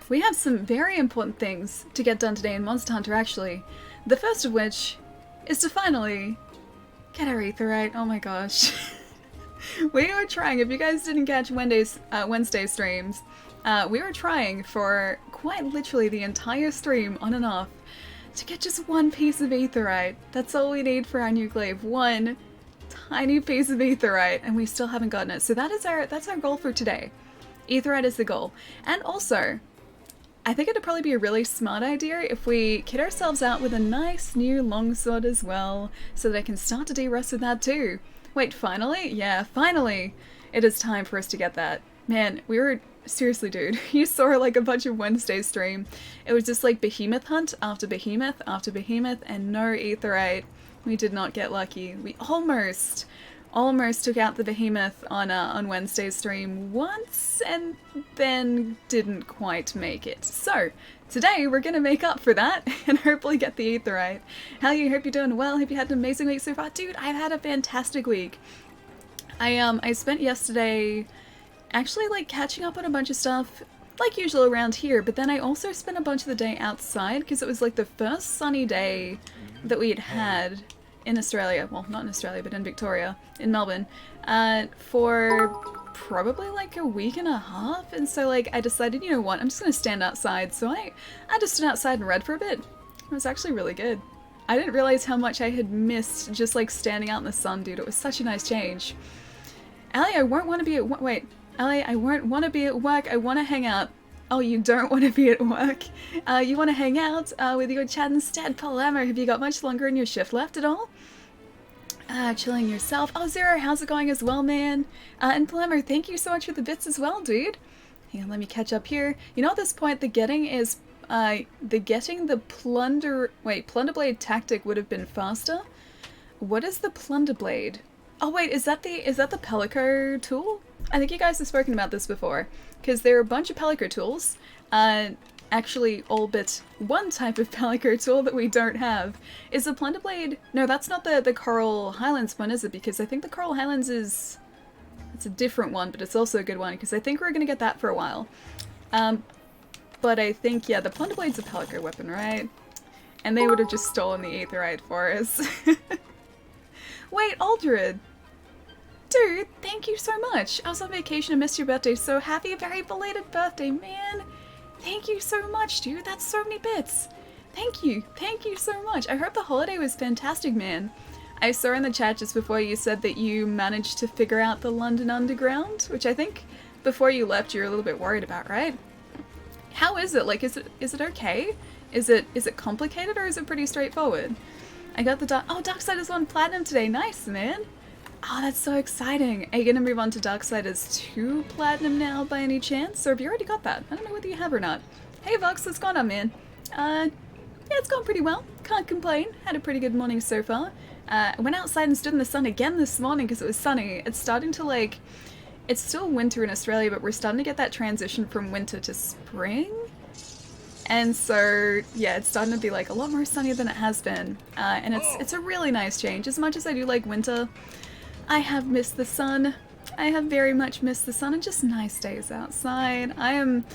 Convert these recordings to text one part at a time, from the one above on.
we have some very important things to get done today in Monster Hunter, actually. The first of which is to finally get our Aetheryte. Oh my gosh. We were trying, if you guys didn't catch Wednesday streams, we were trying for quite literally the entire stream, on and off, to get just one piece of Aetheryte. That's all we need for our new glaive. One tiny piece of Aetheryte, and we still haven't gotten it. So that's our goal for today. Aetheryte is the goal. And also, I think it'd probably be a really smart idea if we kit ourselves out with a nice new longsword as well, so that I can start to de-rust with that too. Wait, finally? Yeah, finally! It is time for us to get that. Man, we were... Seriously, dude, you saw like a bunch of Wednesday stream. It was just like behemoth hunt after behemoth after behemoth and no Aetheryte. We did not get lucky. We almost took out the behemoth on Wednesday's stream once and then didn't quite make it. So today we're gonna make up for that and hopefully get the Aetheryte. How are you? Hope you're doing well. Hope you had an amazing week so far. Dude, I've had a fantastic week. I spent yesterday actually like catching up on a bunch of stuff like usual around here, but then I also spent a bunch of the day outside because it was like the first sunny day that we had in Australia, well not in Australia but in Victoria, in Melbourne, for probably like a week and a half, and so like I decided, you know what, I'm just gonna stand outside. So I just stood outside and read for a bit. It was actually really good. I didn't realize how much I had missed just like standing out in the sun, dude. It was such a nice change. Allie, I won't want to be at wait, Allie, I won't want to be at work. I want to hang out. Oh, you don't want to be at work. You want to hang out with your chat instead. Palermo, have you got much longer in your shift left at all? Chilling yourself. Oh, Zero, how's it going as well, man? And Palermo, thank you so much for the bits as well, dude. Hang on, let me catch up here. You know, at this point, the getting the plunder... Wait, Plunder Blade tactic would have been faster. What is the Plunder Blade? Oh wait, is that the Pellico tool? I think you guys have spoken about this before, because there are a bunch of Pellico tools, actually all but one type of Pellico tool that we don't have. Is the Plunder Blade... No, that's not the Coral Highlands one, is it? Because I think the Coral Highlands is... It's a different one, but it's also a good one, because I think we're going to get that for a while. But I think, yeah, the Plunder Blade's a Pellico weapon, right? And they would have just stolen the Aetheryte for us. Wait, Aldred! Dude, thank you so much. I was on vacation and missed your birthday, so happy very belated birthday, man. Thank you so much, dude. That's so many bits. Thank you so much. I hope the holiday was fantastic, man. I saw in the chat just before you said that you managed to figure out the London Underground, which I think before you left you were a little bit worried about, right? How is it? Like, is it okay? Is it complicated or is it pretty straightforward? I got the Darksiders 1 Platinum today. Nice, man. Oh, that's so exciting. Are you gonna move on to Darksiders 2 Platinum now by any chance? Or have you already got that? I don't know whether you have or not. Hey Vox, what's going on, man? Yeah, it's gone pretty well. Can't complain. Had a pretty good morning so far. I went outside and stood in the sun again this morning because it was sunny. It's starting to like... It's still winter in Australia, but we're starting to get that transition from winter to spring. And so, yeah, it's starting to be like a lot more sunny than it has been. And it's a really nice change. As much as I do like winter, I have missed the sun. I have very much missed the sun and just nice days outside. I'm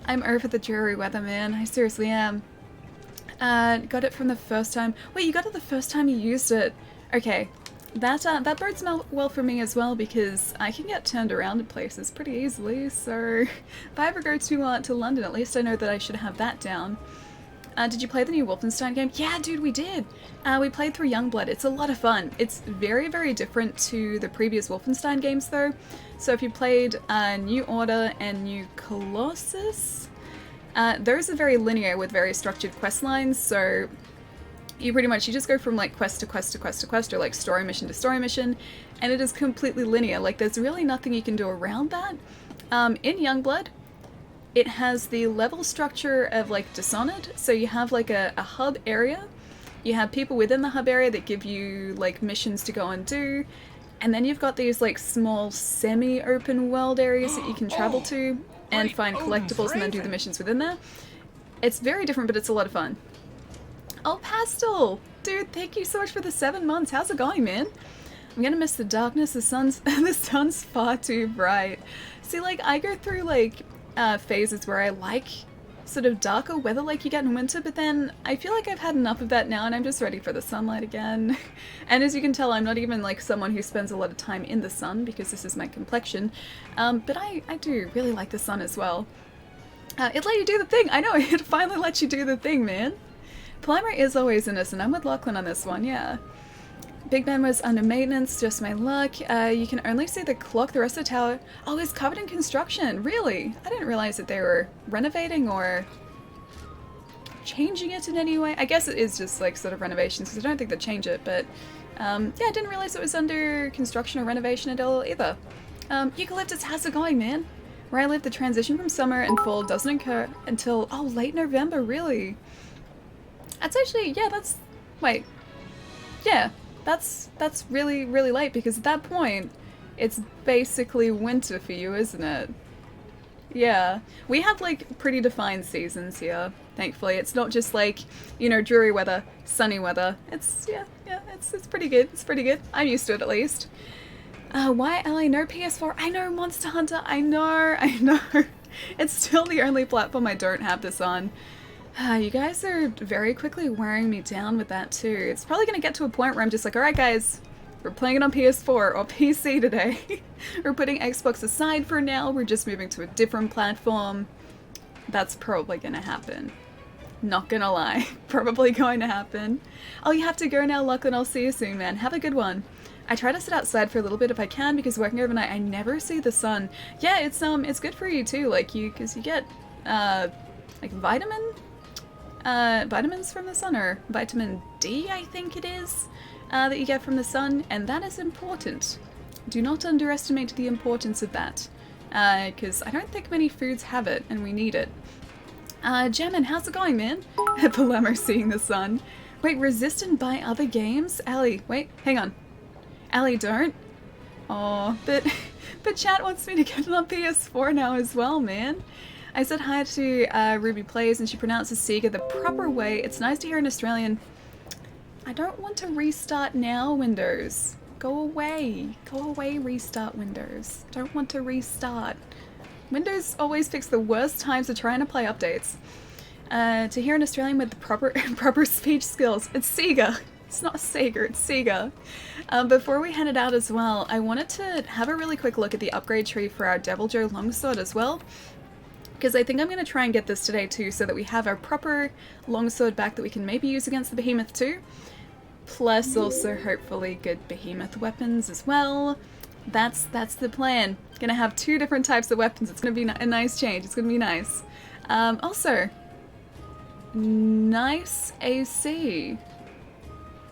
over the dreary weather, man. I seriously am. Got it from the first time. Wait, you got it the first time you used it. Okay. That bodes well for me as well because I can get turned around in places pretty easily, so if I ever go to London, at least I know that I should have that down. Did you play the new Wolfenstein game? Yeah, dude, we did! We played through Youngblood. It's a lot of fun. It's very, very different to the previous Wolfenstein games, though. So if you played New Order and New Colossus, those are very linear with very structured quest lines, so you just go from like quest to quest to quest to quest, or like story mission to story mission, and it is completely linear. Like there's really nothing you can do around that. In Youngblood, it has the level structure of like Dishonored, so you have like a hub area, you have people within the hub area that give you like missions to go and do, and then you've got these like small semi-open world areas that you can travel to and find collectibles and then do the missions within there. It's very different, but it's a lot of fun. Oh, Pastel! Dude, thank you so much for the 7 months. How's it going, man? I'm gonna miss the darkness. The sun's far too bright. See, like, I go through, like, phases where I like sort of darker weather like you get in winter, but then I feel like I've had enough of that now and I'm just ready for the sunlight again. And as you can tell, I'm not even like someone who spends a lot of time in the sun because this is my complexion, but I do really like the sun as well. It let you do the thing. I know, it finally lets you do the thing, man. Palermo is always innocent. I'm with Lachlan on this one, yeah. Big Ben was under maintenance, just my luck. You can only see the clock, the rest of the tower. Oh, it's covered in construction, really? I didn't realize that they were renovating or changing it in any way. I guess it is just like sort of renovations, because I don't think they change it, but yeah, I didn't realize it was under construction or renovation at all either. Eucalyptus, how's it going, man? Where I live, the transition from summer and fall doesn't occur until, oh, late November, really? That's actually, yeah, that's, wait, yeah, that's really, really late, because at that point, it's basically winter for you, isn't it? Yeah, we have like pretty defined seasons here, thankfully. It's not just like, you know, dreary weather, sunny weather. It's, yeah, it's pretty good, it's pretty good. I'm used to it at least. Why LA no PS4? I know, Monster Hunter, I know. It's still the only platform I don't have this on. You guys are very quickly wearing me down with that too. It's probably gonna get to a point where I'm just like, alright guys, we're playing it on PS4 or PC today. We're putting Xbox aside for now, we're just moving to a different platform. That's probably gonna happen. Not gonna lie, probably going to happen. Oh, you have to go now, Lachlan, I'll see you soon, man. Have a good one. I try to sit outside for a little bit if I can, because working overnight I never see the sun. Yeah, it's good for you too, like because you get like vitamins from the sun, or vitamin D I think it is, that you get from the sun, and that is important. Do not underestimate the importance of that, because I don't think many foods have it and we need it. Gemmin, how's it going, man? Palermo seeing the sun. Wait, resistant by other games? Allie, wait, hang on. Allie, don't. Aw, but chat wants me to get it on PS4 now as well, man. I said hi to Ruby Plays and she pronounces Sega the proper way. It's nice to hear an Australian. I don't want to restart now, Windows. Go away. Go away, restart Windows. Don't want to restart. Windows always picks the worst times to try and apply updates. To hear an Australian with the proper speech skills. It's Sega. It's not Sega, it's Sega. Before we head it out as well, I wanted to have a really quick look at the upgrade tree for our Deviljho longsword as well, because I think I'm going to try and get this today too, so that we have our proper longsword back that we can maybe use against the behemoth too. Plus also hopefully good behemoth weapons as well. That's the plan. Gonna have two different types of weapons. It's gonna be a nice change. It's gonna be nice. Also, nice AC.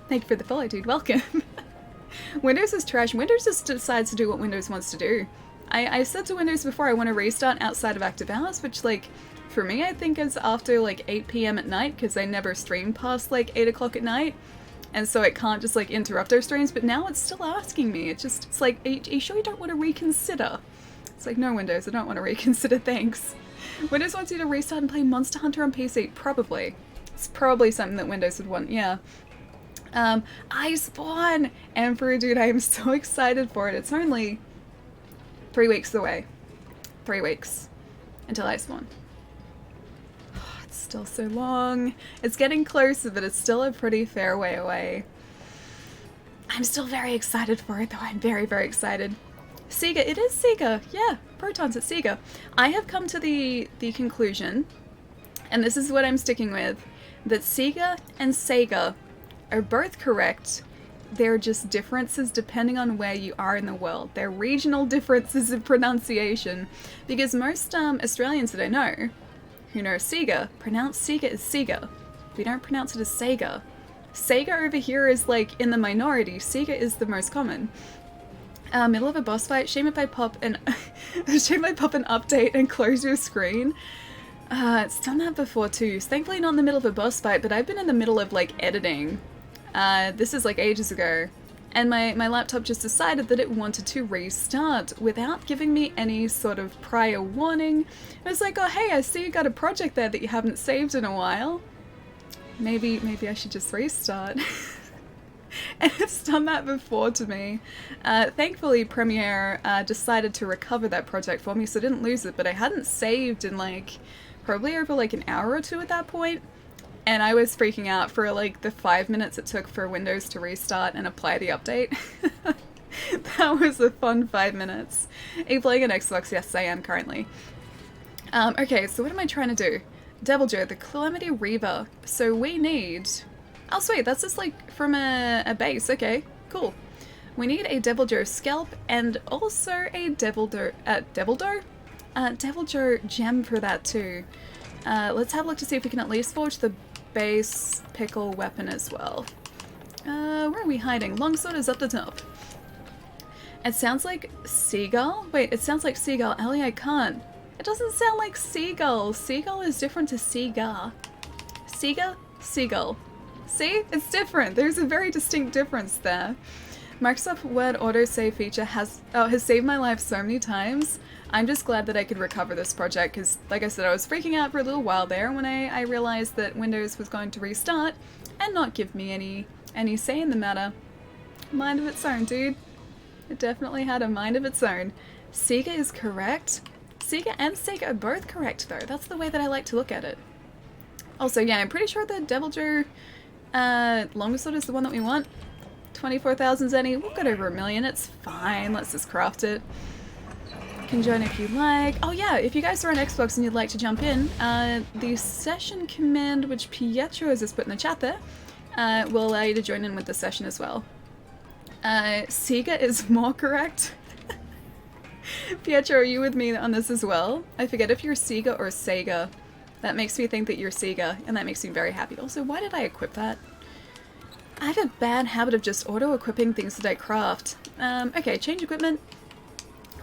Thank you for the follow, dude. Welcome. Windows is trash. Windows just decides to do what Windows wants to do. I said to Windows before I want to restart outside of active hours, which, like, for me I think is after like 8 PM at night, because I never stream past like 8 o'clock at night, and so it can't just like interrupt our streams, but now it's still asking me. It's like, are you sure you don't want to reconsider? It's like, no, Windows, I don't want to reconsider, thanks. Windows wants you to restart and play Monster Hunter on PC, probably. It's probably something that Windows would want, yeah. Iceborne! Emperor, dude, I am so excited for it. It's only 3 weeks away. 3 weeks until Iceborne. Oh, it's still so long. It's getting closer, but it's still a pretty fair way away. I'm still very excited for it, though. I'm very, very excited. Sega, it is Sega. Yeah, Protons at Sega. I have come to the conclusion, and this is what I'm sticking with, that Sega and Sega are both correct. They're just differences depending on where you are in the world. They're regional differences in pronunciation, because most Australians that I know who know Sega pronounce Sega as Sega. We don't pronounce it as Sega. Sega over here is like in the minority. Sega is the most common. Middle of a boss fight. Shame if I pop an shame if I pop an update and close your screen. It's done that before too. Thankfully not in the middle of a boss fight, but I've been in the middle of like editing. This is like ages ago, and my laptop just decided that it wanted to restart without giving me any sort of prior warning. It was like, oh hey, I see you got a project there that you haven't saved in a while. Maybe I should just restart. And it's done that before to me. Thankfully Premiere decided to recover that project for me, so I didn't lose it, but I hadn't saved in like probably over like an hour or two at that point, and I was freaking out for like the 5 minutes it took for Windows to restart and apply the update. That was a fun 5 minutes. Are you playing an Xbox? Yes, I am currently. Okay, so what am I trying to do? Deviljho, the Calamity Reaver. So we need... Oh sweet, that's just like from a base. Okay, cool. We need a Deviljho scalp and also a Deviljho gem for that too. Let's have a look to see if we can at least forge the base pickle weapon as well. Where are we hiding? Longsword is up the top. It sounds like seagull? Wait, it sounds like seagull. Ellie, I can't. It doesn't sound like seagull. Seagull is different to seagull. Seagull. See? It's different. There's a very distinct difference there. Microsoft Word autosave feature has saved my life so many times. I'm just glad that I could recover this project because, like I said, I was freaking out for a little while there when I realized that Windows was going to restart and not give me any say in the matter. Mind of its own, dude. It definitely had a mind of its own. Sega is correct. Sega and Sega are both correct, though. That's the way that I like to look at it. Also, yeah, I'm pretty sure the Deviljho longsword is the one that we want. 24,000 Zenny. We'll get over 1 million. It's fine. Let's just craft it. Can join if you like. Oh yeah, if you guys are on Xbox and you'd like to jump in, the session command, which Pietro has just put in the chat there, will allow you to join in with the session as well. Sega is more correct. Pietro, are you with me on this as well? I forget if you're Sega or Sega. That makes me think that you're Sega, and that makes me very happy. Also, why did I equip that? I have a bad habit of just auto-equipping things that I craft. Okay, change equipment.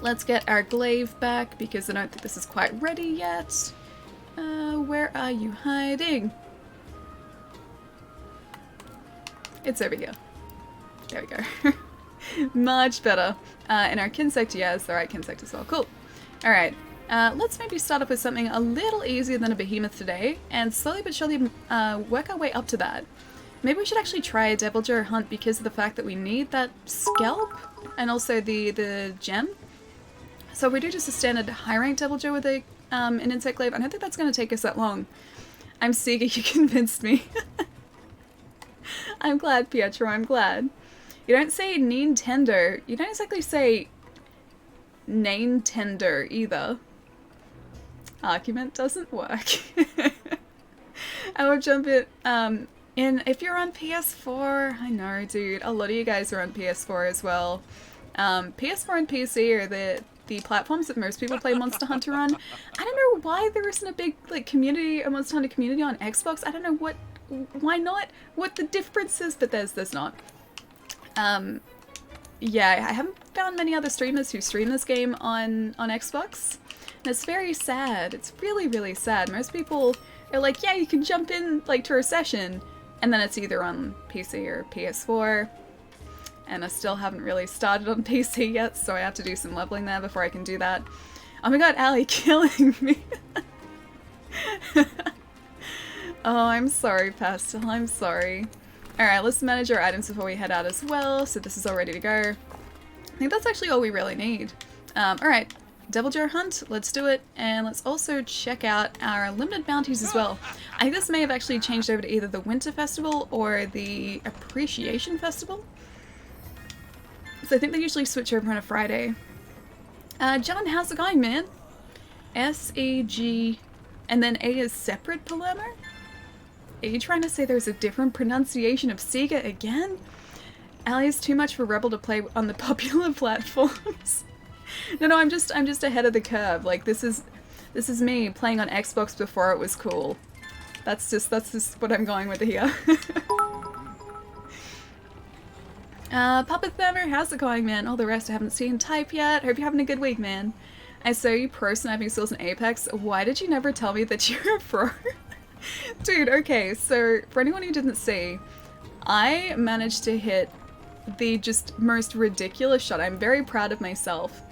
Let's get our glaive back, because I don't think this is quite ready yet. Where are you hiding? It's over here. There we go. Much better. And our Kinsect, yeah, it's the right Kinsect as well. Cool. Alright, let's maybe start off with something a little easier than a behemoth today, and slowly but surely work our way up to that. Maybe we should actually try a Deviljho hunt because of the fact that we need that scalp and also the gem. So if we do just a standard high rank Deviljho with an insect glaive, I don't think that's going to take us that long. I'm Sega, you convinced me. I'm glad, Pietro, I'm glad. You don't say Nintendo. You don't exactly say Nintendo either. Argument doesn't work. I will jump it in if you're on PS4. I know, dude. A lot of you guys are on PS4 as well. PS4 and PC are the platforms that most people play Monster Hunter on. I don't know why there isn't a big community, a Monster Hunter community on Xbox. I don't know why not, what the difference is, but there's not. Yeah, I haven't found many other streamers who stream this game on Xbox, and it's very sad. It's really, really sad. Most people are like, yeah, you can jump in to a session, and then it's either on PC or PS4, and I still haven't really started on PC yet, so I have to do some leveling there before I can do that. Oh my god, Allie killing me! Oh, I'm sorry, Pastel, I'm sorry. Alright, let's manage our items before we head out as well, so this is all ready to go. I think that's actually all we really need. Alright, Deviljho hunt, let's do it, and let's also check out our limited bounties as well. I think this may have actually changed over to either the Winter Festival or the Appreciation Festival. So I think they usually switch over on a Friday. John, how's it going, man? S-E-G, and then A is separate, Palermo? Are you trying to say there's a different pronunciation of Sega again? Allie is too much for Rebel to play on the popular platforms. No, I'm just ahead of the curve. Like, this is me playing on Xbox before it was cool. That's just what I'm going with here. Papa Thermer, how's it going, man? All the rest I haven't seen type yet. Hope you're having a good week, man. I saw you pro sniping skills in Apex. Why did you never tell me that you're a pro? Dude, okay, so for anyone who didn't see, I managed to hit the just most ridiculous shot. I'm very proud of myself.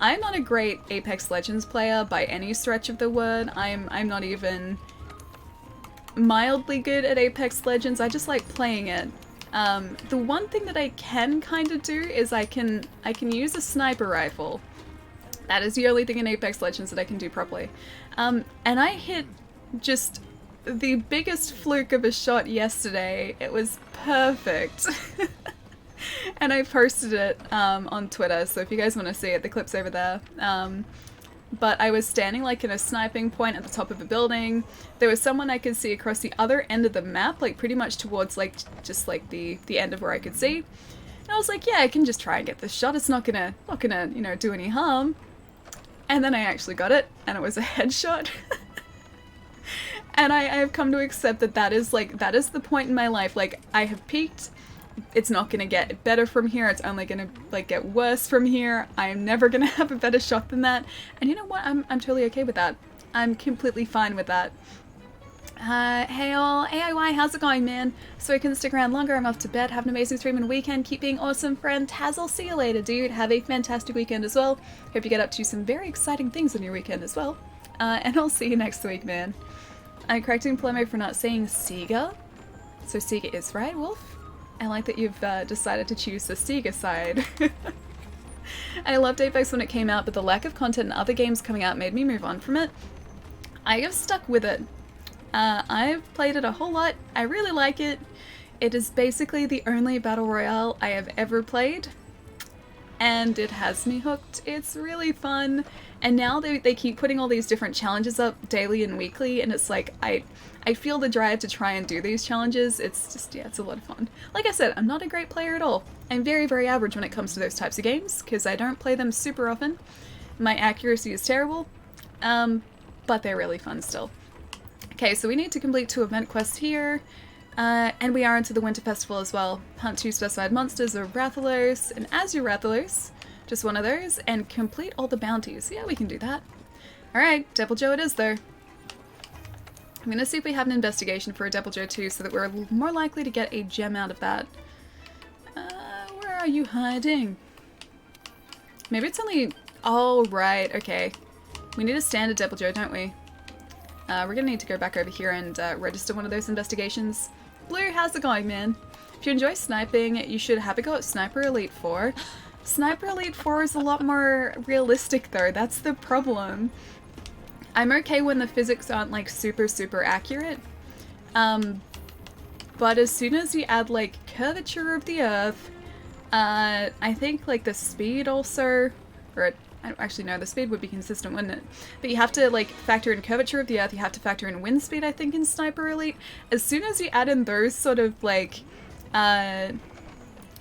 I'm not a great Apex Legends player by any stretch of the word. I'm not even mildly good at Apex Legends. I just like playing it. The one thing that I can kind of do is I can use a sniper rifle. That is the only thing in Apex Legends that I can do properly. And I hit just the biggest fluke of a shot yesterday. It was perfect. And I posted it on Twitter, so if you guys want to see it, the clip's over there. But I was standing like in a sniping point at the top of a building. There was someone I could see across the other end of the map, like pretty much towards like just like the end of where I could see. And I was like, yeah, I can just try and get this shot. It's not gonna you know, do any harm. And then I actually got it, and it was a headshot. And I have come to accept that that is the point in my life. Like, I have peaked. It's not gonna get better from here. It's only gonna like get worse from here. I am never gonna have a better shot than that. And you know what? I'm totally okay with that. I'm completely fine with that. Hey all, AIY, how's it going, man? So I can stick around longer. I'm off to bed. Have an amazing stream and weekend. Keep being awesome, friend. Taz, I'll see you later, dude. Have a fantastic weekend as well. Hope you get up to some very exciting things on your weekend as well. And I'll see you next week, man. I'm correcting Palermo for not saying Sega. So Sega is right, Wolf? I like that you've decided to choose the Sega side. I loved Apex when it came out, but the lack of content in other games coming out made me move on from it. I have stuck with it. I've played it a whole lot. I really like it. It is basically the only battle royale I have ever played, and it has me hooked. It's really fun, and now they keep putting all these different challenges up daily and weekly, and it's like I feel the drive to try and do these challenges. It's just, yeah, it's a lot of fun. Like I said, I'm not a great player at all. I'm very, very average when it comes to those types of games, because I don't play them super often. My accuracy is terrible, but they're really fun still. Okay, so we need to complete 2 event quests here, and we are into the Winter Festival as well. Hunt 2 specified monsters of Rathalos, and as you're Rathalos, just one of those, and complete all the bounties. Yeah, we can do that. Alright, Deviljho it is though. I'm gonna see if we have an investigation for a Deviljho too, so that we're more likely to get a gem out of that. Where are you hiding? Maybe it's only... Oh, right, okay. We need a standard Deviljho, don't we? We're gonna need to go back over here and register one of those investigations. Blue, how's it going, man? If you enjoy sniping, you should have a go at Sniper Elite 4. Sniper Elite 4 is a lot more realistic though, that's the problem. I'm okay when the physics aren't like super, super accurate. But as soon as you add like curvature of the earth, I think like the speed also, or actually no, the speed would be consistent, wouldn't it? But you have to like factor in curvature of the earth, you have to factor in wind speed, I think, in Sniper Elite. As soon as you add in those sort of like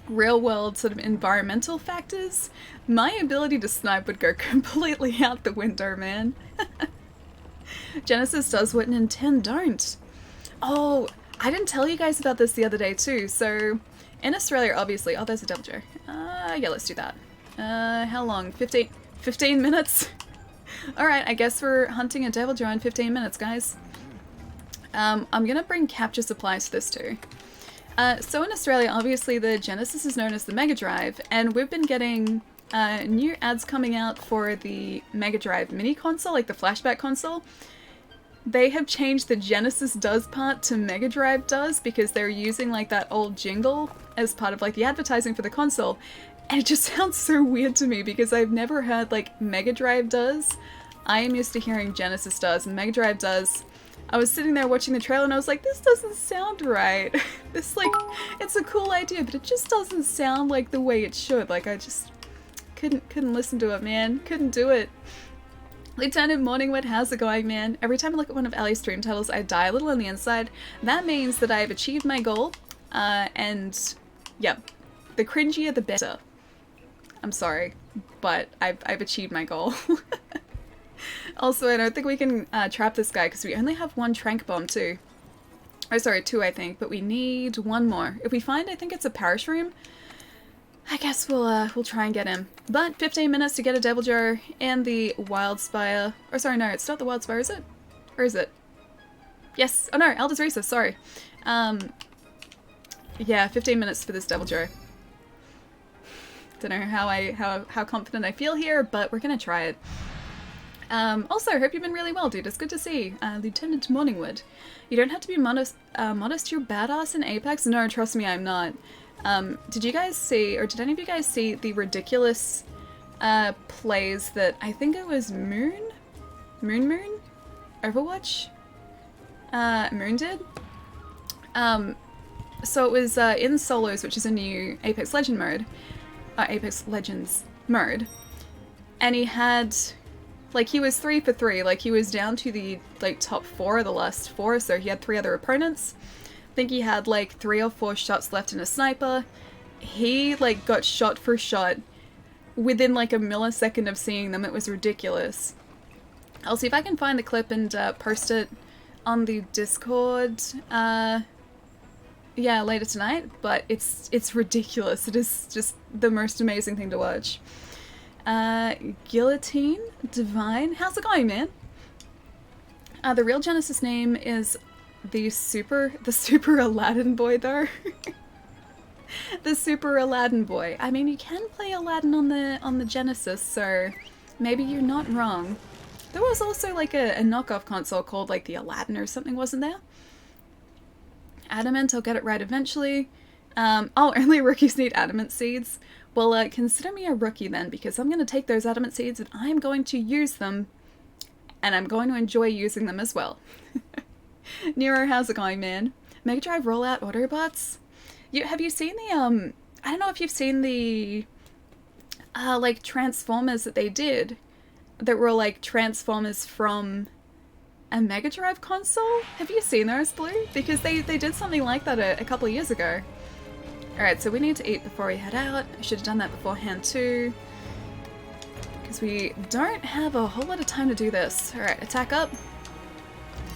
real world sort of environmental factors, my ability to snipe would go completely out the window, man. Genesis does what Nintendo don't. Oh, I didn't tell you guys about this the other day too. So in Australia, obviously, oh, there's a Deviljho. Yeah, let's do that. How long? 15 minutes? Alright, I guess we're hunting a Deviljho in 15 minutes, guys. I'm gonna bring capture supplies to this too. So in Australia, obviously the Genesis is known as the Mega Drive, and we've been getting new ads coming out for the Mega Drive mini console, like the flashback console. They have changed the Genesis does part to Mega Drive does because they're using like that old jingle as part of like the advertising for the console. And it just sounds so weird to me because I've never heard like Mega Drive does. I am used to hearing Genesis does and Mega Drive does. I was sitting there watching the trailer and I was like, this doesn't sound right. This like, it's a cool idea, but it just doesn't sound like the way it should. Like I just couldn't listen to it, man. Couldn't do it. Lieutenant Morningwood, how's it going, man? Every time I look at one of Ali's stream titles, I die a little on the inside. That means that I've achieved my goal, and yeah, the cringier the better. I'm sorry, but I've achieved my goal. Also, I don't think we can trap this guy because we only have 1 trank bomb too. Oh, sorry, 2 I think, but we need 1 more. If we find, I think it's a parish room, I guess we'll try and get him. But 15 minutes to get a Deviljho and the Wildspire. Or sorry, no, it's not the Wildspire, is it? Or is it? Yes. Oh no, Elders Resource, sorry. Yeah, 15 minutes for this Deviljho. Don't know how confident I feel here, but we're gonna try it. Also, hope you've been really well, dude. It's good to see. Lieutenant Morningwood. You don't have to be modest, you're badass in Apex? No, trust me, I'm not. Did you guys see, or did any of you guys see the ridiculous plays that, I think it was Moon? Overwatch? Moon did. So it was in Solos, which is a new Apex Legend mode. Apex Legends mode. And he had, like, he was 3 for 3. Like, he was down to the, like, top 4 of the last 4, so he had 3 other opponents. I think he had, like, 3 or 4 shots left in a sniper. He, like, got shot for shot within, like, a millisecond of seeing them. It was ridiculous. I'll see if I can find the clip and post it on the Discord, yeah, later tonight, but it's ridiculous. It is just the most amazing thing to watch. Guillotine Divine, how's it going, man? The real Genesis name is the Super Aladdin Boy, though. The Super Aladdin Boy. I mean, you can play Aladdin on the Genesis, so maybe you're not wrong. There was also like a knockoff console called like the Aladdin or something, wasn't there? Adamant, I'll get it right eventually. Oh, only rookies need adamant seeds. Well, consider me a rookie then, because I'm going to take those adamant seeds and I'm going to use them. And I'm going to enjoy using them as well. Nero, how's it going, man? Mega Drive rollout Autobots? Have you seen the, I don't know if you've seen the, like, Transformers that they did. That were, like, Transformers from a Mega Drive console? Have you seen those, Blue? Because they did something like that a couple of years ago. Alright, so we need to eat before we head out. I should have done that beforehand too. Because we don't have a whole lot of time to do this. Alright, attack up.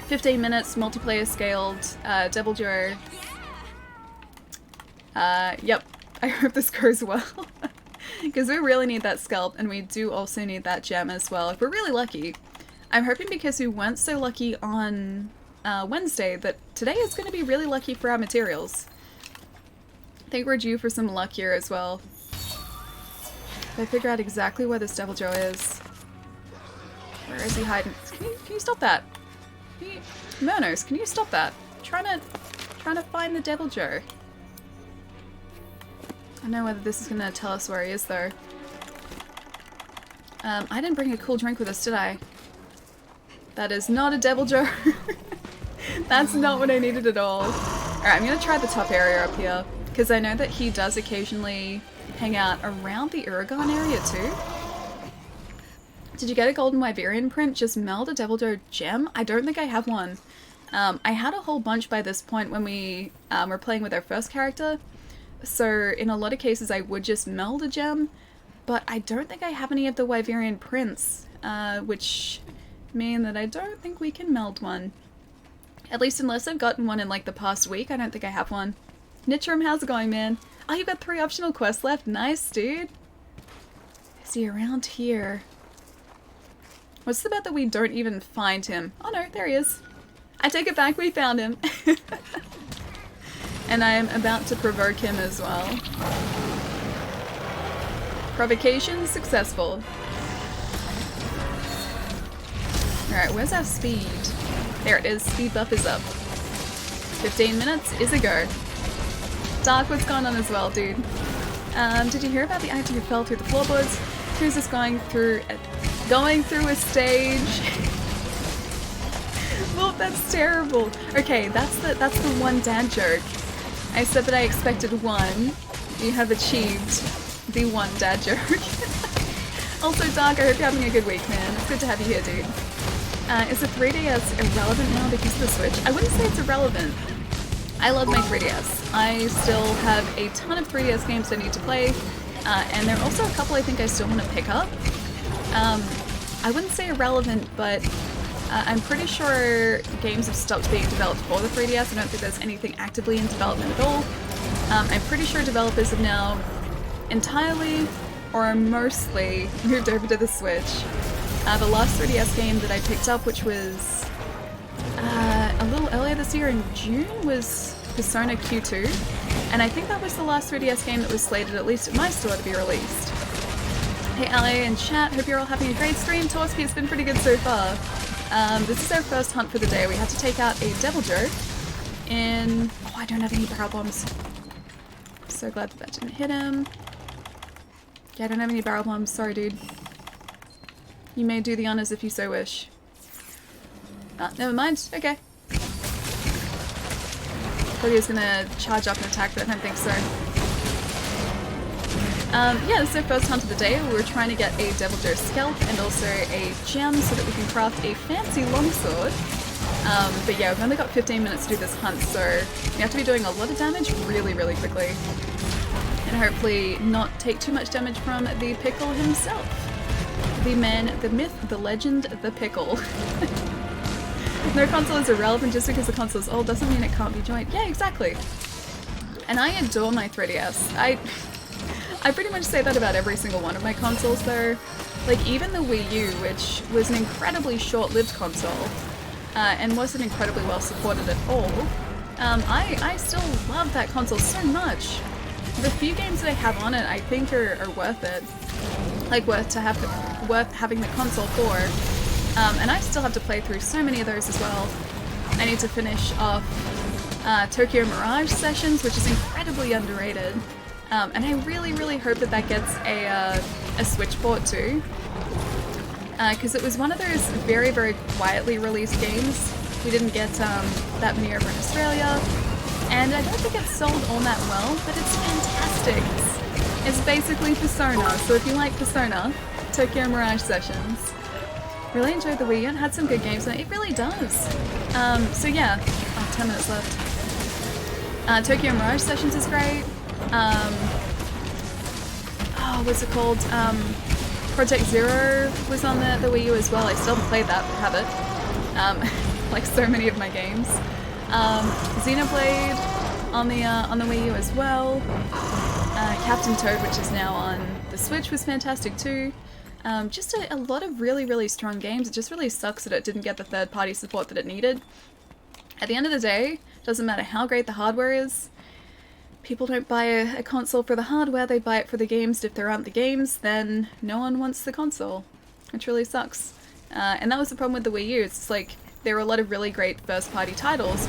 15 minutes, multiplayer scaled, Deviljho. Yep. I hope this goes well. Because we really need that scalp, and we do also need that gem as well, if we're really lucky. I'm hoping because we weren't so lucky on Wednesday that today is going to be really lucky for our materials. I think we're due for some luck here as well. If I figure out exactly where this Deviljho is. Where is he hiding? Can you stop that? Murnos, can you stop that? I'm trying to find the Deviljho. I don't know whether this is going to tell us where he is though. I didn't bring a cool drink with us, did I? That is not a Deviljho. That's not what I needed at all. Alright, I'm going to try the top area up here, because I know that he does occasionally hang out around the Uragon area too. Did you get a golden Wyverian print? Just meld a Deviljho gem? I don't think I have one. I had a whole bunch by this point when we were playing with our first character, so in a lot of cases I would just meld a gem, but I don't think I have any of the Wyverian prints, which mean that I don't think we can meld one. At least unless I've gotten one in like the past week, I don't think I have one. Nitram, how's it going, man? Oh, you've got 3 optional quests left. Nice, dude. Is he around here? What's the bet that we don't even find him? Oh no, there he is. I take it back, we found him. And I am about to provoke him as well. Provocation successful. Alright, where's our speed? There it is, speed buff is up. 15 minutes is a go. Dark, what's going on as well, dude? Did you hear about the actor who fell through the floorboards? Who's this going through a stage? Well, that's terrible. Okay, that's the one dad joke. I said that I expected one. You have achieved the one dad joke. Also, Dark, I hope you're having a good week, man. It's good to have you here, dude. Is the 3DS irrelevant now because of the Switch? I wouldn't say it's irrelevant. I love my 3DS. I still have a ton of 3DS games I need to play, and there are also a couple I think I still want to pick up. I wouldn't say irrelevant, but I'm pretty sure games have stopped being developed for the 3DS. I don't think there's anything actively in development at all. I'm pretty sure developers have now entirely or mostly moved over to the Switch. The last 3DS game that I picked up, which was a little earlier this year in June, was Persona Q2, and I think that was the last 3DS game that was slated, at least at my store, to be released. Hey LA and chat, hope you're all having a great stream. Torsky, it's been pretty good so far. This is our first hunt for the day. We have to take out a Deviljho in... Oh, I don't have any barrel bombs. So glad that didn't hit him. Yeah, I don't have any barrel bombs. Sorry, dude. You may do the honors if you so wish. Oh, never mind. Okay. thought he was gonna charge up and attack, but I don't think so. Yeah, this is our first hunt of the day. We were trying to get a Deviljho scalp and also a gem so that we can craft a fancy longsword. But yeah, we've only got 15 minutes to do this hunt, so we have to be doing a lot of damage really, really quickly. And hopefully not take too much damage from the Pickle himself. The man, the myth, the legend, the Pickle. No console is irrelevant. Just because the console is old doesn't mean it can't be joined. Yeah, exactly. And I adore my 3DS. I pretty much say that about every single one of my consoles though. Like even the Wii U, which was an incredibly short-lived console, and wasn't incredibly well supported at all, I still love that console so much. The few games that I have on it I think are worth it. Like worth having the console for. And I still have to play through so many of those as well. I need to finish off Tokyo Mirage Sessions, which is incredibly underrated. And I really, really hope that that gets a Switch port too. Because it was one of those very, very quietly released games. We didn't get that many over in Australia. And I don't think it's sold all that well, but it's fantastic. It's basically Persona, so if you like Persona, Tokyo Mirage Sessions. Really enjoyed the Wii U and had some good games in it. It really does. So yeah, 10 minutes left. Tokyo Mirage Sessions is great. Oh, what's it called? Project Zero was on the Wii U as well. I still haven't played that, but have it. Like so many of my games. Xenoblade on the Wii U as well. Captain Toad, which is now on the Switch, was fantastic too. Just a lot of really, really strong games. It just really sucks that it didn't get the third-party support that it needed. At the end of the day, doesn't matter how great the hardware is. People don't buy a console for the hardware, they buy it for the games. If there aren't the games, then no one wants the console, which really sucks. And that was the problem with the Wii U. It's like there were a lot of really great first-party titles,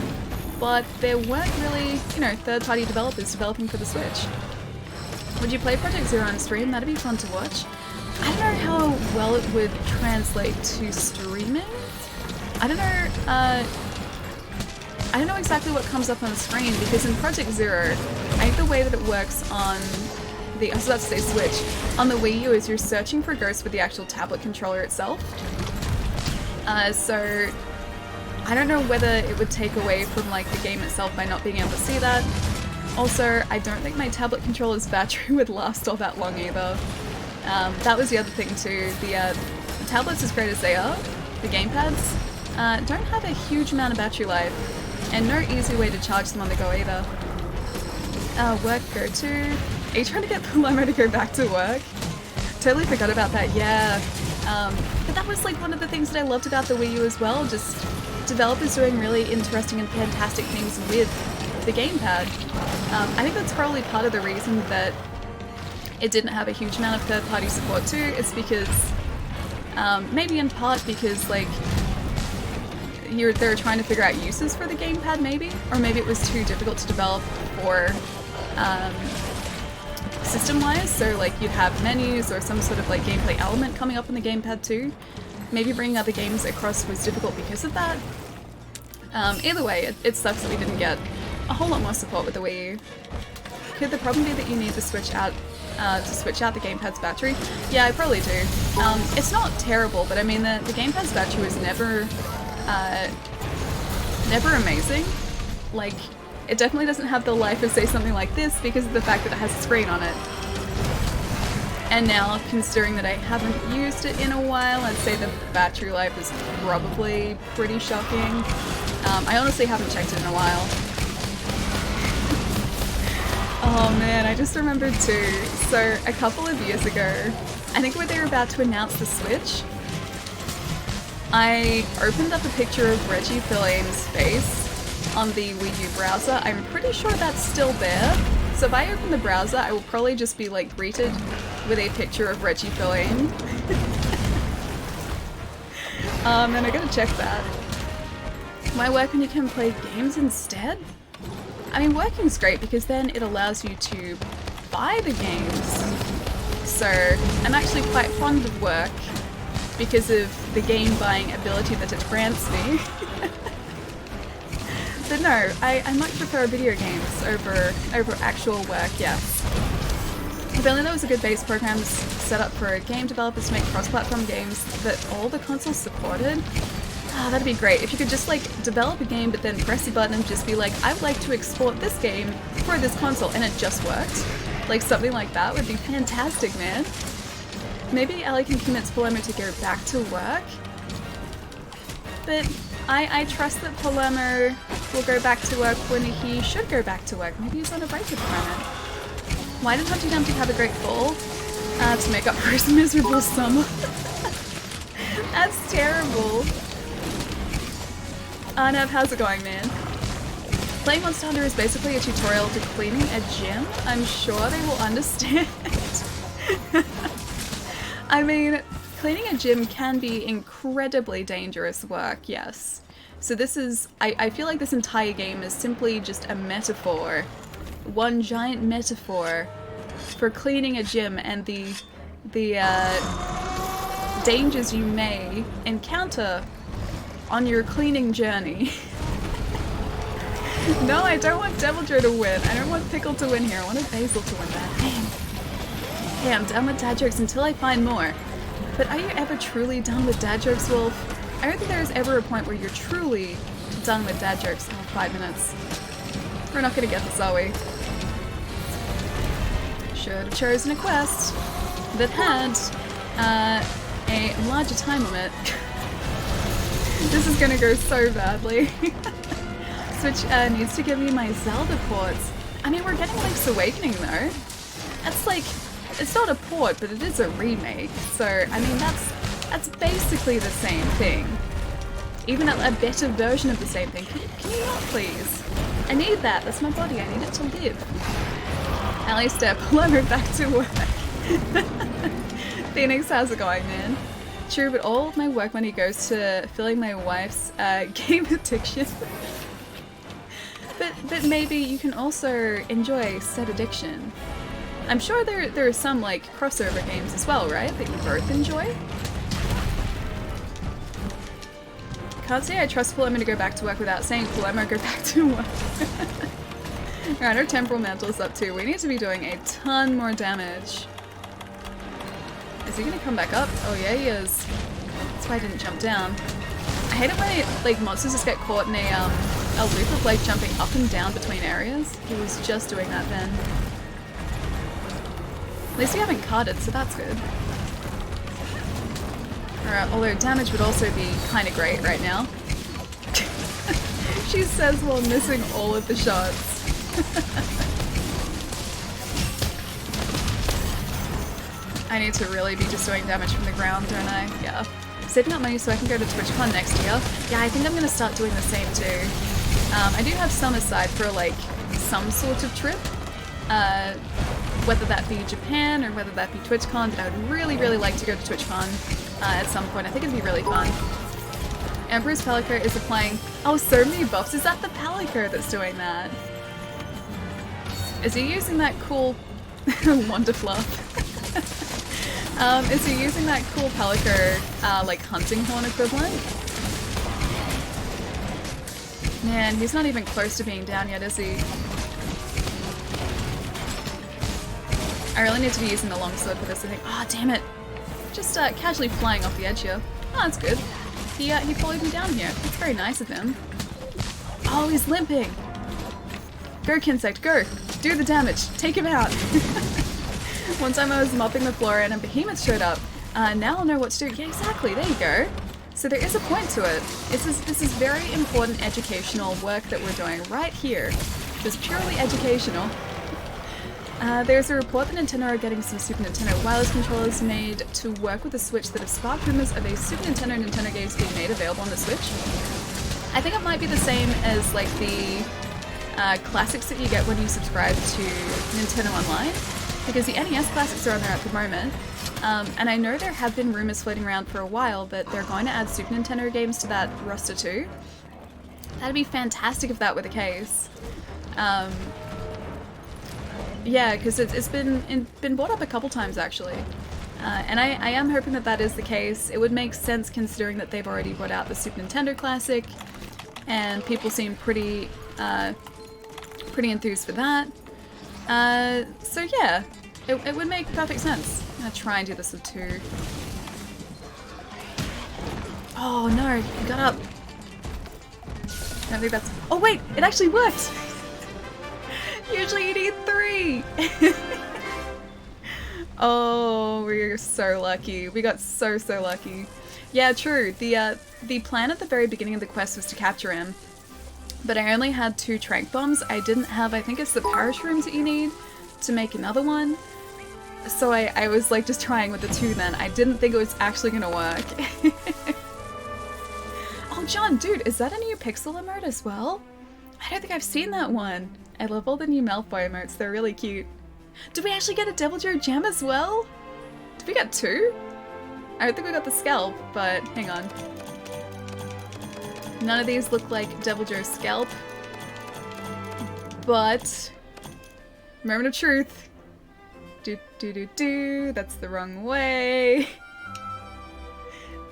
but there weren't really, you know, third-party developers developing for the Switch. Would you play Project Zero on stream? That'd be fun to watch. I don't know how well it would translate to streaming. I don't know exactly what comes up on the screen, because in Project Zero, I think the way that it works on the, I was about to say Switch, on the Wii U is you're searching for ghosts with the actual tablet controller itself. So I don't know whether it would take away from like the game itself by not being able to see that. Also, I don't think my tablet controller's battery would last all that long either. That was the other thing too. The tablets, as great as they are, the gamepads, don't have a huge amount of battery life, and no easy way to charge them on the go either. Work go to. Are you trying to get Paloma to go back to work? Totally forgot about that, yeah. But that was like one of the things that I loved about the Wii U as well, just developers doing really interesting and fantastic things with the gamepad. I think that's probably part of the reason that it didn't have a huge amount of third-party support too. It's because, maybe in part because like they're trying to figure out uses for the gamepad maybe, or maybe it was too difficult to develop for system-wise, so like you'd have menus or some sort of like gameplay element coming up on the gamepad too. Maybe bringing other games across was difficult because of that. Either way, it sucks that we didn't get a whole lot more support with the Wii U. Could the problem be that you need to switch out the gamepad's battery? Yeah, I probably do. It's not terrible, but I mean the gamepad's battery was never amazing. Like, it definitely doesn't have the life of, say, something like this because of the fact that it has a screen on it. And now, considering that I haven't used it in a while, I'd say the battery life is probably pretty shocking. I honestly haven't checked it in a while. Oh man, I just remembered too. So, a couple of years ago, I think when they were about to announce the Switch, I opened up a picture of Reggie Fils-Aime's face on the Wii U browser. I'm pretty sure that's still there. So if I open the browser, I will probably just be like greeted with a picture of Reggie Fils-Aime. And I gotta check that. Why work when you can play games instead? I mean, working's great because then it allows you to buy the games. So I'm actually quite fond of work because of the game buying ability that it grants me. But no, I much prefer video games over actual work, yes. If only there was a good base program set up for game developers to make cross-platform games that all the consoles supported. Ah, that'd be great. If you could just like develop a game but then press a button and just be like, I would like to export this game for this console, and it just worked. Like something like that would be fantastic, man. Maybe Ellie can convince Palermo to go back to work. But I trust that Palermo will go back to work when he should go back to work. Maybe he's on a break at the moment. Why did Humpty Dumpty have a great fall? To make up for his miserable summer. That's terrible. Arnav, how's it going, man? Playing Monster Hunter is basically a tutorial to cleaning a gym. I'm sure they will understand. I mean, cleaning a gym can be incredibly dangerous work, yes. So this is, I feel like this entire game is simply just a metaphor. One giant metaphor for cleaning a gym and the dangers you may encounter on your cleaning journey. No, I don't want Deviljho to win. I don't want Pickle to win here. I want Basil to win that. Dang. Hey, I'm done with dad jokes until I find more. But are you ever truly done with dad jokes, Wolf? I don't think there is ever a point where you're truly done with dad jokes in 5 minutes. We're not gonna get this, are we? Should have chosen a quest that had a larger time limit. This is gonna go so badly. Switch needs to give me my Zelda ports. I mean, we're getting Link's Awakening though. That's like, it's not a port, but it is a remake. So, I mean, that's basically the same thing. Even a better version of the same thing. Can you not, please? I need that. That's my body. I need it to live. Alistair, Palermo back to work. Phoenix, how's it going, man? True, but all of my work money goes to filling my wife's game addiction. But maybe you can also enjoy said addiction. I'm sure there are some like crossover games as well, right? That you both enjoy? Can't say I trust Palermo to go back to work without saying Palermo go back to work. Alright, our Temporal Mantle's up too. We need to be doing a ton more damage. Is he gonna come back up? Oh yeah, he is. That's why I didn't jump down. I hate it when like monsters just get caught in a loop of like jumping up and down between areas. He was just doing that then. At least we haven't carded, so that's good. Alright, although damage would also be kinda great right now. She says while missing all of the shots. I need to really be just doing damage from the ground, don't I? Yeah. Saving up money so I can go to TwitchCon next year. Yeah, I think I'm gonna start doing the same too. I do have some aside for like some sort of trip. Whether that be Japan or whether that be TwitchCon, but I would really, really like to go to TwitchCon at some point. I think it'd be really fun. Emperor's Palico is applying... Oh, so many buffs. Is that the Palico that's doing that? Is he using that cool... Wonderfluff. Is he using that cool Palico, like, hunting horn equivalent? Man, he's not even close to being down yet, is he? I really need to be using the longsword for this, I think. Oh, damn it. Just casually flying off the edge here. Oh, that's good. He followed me down here. That's very nice of him. Oh, he's limping. Go, Kinsect, go. Do the damage. Take him out. One time I was mopping the floor and a behemoth showed up. Now I'll know what to do. Yeah, exactly. There you go. So there is a point to it. This is very important educational work that we're doing right here. This is purely educational. There's a report that Nintendo are getting some Super Nintendo wireless controllers made to work with the Switch that have sparked rumors of a Super Nintendo games being made available on the Switch. I think it might be the same as like the classics that you get when you subscribe to Nintendo Online, because the NES classics are on there at the moment. And I know there have been rumors floating around for a while that they're going to add Super Nintendo games to that roster too. That'd be fantastic if that were the case. Yeah, because it's been brought up a couple times actually. And I am hoping that that is the case. It would make sense considering that they've already brought out the Super Nintendo Classic, and people seem pretty Pretty enthused for that. So yeah, it would make perfect sense. I'm gonna try and do this with 2. Oh no, he got up. I don't think that's... Oh wait, it actually worked! Usually you need 3! Oh, we're so lucky. We got so lucky. Yeah, true. The plan at the very beginning of the quest was to capture him, but I only had 2 trank bombs. I didn't have, I think it's the parish rooms that you need to make another one. So I was like just trying with the 2 then. I didn't think it was actually gonna work. Oh, John, dude, is that a new pixel emote as well? I don't think I've seen that one. I love all the new Malfoy emotes. They're really cute. Did we actually get a Deviljho gem as well? Did we get 2? I don't think we got the scalp, but hang on. None of these look like Deviljho scalp. But... moment of truth. Do. That's the wrong way.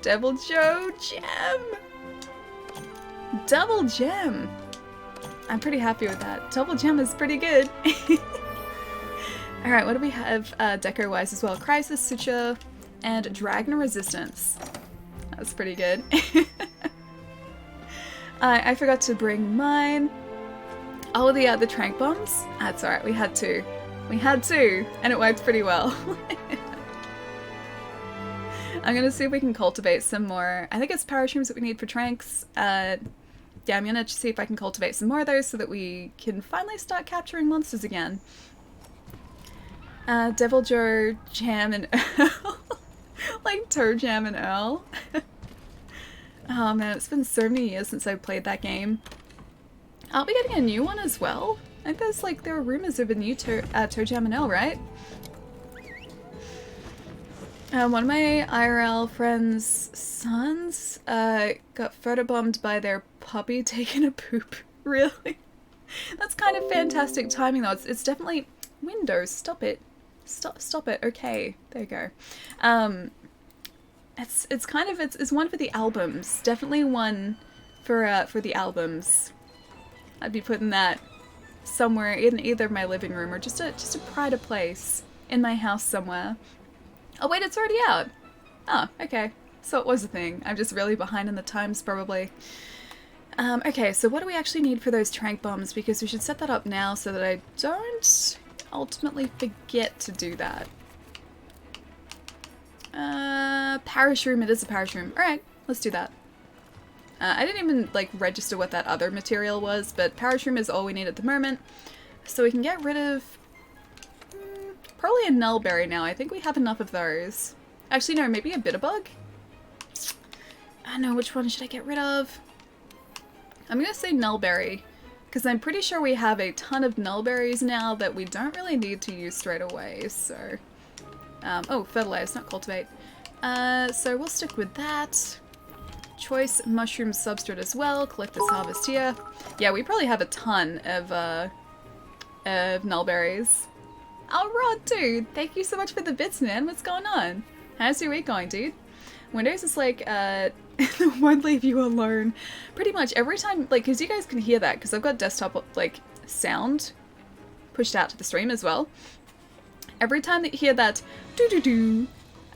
Deviljho gem! Double gem! I'm pretty happy with that. Double gem is pretty good. Alright, what do we have deco-wise as well? Crisis, Suture, and Dragon Resistance. That's pretty good. I forgot to bring mine. Oh, the trank bombs? That's alright, we had 2. We had 2, and it worked pretty well. I'm gonna see if we can cultivate some more. I think it's parashrooms that we need for tranks. Yeah, I'm gonna see if I can cultivate some more of those so that we can finally start capturing monsters again. Deviljho Jam and Earl. Like Toe Jam and Earl. Oh man, it's been so many years since I played that game. Aren't we getting a new one as well? I think there's like, there are rumors of a new Toe Jam and Earl, right? One of my IRL friends' sons got photobombed by their puppy taking a poop. Really? That's kind of fantastic timing though. It's definitely... Windows, stop it. Stop it. Okay, there you go. It's kind of... It's one for the albums. Definitely one for the albums. I'd be putting that somewhere in either my living room or just a pride of place in my house somewhere. Oh wait, it's already out! Oh, okay. So it was a thing. I'm just really behind in the times, probably. Okay, so what do we actually need for those trank bombs? Because we should set that up now so that I don't ultimately forget to do that. Parish room, it is a parish room. Alright, let's do that. I didn't even, like, register what that other material was, but parish room is all we need at the moment. So we can get rid of... probably a nullberry now. I think we have enough of those. Actually, no, maybe a bitterbug? I don't know, which one should I get rid of? I'm gonna say nullberry, because I'm pretty sure we have a ton of nullberries now that we don't really need to use straight away, so... oh, fertilize, not cultivate. So we'll stick with that. Choice mushroom substrate as well. Collect this harvest here. Yeah, we probably have a ton of nullberries. Oh, Rod, dude! Thank you so much for the bits, man. What's going on? How's your week going, dude? Windows is like, won't leave you alone. Pretty much every time, like, because you guys can hear that, because I've got desktop, like, sound pushed out to the stream as well. Every time that you hear that doo-doo-doo,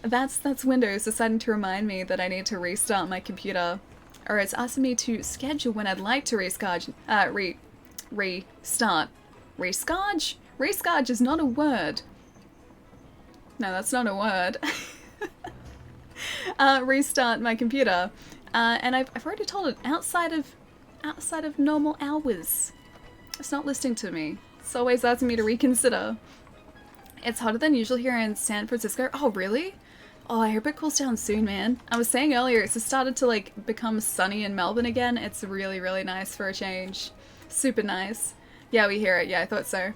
that's Windows deciding to remind me that I need to restart my computer. Or it's asking me to schedule when I'd like to restart. Rescarge? Rescarge is not a word. No, that's not a word. Restart my computer. And I've already told it outside of normal hours. It's not listening to me. It's always asking me to reconsider. It's hotter than usual here in San Francisco. Oh, really? Oh, I hope it cools down soon, man. I was saying earlier, it's just started to, like, become sunny in Melbourne again. It's really, really nice for a change. Super nice. Yeah, we hear it. Yeah, I thought so.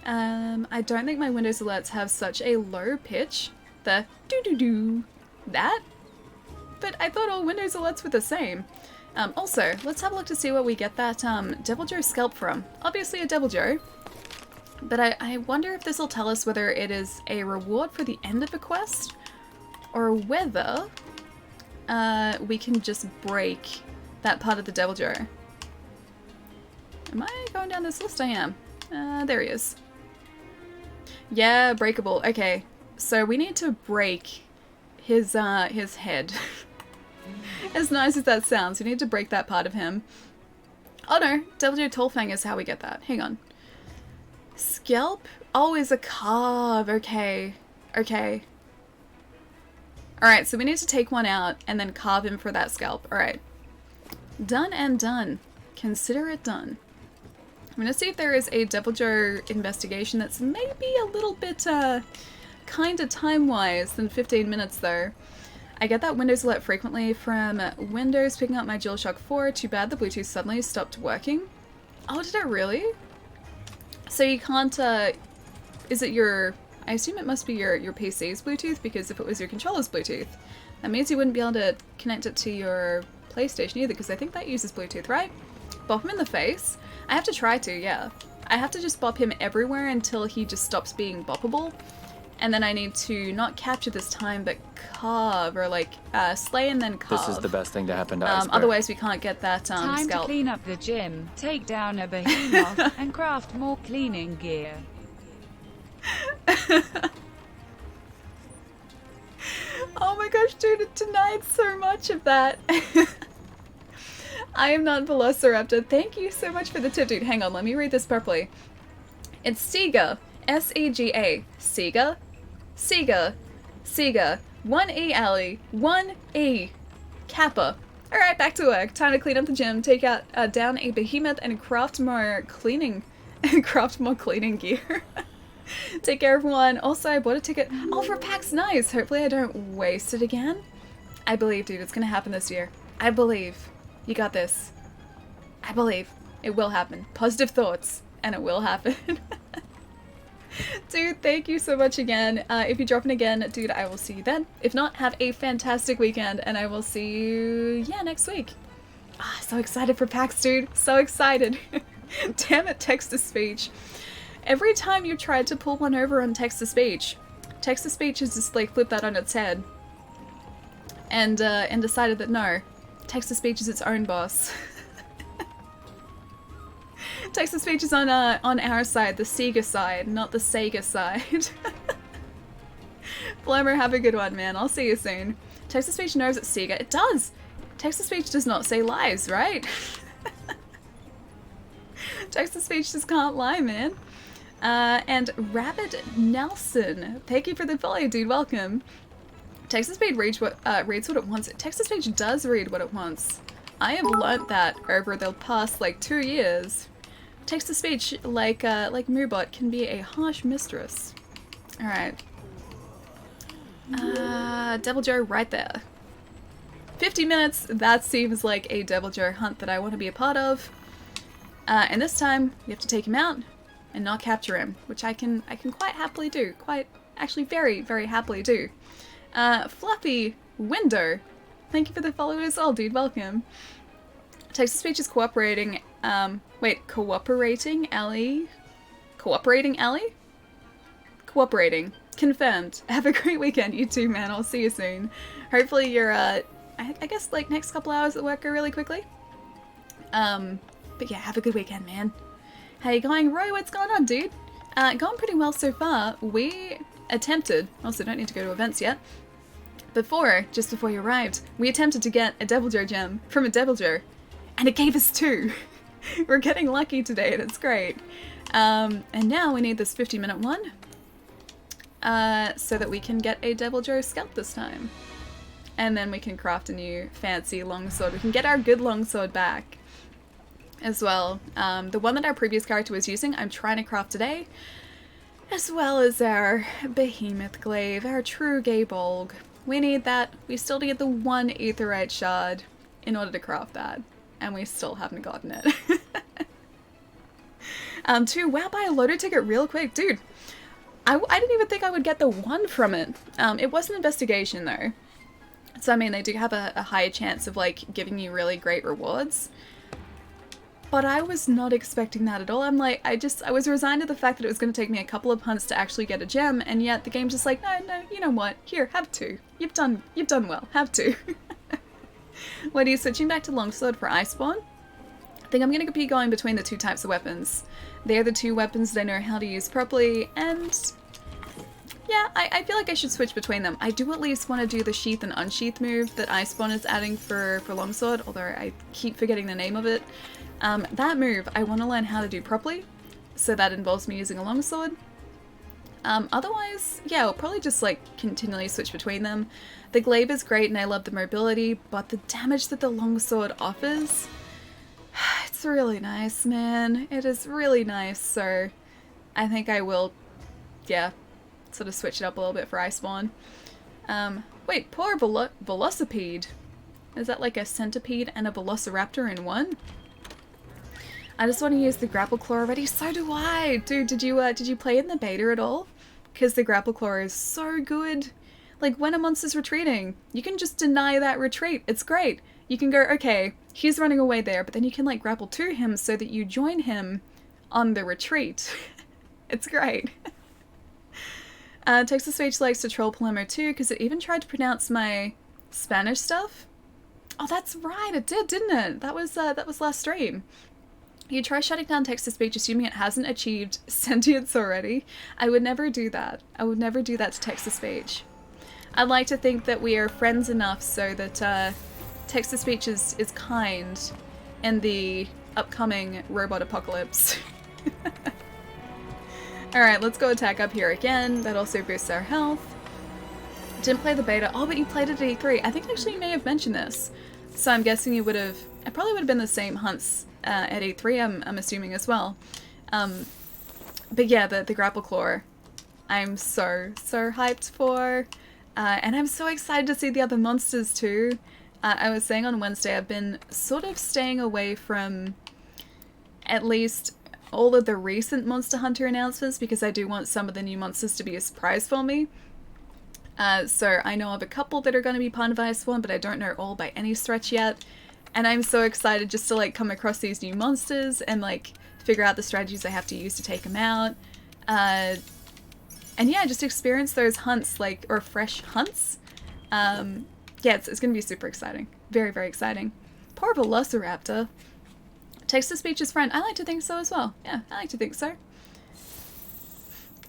I don't think my Windows alerts have such a low pitch. The doo-doo-doo. That? But I thought all Windows alerts were the same. Also, let's have a look to see where we get that, Deviljho scalp from. Obviously a Deviljho. But I wonder if this will tell us whether it is a reward for the end of a quest, or whether we can just break that part of the Deviljho. Am I going down this list? I am. There he is. Yeah, breakable. Okay, so we need to break his head. As nice as that sounds, we need to break that part of him. Oh no, Deviljho Tallfang is how we get that. Hang on. Scalp? Oh, is a carve. Okay. Okay. Alright, so we need to take one out and then carve him for that scalp. Alright. Done and done. Consider it done. I'm gonna see if there is a Deviljho investigation that's maybe a little bit, kinda time-wise than 15 minutes though. I get that Windows alert frequently from Windows picking up my DualShock 4. Too bad the Bluetooth suddenly stopped working. Oh, did it really? So you can't, is it your... I assume it must be your PC's Bluetooth, because if it was your controller's Bluetooth, that means you wouldn't be able to connect it to your PlayStation either, because I think that uses Bluetooth, right? Bop him in the face. I have to try to, yeah. I have to just bop him everywhere until he just stops being boppable. And then I need to not capture this time, but carve, or like, slay and then carve. This is the best thing to happen to Iceberg. Otherwise we can't get that, Time scalp. to clean up the gym, take down a behemoth, and craft more cleaning gear. Oh my gosh, dude, it denied so much of that. I am not Velociraptor. Thank you so much for the tip, dude. Hang on, let me read this properly. It's Sega. S-E-G-A. Sega. Sega. Sega. 1E alley. 1E. Kappa. Alright, back to work. Time to clean up the gym, take out down a behemoth, and craft more cleaning gear. Take care, everyone. Also, I bought a ticket. Oh, for PAX Nice. Hopefully I don't waste it again. I believe, dude. It's gonna happen this year. I believe. You got this. I believe. It will happen. Positive thoughts. And it will happen. Dude, thank you so much again. If you drop in again, dude, I will see you then. If not, have a fantastic weekend. And I will see you, yeah, next week. Ah, so excited for PAX, dude. So excited. Damn it, text-to-speech. Every time you tried to pull one over on text-to-speech has just like flipped that on its head. And decided that no, text-to-speech is its own boss. Text-to-speech is on our side, the Sega side, not the Sega side. Flammer, have a good one, man. I'll see you soon. Text-to-speech knows it's Sega. It does! Text-to-speech does not say lies, right? Text-to-speech just can't lie, man. And Rabbit Nelson, thank you for the follow, dude. Welcome. Text-to-speech reads what it wants. Text-to-speech does read what it wants. I have learnt that over the past like 2 years. Text-to-speech, like Moobot, can be a harsh mistress. All right. Deviljho right there. 50 minutes. That seems like a Deviljho hunt that I want to be a part of. And this time you have to take him out and not capture him, which I can quite happily do. Quite, actually very, very happily do. Fluffy Window, thank you for the follow as well, dude. Welcome. Text-to-speech is cooperating. Cooperating Ellie? Cooperating Ellie? Cooperating. Confirmed. Have a great weekend, you too, man. I'll see you soon. Hopefully your, I guess, like, next couple hours at work go really quickly. But yeah, have a good weekend, man. How you going? Roy, what's going on, dude? Going pretty well so far. We attempted, also don't need to go to events yet, just before you arrived, we attempted to get a Deviljho gem from a Deviljho, and it gave us 2. We're getting lucky today, and it's great. And now we need this 50-minute one, so that we can get a Deviljho scalp this time. And then we can craft a new fancy longsword. We can get our good longsword back as well. The one that our previous character was using, I'm trying to craft today, as well as our behemoth glaive, our true Gaybolg. We need that. We still need the 1 aetheryte shard in order to craft that, and we still haven't gotten it. 2, wow, buy a Lotto ticket real quick. Dude, I didn't even think I would get the 1 from it. It was an investigation though. So I mean, they do have a higher chance of like giving you really great rewards. But I was not expecting that at all. I'm like, I was resigned to the fact that it was going to take me a couple of hunts to actually get a gem, and yet the game's just like, no, you know what? Here, have 2. You've done well. Have 2. What, are you switching back to Longsword for Iceborne? think I'm going to be going between the two types of weapons. They're the two weapons that I know how to use properly, and yeah, I feel like I should switch between them. I do at least want to do the sheath and unsheath move that Iceborne is adding for Longsword, although I keep forgetting the name of it. That move I want to learn how to do properly, so that involves me using a longsword. Otherwise, yeah, I'll probably just like continually switch between them. The glaive is great and I love the mobility, but the damage that the longsword offers, it's really nice, man. It is really nice, so I think I will, yeah, sort of switch it up a little bit for Iceborne. Wait, poor Velocipede. Is that like a centipede and a velociraptor in one? I just want to use the grapple claw already. So do I! Dude, did you play in the beta at all? Because the grapple claw is so good. Like, when a monster's retreating, you can just deny that retreat. It's great. You can go, okay, he's running away there, but then you can, like, grapple to him so that you join him on the retreat. It's great. Texas Speech likes to troll Palermo too, because it even tried to pronounce my Spanish stuff. Oh, that's right, it did, didn't it? That was last stream. You try shutting down text-to-speech assuming it hasn't achieved sentience already. I would never do that. I would never do that to text-to-speech. I'd like to think that we are friends enough so that text-to-speech is kind in the upcoming robot apocalypse. Alright, let's go attack up here again. That also boosts our health. Didn't play the beta. Oh, but you played it at E3. I think actually you may have mentioned this. So I'm guessing you would have... It probably would have been the same hunts at E3, I'm assuming as well. But yeah, the grapple claw, I'm so hyped for. And I'm so excited to see the other monsters too. I was saying on Wednesday, I've been sort of staying away from at least all of the recent Monster Hunter announcements because I do want some of the new monsters to be a surprise for me. So I know of a couple that are going to be part of Iceborne, but I don't know all by any stretch yet. And I'm so excited just to like come across these new monsters and like figure out the strategies I have to use to take them out. And yeah, just experience those hunts, like, or fresh hunts. Yeah, it's going to be super exciting. Very, very exciting. Poor Velociraptor. Text-to-speech is friend. I like to think so as well. Yeah, I like to think so.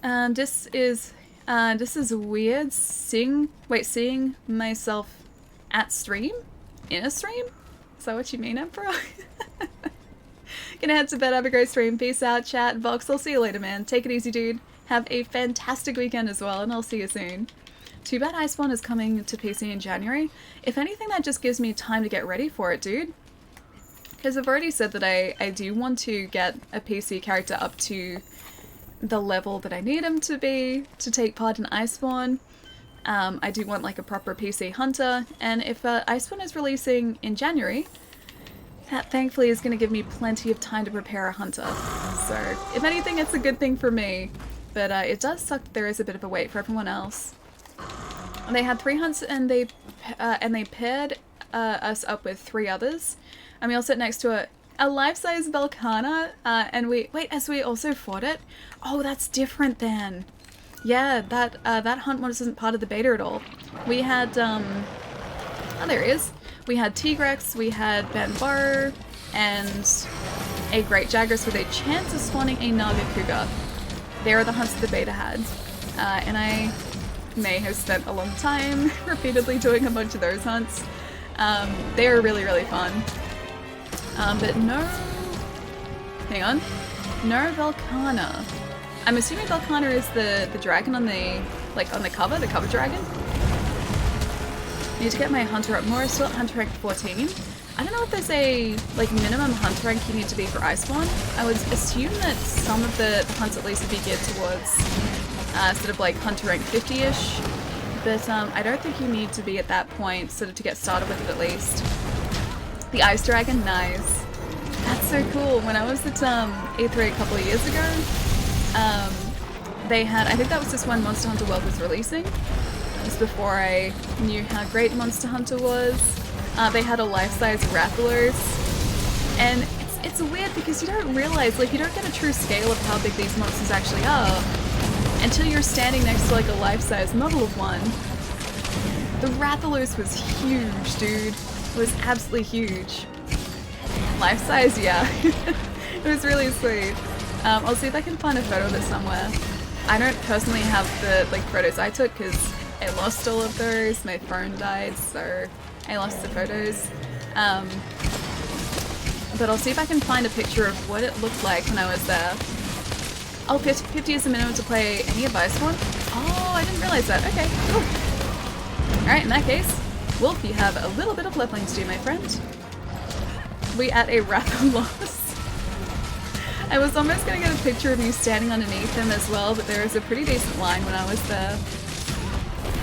This is weird. Seeing myself at stream? In a stream? Is that what you mean, Emperor? Gonna head to bed, have a great stream. Peace out, chat. Vox, I'll see you later, man. Take it easy, dude. Have a fantastic weekend as well, and I'll see you soon. Too bad Iceborne is coming to PC in January. If anything, that just gives me time to get ready for it, dude. Because I've already said that I do want to get a PC character up to the level that I need him to be to take part in Iceborne. I do want like a proper PC hunter, and if Iceborne is releasing in January, that thankfully is going to give me plenty of time to prepare a hunter. So, if anything, it's a good thing for me, but it does suck that there is a bit of a wait for everyone else. They had 3 hunts and they paired us up with 3 others, and we all sat next to a life-size Velkhana, and we also fought it. Oh, that's different then. Yeah, that hunt wasn't part of the beta at all. We had, oh, there he is. We had Tigrex, we had Banbaro, and a Great Jagras with a chance of spawning a Naga Cougar. They are the hunts that the beta had. And I may have spent a long time repeatedly doing a bunch of those hunts. They are really, really fun. But no... Hang on. No Velkhana. I'm assuming Velkhana is the dragon on the cover, the cover dragon. Need to get my hunter up more. Still at hunter rank 14. I don't know if there's a like minimum hunter rank you need to be for Iceborne. I would assume that some of the hunts at least would be geared towards sort of like hunter rank 50-ish. But I don't think you need to be at that point sort of to get started with it at least. The ice dragon, nice. That's so cool. When I was at E3 a couple of years ago, they had, I think that was just when Monster Hunter World was releasing. It was before I knew how great Monster Hunter was. They had a life-size Rathalos, and it's weird because you don't realize, like, you don't get a true scale of how big these monsters actually are until you're standing next to like a life-size model of one. The Rathalos was huge, dude. It was absolutely huge. life size, yeah. It was really sweet. I'll see if I can find a photo of it somewhere. I don't personally have the like photos I took because I lost all of those. My phone died, so I lost the photos. But I'll see if I can find a picture of what it looked like when I was there. Oh, 50 is the minimum to play any of Iceborne? Oh, I didn't realize that. Okay, cool. Alright, in that case, Wolf, you have a little bit of leveling to do, my friend. We at a Rathalos loss. I was almost going to get a picture of you standing underneath him as well, but there was a pretty decent line when I was there.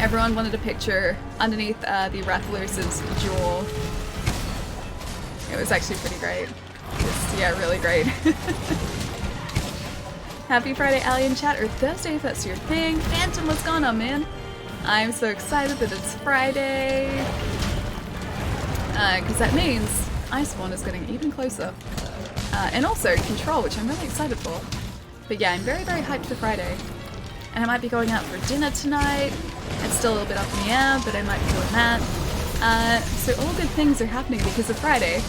Everyone wanted a picture underneath the Rathalos's jaw. It was actually pretty great. Yeah, really great. Happy Friday, Alien Chat, or Thursday if that's your thing. Phantom, what's going on, man? I'm so excited that it's Friday. Because that means Iceborne is getting even closer. And also Control, which I'm really excited for. But yeah, I'm very, very hyped for Friday. And I might be going out for dinner tonight. It's still a little bit up in the air, but I might be doing that. So all good things are happening because of Friday.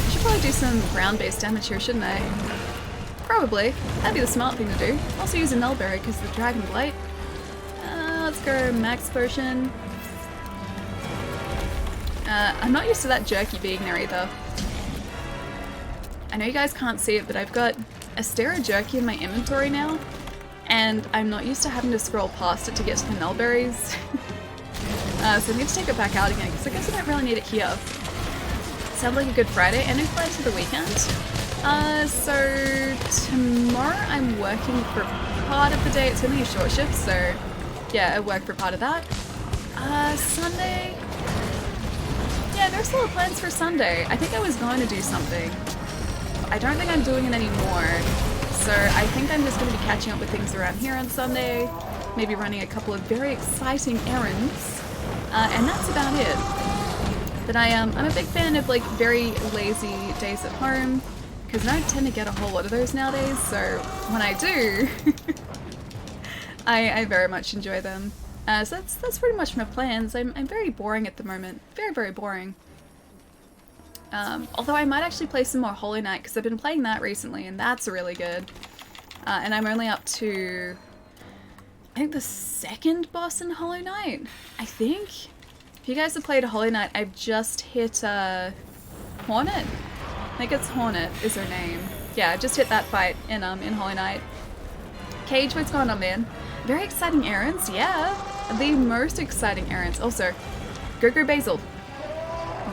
I should probably do some ground-based damage here, shouldn't I? Probably. That'd be the smart thing to do. Also use a Nullberry because of the Dragon Blight. Let's go Max Potion. I'm not used to that jerky being there either. I know you guys can't see it, but I've got Astera jerky in my inventory now, and I'm not used to having to scroll past it to get to the Nullberries. So I need to take it back out again, because I guess I don't really need it here. Sounds like a good Friday. Any plans for the weekend? So tomorrow I'm working for part of the day. It's only a short shift, so yeah, I work for part of that. Sunday... Yeah, no solid plans for Sunday. I think I was going to do something. I don't think I'm doing it anymore. So I think I'm just going to be catching up with things around here on Sunday. Maybe running a couple of very exciting errands. And that's about it. But I'm a big fan of like very lazy days at home. Because I don't tend to get a whole lot of those nowadays. So when I do, I very much enjoy them. So that's pretty much my plans. I'm very boring at the moment. Very, very boring. Although I might actually play some more Hollow Knight because I've been playing that recently and that's really good. And I'm only up to, I think, the second boss in Hollow Knight, I think. If you guys have played Hollow Knight, I've just hit Hornet. I think it's Hornet is her name. Yeah, I just hit that fight in Hollow Knight. Cage, what's going on, man? Very exciting errands, yeah. The most exciting errands. Also, Go Basil.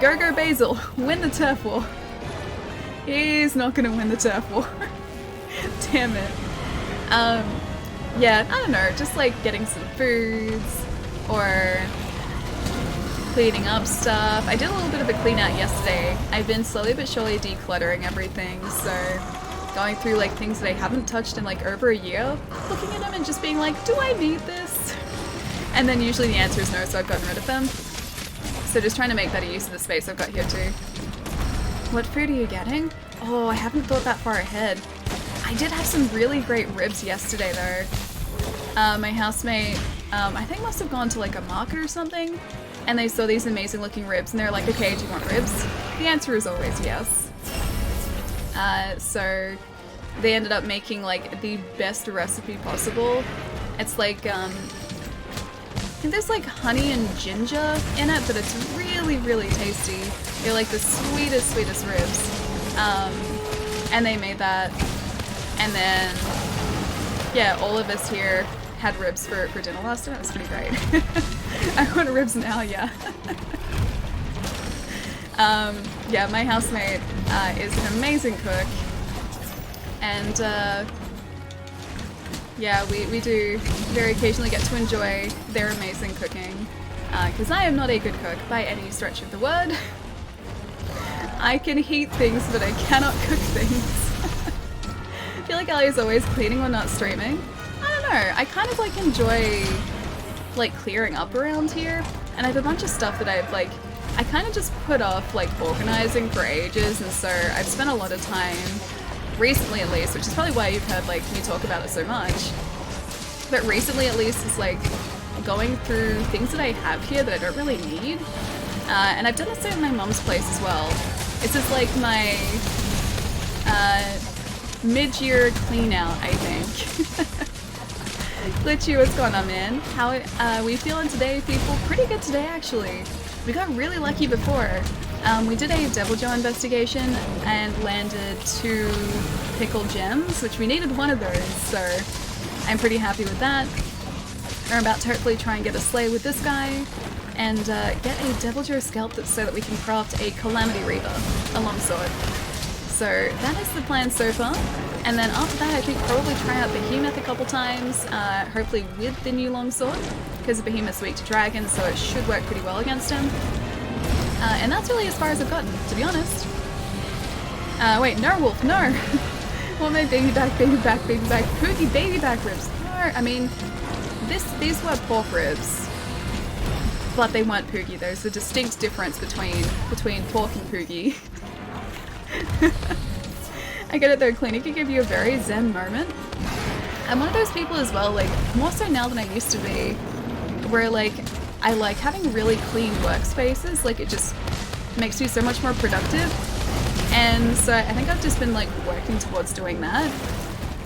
Go Basil, win the turf war. He's not gonna win the turf war. Damn it. Yeah, I don't know, just like getting some foods or cleaning up stuff. I did a little bit of a clean out yesterday. I've been slowly but surely decluttering everything, so going through like things that I haven't touched in like over a year, looking at them and just being like, do I need this? And then usually the answer is no, so I've gotten rid of them. So just trying to make better use of the space I've got here too. What food are you getting? Oh, I haven't thought that far ahead. I did have some really great ribs yesterday though. My housemate, I think must have gone to like a market or something, and they saw these amazing looking ribs and they're like, okay, do you want ribs? The answer is always yes. So they ended up making like the best recipe possible. It's like, I think there's like honey and ginger in it, but it's really, really tasty. They're like the sweetest, sweetest ribs. And they made that. And then, yeah, all of us here had ribs for dinner last night. It was pretty great. I want ribs now, yeah. Yeah, my housemate is an amazing cook. And, yeah, we do very occasionally get to enjoy their amazing cooking. Because I am not a good cook by any stretch of the word. I can heat things, but I cannot cook things. I feel like Ellie is always cleaning when not streaming. I don't know, I kind of like enjoy like clearing up around here. And I have a bunch of stuff that I've like, I kind of just put off like organizing for ages, and so I've spent a lot of time, recently at least, which is probably why you've heard like me talk about it so much. But recently at least is like going through things that I have here that I don't really need And I've done this at my mom's place as well. This is like my mid-year clean out, I think. Glitchy, what's going on, man? How we feeling today, people? Pretty good today, actually. We got really lucky before. We did a Deviljho investigation and landed 2 pickled gems, which we needed one of those, so I'm pretty happy with that. We're about to hopefully try and get a slay with this guy and get a Deviljho scalp so that we can craft a Calamity Reaver, a longsword. So that is the plan so far. And then after that, I think probably try out Behemoth a couple times, hopefully with the new longsword, because Behemoth's weak to dragon, so it should work pretty well against him. And that's really as far as I've gotten, to be honest. Wait, no, Wolf, no! Want my baby back, Poogie baby back ribs. No, I mean, these were pork ribs, but they weren't Poogie. There's a distinct difference between pork and Poogie. I get it though, cleaning can give you a very zen moment. I'm one of those people as well, like, more so now than I used to be, where like, I like having really clean workspaces, like it just makes you so much more productive. And so I think I've just been like working towards doing that.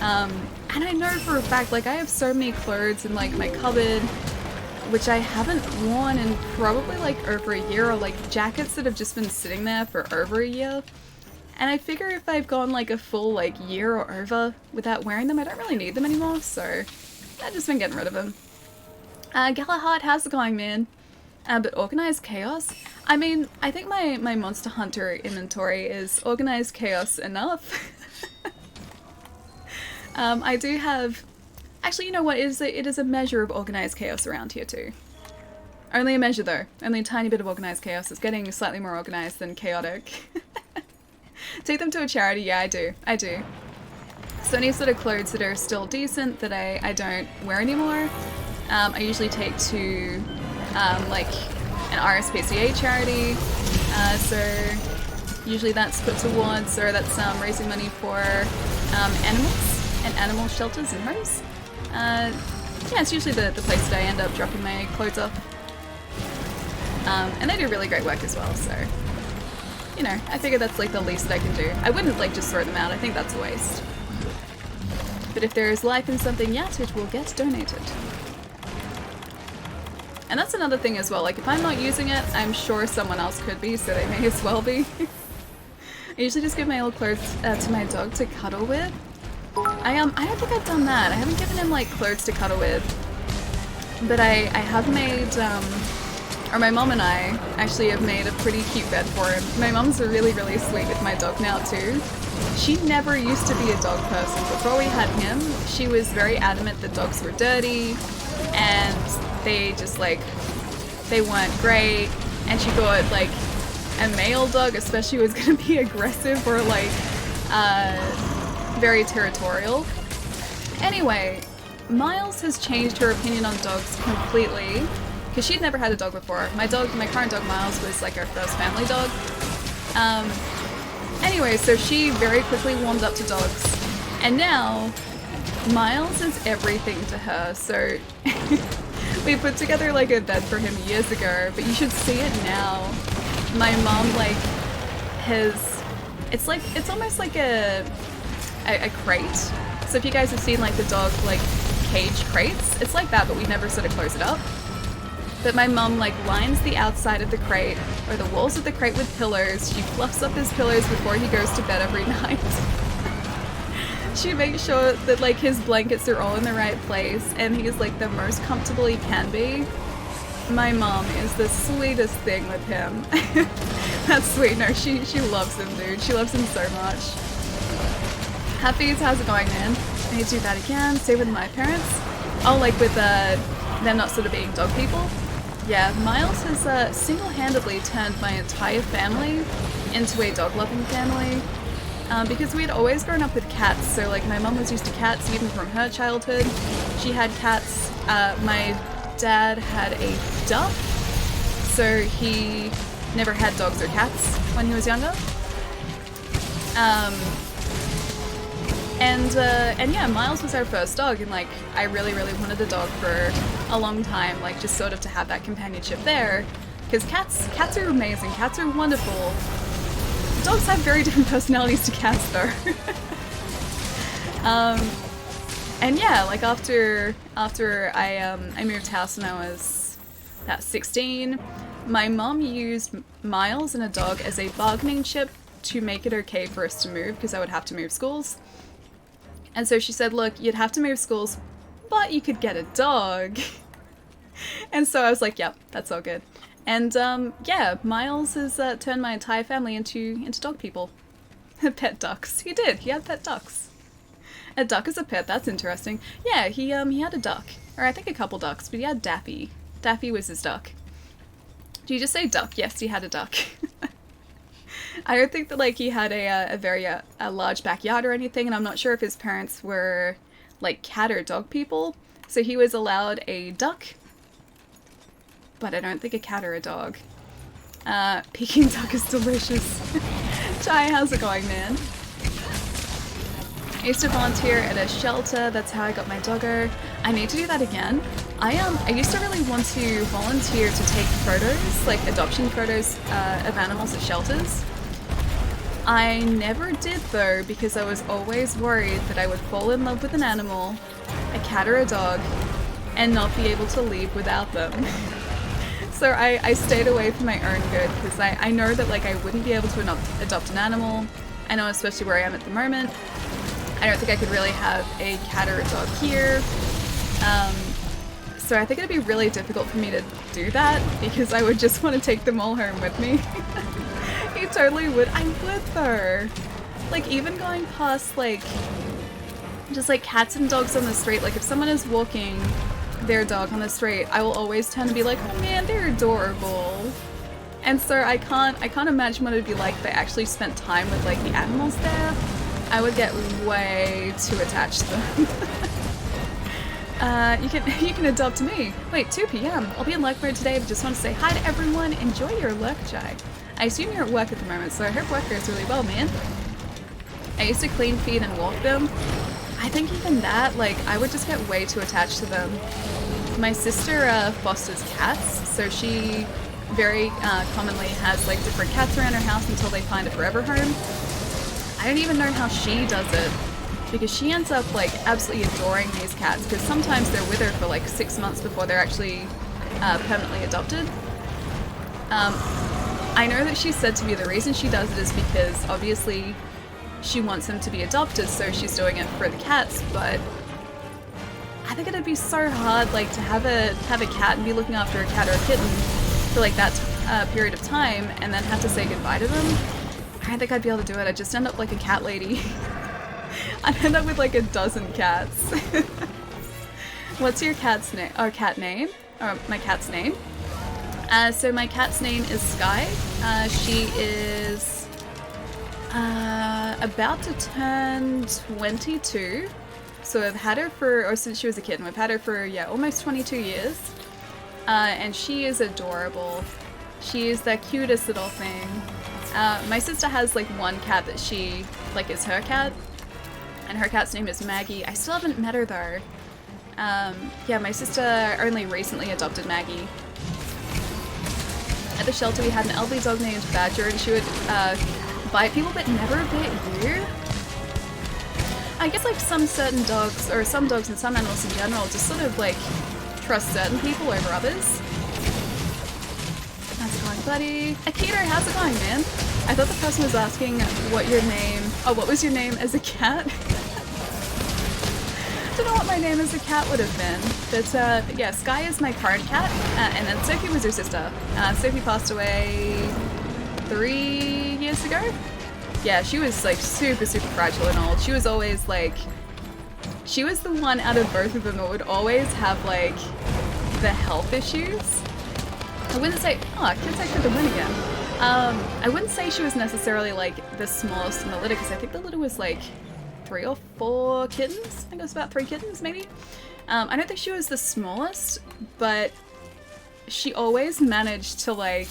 And I know for a fact, like I have so many clothes in like my cupboard, which I haven't worn in probably like over a year, or like jackets that have just been sitting there for over a year. And I figure if I've gone like a full like year or over without wearing them, I don't really need them anymore, so I've just been getting rid of them. Galahad, how's it going, man? But Organized Chaos? I mean, I think my Monster Hunter inventory is Organized Chaos enough. I do have... Actually, you know what? It is a measure of Organized Chaos around here too. Only a measure though. Only a tiny bit of Organized Chaos. It's getting slightly more organized than chaotic. Take them to a charity? Yeah, I do. So any sort of clothes that are still decent that I don't wear anymore, I usually take to like an RSPCA charity. So usually that's put towards, or that's raising money for animals and animal shelters and homes. Yeah, it's usually the place that I end up dropping my clothes off. And they do really great work as well, so... You know, I figure that's like the least that I can do. I wouldn't like just throw them out, I think that's a waste. But if there is life in something yet, it will get donated. And that's another thing as well, like if I'm not using it, I'm sure someone else could be, so they may as well be. I usually just give my old clothes to my dog to cuddle with. I don't think I've done that. I haven't given him like clothes to cuddle with. But I have made, or my mom and I actually have made a pretty cute bed for him. My mom's really, really sweet with my dog now too. She never used to be a dog person. Before we had him, she was very adamant that dogs were dirty and they just like, they weren't great. And she thought like a male dog especially was gonna be aggressive or like very territorial. Anyway, Miles has changed her opinion on dogs completely. Because she'd never had a dog before. My current dog Miles was like our first family dog. Anyway, so she very quickly warmed up to dogs. And now, Miles is everything to her. So we put together like a bed for him years ago, but you should see it now. My mom like it's almost like a crate. So if you guys have seen like the dog like cage crates, it's like that, but we never sort of close it up. But my mum like lines the outside of the crate or the walls of the crate with pillows. She fluffs up his pillows before he goes to bed every night. She makes sure that like his blankets are all in the right place and he's like the most comfortable he can be. My mom is the sweetest thing with him. That's sweet. No, she loves him, dude. She loves him so much. Hafiz, how's it going, man? I need to do that again. Stay with my parents. Oh, like with them not sort of being dog people. Yeah, Miles has single-handedly turned my entire family into a dog-loving family. Because we had always grown up with cats, so like my mum was used to cats even from her childhood. She had cats. My dad had a duck, so he never had dogs or cats when he was younger. And yeah, Miles was our first dog, and like I really wanted a dog for a long time, like just sort of to have that companionship there, because cats are amazing. Cats are wonderful. Dogs have very different personalities to cats, though. And yeah, like after I moved house when I was about 16, my mom used Miles and a dog as a bargaining chip to make it okay for us to move, because I would have to move schools. And so she said, look, you'd have to move schools, but you could get a dog. And so I was like, yep, that's all good. And yeah, Miles has turned my entire family into dog people. Pet ducks. He did. He had pet ducks. A duck as a pet, that's interesting. Yeah, he had a duck. Or I think a couple ducks, but he had Daffy. Daffy was his duck. Do you just say duck? Yes, he had a duck. I don't think that like he had a very large backyard or anything, and I'm not sure if his parents were like cat or dog people. So he was allowed a duck, but I don't think a cat or a dog. Peking duck is delicious. Chai, how's it going, man? I used to volunteer at a shelter. That's how I got my doggo. I need to do that again. I used to really want to volunteer to take photos, like adoption photos of animals at shelters. I never did though, because I was always worried that I would fall in love with an animal, a cat or a dog, and not be able to leave without them. So I stayed away for my own good, because I know that like I wouldn't be able to adopt an animal. I know especially where I am at the moment. I don't think I could really have a cat or a dog here. So I think it'd be really difficult for me to do that, because I would just want to take them all home with me. You totally would. I would though. Like even going past like just like cats and dogs on the street, like if someone is walking their dog on the street, I will always tend to be like, oh man, they're adorable. And so I can't imagine what it'd be like if they actually spent time with like the animals there. I would get way too attached to them. You can adopt me. Wait, 2 p.m. I'll be in lurk mode today, but just want to say hi to everyone. Enjoy your lurk, Jai. I assume you're at work at the moment, so I hope work goes really well, man. I used to clean, feed, and walk them. I think even that, like, I would just get way too attached to them. My sister fosters cats, so she very commonly has like different cats around her house until they find a forever home. I don't even know how she does it, because she ends up like absolutely adoring these cats, because sometimes they're with her for like 6 months before they're actually permanently adopted. I know that she said to me the reason she does it is because obviously she wants them to be adopted, so she's doing it for the cats, but I think it'd be so hard like to have a cat and be looking after a cat or a kitten for like that period of time and then have to say goodbye to them. I don't think I'd be able to do it. I'd just end up like a cat lady. I'd end up with like a dozen cats. What's your cat's name? Oh, cat name? Or my cat's name? So my cat's name is Sky. She is about to turn 22. So I've had her or since she was a kitten. We've had her for, yeah, almost 22 years. And she is adorable. She is the cutest little thing. My sister has like one cat that she, like, is her cat. And her cat's name is Maggie. I still haven't met her though. Yeah, my sister only recently adopted Maggie. At the shelter we had an elderly dog named Badger, and she would bite people but never bit you. I guess like some certain dogs, or some dogs and some animals in general, just sort of like trust certain people over others. How's it going, buddy? Akito, how's it going, man? I thought the person was asking what was your name as a cat? I don't know what my name as a cat would have been, but yeah, Sky is my current cat, and then Sophie was her sister. Sophie passed away 3 years ago? Yeah, she was like super fragile and old. She was always like, she was the one out of both of them that would always have like the health issues. I wouldn't say, kids I could win again. I wouldn't say she was necessarily like the smallest in the litter, because I think the litter was like 3 or 4 kittens. I think it was about 3 kittens maybe. I don't think she was the smallest, but she always managed to like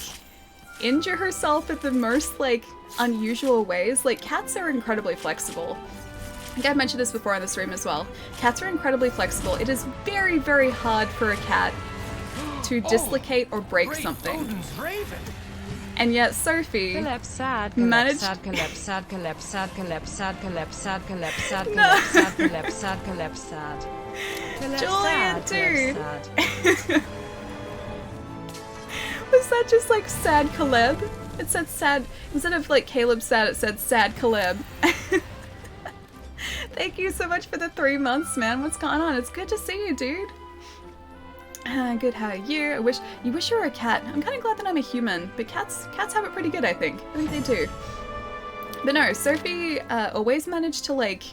injure herself at the most like unusual ways. Like cats are incredibly flexible. I think I've mentioned this before on the stream as well. Cats are incredibly flexible. It is very hard for a cat to dislocate or break something. And yet Sophie managed... Julian, dude! Was that just like sad Caleb? It said sad, instead of like Caleb sad, it said sad Caleb. Thank you so much for the 3 months, man. What's going on? It's good to see you, dude. Good, how are you? You wish you were a cat. I'm kind of glad that I'm a human, but cats have it pretty good, I think. I think they do. But no, Sophie always managed to like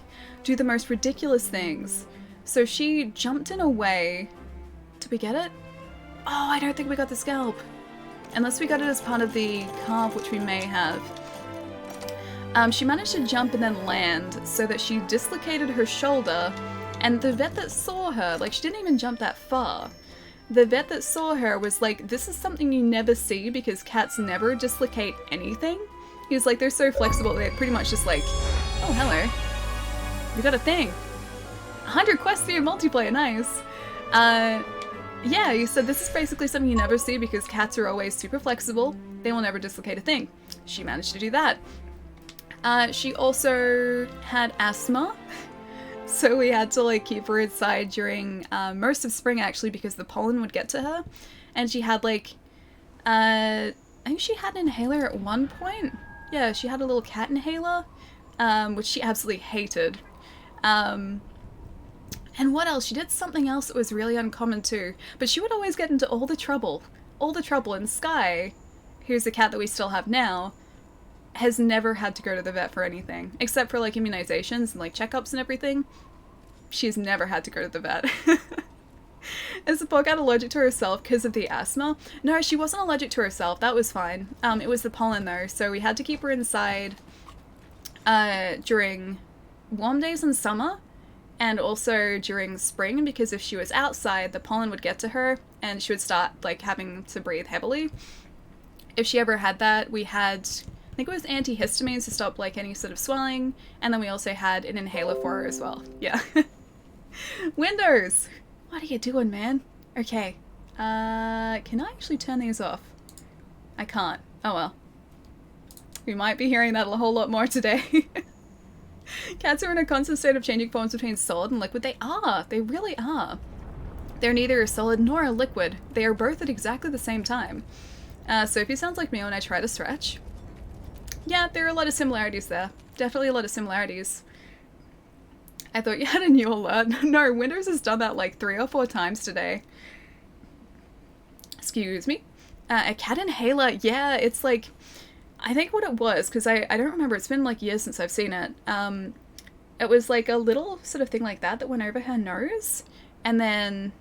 do the most ridiculous things. So she jumped in a way. Did we get it? Oh, I don't think we got the scalp. Unless we got it as part of the carve, which we may have. She managed to jump and then land so that she dislocated her shoulder, and the vet that saw her, like, she didn't even jump that far. The vet that saw her was like, this is something you never see because cats never dislocate anything. He was like, they're so flexible, they're pretty much just like, oh, hello. We got a thing. 100 quests for your multiplayer, nice. Yeah, he said this is basically something you never see because cats are always super flexible. They will never dislocate a thing. She managed to do that. She also had asthma, so we had to like keep her inside during most of spring actually because the pollen would get to her. And she had like, I think she had an inhaler at one point. Yeah, she had a little cat inhaler, which she absolutely hated. And what else? She did something else that was really uncommon too, but she would always get into all the trouble. And Sky, who's the cat that we still have now, has never had to go to the vet for anything, except for like immunizations and like checkups and everything. She's never had to go to the vet. Is the poor cat allergic to herself because of the asthma? No, she wasn't allergic to herself. That was fine. It was the pollen though, so we had to keep her inside during warm days in summer and also during spring, because if she was outside, the pollen would get to her and she would start like having to breathe heavily. If she ever had that, we had, I think it was antihistamines to stop like any sort of swelling, and then we also had an inhaler for her as well. Yeah. Windows! What are you doing, man? Okay. Can I actually turn these off? I can't. Oh well. We might be hearing that a whole lot more today. Cats are in a constant state of changing forms between solid and liquid. They are. They really are. They're neither a solid nor a liquid. They are both at exactly the same time. Sophie sounds like me when I try to stretch. Yeah, there are a lot of similarities there. Definitely a lot of similarities. I thought you had a new alert. No, Windows has done that like 3 or 4 times today. Excuse me. A cat inhaler. Yeah, it's like, I think what it was, because I don't remember, it's been like years since I've seen it. It was like a little sort of thing like that went over her nose, and then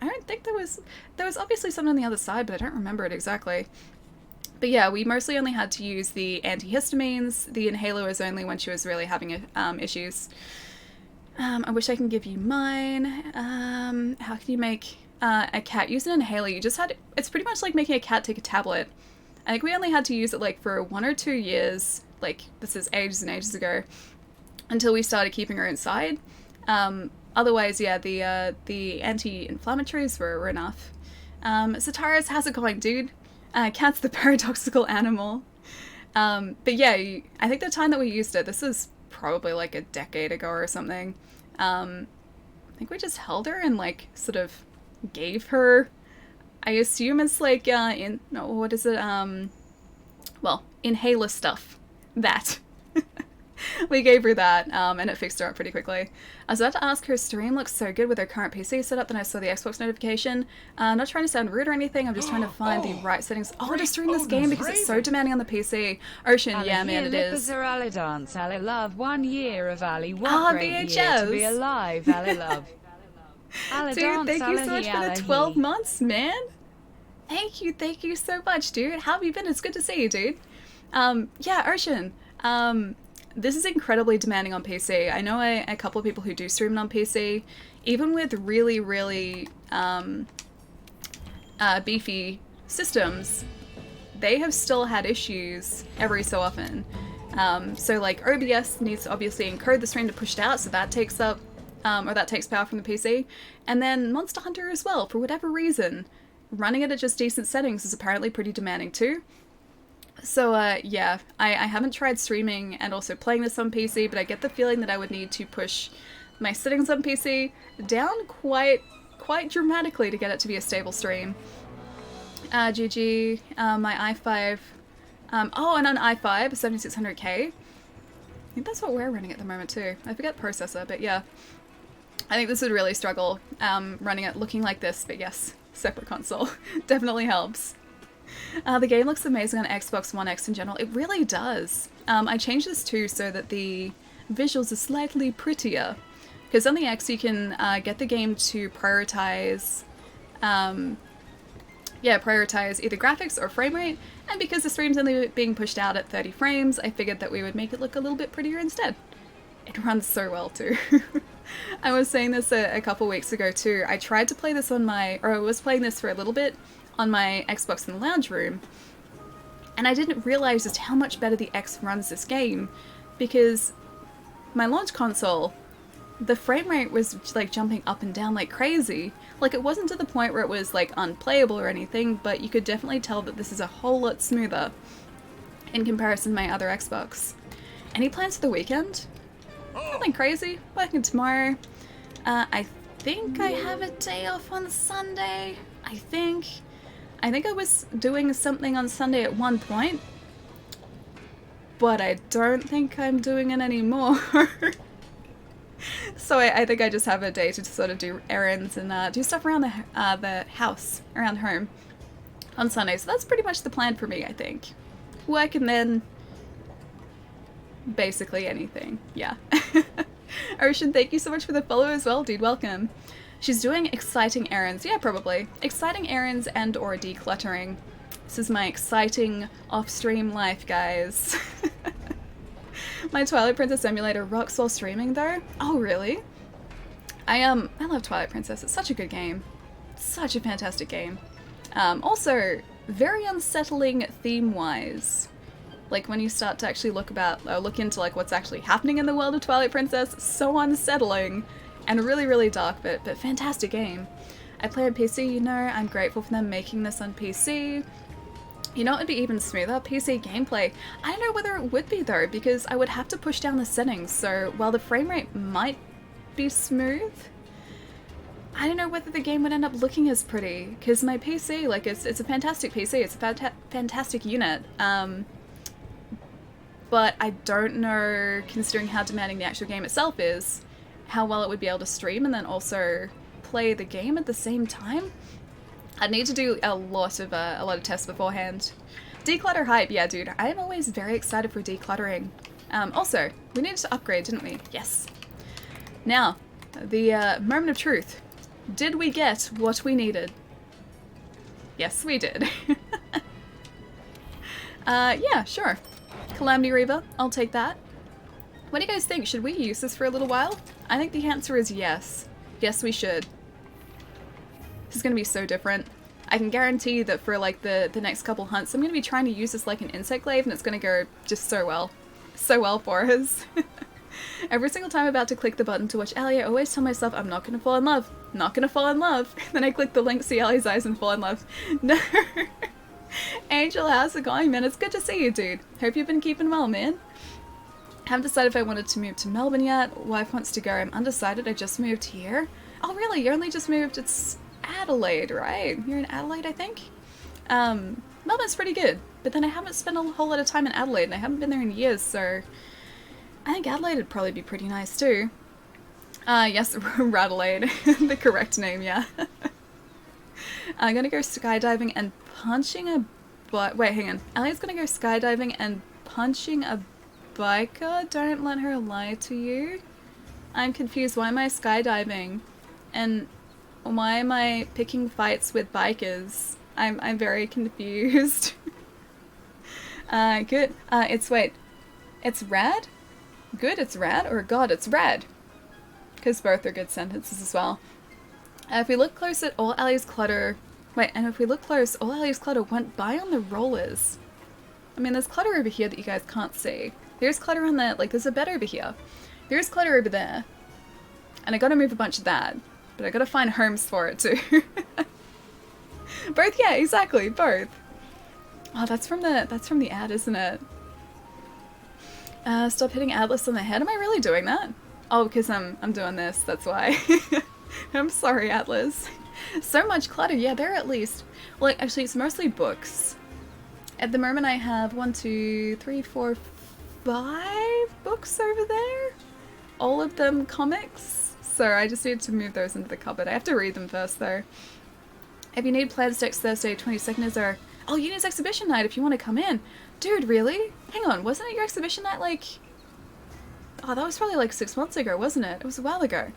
I don't think there was obviously something on the other side, but I don't remember it exactly. But yeah, we mostly only had to use the antihistamines. The inhaler was only when she was really having issues. I wish I can give you mine. How can you make a cat use an inhaler? You just had, it's pretty much like making a cat take a tablet. I think we only had to use it like for 1 or 2 years, like this is ages and ages ago, until we started keeping her inside. Otherwise, yeah, the anti-inflammatories were enough. Sataris, how's it going, dude? Cat's the paradoxical animal. But yeah, I think the time that we used it, this was probably like a decade ago or something. I think we just held her and like sort of gave her, I assume it's like, what is it? Well, inhaler stuff. That. We gave her that, and it fixed her up pretty quickly. I was about to ask, her stream looks so good with her current PC setup, then I saw the Xbox notification. Not trying to sound rude or anything, I'm just trying to find the right settings. Oh, to stream this game because it's so demanding on the PC. Ocean, yeah, man, it is. Ali dance, Ali love, 1 year of Ali. What great year to be alive, Ali love. Dude, thank you so much for the 12 months, man. Thank you so much, dude. How have you been? It's good to see you, dude. Yeah, Ocean. This is incredibly demanding on PC. I know a couple of people who do stream on PC, even with really, really beefy systems, they have still had issues every so often. So like OBS needs to obviously encode the stream to push it out, so that takes up, or that takes power from the PC. And then Monster Hunter as well, for whatever reason. running it at just decent settings is apparently pretty demanding too. So yeah, I haven't tried streaming and also playing this on PC, but I get the feeling that I would need to push my settings on PC down quite dramatically to get it to be a stable stream. GG, my i5, oh, and an i5, 7600K. I think that's what we're running at the moment too. I forget processor, but yeah. I think this would really struggle running it looking like this, but yes, separate console definitely helps. The game looks amazing on Xbox One X in general. It really does. I changed this too so that the visuals are slightly prettier. Because on the X you can get the game to prioritize either graphics or frame rate, and because the stream's only being pushed out at 30 frames, I figured that we would make it look a little bit prettier instead. It runs so well too. I was saying this a couple weeks ago too. I tried to play this on I was playing this for a little bit on my Xbox in the lounge room, and I didn't realize just how much better the X runs this game, because my launch console, the frame rate was like jumping up and down like crazy. Like, it wasn't to the point where it was like unplayable or anything, but you could definitely tell that this is a whole lot smoother in comparison to my other Xbox. Any plans for the weekend? Nothing crazy. Working tomorrow. I think I have a day off on Sunday. I think I was doing something on Sunday at one point, but I don't think I'm doing it anymore. So I think I just have a day to sort of do errands and do stuff around the house, around home on Sunday. So that's pretty much the plan for me, I think. Work and then basically anything. Yeah. Ocean, thank you so much for the follow as well, dude. Welcome. She's doing exciting errands. Yeah, probably. Exciting errands and or decluttering. This is my exciting off-stream life, guys. My Twilight Princess emulator rocks while streaming though. Oh, really? I love Twilight Princess. It's such a good game. Such a fantastic game. Also, very unsettling theme-wise. Like, when you start to actually look into like what's actually happening in the world of Twilight Princess, so unsettling and really, really dark, but fantastic game. I play on PC, you know, I'm grateful for them making this on PC. You know, it'd be even smoother, PC gameplay. I don't know whether it would be though, because I would have to push down the settings, so while the frame rate might be smooth, I don't know whether the game would end up looking as pretty, because my PC, like, it's a fantastic PC, it's a fantastic unit, but I don't know, considering how demanding the actual game itself is, how well it would be able to stream and then also play the game at the same time. I'd need to do a lot of tests beforehand. Declutter hype, yeah, dude. I am always very excited for decluttering. Also, we needed to upgrade, didn't we? Yes. Now, the moment of truth. Did we get what we needed? Yes, we did. Yeah, sure. Calamity Reaver, I'll take that. What do you guys think? Should we use this for a little while? I think the answer is yes. Yes, we should. This is going to be so different. I can guarantee that for like the next couple hunts, I'm going to be trying to use this like an insect glaive, and it's going to go just so well. So well for us. Every single time I'm about to click the button to watch Ellie, I always tell myself I'm not going to fall in love. Not going to fall in love. Then I click the link, see Ellie's eyes, and fall in love. No. Angel, how's it going, man? It's good to see you, dude. Hope you've been keeping well, man. Haven't decided if I wanted to move to Melbourne yet. Wife wants to go. I'm undecided. I just moved here. Oh, really? You only just moved? It's Adelaide, right? You're in Adelaide, I think? Melbourne's pretty good, but then I haven't spent a whole lot of time in Adelaide, and I haven't been there in years, so I think Adelaide would probably be pretty nice too. Yes, Radelaide, the correct name, yeah. I'm gonna go skydiving and punching a wait, hang on. Ellie's gonna go skydiving and punching a biker? Don't let her lie to you. I'm confused. Why am I skydiving? And why am I picking fights with bikers? I'm very confused. Good. It's rad? Good, it's rad? Or God, it's rad? Because both are good sentences as well. If we look close at all Ellie's clutter... Wait, and if we look close, all Ellie's clutter went by on the rollers. I mean, there's clutter over here that you guys can't see. There's clutter on there, like, there's a bed over here. There's clutter over there. And I gotta move a bunch of that. But I gotta find homes for it too. Both, yeah, exactly, both. Oh, that's from the ad, isn't it? Stop hitting Atlas on the head. Am I really doing that? Oh, because I'm doing this, that's why. I'm sorry, Atlas. So much clutter. Yeah, there are at least... Well, actually, it's mostly books. At the moment, I have 1, 2, 3, 4, 5 books over there. All of them comics. So I just need to move those into the cupboard. I have to read them first, though. If you need plans next Thursday, 22nd is our... Oh, Uni's exhibition night if you want to come in. Dude, really? Hang on, wasn't it your exhibition night, like... Oh, that was probably like 6 months ago, wasn't it? It was a while ago.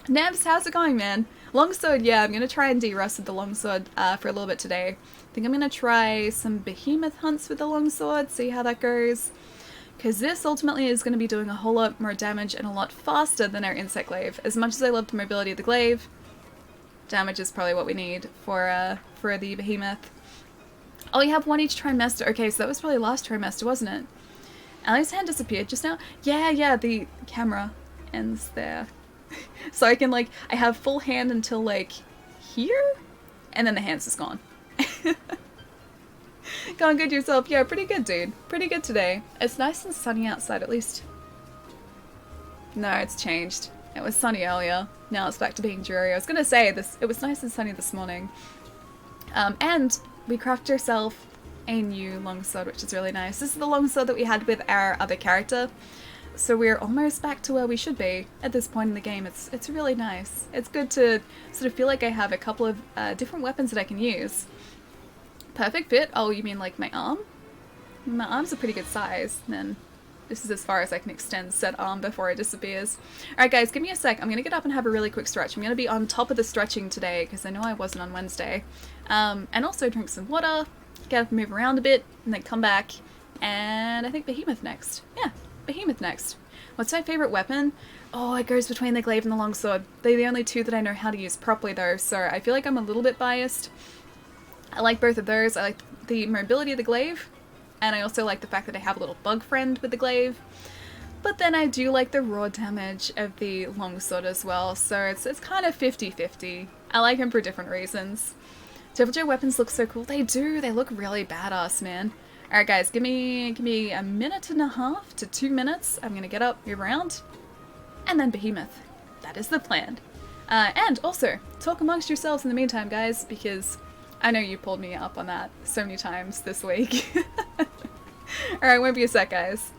Nebs, how's it going, man? Longsword, yeah, I'm gonna try and de-rust with the longsword for a little bit today. I think I'm gonna try some behemoth hunts with the longsword, see how that goes. Because this ultimately is going to be doing a whole lot more damage and a lot faster than our insect glaive. As much as I love the mobility of the glaive, damage is probably what we need for the behemoth. Oh, you have one each trimester. Okay, so that was probably last trimester, wasn't it? Ali's hand disappeared just now. Yeah, the camera ends there. So I can, like, I have full hand until, like, here? And then the hand's just gone. Going good yourself? Yeah, pretty good, dude. Pretty good today. It's nice and sunny outside, at least. No, it's changed. It was sunny earlier. Now it's back to being dreary. I was gonna say, it was nice and sunny this morning. And we crafted ourselves a new longsword, which is really nice. This is the longsword that we had with our other character. So we're almost back to where we should be at this point in the game. It's really nice. It's good to sort of feel like I have a couple of different weapons that I can use. Perfect fit? Oh, you mean like my arm? My arm's a pretty good size, and then this is as far as I can extend said arm before it disappears. Alright guys, give me a sec. I'm gonna get up and have a really quick stretch. I'm gonna be on top of the stretching today, because I know I wasn't on Wednesday. And also drink some water, get up and move around a bit, and then come back. And I think Behemoth next. Yeah, Behemoth next. What's my favourite weapon? Oh, it goes between the glaive and the longsword. They're the only two that I know how to use properly though, so I feel like I'm a little bit biased. I like both of those. I like the mobility of the glaive, and I also like the fact that I have a little bug friend with the glaive. But then I do like the raw damage of the longsword as well, so it's kind of 50-50. I like them for different reasons. Devil Joe weapons look so cool. They do. They look really badass, man. Alright guys, give me a minute and a half to 2 minutes. I'm gonna get up, move around, and then Behemoth. That is the plan. And also, talk amongst yourselves in the meantime, guys, because I know you pulled me up on that so many times this week. Alright, won't be a sec, guys.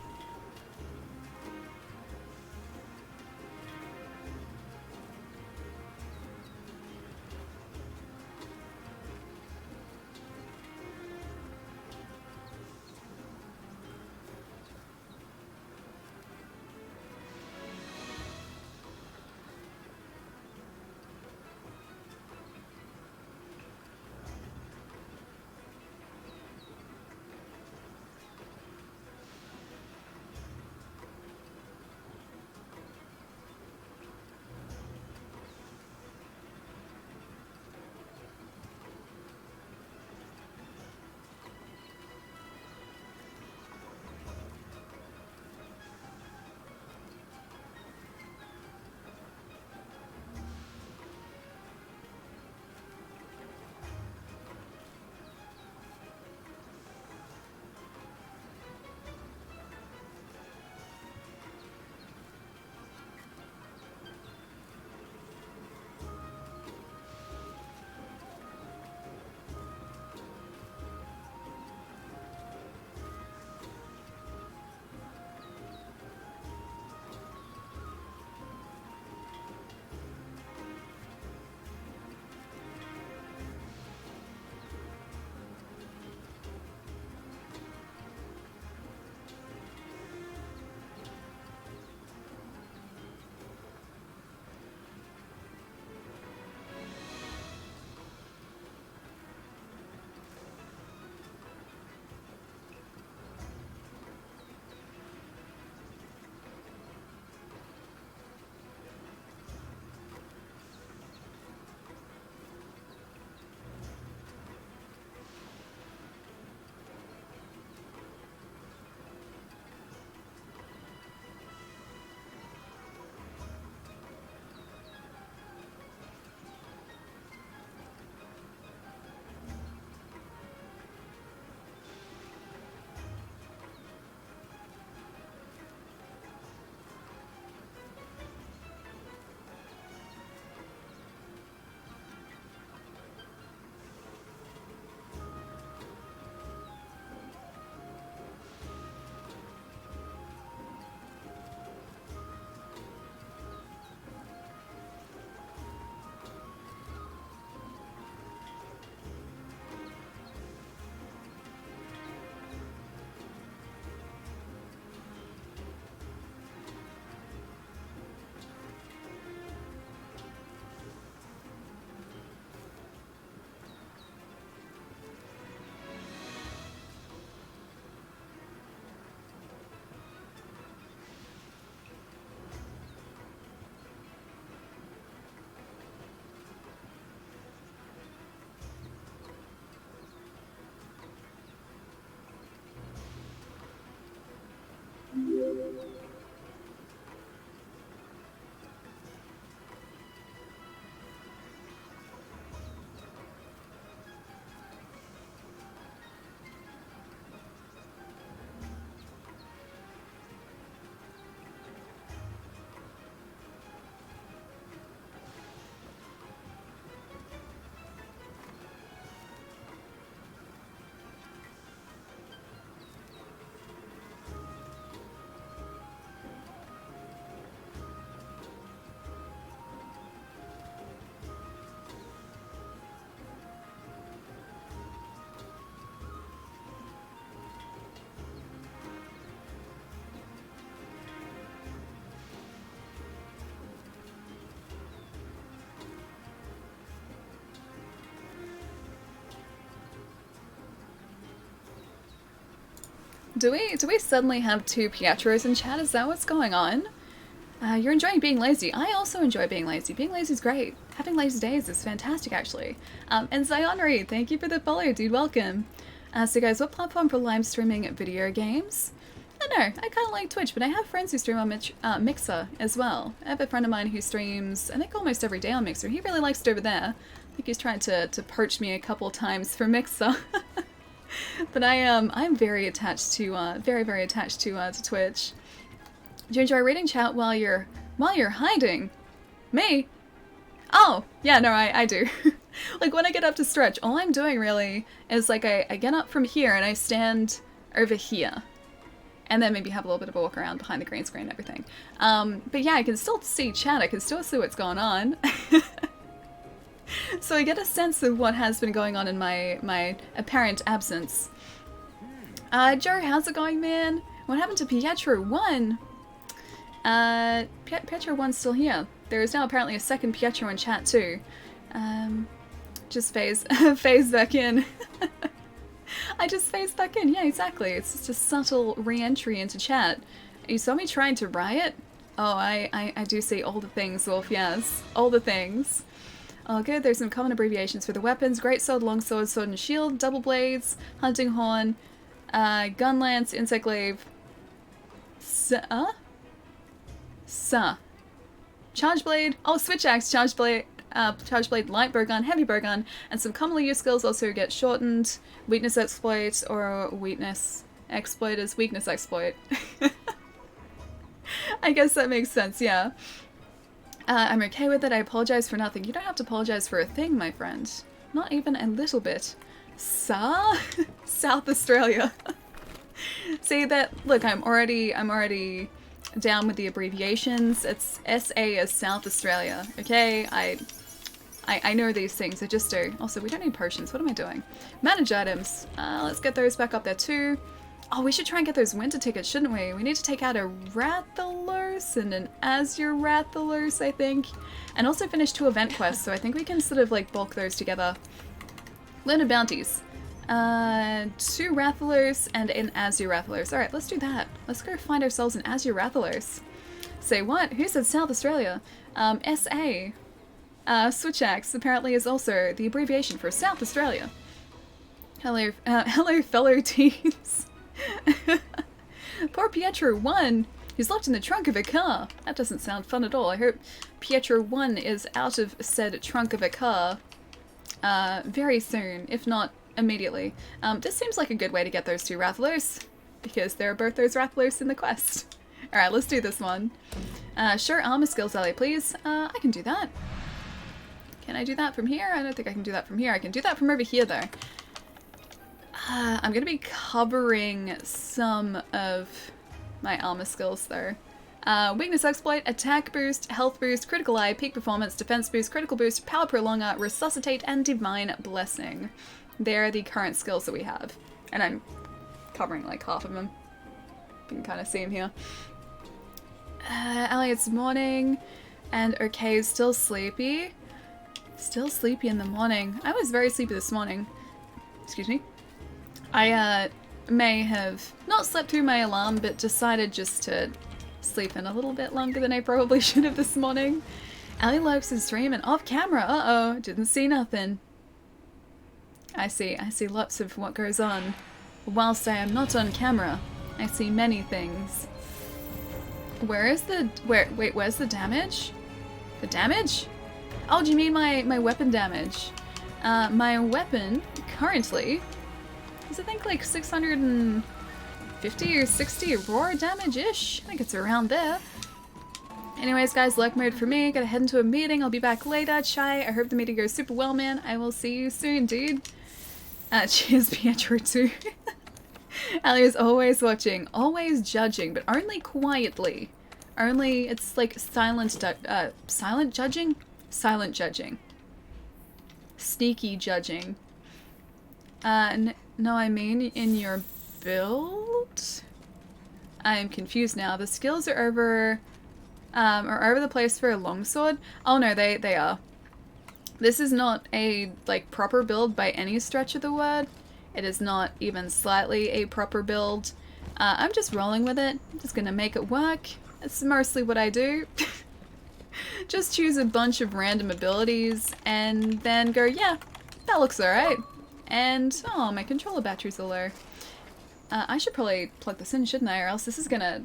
Do we suddenly have two Pietros in chat? Is that what's going on? You're enjoying being lazy. I also enjoy being lazy. Being lazy is great. Having lazy days is fantastic, actually. And Zionry, thank you for the follow, dude. Welcome. So guys, what platform for live streaming video games? I don't know. I kind of like Twitch, but I have friends who stream on Mixer as well. I have a friend of mine who streams, I think, almost every day on Mixer. He really likes it over there. I think he's tried to poach me a couple times for Mixer. But I'm very attached to very attached to Twitch. Do you enjoy reading chat while you're hiding? Me? Oh, yeah, no, I do. Like when I get up to stretch, all I'm doing really is like I get up from here and I stand over here. And then maybe have a little bit of a walk around behind the green screen and everything. But yeah, I can still see chat, I can still see what's going on. So I get a sense of what has been going on in my apparent absence. Joe, how's it going, man? What happened to Pietro 1? Pietro 1's still here. There is now apparently a second Pietro in chat too. Just phase back in. I just phased back in, yeah, exactly. It's just a subtle re-entry into chat. You saw me trying to riot? Oh, I do see all the things, Wolf, yes. All the things. Oh, good, there's some common abbreviations for the weapons. Greatsword, longsword, sword and shield, double blades, hunting horn, gun lance, insect glaive, charge blade, oh, switch axe, charge blade, light bow gun, heavy bow gun, and some commonly used skills also get shortened. Weakness exploit or weakness exploit is weakness exploit. I guess that makes sense, yeah. I'm okay with it. I apologize for nothing. You don't have to apologize for a thing, my friend. Not even a little bit. South Australia. See that? Look, I'm already down with the abbreviations. It's SA as South Australia. Okay, I know these things. I just do. Also, we don't need potions. What am I doing? Manage items. Let's get those back up there too. Oh, we should try and get those winter tickets, shouldn't we? We need to take out a Rathalos and an Azure Rathalos, I think. And also finish 2 event quests, so I think we can sort of like bulk those together. Learner bounties. 2 Rathalos and an Azure Rathalos. Alright, let's do that. Let's go find ourselves an Azure Rathalos. Say what? Who said South Australia? SA. Switch axe apparently is also the abbreviation for South Australia. Hello, fellow teens. Poor Pietro 1. He's locked in the trunk of a car. That doesn't sound fun at all. I hope Pietro 1 is out of said trunk of a car very soon, if not immediately. This seems like a good way to get those 2 Rathalos, because there are both those Rathalos in the quest. Alright, let's do this one. Sure, armor skills, Ellie, please. I can do that. Can I do that from here? I don't think I can do that from here. I can do that from over here, though. I'm going to be covering some of my armor skills, though. Weakness exploit, attack boost, health boost, critical eye, peak performance, defense boost, critical boost, power prolonger, resuscitate, and divine blessing. They're the current skills that we have. And I'm covering like half of them. You can kind of see them here. Ellie, it's morning. And okay, still sleepy. Still sleepy in the morning. I was very sleepy this morning. Excuse me. I may have not slept through my alarm, but decided just to sleep in a little bit longer than I probably should have this morning. Ellie lurks in stream and off camera. Uh-oh, didn't see nothing. I see lots of what goes on. Whilst I am not on camera, I see many things. Where's the damage? The damage? Oh, do you mean my weapon damage? My weapon currently is I think like 650 or 60 roar damage-ish. I think it's around there. Anyways, guys, luck mode for me. Gotta head into a meeting. I'll be back later. Chai, I hope the meeting goes super well, man. I will see you soon, dude. Cheers, Pietro too. Ali is always watching, always judging, but only quietly. Only, it's like silent judging? Silent judging. Sneaky judging. No, I mean in your build? I am confused now. The skills are over the place for a longsword. Oh no, they are. This is not a, like, proper build by any stretch of the word. It is not even slightly a proper build. I'm just rolling with it. I'm just gonna make it work. That's mostly what I do. Just choose a bunch of random abilities and then go, yeah, that looks alright. And, oh, my controller batteries are low. I should probably plug this in, shouldn't I? Or else this is gonna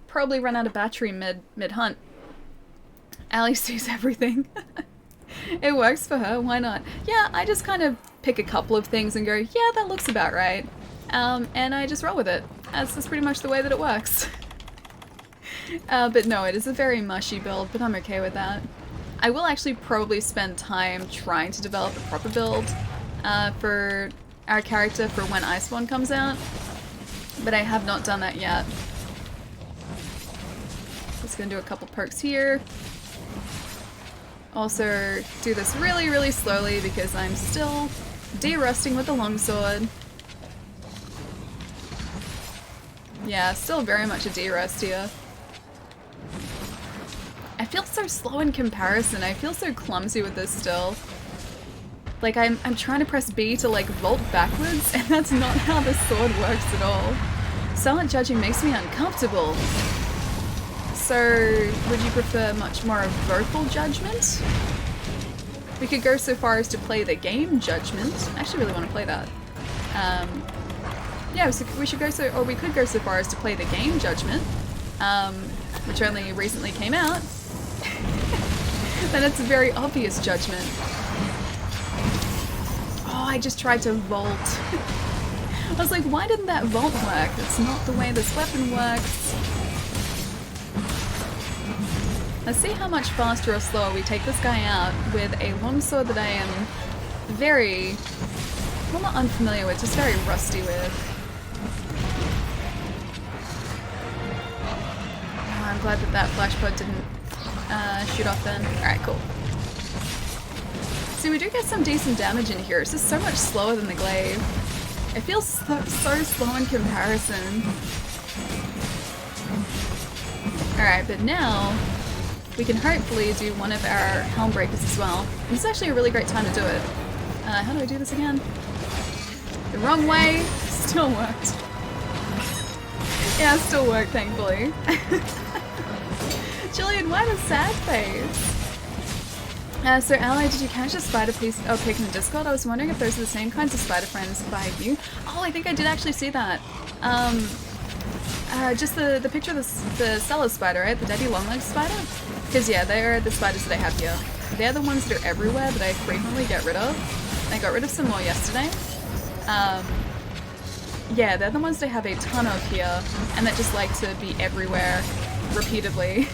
probably run out of battery mid-hunt. Allie sees everything. It works for her, why not? Yeah, I just kind of pick a couple of things and go, yeah, that looks about right. And I just roll with it. That's pretty much the way that it works. But no, it is a very mushy build, but I'm okay with that. I will actually probably spend time trying to develop a proper build for our character for when Iceborne comes out, but I have not done that yet. Just gonna do a couple perks here. Also do this really, really slowly because I'm still de-rusting with the longsword. Yeah, still very much a de-rust here. I feel so slow in comparison. I feel so clumsy with this still. Like I'm trying to press B to like vault backwards, and that's not how the sword works at all. Silent judging makes me uncomfortable. So, would you prefer much more of vocal judgment? We could go so far as to play the game Judgment. I actually really want to play that. Yeah, so we should go or we could go so far as to play the game Judgment, which only recently came out. Then it's a very obvious Judgment. Oh, I just tried to vault. I was like, why didn't that vault work? That's not the way this weapon works. Let's see how much faster or slower we take this guy out with a longsword that I am very, well, not unfamiliar with, just very rusty with. Oh, I'm glad that that flash pod didn't shoot off then. Alright, cool. See, we do get some decent damage in here. It's just so much slower than the glaive. It feels so slow in comparison. Alright, but now we can hopefully do one of our helm breakers as well. This is actually a really great time to do it. How do I do this again? The wrong way. Still worked. Yeah, it still worked, thankfully. Jillian, why the sad face? So Ally, did you catch a spider piece pic in the Discord? I was wondering if those are the same kinds of spider friends by you. Oh, I think I did actually see that. Just the picture of the Cello spider, right? The Daddy Longlegs spider? Because yeah, they're the spiders that I have here. They're the ones that are everywhere that I frequently get rid of. I got rid of some more yesterday. Yeah, they're the ones that I have a ton of here, and that just like to be everywhere repeatedly.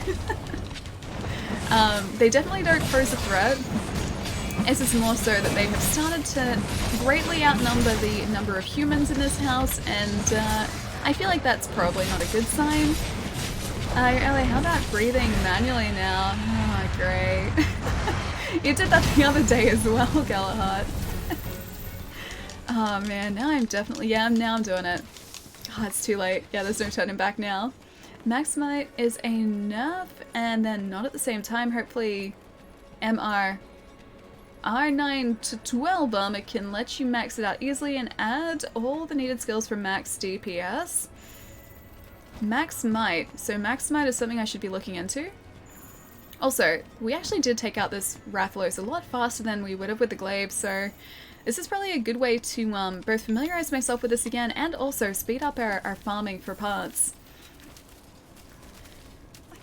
They definitely don't pose a threat. It's just more so that they have started to greatly outnumber the number of humans in this house, and I feel like that's probably not a good sign. Ellie, how about breathing manually now? Oh, great. You did that the other day as well, Galahad. Oh man, now I'm definitely, now I'm doing it. Oh, it's too late. Yeah, there's no turning back now. Max Might is a nerf, and then not at the same time. Hopefully MR R9 to 12 armor can let you max it out easily and add all the needed skills for max DPS. Max Might. So Max Might is something I should be looking into. Also, we actually did take out this Rathalos a lot faster than we would have with the glaive, so this is probably a good way to both familiarize myself with this again and also speed up our farming for parts.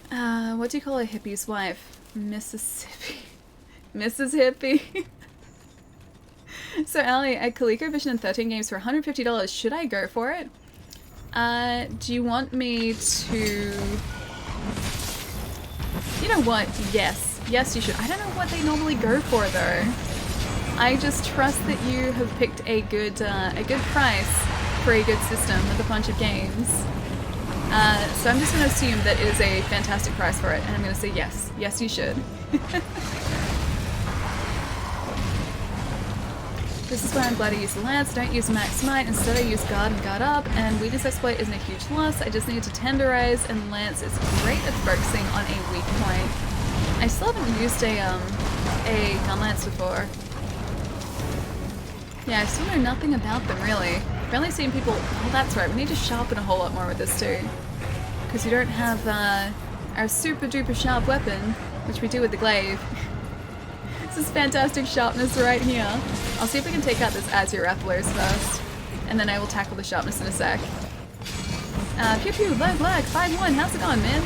What do you call a hippie's wife? Mississippi. Mrs. Hippie. So Allie, a ColecoVision in 13 games for $150. Should I go for it? Do you want me to... You know what? Yes. Yes, you should. I don't know what they normally go for, though. I just trust that you have picked a good price for a good system with a bunch of games. So I'm just going to assume that it is a fantastic price for it, and I'm going to say yes. Yes, you should. This is why I'm glad I used the Lance. Don't use Max Might. Instead I use Guard and Guard Up, and Weakness Exploit isn't a huge loss. I just need to tenderize, and Lance is great at focusing on a weak point. I still haven't used a Gun Lance before. Yeah, I still know nothing about them, really. I've only seen people... Oh, that's right. We need to sharpen a whole lot more with this too. Because we don't have our super duper sharp weapon, which we do with the glaive. This is fantastic sharpness right here. I'll see if we can take out this Azure-Rappelers first. And then I will tackle the sharpness in a sec. Pew pew, lag, 5-1, how's it going, man?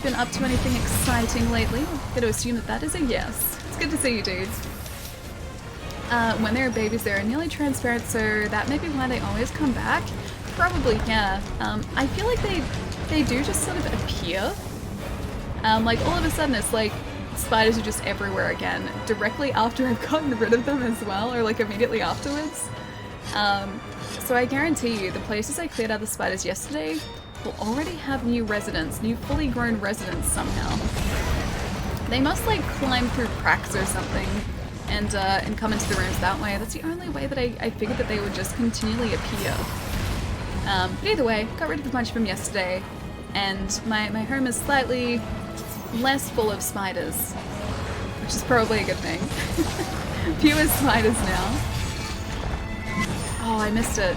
Been up to anything exciting lately? I'm gonna assume that that is a yes. It's good to see you, dudes. When they're babies, they're nearly transparent, so that may be why they always come back. Probably, yeah. I feel like they do just sort of appear. Like, all of a sudden, it's like spiders are just everywhere again, directly after I've gotten rid of them as well, or like immediately afterwards. So I guarantee you, the places I cleared out the spiders yesterday will already have new residents, new fully grown residents somehow. They must like climb through cracks or something and come into the rooms that way. That's the only way that I figured that they would just continually appear. But either way, got rid of a bunch of them yesterday, and my home is slightly less full of spiders, which is probably a good thing. Fewer spiders now. Oh, I missed it.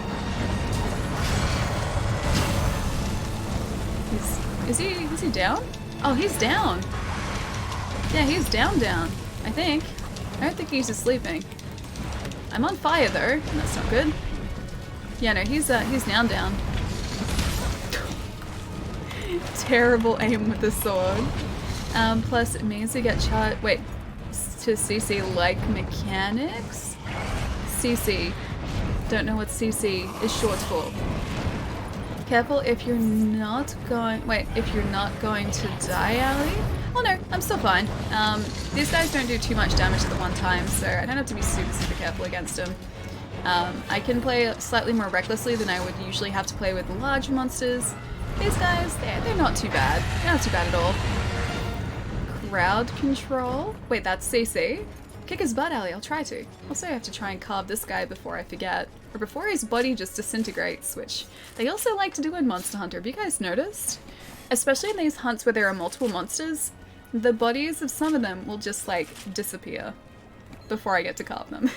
Is he down? Oh, he's down. Yeah, he's down, I think. I don't think he's just sleeping. I'm on fire though. That's not good. Yeah, no, he's down. Terrible aim with the sword. Plus it means to get charged. Wait, to CC like mechanics? CC. Don't know what CC is short for. Careful if you're not going... Wait, if you're not going to die, Ali? Oh no, I'm still fine. These guys don't do too much damage at the one time, so I don't have to be super careful against them. I can play slightly more recklessly than I would usually have to play with large monsters. These guys, they're not too bad. They're not too bad at all. Crowd control? Wait, that's CC? Kick his butt, Ali, I'll try to. Also, I have to try and carve this guy before I forget. Or before his body just disintegrates, which they also like to do in Monster Hunter. Have you guys noticed? Especially in these hunts where there are multiple monsters, the bodies of some of them will just, like, disappear before I get to carve them.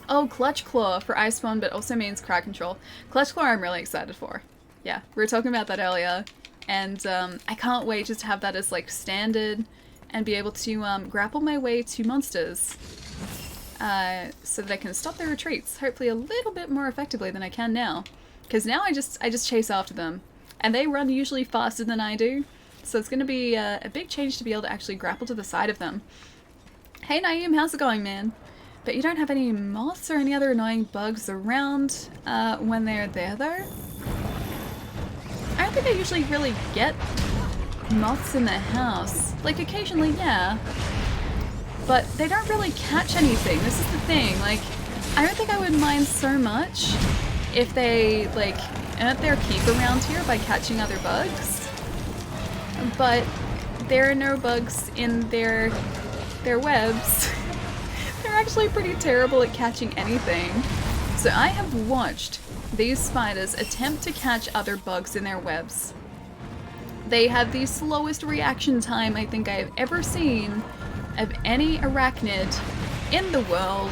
Oh, Clutch Claw for Iceborne, but also means crowd control. Clutch Claw I'm really excited for. Yeah, we were talking about that earlier, and I can't wait just to have that as, like, standard and be able to grapple my way to monsters so that I can stop their retreats, hopefully a little bit more effectively than I can now. Because now I just chase after them, and they run usually faster than I do, so it's going to be a big change to be able to actually grapple to the side of them. Hey Naeem, how's it going, man? But you don't have any moths or any other annoying bugs around when they're there, though? I don't think I usually really get moths in the house. Like, occasionally, yeah. But they don't really catch anything. This is the thing. Like, I don't think I would mind so much if they, like, earned their keep around here by catching other bugs. But there are no bugs in their webs. They're actually pretty terrible at catching anything. So I have watched these spiders attempt to catch other bugs in their webs. They have the slowest reaction time I think I have ever seen of any arachnid in the world.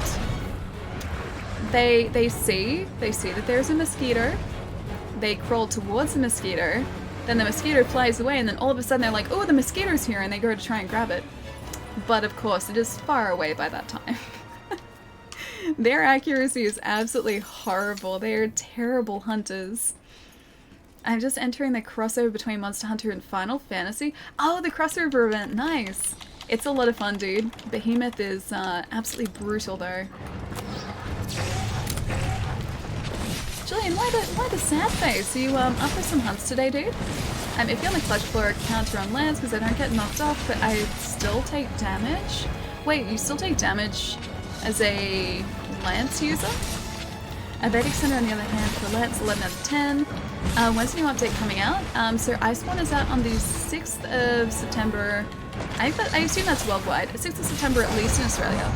They see that there's a mosquito. They crawl towards the mosquito. Then the mosquito flies away, and then all of a sudden they're like, oh, the mosquito's here, and they go to try and grab it. But of course, it is far away by that time. Their accuracy is absolutely horrible. They are terrible hunters. I'm just entering the crossover between Monster Hunter and Final Fantasy. Oh, the crossover event, nice. It's a lot of fun, dude. Behemoth is absolutely brutal, though. Julian, why the sad face? Are you up for some hunts today, dude? If you're on the Clutch Claw account, you're on lands because I don't get knocked off, but I still take damage? Wait, you still take damage as a lance user? Vedic Center, on the other hand, for lance, 11 out of 10. When's the new update coming out? So Iceborne is out on the 6th of September. I assume that's worldwide. 6th of September, at least in Australia.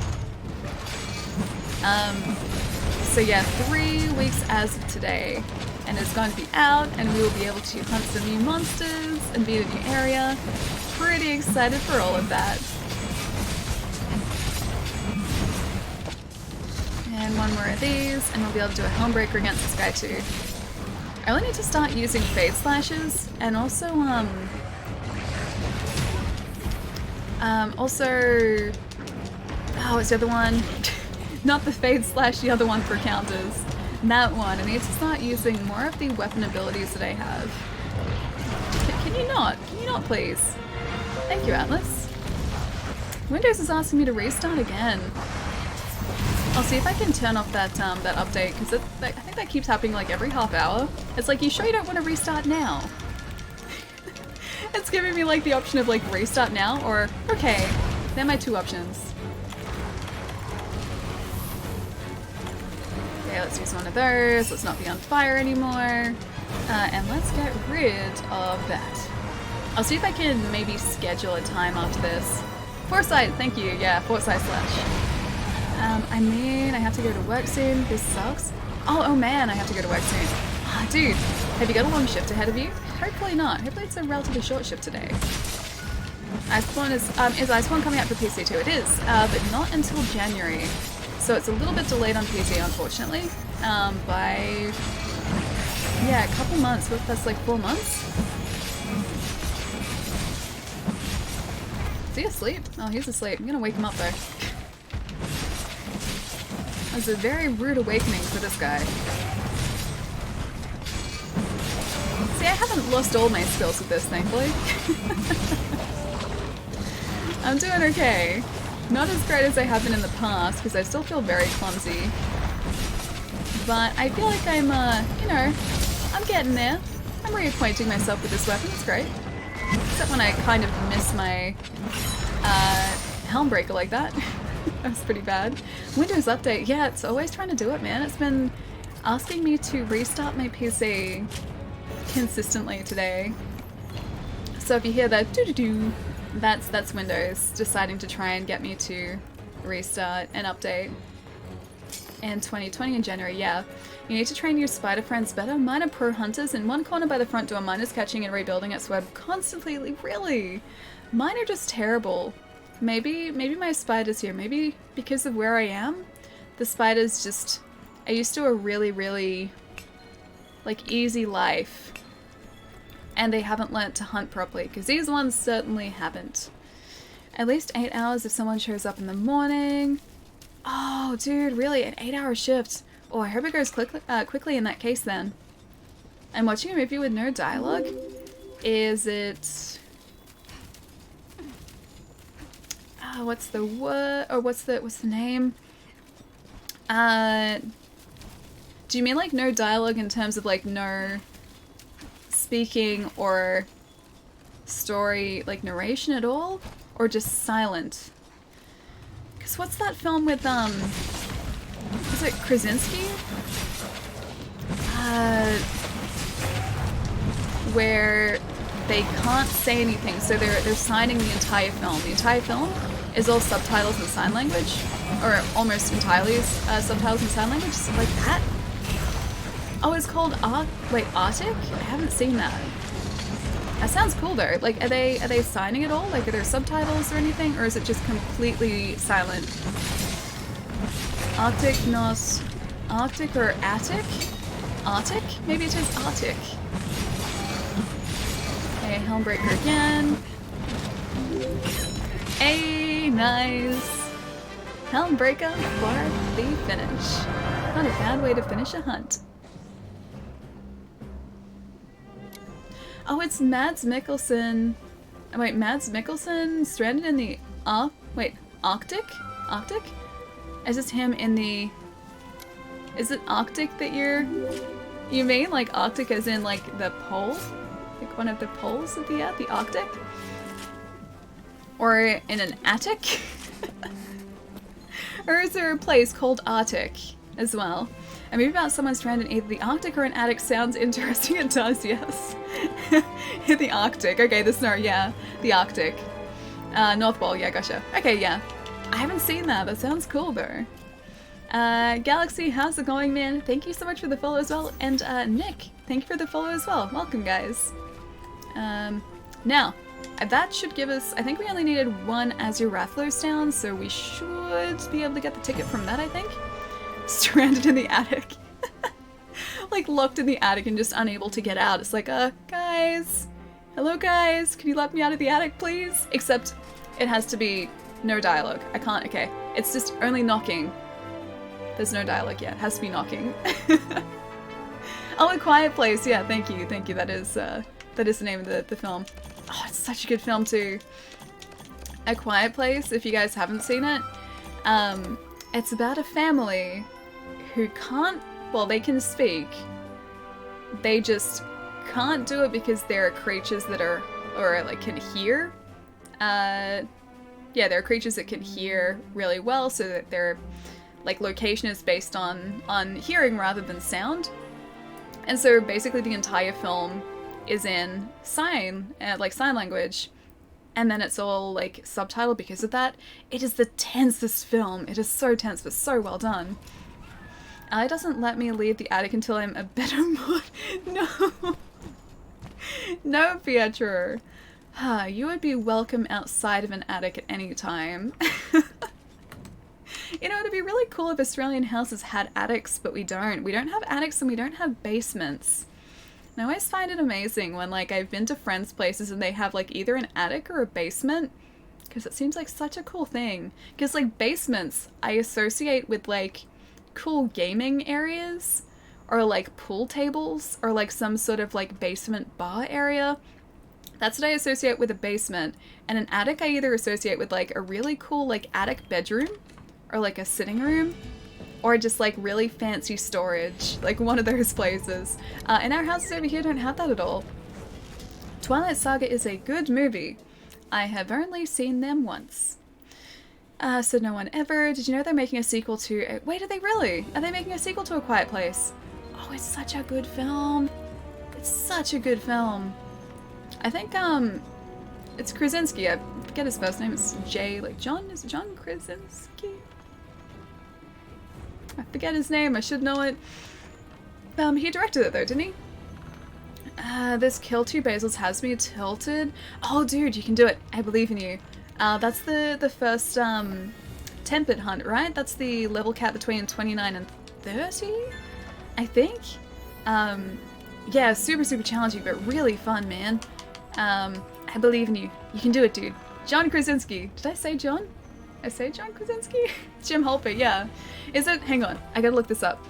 So yeah, 3 weeks as of today. And it's going to be out, and we will be able to hunt some new monsters and be in a new area. Pretty excited for all of that. And one more of these, and we'll be able to do a Helmbreaker against this guy too. I only need to start using Fade Slashes, and also, oh, it's the other one. Not the Fade Slash, the other one for counters. That one. I need to start using more of the weapon abilities that I have. Can you not? Can you not, please? Thank you, Atlas. Windows is asking me to restart again. I'll see if I can turn off that that update, because I think that keeps happening like every half hour. It's like, you sure you don't want to restart now? It's giving me like the option of like restart now, or okay, they're my two options. Okay, let's use one of those. Let's not be on fire anymore. And let's get rid of that. I'll see if I can maybe schedule a time after this. Foresight, thank you. Yeah, Foresight Slash. I mean, I have to go to work soon. This sucks. Oh man, I have to go to work soon. Ah, dude, have you got a long shift ahead of you? Hopefully not. Hopefully it's a relatively short shift today. Iceborne is Iceborne coming out for PC too? It is, but not until January. So it's a little bit delayed on PC, unfortunately. By, yeah, a couple months. That's like 4 months. Is he asleep? Oh, he's asleep. I'm gonna wake him up though. That was a very rude awakening for this guy. See, I haven't lost all my skills with this, thankfully. I'm doing okay. Not as great as I have been in the past, because I still feel very clumsy. But I feel like I'm, you know, I'm getting there. I'm reacquainting myself with this weapon, it's great. Except when I kind of miss my, Helmbreaker like that. That's pretty bad. Windows Update, yeah, it's always trying to do it, man. It's been asking me to restart my PC consistently today. So if you hear that doo-doo-doo, that's Windows deciding to try and get me to restart and update. In 2020 in January, yeah. You need to train your spider friends better. Mine are pro hunters. In one corner by the front door, mine is catching and rebuilding its web constantly. Really? Mine are just terrible. Maybe my spiders here, maybe because of where I am, the spiders just are used to a really, like, easy life. And they haven't learnt to hunt properly, because these ones certainly haven't. At least 8 hours if someone shows up in the morning. Oh, dude, really? An 8-hour shift? Oh, I hope it goes quickly in that case then. I'm watching a movie with no dialogue. Is it... what's the word? Or what's the name? Do you mean like no dialogue in terms of like no speaking or story, like narration at all? Or just silent? Because what's that film with, is it Krasinski? Where they can't say anything, so they're signing the entire film. The entire film is all subtitles in sign language, or almost entirely subtitles in sign language, so like that. Oh, it's called Arctic? I haven't seen that. That sounds cool though. Like, are they signing it all? Like, are there subtitles or anything, or is it just completely silent? Arctic, not Arctic or Attic? Arctic? Maybe it is Arctic. Okay, Helmbreaker again. Hey, nice. Helmbreaker for the finish. Not a bad way to finish a hunt. Oh, it's Mads Mikkelsen. Oh, wait, Mads Mikkelsen stranded in the Arctic? Arctic? Is this him in the... Is it Arctic that you mean? Like Arctic as in like the pole? Like one of the poles of the Earth, the Arctic? Or in an attic? Or is there a place called Arctic as well? A movie about someone stranded in either the Arctic or an attic sounds interesting. It does, yes. The Arctic. Okay, the snow, yeah. The Arctic. North Pole, yeah, gotcha. Okay, yeah. I haven't seen that. That sounds cool, though. Galaxy, how's it going, man? Thank you so much for the follow as well. And, Nick, thank you for the follow as well. Welcome, guys. Now, that should give us... I think we only needed one Azure Rathlos down, so we should be able to get the ticket from that, I think. stranded in the attic. Like locked in the attic and just unable to get out. It's like, guys, hello guys, can you let me out of the attic please? Except it has to be no dialogue. I can't, okay. It's just only knocking. There's no dialogue yet, it has to be knocking. Oh, A Quiet Place, yeah, thank you. That is the name of the film. Oh, it's such a good film too. A Quiet Place, if you guys haven't seen it, it's about a family who can't, well, they can speak, they just can't do it because there are creatures that are, or like can hear. Yeah, there are creatures that can hear really well, so that their like location is based on hearing rather than sound. And so basically the entire film is in sign language, and then it's all like subtitled because of that. It is the tensest film. It is so tense, but so well done. It doesn't let me leave the attic until I'm a better mood. No. No, Pietro. You would be welcome outside of an attic at any time. You know, it'd be really cool if Australian houses had attics, but we don't. We don't have attics and we don't have basements. And I always find it amazing when, like, I've been to friends' places and they have, like, either an attic or a basement. Because it seems like such a cool thing. Because, like, basements I associate with, like, cool gaming areas, or like pool tables, or like some sort of like basement bar area. That's what I associate with a basement. And an attic I either associate with like a really cool like attic bedroom, or like a sitting room, or just like really fancy storage, like one of those places. And our houses over here don't have that at all. Twilight Saga is a good movie. I have only seen them once. So no one ever. Did you know they're making a sequel to... Wait, are they really? Are they making a sequel to A Quiet Place? Oh, it's such a good film. It's such a good film. I think, it's Krasinski. I forget his first name. It's Jay, like John? Is it John Krasinski? I forget his name. I should know it. He directed it though, didn't he? This Kill Two Basils has me tilted. Oh, dude, you can do it. I believe in you. That's the first Tempered Hunt, right? That's the level cap between 29 and 30, I think. Yeah, super challenging, but really fun, man. I believe in you. You can do it, dude. John Krasinski. Did I say John? I say John Krasinski? Jim Halpert, yeah. Is it? Hang on, I gotta look this up.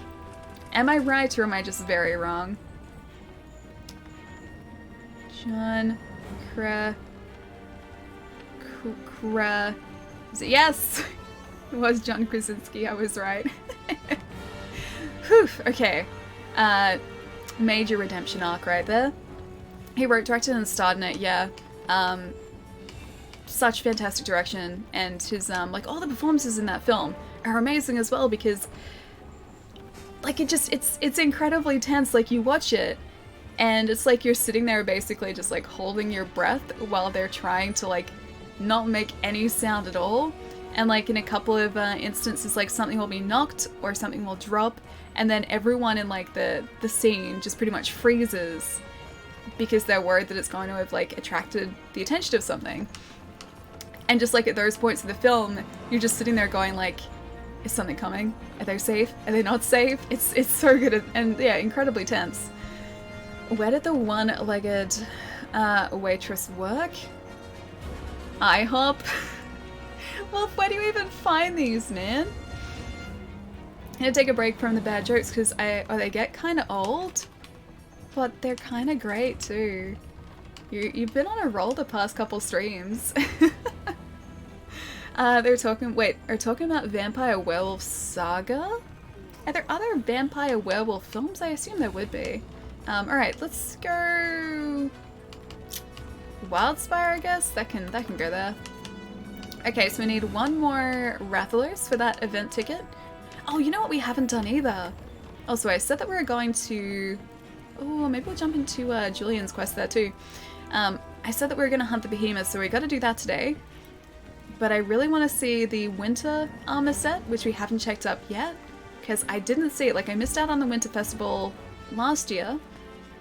Am I right or am I just very wrong? John Yes! It was John Krasinski, I was right. Whew, okay. Major redemption arc right there. He wrote, directed, and starred in it, yeah. Such fantastic direction, and his, like, all the performances in that film are amazing as well, because, like, it's incredibly tense. Like, you watch it, and it's like you're sitting there basically just, like, holding your breath while they're trying to, like, not make any sound at all. And, like, in a couple of instances, like, something will be knocked, or something will drop, and then everyone in, like, the scene just pretty much freezes because they're worried that it's going to have, like, attracted the attention of something. And just, like, at those points of the film, you're just sitting there going, like, is something coming? Are they safe? Are they not safe? It's so good and, yeah, incredibly tense. Where did the one-legged waitress work? IHOP? Well, where do you even find these, man? I'm gonna take a break from the bad jokes because they get kind of old, but they're kind of great too. You've been on a roll the past couple streams. They're talking about Vampire Werewolf Saga? Are there other Vampire Werewolf films? I assume there would be. Alright, let's go... Wildspire, I guess? That can go there. Okay, so we need one more Rathalos for that event ticket. Oh, you know what we haven't done either? Also, I said that we were going to... Oh, maybe we'll jump into Julian's quest there too. I said that we were going to hunt the behemoth, so we got to do that today. But I really want to see the winter armor set, which we haven't checked up yet, because I didn't see it. Like, I missed out on the winter festival last year,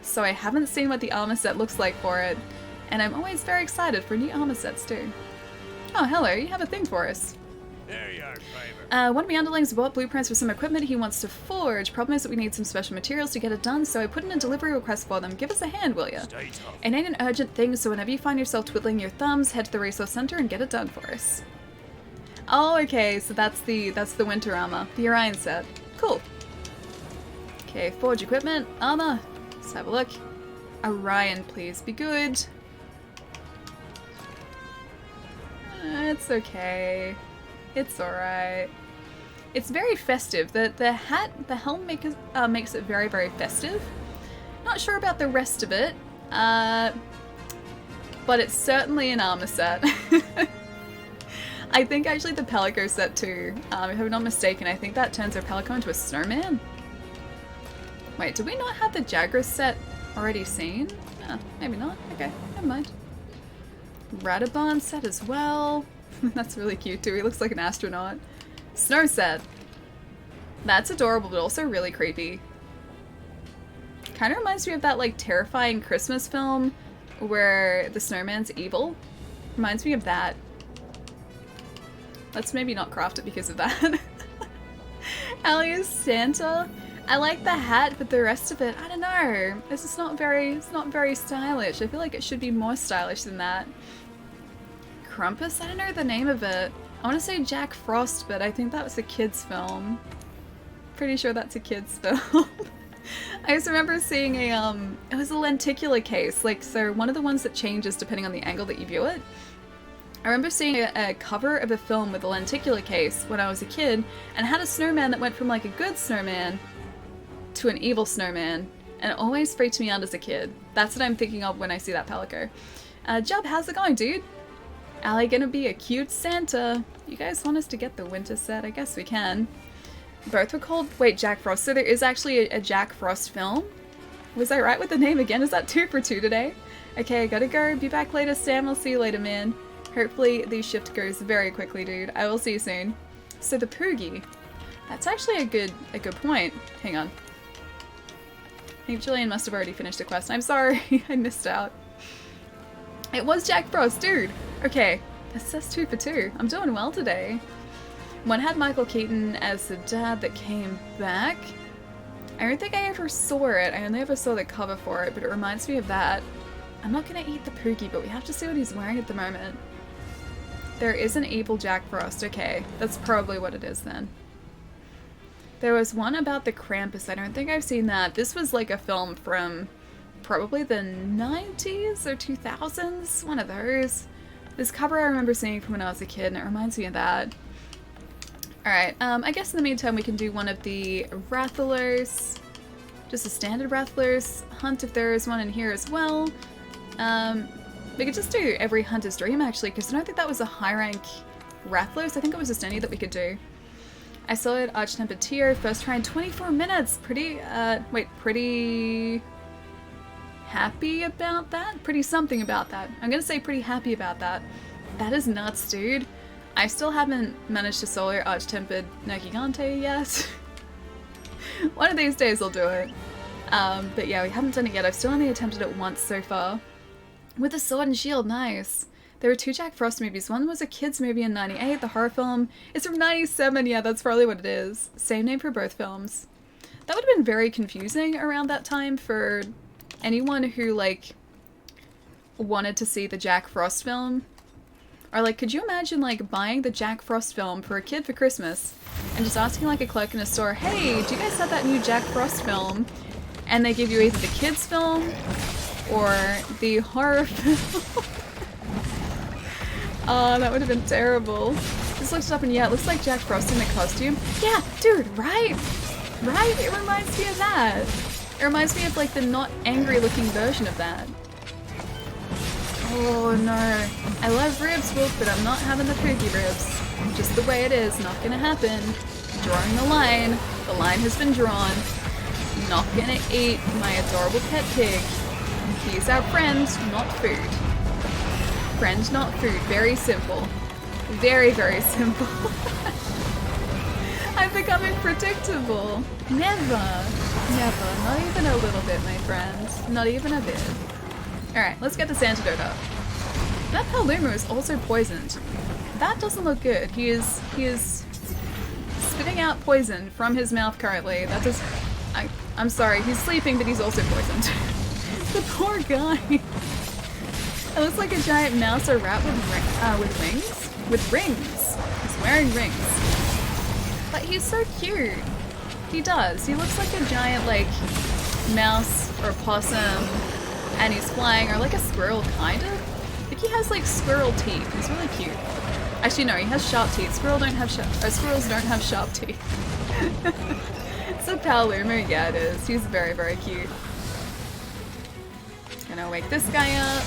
so I haven't seen what the armor set looks like for it, and I'm always very excited for new armor sets too. Oh, hello, you have a thing for us. One of my underlings bought blueprints for some equipment he wants to forge. Problem is that we need some special materials to get it done, so I put in a delivery request for them. Give us a hand, will ya? It ain't an urgent thing, so whenever you find yourself twiddling your thumbs, head to the resource center and get it done for us. Oh, okay, so that's the winter armor, the Orion set. Cool. Okay, forge equipment, armor. Let's have a look. Orion, please be good. It's okay. It's alright. It's very festive. The helm makes it very, very festive. Not sure about the rest of it, but it's certainly an armor set. I think actually the Palico set too, if I'm not mistaken, I think that turns our Palico into a snowman. Wait, did we not have the Jagras set already seen? Maybe not. Okay, never mind. Radabon set as well. That's really cute too. He looks like an astronaut. Snow set. That's adorable, but also really creepy. Kind of reminds me of that like terrifying Christmas film where the snowman's evil. Reminds me of that. Let's maybe not craft it because of that. Allie is Santa. I like the hat, but the rest of it, I don't know. It's not very stylish. I feel like it should be more stylish than that. Krampus? I don't know the name of it. I want to say Jack Frost, but I think that was a kid's film. Pretty sure that's a kid's film. I just remember seeing it was a lenticular case, like, so one of the ones that changes depending on the angle that you view it. I remember seeing a cover of a film with a lenticular case when I was a kid, and it had a snowman that went from like a good snowman to an evil snowman, and it always freaked me out as a kid. That's what I'm thinking of when I see that Palico. Jub, how's it going, dude? Allie gonna be a cute Santa. You guys want us to get the winter set? I guess we can. Both were called... Wait, Jack Frost. So there is actually a Jack Frost film? Was I right with the name again? Is that 2 for 2 today? Okay, I gotta go. Be back later, Sam. I'll see you later, man. Hopefully the shift goes very quickly, dude. I will see you soon. So the Poogie. That's actually a good point. Hang on. I think Jillian must have already finished the quest. I'm sorry. I missed out. It was Jack Frost, dude. Okay, that's 2 for 2. I'm doing well today. One had Michael Keaton as the dad that came back. I don't think I ever saw it. I only ever saw the cover for it, but it reminds me of that. I'm not gonna eat the Poogie, but we have to see what he's wearing at the moment. There is an evil Jack Frost. Okay, that's probably what it is then. There was one about the Krampus. I don't think I've seen that. This was like a film from probably the 90s or 2000s. One of those. This cover I remember seeing from when I was a kid, and it reminds me of that. Alright, I guess in the meantime we can do one of the Rathalers. Just a standard Rathalers hunt if there is one in here as well. We could just do every hunter's dream actually, because I don't think that was a high rank Rathalers. I think it was just any that we could do. I saw it Arch-Tempered Tier, first try in 24 minutes. Pretty happy about that? Pretty something about that. I'm gonna say pretty happy about that. That is nuts, dude. I still haven't managed to solo Arch-Tempered Nergigante yet. One of these days I'll do it. But yeah, we haven't done it yet. I've still only attempted it once so far. With a sword and shield, nice. There were 2 Jack Frost movies. One was a kid's movie in 98, the horror film. It's from 97, yeah, that's probably what it is. Same name for both films. That would have been very confusing around that time for anyone who, like, wanted to see the Jack Frost film. Or, like, could you imagine, like, buying the Jack Frost film for a kid for Christmas and just asking, like, a clerk in a store, hey, do you guys have that new Jack Frost film? And they give you either the kids film or the horror film. Oh, that would have been terrible. Just looked it up and yeah, it looks like Jack Frost in the costume. Yeah, dude, right? Right? It reminds me of that. It reminds me of, like, the not angry looking version of that. Oh no. I love ribs, Wolf, but I'm not having the Poogie ribs. Just the way it is, not gonna happen. Drawing the line. The line has been drawn. Not gonna eat my adorable pet pig. He's our friend, not food. Friend, not food. Very simple. Very, very simple. I'm becoming predictable. Never. Never. Not even a little bit, my friends. Not even a bit. Alright, let's get this antidote up. That Palumu is also poisoned. that doesn't look good. He is spitting out poison from his mouth currently. That does... I'm sorry, he's sleeping, but he's also poisoned. The poor guy. It looks like a giant mouse or rat with wings? With rings. He's wearing rings. But he's so cute. He does. He looks like a giant, like, mouse or possum, and he's flying, or like a squirrel, kind of. I think he has, like, squirrel teeth. He's really cute. Actually, no, he has sharp teeth. Squirrels don't have sharp teeth. So Paolumu, yeah, it is. He's very, very cute. Gonna wake this guy up.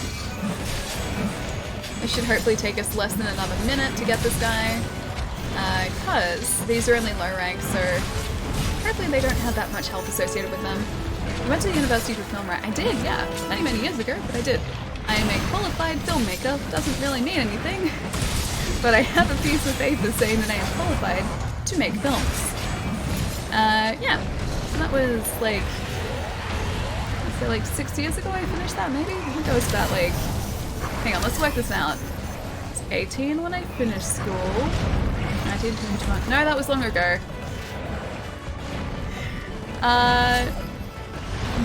It should hopefully take us less than another minute to get this guy. Because these are only low rank, so hopefully they don't have that much health associated with them. I went to the university for film, right? I did, yeah. Many, many years ago, but I did. I am a qualified filmmaker. Doesn't really mean anything. But I have a piece of paper saying that I am qualified to make films. Yeah. So that was like, I'd say like 6 years ago I finished that, maybe? I think that was about like, hang on, let's work this out. I was 18 when I finished school. 19, 20, 21. No, that was long ago.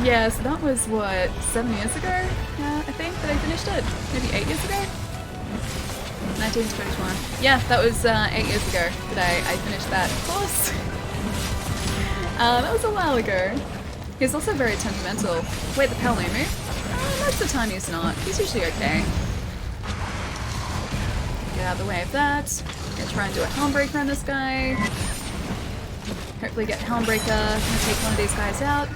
Yeah, so that was what, 7 years ago? Yeah, I think that I finished it. Maybe 8 years ago? 19 to 21. Yeah, that was 8 years ago that I finished that course. That was a while ago. He's also very temperamental. Wait, the Paolumu? Most of the time he's not. He's usually okay. Get out of the way of that. Gonna try and do a Helmbreaker on this guy. Hopefully get Helmbreaker. Gonna take one of these guys out.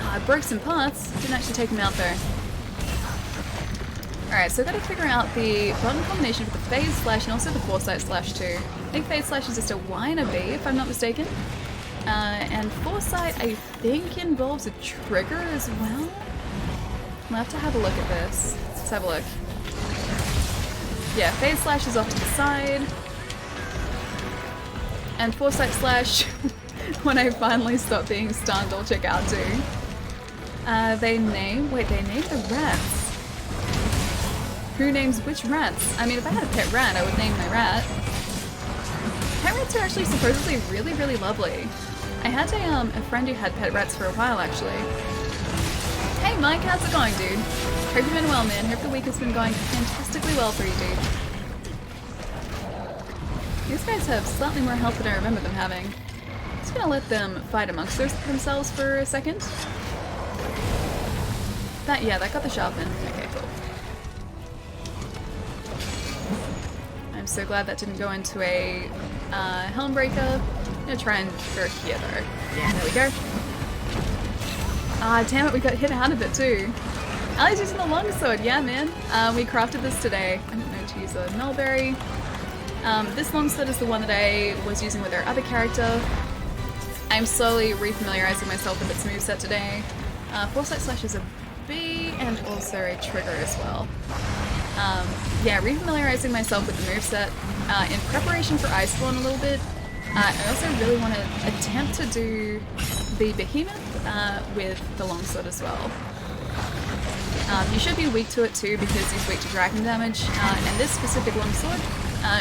I broke some parts. Didn't actually take him out though. Alright, so I've got to figure out the button combination with the Phase Slash and also the Foresight Slash too. I think Phase Slash is just a Y and a B if I'm not mistaken. And Foresight I think involves a trigger as well. I'll have to have a look at this. Let's have a look. Yeah, Phase Slash is off to the side. And Foresight Slash, when I finally stop being stunned, I'll check out too. They named the rats. Who names which rats? I mean, if I had a pet rat, I would name my rat. Pet rats are actually supposedly really, really lovely. I had a friend who had pet rats for a while, actually. Hey Mike, how's it going, dude? Hope you've been well, man. Hope the week has been going fantastically well for you, dude. These guys have slightly more health than I remember them having. Just gonna let them fight amongst themselves for a second. That got the sharpen. Okay, cool. I'm so glad that didn't go into a Helmbreaker. I'm gonna try and go here though. Yeah, there we go. Ah, damn it, we got hit out of it too. Ali's using the longsword, yeah man. We crafted this today. I don't know to use a Nullberry. This longsword is the one that I was using with our other character. I'm slowly refamiliarizing myself with its moveset today. Foresight Slash is a B and also a trigger as well. Yeah, refamiliarizing myself with the moveset in preparation for Iceborne a little bit. I also really want to attempt to do the Behemoth with the longsword as well. You should be weak to it too because he's weak to dragon damage, and this specific longsword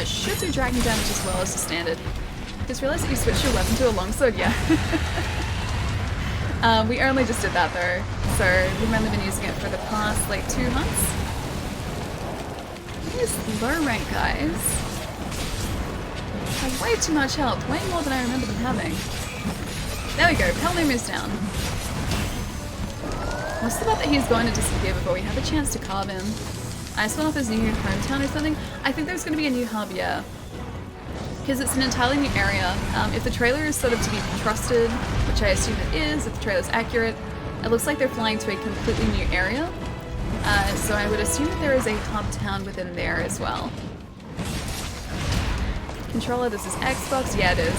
should do dragon damage as well as the standard. Just realized that you switched your weapon to a longsword, yeah. We only just did that though, so we've only been using it for the past like 2 months. These low rank guys have way too much health, way more than I remember them having. There we go, Paolumu's down. What's about that he's going to disappear before we have a chance to carve him? I spun off his new hometown or something? I think there's going to be a new hub, yeah. Because it's an entirely new area. If the trailer is sort of to be trusted, which I assume it is, if the trailer's accurate, it looks like they're flying to a completely new area. So I would assume that there is a hub town within there as well. Controller, this is Xbox? Yeah, it is.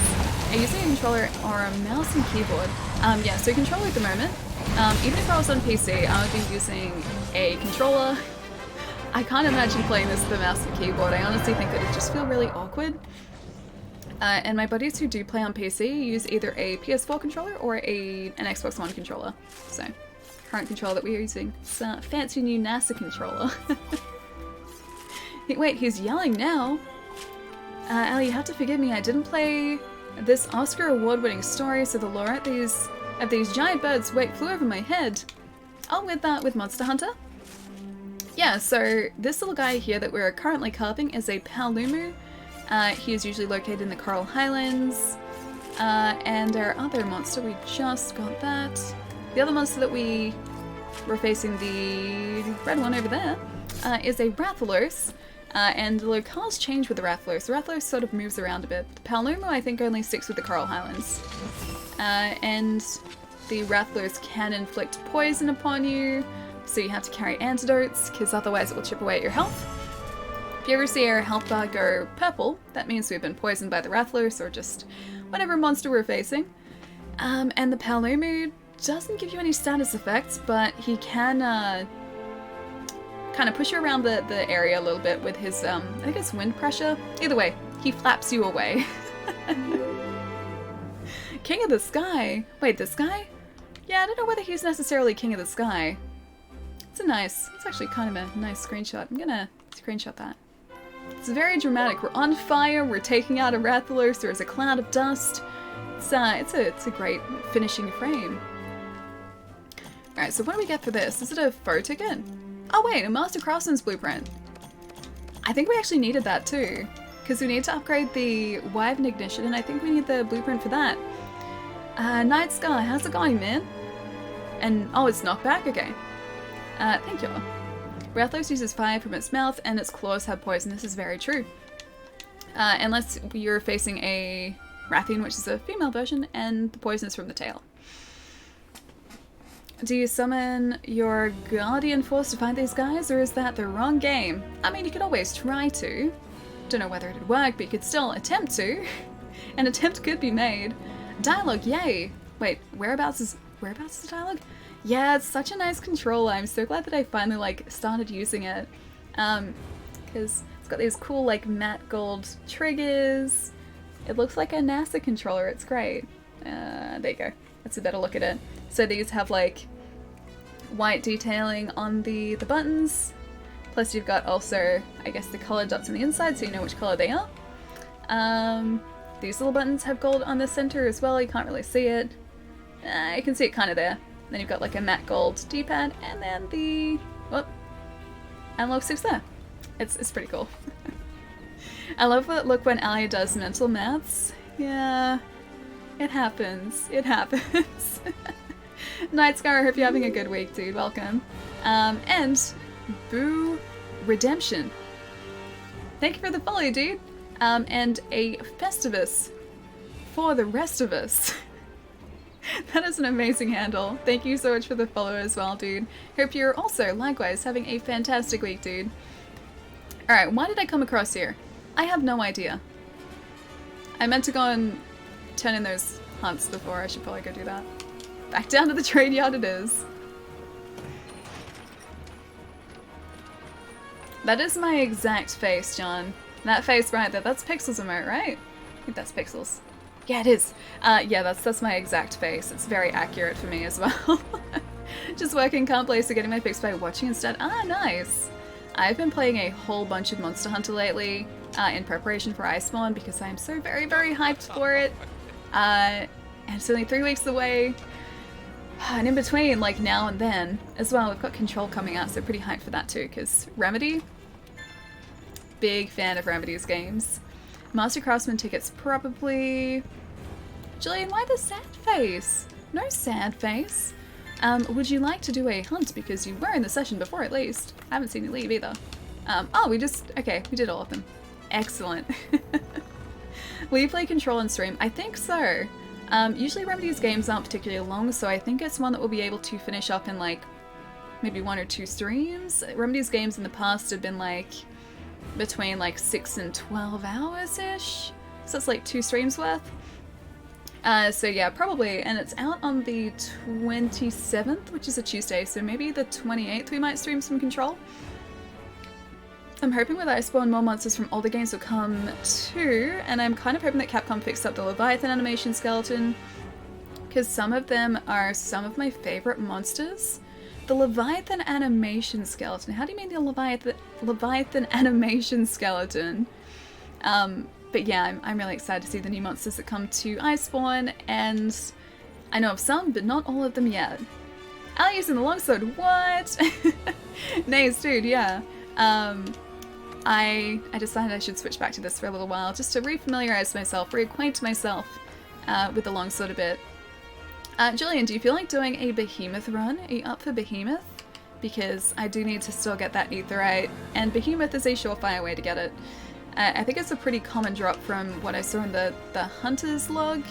Are you using a controller or a mouse and keyboard? Yeah, so controller at the moment. Even if I was on PC, I would be using a controller. I can't imagine playing this with a mouse and keyboard. I honestly think that it'd just feel really awkward. And my buddies who do play on PC use either a PS4 controller or an Xbox One controller. So, current controller that we're using. It's a fancy new NASA controller. Wait, he's yelling now. Ali, you have to forgive me, I didn't play this Oscar award-winning story, so the lore of these giant birds, flew over my head. Oh, with Monster Hunter? Yeah, so this little guy here that we're currently carving is a Paolumu. He is usually located in the Coral Highlands. And our other monster, we just got that. The other monster that we were facing, the red one over there, is a Rathalos. And the locales change with the Rathalos. The Rathalos sort of moves around a bit. The Paolumu, I think, only sticks with the Coral Highlands. And the Rathalos can inflict poison upon you, so you have to carry antidotes, because otherwise it will chip away at your health. If you ever see our health bar go purple, that means we've been poisoned by the Rathalos, or just whatever monster we're facing. And the Paolumu doesn't give you any status effects, but he can kind of push you around the area a little bit with his, I think it's wind pressure. Either way, he flaps you away. King of the Sky? Wait, this guy? Yeah, I don't know whether he's necessarily King of the Sky. It's actually kind of a nice screenshot. I'm gonna screenshot that. It's very dramatic. We're on fire, we're taking out a Rathalos, there's a cloud of dust. It's a great finishing frame. Alright, so what do we get for this? Is it a photo ticket? Oh wait, a Master Craftsman's blueprint. I think we actually needed that too, because we need to upgrade the Wyvern Ignition, and I think we need the blueprint for that. Night Sky, how's it going, man? And, oh, it's knockback? Okay. Thank you. Rathalos uses fire from its mouth, and its claws have poison. This is very true. Unless you're facing a Rathian, which is a female version, and the poison is from the tail. Do you summon your Guardian Force to fight these guys, or is that the wrong game? I mean, you could always try to. Don't know whether it'd work, but you could still attempt to. An attempt could be made. Dialogue, yay! Wait, whereabouts is the dialogue? Yeah, it's such a nice controller. I'm so glad that I finally, started using it. Because it's got these cool, matte gold triggers. It looks like a NASA controller. It's great. There you go. That's a better look at it. So these have, white detailing on the buttons. Plus you've got also, I guess, the colored dots on the inside, so you know which color they are. These little buttons have gold on the center as well. You can't really see it. You can see it kind of there. Then you've got a matte gold D-pad, and then the analog sticks there. It's pretty cool. I love that look when Alia does mental maths. Yeah, it happens. It happens. Night Scar, I hope you're having a good week, dude. Welcome. And Boo Redemption. Thank you for the follow, dude. And a Festivus for the rest of us. That is an amazing handle. Thank you so much for the follow as well, dude. Hope you're also, likewise, having a fantastic week, dude. Alright, why did I come across here? I have no idea. I meant to go and turn in those hunts before. I should probably go do that. Back down to the trade yard it is. That is my exact face, John. That face right there, that's Pixels emote, right? I think that's Pixels. Yeah, it is. Yeah, that's my exact face. It's very accurate for me as well. Just working, can't play, so getting my fix by watching instead. Ah, nice. I've been playing a whole bunch of Monster Hunter lately in preparation for Iceborne because I'm so very, very hyped for it. And it's only 3 weeks away. And in between, now and then, as well, we've got Control coming out, so pretty hyped for that too, because Remedy? Big fan of Remedy's games. Master Craftsman tickets, probably... Jillian, why the sad face? No sad face. Would you like to do a hunt? Because you were in the session before, at least. I haven't seen you leave, either. Oh, okay, we did all of them. Excellent. Will you play Control and stream? I think so. Usually Remedy's games aren't particularly long, so I think it's one that we'll be able to finish up in, maybe 1 or 2 streams. Remedy's games in the past have been, between, 6 and 12 hours-ish. So it's, 2 streams worth. So yeah, probably, and it's out on the 27th, which is a Tuesday, so maybe the 28th we might stream some Control. I'm hoping with Iceborne more monsters from older games will come too, and I'm kind of hoping that Capcom fixed up the Leviathan animation skeleton, because some of them are some of my favorite monsters. The Leviathan animation skeleton. How do you mean the Leviathan animation skeleton? But yeah, I'm really excited to see the new monsters that come to Iceborne, and I know of some, but not all of them yet. Ali using the longsword, what? Nice, dude, yeah. I decided I should switch back to this for a little while, just to refamiliarize myself, reacquaint myself with the longsword a bit. Julian, do you feel like doing a Behemoth run? Are you up for Behemoth? Because I do need to still get that Aetheryte, and Behemoth is a surefire way to get it. I think it's a pretty common drop from what I saw in the Hunter's log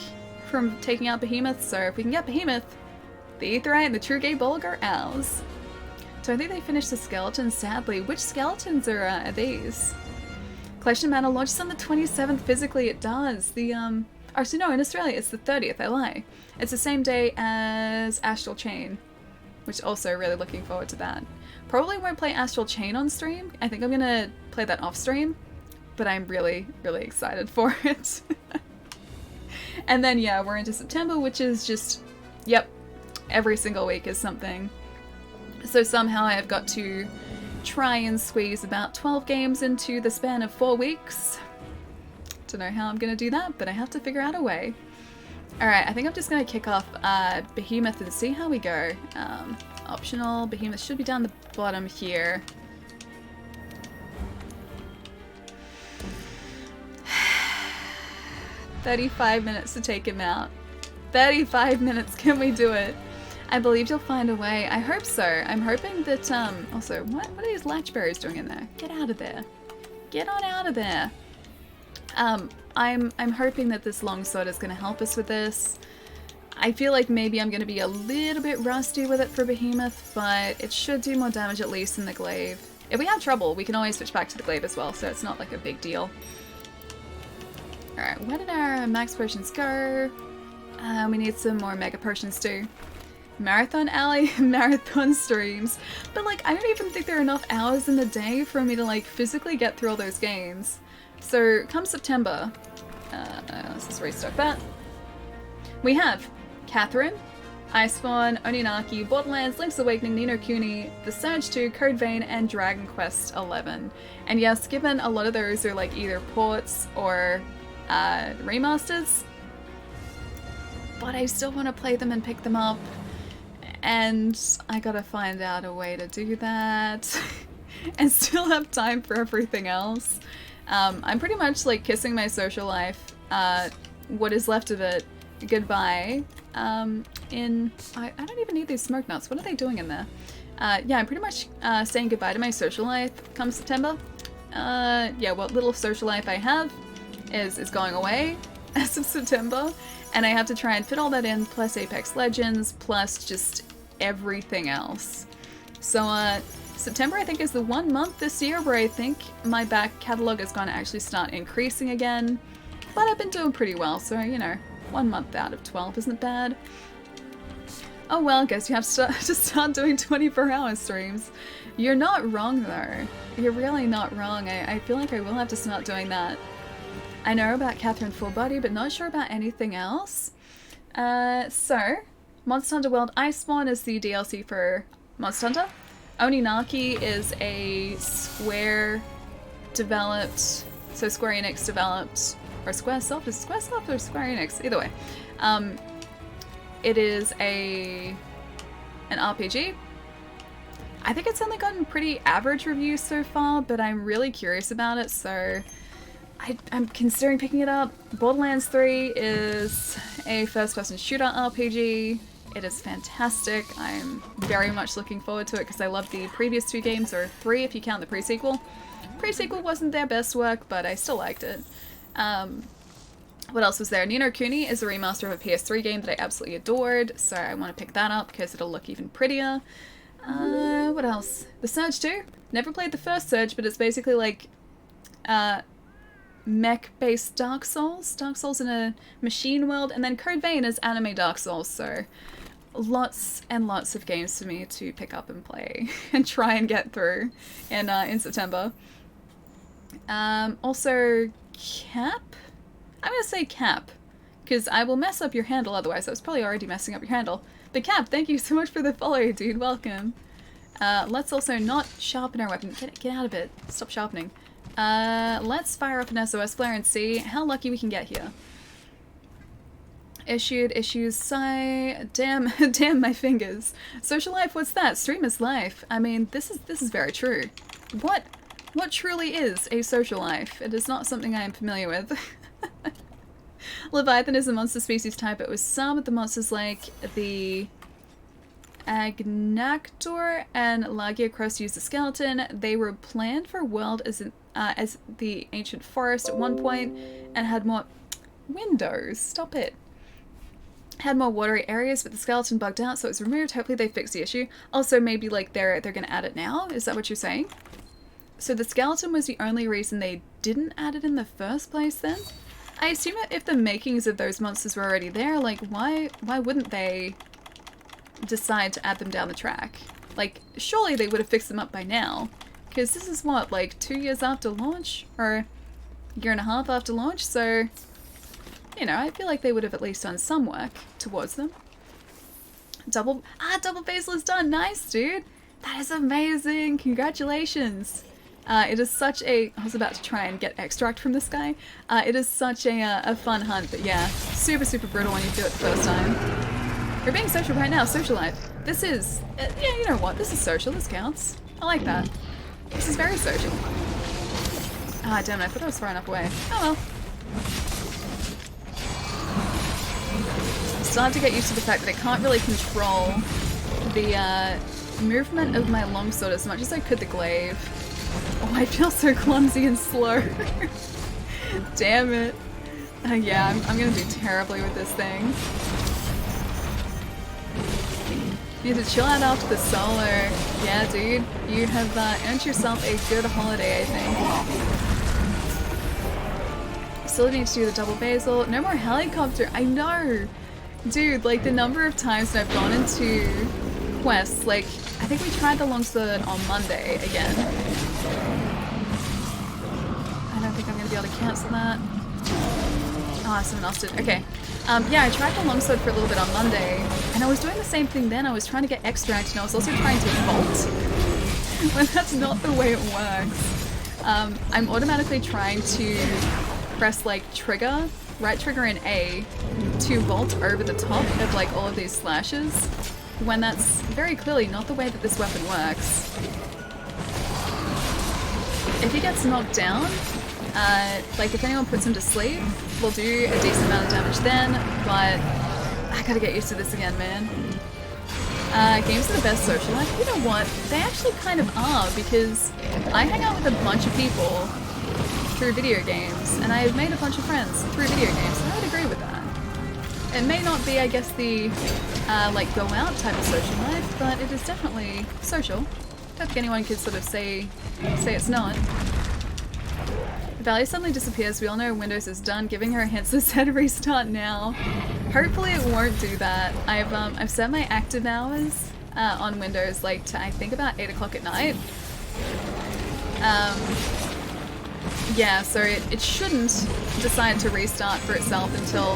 from taking out Behemoth, so if we can get Behemoth, the Aetheryte and the True Gate Bulg are ours. So I think they finished the skeletons, sadly. Which skeletons are these? Collection Manor launches on the 27th physically, it does. So no, in Australia it's the 30th, I lie. It's the same day as Astral Chain, which also really looking forward to that. Probably won't play Astral Chain on stream. I think I'm gonna play that off stream, but I'm really, really excited for it. And then yeah, we're into September, which is just, yep, every single week is something. So somehow I have got to try and squeeze about 12 games into the span of 4 weeks. Don't know how I'm gonna do that, but I have to figure out a way. Alright, I think I'm just gonna kick off Behemoth and see how we go. Optional, Behemoth should be down the bottom here. "35 minutes to take him out. 35 minutes, can we do it? I believe you'll find a way. I hope so. I'm hoping that, also, what are these latchberries doing in there? Get out of there. Get on out of there. I'm hoping that this longsword is going to help us with this. I feel like maybe I'm going to be a little bit rusty with it for Behemoth, but it should do more damage at least than the glaive. If we have trouble, we can always switch back to the glaive as well, so it's not like a big deal. Alright, where did our max potions go? We need some more mega potions too. Marathon Alley, marathon streams. But like, I don't even think there are enough hours in the day for me to like physically get through all those games. So come September, let's just restock that. We have Catherine, Iceborne, Oninaki, Borderlands, Link's Awakening, Ni no Kuni, The Surge 2, Code Vein, and Dragon Quest XI. And yes, given a lot of those are like either ports or remasters, but I still want to play them and pick them up, and I gotta find out a way to do that and still have time for everything else. I'm pretty much like kissing my social life, what is left of it, goodbye. I don't even need these smoke nuts. What are they doing in there? Yeah, I'm pretty much saying goodbye to my social life come September. Yeah, what little social life I have is going away as of September, and I have to try and fit all that in, plus Apex Legends, plus just everything else. So September I think is the 1 month this year where I think my back catalogue is going to actually start increasing again, but I've been doing pretty well, so you know, 1 month out of 12 isn't bad. Oh well, guess you have to start doing 24-hour streams. You're not wrong though. You're really not wrong. I feel like I will have to start doing that. I know about Catherine Full Body, but not sure about anything else. So, Monster Hunter World Iceborne is the DLC for Monster Hunter. Oninaki is a Square developed, so Square Enix developed, or Squaresoft, is it Squaresoft or Square Enix? Either way. It is an RPG. I think it's only gotten pretty average reviews so far, but I'm really curious about it, so I'm considering picking it up. Borderlands 3 is a first-person shooter RPG. It is fantastic. I'm very much looking forward to it because I loved the previous 2 games, or 3 if you count the pre-sequel. Pre-sequel wasn't their best work, but I still liked it. What else was there? Ni no Kuni is a remaster of a PS3 game that I absolutely adored, so I want to pick that up because it'll look even prettier. What else? The Surge 2? Never played the first Surge, but it's basically like mech-based Dark Souls. Dark Souls in a machine world, and then Code Vein is anime Dark Souls, so lots and lots of games for me to pick up and play and try and get through in September. Also, Cap? I'm gonna say Cap, because I will mess up your handle otherwise. I was probably already messing up your handle. But Cap, thank you so much for the follow, dude. Welcome. Let's also not sharpen our weapon. Get out of it. Stop sharpening. Let's fire up an SOS flare and see how lucky we can get here. Issued, issues, sigh, damn, damn my fingers. Social life, what's that? Streamer's life. I mean, this is very true. What truly is a social life? It is not something I am familiar with. Leviathan is a monster species type. It was some of the monsters like the Agnactor and Lagiacross used a skeleton. They were planned for a world as the ancient forest at one point and had more windows. Stop it. Had more watery areas, but the skeleton bugged out, so it was removed. Hopefully they fixed the issue. Also, maybe like they're gonna add it now. Is that what you're saying? So the skeleton was the only reason they didn't add it in the first place then? I assume that if the makings of those monsters were already there, like why wouldn't they decide to add them down the track? Like surely they would have fixed them up by now. Because this is what, like 2 years after launch? Or a year and a half after launch, so you know, I feel like they would have at least done some work towards them. Double basil is done. Nice, dude. That is amazing. Congratulations. It is such a... I was about to try and get extract from this guy. It is such a fun hunt, but yeah, super, super brutal when you do it the first time. You're being social right now. Social life. This is... yeah, you know what? This is social. This counts. I like that. This is very social. Ah, damn it. I thought I was far enough away. Oh well. Still have to get used to the fact that I can't really control the movement of my longsword as much as I could the glaive. Oh, I feel so clumsy and slow. Damn it. Yeah, I'm gonna do terribly with this thing. You need to chill out after the solo. Yeah, dude. You have earned yourself a good holiday, I think. Still need to do the double basil. No more helicopter. I know. Dude, like the number of times that I've gone into quests, like I think we tried the longsword on Monday again. I don't think I'm gonna be able to cancel that. Oh, someone else did. Okay. Yeah, I tried the longsword for a little bit on Monday, and I was doing the same thing then. I was trying to get extract, and I was also trying to vault. When that's not the way it works. I'm automatically trying to press like trigger, right trigger and A, to vault over the top of like all of these slashes, when that's very clearly not the way that this weapon works. If he gets knocked down, like if anyone puts him to sleep, we'll do a decent amount of damage then, but I gotta get used to this again, man. Games are the best social life. You know what? They actually kind of are, because I hang out with a bunch of people through video games, and I have made a bunch of friends through video games, and I would agree with that. It may not be, I guess, the like go out type of social life, but it is definitely social. I don't think anyone could sort of say it's not. Valley suddenly disappears. We all know Windows is done giving her hints that said restart now. Hopefully it won't do that. I've set my active hours on Windows like to I think about 8 o'clock at night. Yeah, so it shouldn't decide to restart for itself until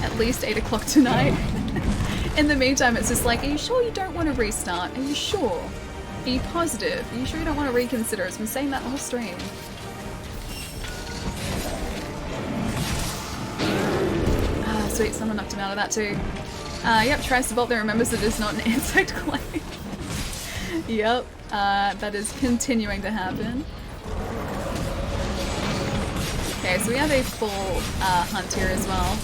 at least 8 o'clock tonight. In the meantime, it's just like, are you sure you don't want to restart? Are you sure? Are you positive? Are you sure you don't want to reconsider? I've been saying that the whole stream. Ah, sweet, someone knocked him out of that too. Yep, tries to vault, then remembers it is not an insect claim. Yep, that is continuing to happen. Okay, so we have a full hunt here as well.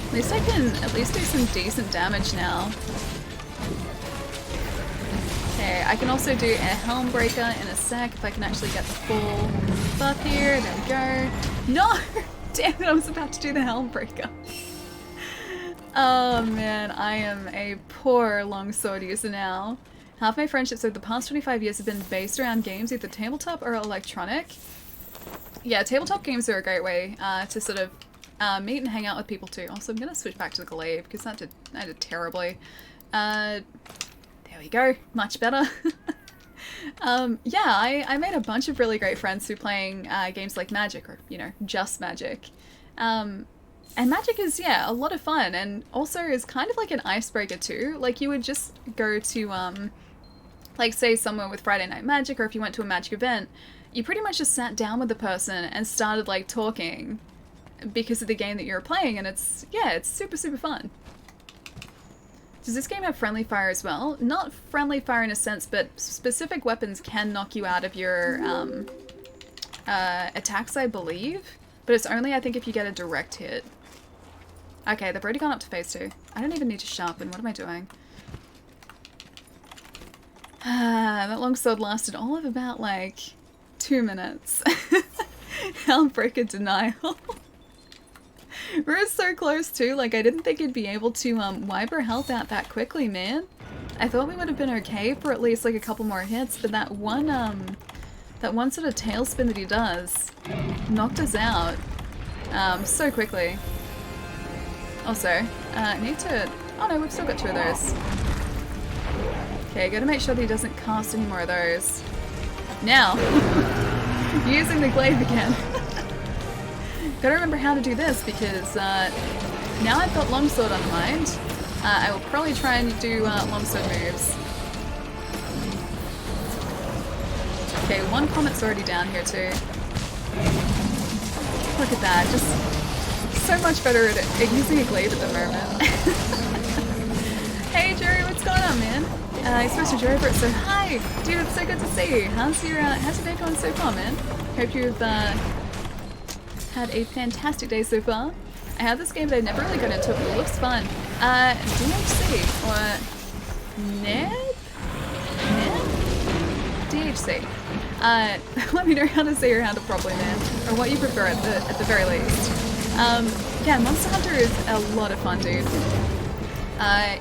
At least I can at least do some decent damage now. Okay, I can also do a Helmbreaker in a sec if I can actually get the full buff here. There we go. No! Damn it, I was about to do the Helmbreaker. Oh man, I am a poor longsword user now. Half my friendships over the past 25 years have been based around games, either tabletop or electronic. Yeah, tabletop games are a great way to sort of meet and hang out with people too. Also, I'm gonna switch back to the glaive because that did terribly. There we go, much better. Yeah, I made a bunch of really great friends through playing games like Magic, or you know, just Magic. And Magic is, yeah, a lot of fun, and also is kind of like an icebreaker too. Like you would just go to like say somewhere with Friday Night Magic, or if you went to a magic event, you pretty much just sat down with the person and started like talking because of the game that you're playing, and it's super, super fun. Does this game have friendly fire as well? Not friendly fire in a sense, but specific weapons can knock you out of your attacks, I believe. But it's only, I think, if you get a direct hit. Okay, they've already gone up to phase 2. I don't even need to sharpen. What am I doing? That longsword lasted all of about, like, 2 minutes. Hellbreaker denial. We were so close too, like I didn't think he'd be able to wipe her health out that quickly, man. I thought we would have been okay for at least like a couple more hits, but that one sort of tailspin that he does knocked us out so quickly. Also, need to... oh no, we've still got 2 of those. Okay, gotta make sure that he doesn't cast any more of those. Now, using the glaive again. Gotta remember how to do this because now I've got longsword on mind. I will probably try and do longsword moves. Okay, one comet's already down here too. Look at that, just so much better at using a glaive at the moment. Hey Jerry, what's going on, man? You're supposed to Jerry for it, so hi! Dude, it's so good to see you. How's your day going so far, man? Hope you've had a fantastic day so far. I have this game that I never really got into, but it looks fun. DHC, or Neb? DHC. Let me know how to say your handle properly, man, or what you prefer at the very least. Yeah, Monster Hunter is a lot of fun, dude.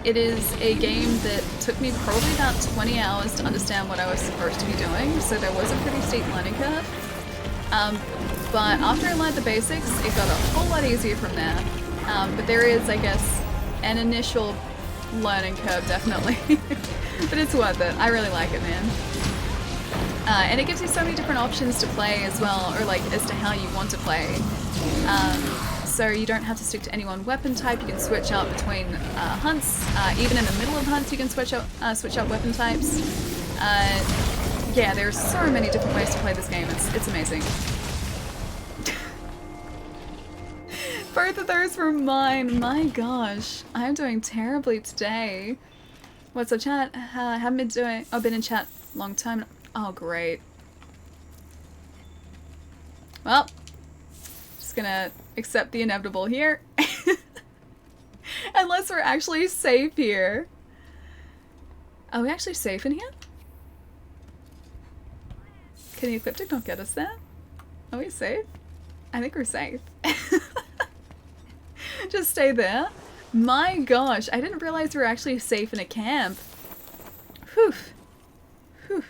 It is a game that took me probably about 20 hours to understand what I was supposed to be doing, so there was a pretty steep learning curve. But after I learned the basics, it got a whole lot easier from there. But there is, I guess, an initial learning curve, definitely. But it's worth it. I really like it, man. And it gives you so many different options to play as well, or like as to how you want to play. So you don't have to stick to any one weapon type. You can switch out between hunts. Even in the middle of hunts, you can switch out weapon types. Yeah, there's so many different ways to play this game. It's amazing. Both of those were mine. My gosh, I'm doing terribly today. What's up, chat? Haven't been doing. I've been in chat a long time. Oh, great. Well, just gonna accept the inevitable here. Unless we're actually safe here. Are we actually safe in here? Can the Ecliptic not get us there? Are we safe? I think we're safe. Just stay there. My gosh, I didn't realize we were actually safe in a camp. Whew. Whew.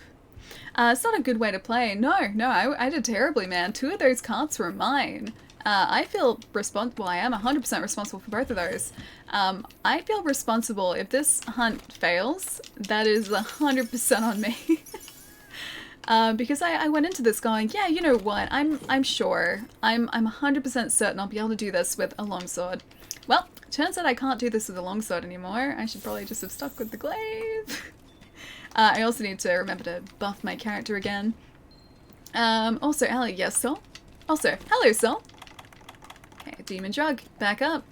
It's not a good way to play. No, I did terribly, man. 2 of those carts were mine. I feel well, I am 100% responsible for both of those. I feel responsible if this hunt fails. That is 100% on me. Because I went into this going, yeah, you know what, I'm sure. I'm 100% certain I'll be able to do this with a longsword. Well, turns out I can't do this with a longsword anymore. I should probably just have stuck with the glaive. I also need to remember to buff my character again. Also, Ali, yes, Sol? Also, hello, Sol. Okay, demon drug, back up.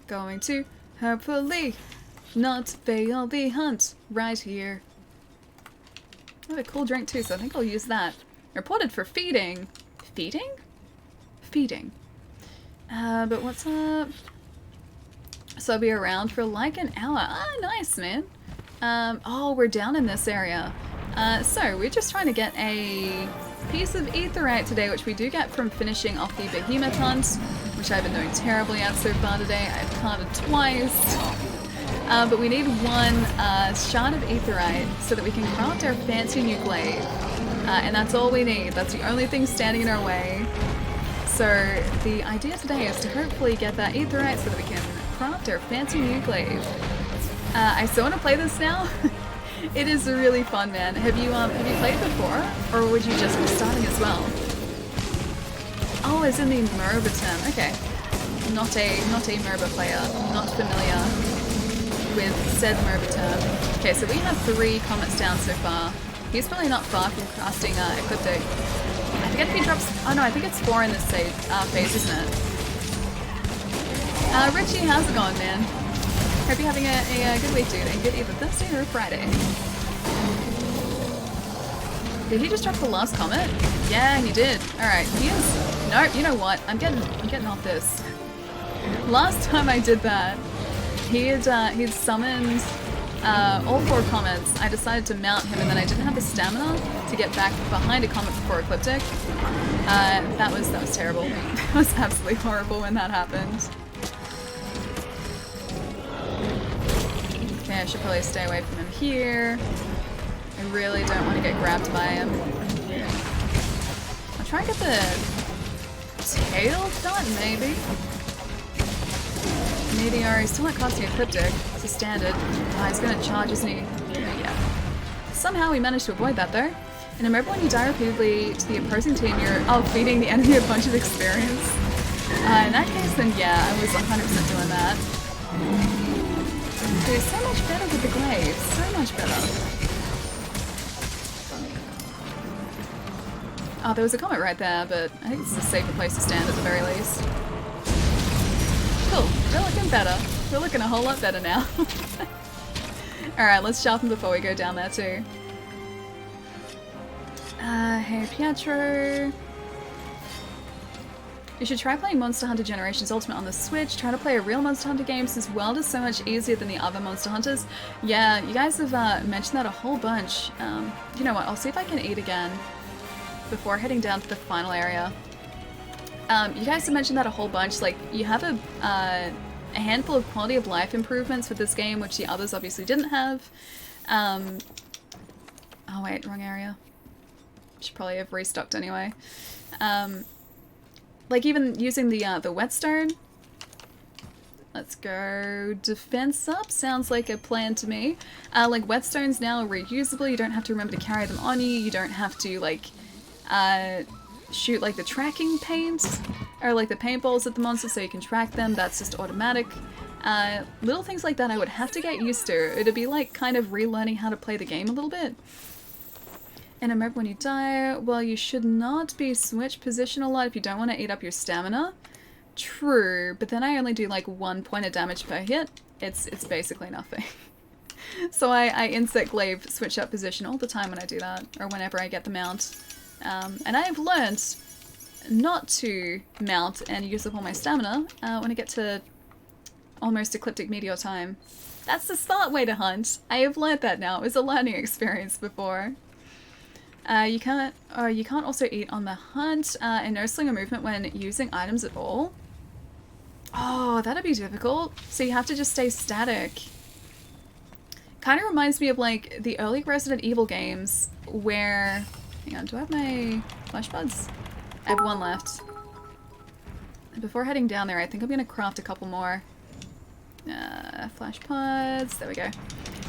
Going to hopefully not fail the hunt right here. I have a cool drink too, so I think I'll use that. Reported for feeding. Feeding? Feeding. But what's up? So I'll be around for like an hour. Ah, nice, man. Oh, we're down in this area. So we're just trying to get a piece of aetheryte today, which we do get from finishing off the behemoth hunt, which I've been doing terribly at so far today. I've hunted twice. But we need 1 shard of aetheryte so that we can craft our fancy new glaive. And that's all we need. That's the only thing standing in our way. So the idea today is to hopefully get that aetheryte so that we can craft our fancy new glaive. I still want to play this now. It is really fun, man. Have you played before? Or would you just be starting as well? Oh, it's in the Merba term. Okay. Not a Merba player. Not familiar. with said Murderturf. Okay, so we have 3 comets down so far. He's probably not far from casting Ecliptic. I forget if he drops... Oh no, I think it's 4 in this phase, isn't it? Richie, how's it going, man? Hope you're having a good week, dude, and good either Thursday or Friday. Did he just drop the last comet? Yeah, he did. Alright, he is... Nope, you know what? I'm getting off this. Last time I did that, he'd summoned all 4 comets. I decided to mount him and then I didn't have the stamina to get back behind a comet before Ecliptic. That was terrible. That was absolutely horrible when that happened. Okay, I should probably stay away from him here. I really don't want to get grabbed by him. I'll try and get the tail done, maybe. Meteor, he's still not casting Ecliptic. It's a standard. Oh, he's gonna charge, isn't he? Yeah. Somehow we managed to avoid that though. And remember when you die repeatedly to the opposing team, you're feeding the enemy a bunch of experience? In that case, then yeah, I was 100% doing that. Dude, so much better with the glaives. So much better. Oh, there was a comet right there, but I think it's a safer place to stand at the very least. Cool. We're looking better. We're looking a whole lot better now. Alright, let's sharpen before we go down there too. Hey Pietro. You should try playing Monster Hunter Generations Ultimate on the Switch. Try to play a real Monster Hunter game. This world is so much easier than the other Monster Hunters. Yeah, you guys have mentioned that a whole bunch. You know what, I'll see if I can eat again before heading down to the final area. You guys have mentioned that a whole bunch. Like, you have a handful of quality of life improvements with this game, which the others obviously didn't have. Oh wait, wrong area. Should probably have restocked anyway. Like even using the whetstone. Let's go defense up. Sounds like a plan to me. Like whetstones now are reusable. You don't have to remember to carry them on you. You don't have to like shoot like the tracking paint or like the paintballs at the monster so you can track them. That's just automatic. Little things like that I would have to get used to. It'd be like kind of relearning how to play the game a little bit. And remember when you die, well, you should not be switch position a lot if you don't want to eat up your stamina. True, but then I only do like 1 point of damage per hit. It's basically nothing. So I insect glaive switch up position all the time when I do that, or whenever I get the mount. And I have learned not to mount and use up all my stamina when I get to almost Ecliptic Meteor time. That's the smart way to hunt. I have learned that now. It was a learning experience before. You can't also eat on the hunt, and no sling or movement when using items at all. Oh, that'd be difficult. So you have to just stay static. Kind of reminds me of like the early Resident Evil games where... Hang on, do I have my flesh buds? I have 1 left. And before heading down there, I think I'm gonna craft a couple more. Flash pods, there we go.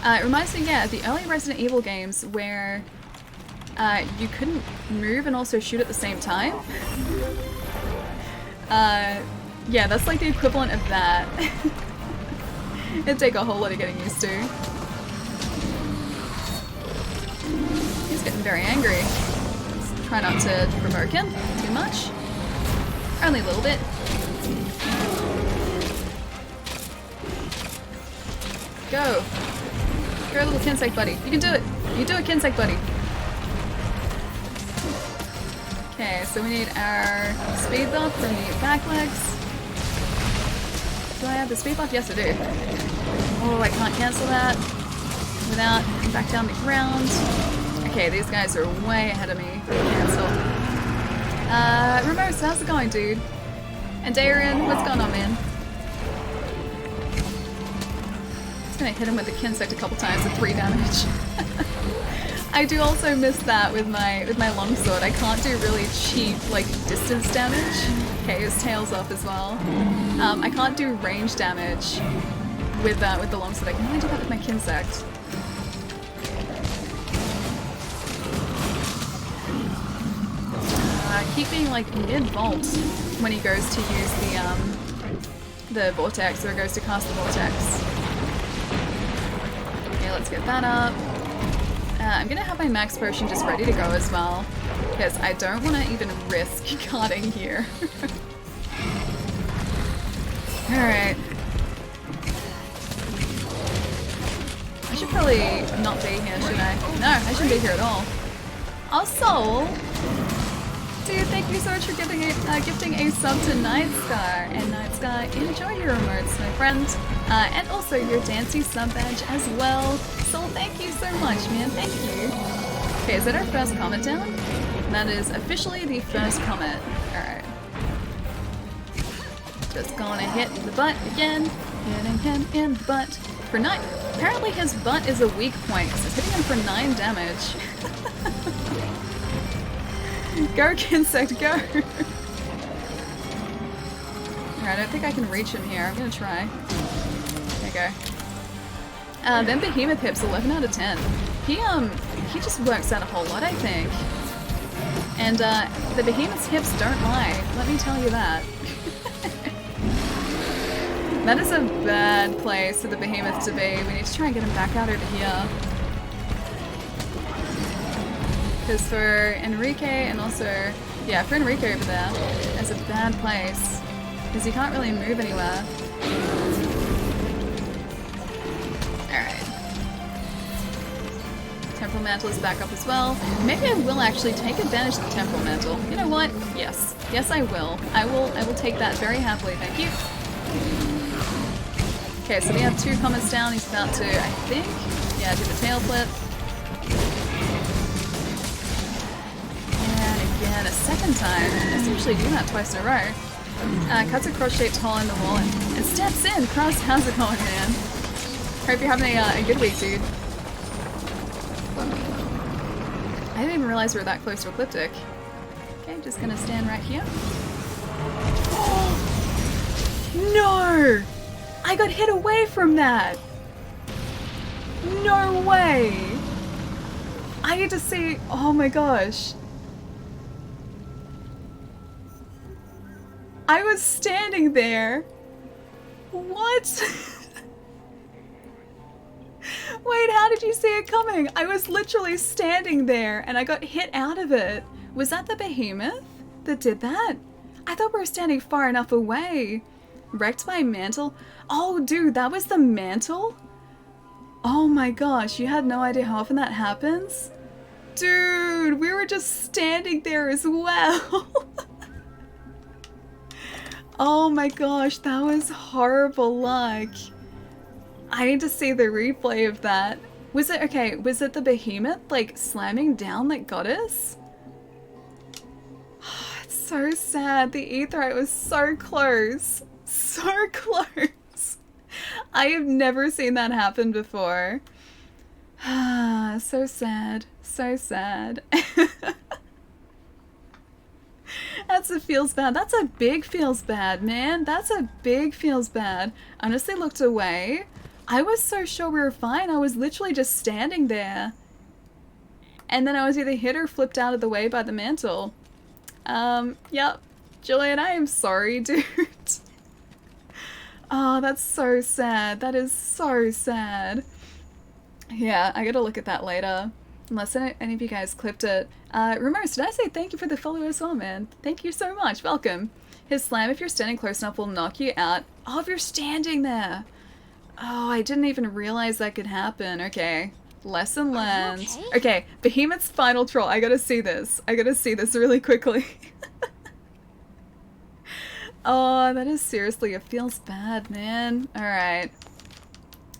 It reminds me, yeah, of the early Resident Evil games where you couldn't move and also shoot at the same time. Yeah, that's like the equivalent of that. It'd take a whole lot of getting used to. He's getting very angry. Let's try not to provoke him too much. Only a little bit. Go. Go, little Kinsect buddy. You can do it. You do it, Kinsect buddy. Okay, so we need our speed buff from the back legs. Do I have the speed buff? Yes, I do. Oh, I can't cancel that without going back down the ground. Okay, these guys are way ahead of me. Cancel. Ramos, how's it going, dude? And Darren, what's going on, man? Just gonna hit him with the Kinsect a couple times at 3 damage. I do also miss that with my longsword. I can't do really cheap like distance damage. Okay, his tail's up as well. I can't do range damage with the longsword. I can only do that with my Kinsect. Keep being like mid-vault when he goes to use the vortex, or goes to cast the vortex. let's get that up. I'm gonna have my max potion just ready to go as well, because I don't want to even risk cutting here. Alright. I should probably not be here, should I? No, I shouldn't be here at all. Oh, Soul! Dude, thank you so much for gifting a sub to Night Scar. And Night Scar, enjoy your emotes, my friend. And also your Dancy sub badge as well. Soul, thank you so much, man. Thank you. Okay, is that our first comment down? That is officially the first comment. Alright. Just gonna hit the butt again. Hitting him in the butt. For 9. Apparently his butt is a weak point, because it's hitting him for 9 damage. Go, Kinsect, go! Alright, I don't think I can reach him here. I'm gonna try. There you go. Then Behemoth Hips, 11 out of 10. He just works out a whole lot, I think. And, the Behemoth's hips don't lie. Let me tell you that. That is a bad place for the Behemoth to be. We need to try and get him back out over here. Because for Enrique and also, yeah, for Enrique over there, it's a bad place. Because he can't really move anywhere. Alright. Temporal Mantle is back up as well. Maybe I will actually take advantage of the Temporal Mantle. You know what? Yes. Yes, I will. I will take that very happily, thank you. Okay, so we have 2 comments down. He's about to, I think, yeah, do the tail flip. And a second time. Let's usually do that twice in a row. Cuts a cross-shaped hole in the wall and steps in. Cross, how's it going, man? Hope you're having a good week, dude. I didn't even realize we were that close to Ecliptic. Okay, just gonna stand right here. Oh! No! I got hit away from that! No way! I get to see... Oh my gosh. I was standing there. What? Wait, how did you see it coming? I was literally standing there and I got hit out of it. Was that the Behemoth that did that? I thought we were standing far enough away. Wrecked by mantle? Oh, dude, that was the mantle? Oh my gosh, you had no idea how often that happens? Dude, we were just standing there as well. Oh my gosh, that was horrible luck. I need to see the replay of that. Was it, okay, was it the Behemoth, like, slamming down that got us? It's so sad. The Aetheryte was so close. So close. I have never seen that happen before. So sad. So sad. That's a feels bad. That's a big feels bad, man. That's a big feels bad. I honestly looked away. I was so sure we were fine. I was literally just standing there. And then I was either hit or flipped out of the way by the mantle. Yep. Julian, I am sorry, dude. Oh, that's so sad. That is so sad. Yeah, I gotta look at that later. Unless any of you guys clipped it. Remorse, did I say thank you for the follow as well, man? Thank you so much. Welcome. His slam, if you're standing close enough, will knock you out. Oh, if you're standing there. Oh, I didn't even realize that could happen. Okay. Lesson learned. Okay, Behemoth's final troll. I gotta see this. I gotta see this really quickly. Oh, that is seriously, it feels bad, man. Alright.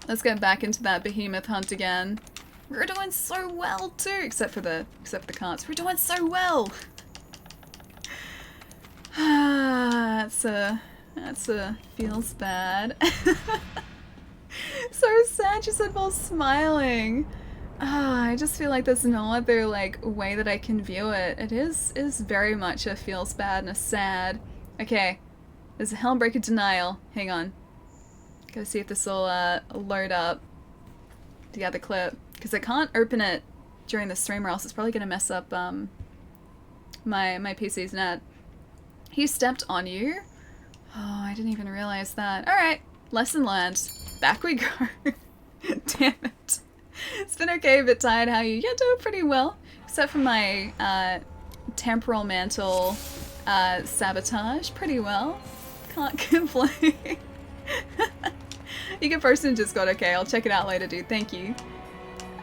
Let's get back into that Behemoth hunt again. We're doing so well too, except for the carts. We're doing so well. That's a feels bad. So sad she said while smiling. I just feel like there's no other like way that I can view it. It is very much a feels bad and a sad. Okay, there's a Helmbreaker denial. Hang on. Gotta see if this will load up the other clip. Because I can't open it during the stream or else it's probably going to mess up my PC's net. He stepped on you? Oh, I didn't even realize that. Alright, lesson learned. Back we go. Damn it. It's been okay, a bit tired. How are you? Yeah, doing pretty well. Except for my temporal mantle sabotage. Pretty well. Can't complain. You can post in Discord. Okay, I'll check it out later, dude. Thank you.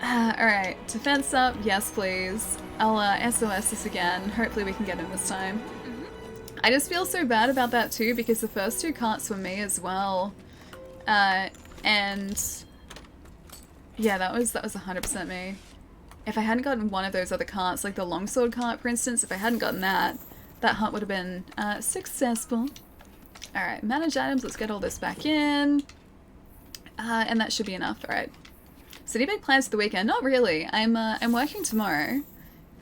Alright, defense up. Yes, please. I'll SOS this again. Hopefully we can get him this time. I just feel so bad about that too because the first two carts were me as well. And yeah, that was 100% me. If I hadn't gotten one of those other carts, like the longsword cart for instance, if I hadn't gotten that, that hunt would have been successful. Alright, manage items, let's get all this back in. And that should be enough, alright. So any big plans for the weekend? Not really. I'm working tomorrow.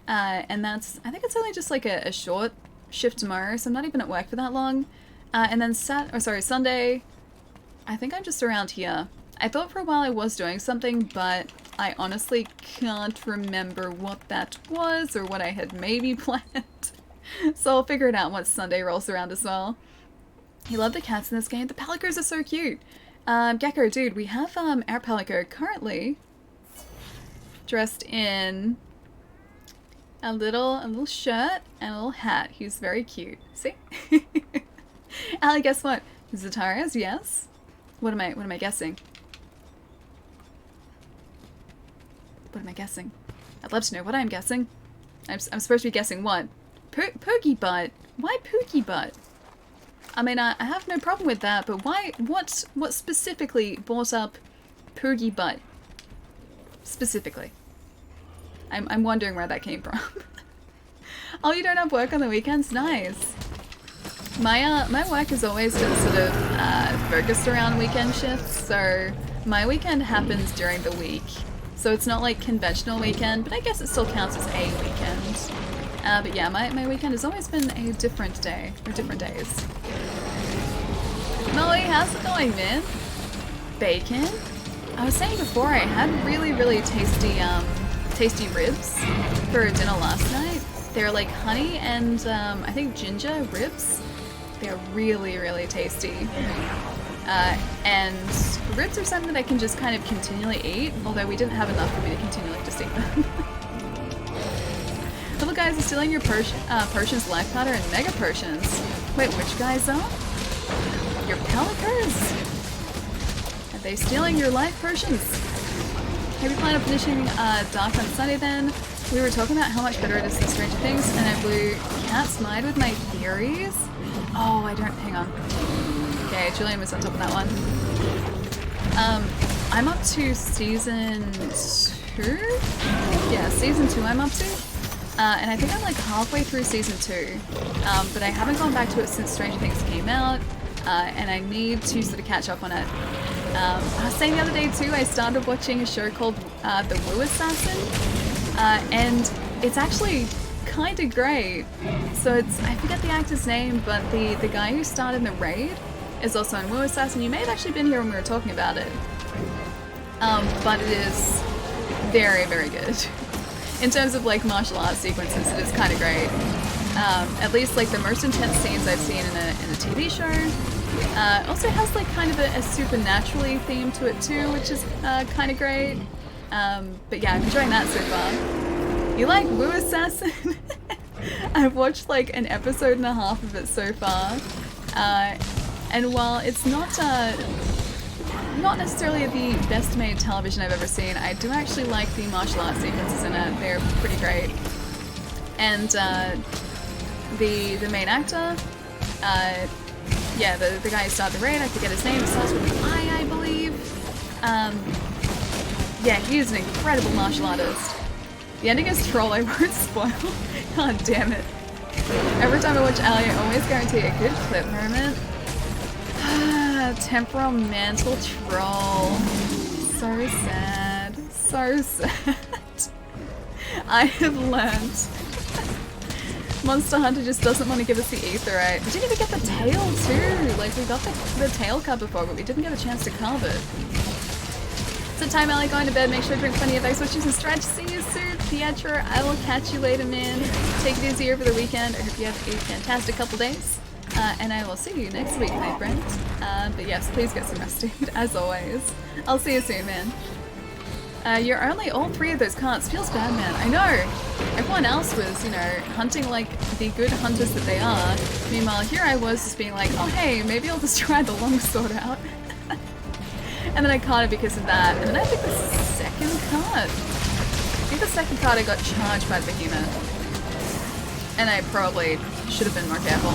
And that's, I think it's only just like a short shift tomorrow, so I'm not even at work for that long. And then Sunday, I think I'm just around here. I thought for a while I was doing something, but I honestly can't remember what that was or what I had maybe planned. So I'll figure it out once Sunday rolls around as well. You love the cats in this game? The Palicos are so cute. Gecko, dude, we have our Palico currently dressed in a little shirt and a little hat. He's very cute. See? Ali, guess what? Zatara's, yes. What am I guessing? What am I guessing? I'd love to know what I'm guessing. I'm supposed to be guessing what? Pookie butt. Why Pookie butt? I mean, I have no problem with that, but why? What specifically brought up Poogie butt? Specifically. I'm wondering where that came from. Oh, you don't have work on the weekends? Nice. My work has always been sort of focused around weekend shifts, so my weekend happens during the week. So it's not like conventional weekend, but I guess it still counts as a weekend. But yeah, my weekend has always been a different day, or different days. Molly, how's it going, man? Bacon? I was saying before, I had really, really tasty ribs for dinner last night. They're like honey and I think ginger ribs. They're really, really tasty. And ribs are something that I can just kind of continually eat, although we didn't have enough for me to continually just eat them. Little guys are stealing your potions, life powder, and mega potions. Wait, which guys are? Your Palicos? Are they stealing your life potions? Maybe plan on finishing Dark on Sunday then. We were talking about how much better it is than Stranger Things, and I blew cat's mind with my theories. Oh, I don't. Hang on. Okay, Julian was on top of that one. I'm up to season 2? Yeah, season 2 I'm up to. And I think I'm like halfway through season 2. But I haven't gone back to it since Stranger Things came out. And I need to sort of catch up on it. I was saying the other day too, I started watching a show called The Woo Assassin. And it's actually kind of great. So it's, I forget the actor's name, but the guy who starred in The Raid is also in Woo Assassin. You may have actually been here when we were talking about it. But it is very, very good. In terms of like martial arts sequences, it is kind of great. At least like the most intense scenes I've seen in a TV show. Also has like kind of a supernaturally theme to it too, which is kind of great. But yeah, I'm enjoying that so far. You like Woo Assassin? I've watched like an episode and a half of it so far. And while it's not necessarily the best made television I've ever seen, I do actually like the martial arts sequences in it. They're pretty great. And the main actor, yeah, the guy who started The Raid, I forget his name, starts with an I believe. Yeah, he is an incredible martial artist. The ending is troll, I won't spoil. God damn it. Every time I watch Ali, I always guarantee a good clip moment. Temporal mantle troll. So sad. So sad. I have learned. Monster Hunter just doesn't want to give us the aetheryte. We didn't even get the tail too. Like we got the tail cut before, but we didn't get a chance to carve it. So time, Ali, going to bed. Make sure to drink plenty of ice, switches, and stretch. See you soon, Pietro. I will catch you later, man. Take it easy over the weekend. I hope you have a fantastic couple days. And I will see you next week, my friend. But yes, please get some rest, dude, as always. I'll see you soon, man. You're only all 3 of those cards. Feels bad, man. I know. Everyone else was, you know, hunting like the good hunters that they are. Meanwhile, here I was just being like, oh hey, maybe I'll just try the longsword out. And then I caught it because of that. And then I think the second card. I think the second card I got charged by the behemoth. And I probably should have been more careful.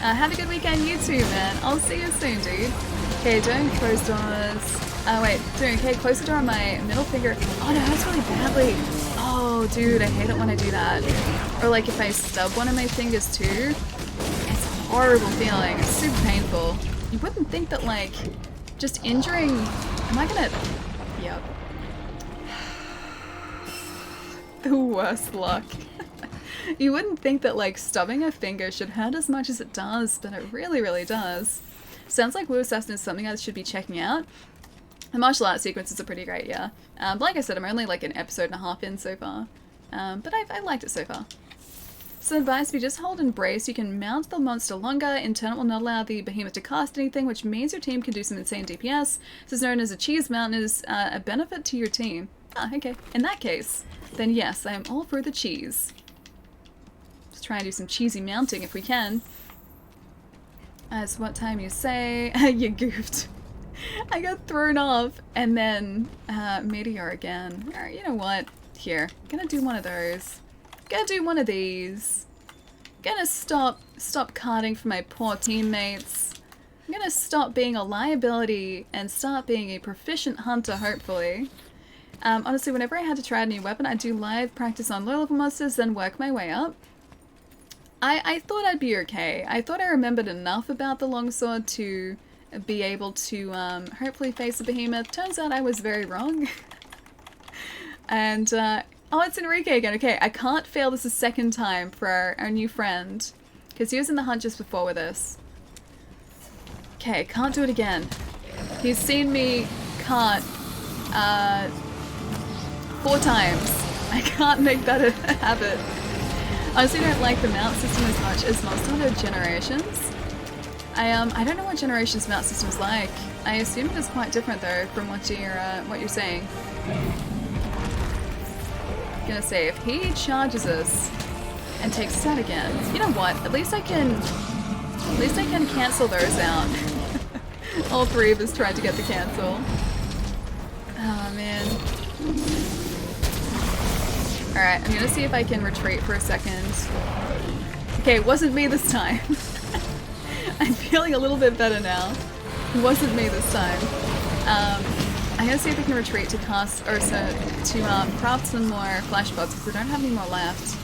Have a good weekend, you too, man. I'll see you soon, dude. Okay, don't close doors. Wait, okay, close the door on my middle finger. Oh no, that's really badly. Oh, dude, I hate it when I do that. Or like if I stub one of my fingers too. It's a horrible feeling. It's super painful. You wouldn't think that like, just injuring... Am I gonna... Yep. The worst luck. You wouldn't think that like stubbing a finger should hurt as much as it does, but it really, really does. Sounds like Wu Assassin is something I should be checking out. The martial arts sequences are pretty great, yeah. But like I said, I'm only like an episode and a half in so far. But I liked it so far. So advice, if you just hold and brace, you can mount the monster longer. In turn, it will not allow the behemoth to cast anything, which means your team can do some insane DPS. This is known as a cheese mount and is a benefit to your team. Ah, okay. In that case, then yes, I am all for the cheese. Let's try and do some cheesy mounting if we can. As what time you say? You goofed. I got thrown off, and then Meteor again. Alright, you know what? Here, gonna do one of those. Gonna do one of these. Gonna stop carding for my poor teammates. I'm gonna stop being a liability and start being a proficient hunter, hopefully. Honestly, whenever I had to try a new weapon, I'd do live practice on low level monsters, then work my way up. I thought I'd be okay. I thought I remembered enough about the longsword to be able to hopefully face a behemoth. Turns out I was very wrong. And, oh, it's Enrique again. Okay, I can't fail this a second time for our new friend. Because he was in the hunt just before with us. Okay, can't do it again. He's seen me cart 4 times. I can't make that a habit. Honestly, I don't like the mount system as much as Monster Hunter Generations. I don't know what Generations mount system is like. I assume it is quite different though from what you're saying. I'm gonna say if he charges us and takes us out again, you know what? At least I can cancel those out. All 3 of us tried to get the cancel. Oh man. Alright, I'm gonna see if I can retreat for a second. Okay, it wasn't me this time. I'm feeling a little bit better now. It wasn't me this time. I'm gonna see if I can retreat to cast, or to craft some more flash pods because I don't have any more left.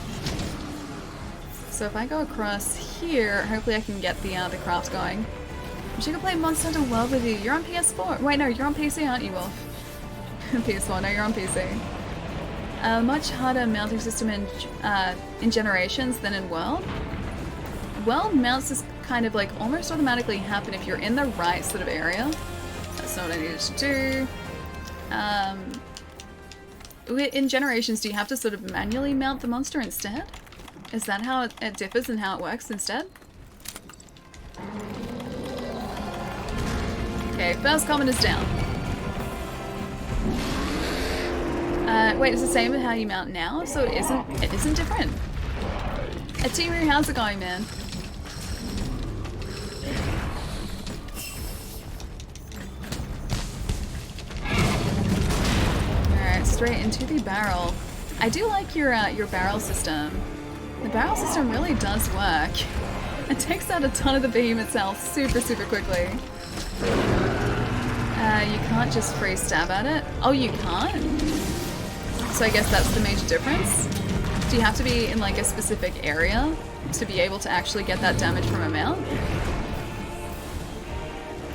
So if I go across here, hopefully I can get the craft going. I'm just gonna play Monster Hunter World with you. You're on PS4. Wait, no, you're on PC, aren't you, Wolf? PS4, no, you're on PC. Much harder mounting system in Generations than in World. World mounts just kind of like almost automatically happen if you're in the right sort of area. That's not what I needed to do. In Generations, do you have to sort of manually mount the monster instead? Is that how it differs and how it works instead? Okay, first comment is down. Wait, it's the same as how you mount now, so it isn't different. Timu, how's it going, man? Alright, straight into the barrel. I do like your barrel system. The barrel system really does work. It takes out a ton of the behemoth's health super, super quickly. You can't just free stab at it. Oh, you can't? So I guess that's the major difference. Do you have to be in like a specific area to be able to actually get that damage from a mount?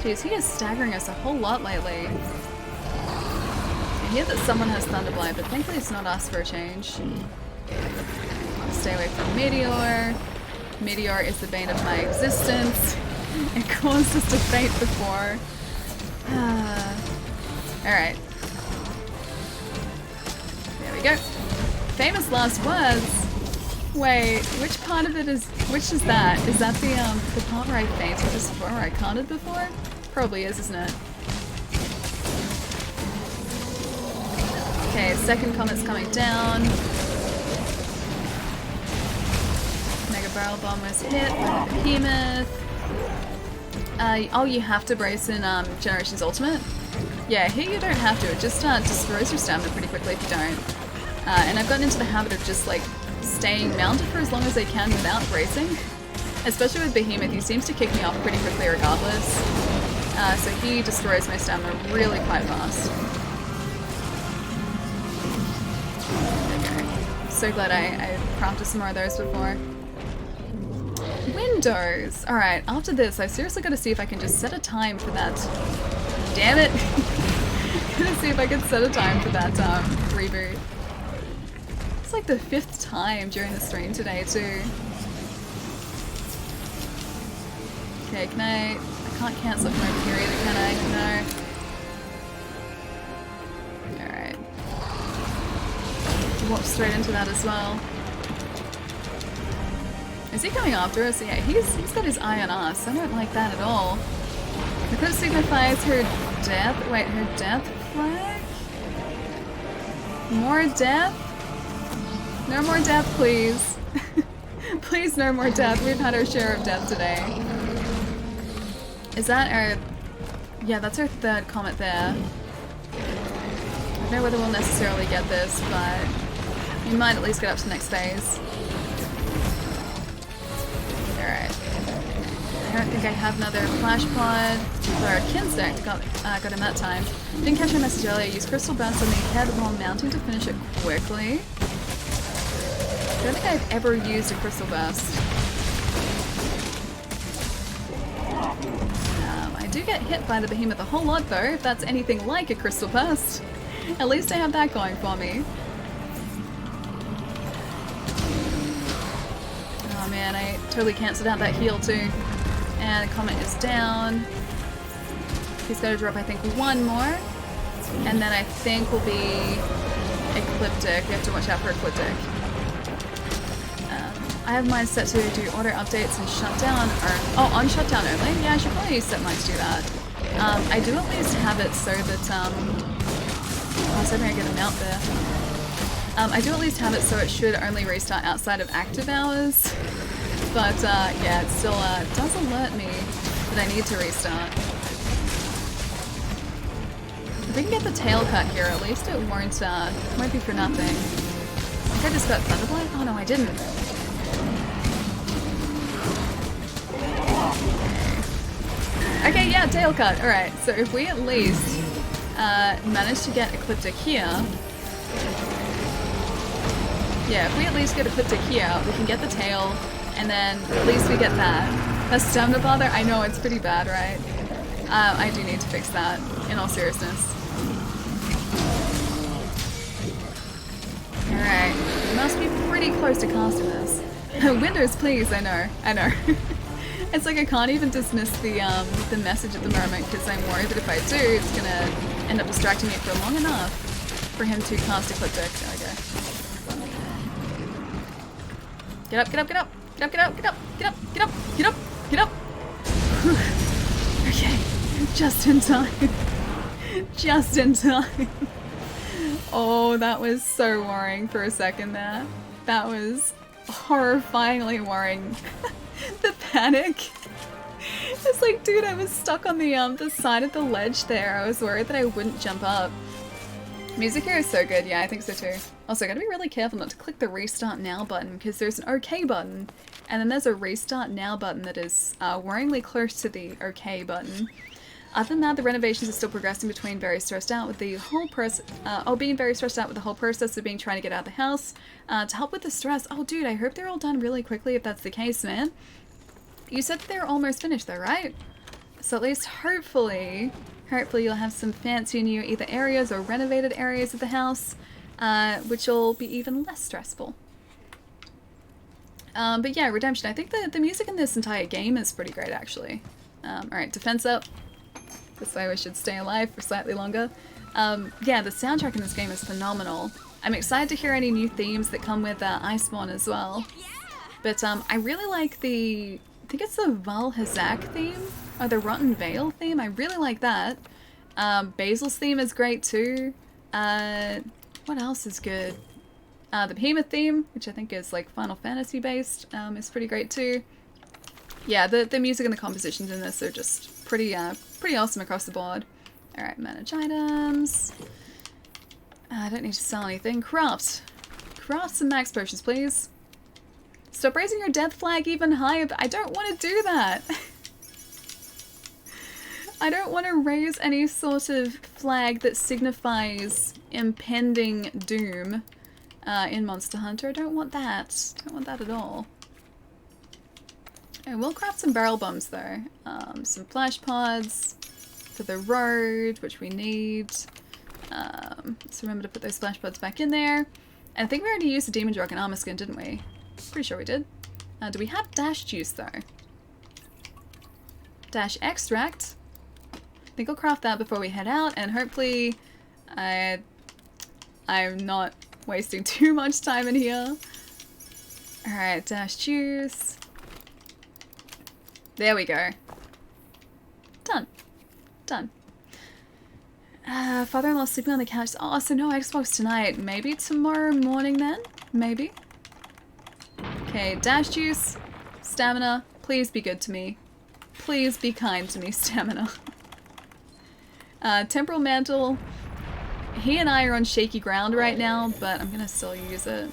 Jeez, he is staggering us a whole lot lately. I hear that someone has Thunderblight, but thankfully it's not us for a change. I'll stay away from Meteor. Meteor is the bane of my existence. It caused us to faint before. Alright. There we go. Famous last words. Wait, which part of it is, which is that? Is that the part where I fainted before, or I counted before? Probably is, isn't it? Okay, second comet's coming down. Mega Barrel Bomb was hit by the Behemoth. Oh, you have to brace in Generation's ultimate? Yeah, here you don't have to. It just destroys your stamina pretty quickly if you don't. And I've gotten into the habit of just like staying mounted for as long as I can without bracing. Especially with Behemoth, he seems to kick me off pretty quickly regardless. So he destroys my stamina really quite fast. Okay. So glad I crafted some more of those before. Windows! Alright, after this, I seriously gotta see if I can just set a time for that. Damn it! Gonna see if I can set a time for that reboot. It's like the 5th time during the stream today, too. Okay, can I can't cancel from over here either, can I? No. Alright. Walk straight into that as well. Is he coming after us? Yeah, he's got his eye on us. I don't like that at all. Because it signifies her death. Wait, her death flag? More death? No more death, please. Please, no more death. We've had our share of death today. Is that our... Yeah, that's our 3rd comet there. I don't know whether we'll necessarily get this, but we might at least get up to the next phase. Alright. I don't think I have another flash pod. Or Kinstick got him that time. Didn't catch my message earlier. Use Crystal Burst on the head while mounting to finish it quickly. I don't think I've ever used a Crystal Burst. I do get hit by the Behemoth a whole lot though, if that's anything like a Crystal Burst. At least I have that going for me. Oh man, I totally cancelled out that heal too. And the Comet is down. He's got to drop, I think, 1 more. And then I think will be Ecliptic. We have to watch out for Ecliptic. I have mine set to do auto updates and shutdown, or on shutdown only. Yeah, I should probably set mine to do that. I do at least have it so that I was hoping I get a mount there. I do at least have it so it should only restart outside of active hours. But yeah, it still does alert me that I need to restart. If we can get the tail cut here, at least it won't be for nothing. I think I just got Thunderblight? Oh no, I didn't. Okay, yeah, tail cut. Alright, so if we at least manage to get Ecliptic here... Yeah, if we at least get Ecliptic here, we can get the tail, and then at least we get that. That stamina bother, I know it's pretty bad, right? I do need to fix that, in all seriousness. Alright, we must be pretty close to casting this. Windows, please, I know. It's like I can't even dismiss the message at the moment because I'm worried that if I do, it's gonna end up distracting me for long enough for him to cast Ecliptic. There we go. Get up, get up, get up! Get up, get up, get up, get up, get up, get up, get up! Okay, just in time. Just in time. Oh, that was so worrying for a second there. That was horrifyingly worrying. The panic. It's like, dude, I was stuck on the side of the ledge there. I was worried that I wouldn't jump up. Music here is so good. Yeah, I think so too. Also, I gotta be really careful not to click the restart now button because there's an OK button and then there's a restart now button that is worryingly close to the OK button. Other than that, the renovations are still progressing between very stressed out with the whole process, being very stressed out with the whole process of trying to get out of the house. To help with the stress, oh dude, I hope they're all done really quickly if that's the case, man. You said that they're almost finished though, right? So at least hopefully you'll have some fancy new either areas or renovated areas of the house, which will be even less stressful. But yeah, Redemption, I think the music in this entire game is pretty great actually. Alright, defense up. This way we should stay alive for slightly longer. Yeah, the soundtrack in this game is phenomenal. I'm excited to hear any new themes that come with Iceborne as well. But I really like I think it's the Valhazak theme, or the Rotten Vale theme. I really like that. Basil's theme is great too. What else is good? The Behemoth theme, which I think is like Final Fantasy based, is pretty great too. Yeah, the music and the compositions in this are just pretty awesome across the board. Alright, manage items. I don't need to sell anything. Craft. Craft some max potions, please. Stop raising your death flag even higher, but I don't want to do that. I don't want to raise any sort of flag that signifies impending doom in Monster Hunter. I don't want that. I don't want that at all. I will craft some barrel bombs though. Some flash pods for the road, which we need. Let's remember to put those splash pods back in there. And I think we already used the Demon Dragon armor skin, didn't we? Pretty sure we did. Do we have dash juice though? Dash extract. I think I'll craft that before we head out, and hopefully I'm not wasting too much time in here. Alright, dash juice. There we go. Done. Done. Father-in-law sleeping on the couch. Oh, so no Xbox tonight. Maybe tomorrow morning then? Maybe? Okay, dash juice. Stamina. Please be good to me. Please be kind to me, stamina. Temporal Mantle. He and I are on shaky ground right now, but I'm gonna still use it.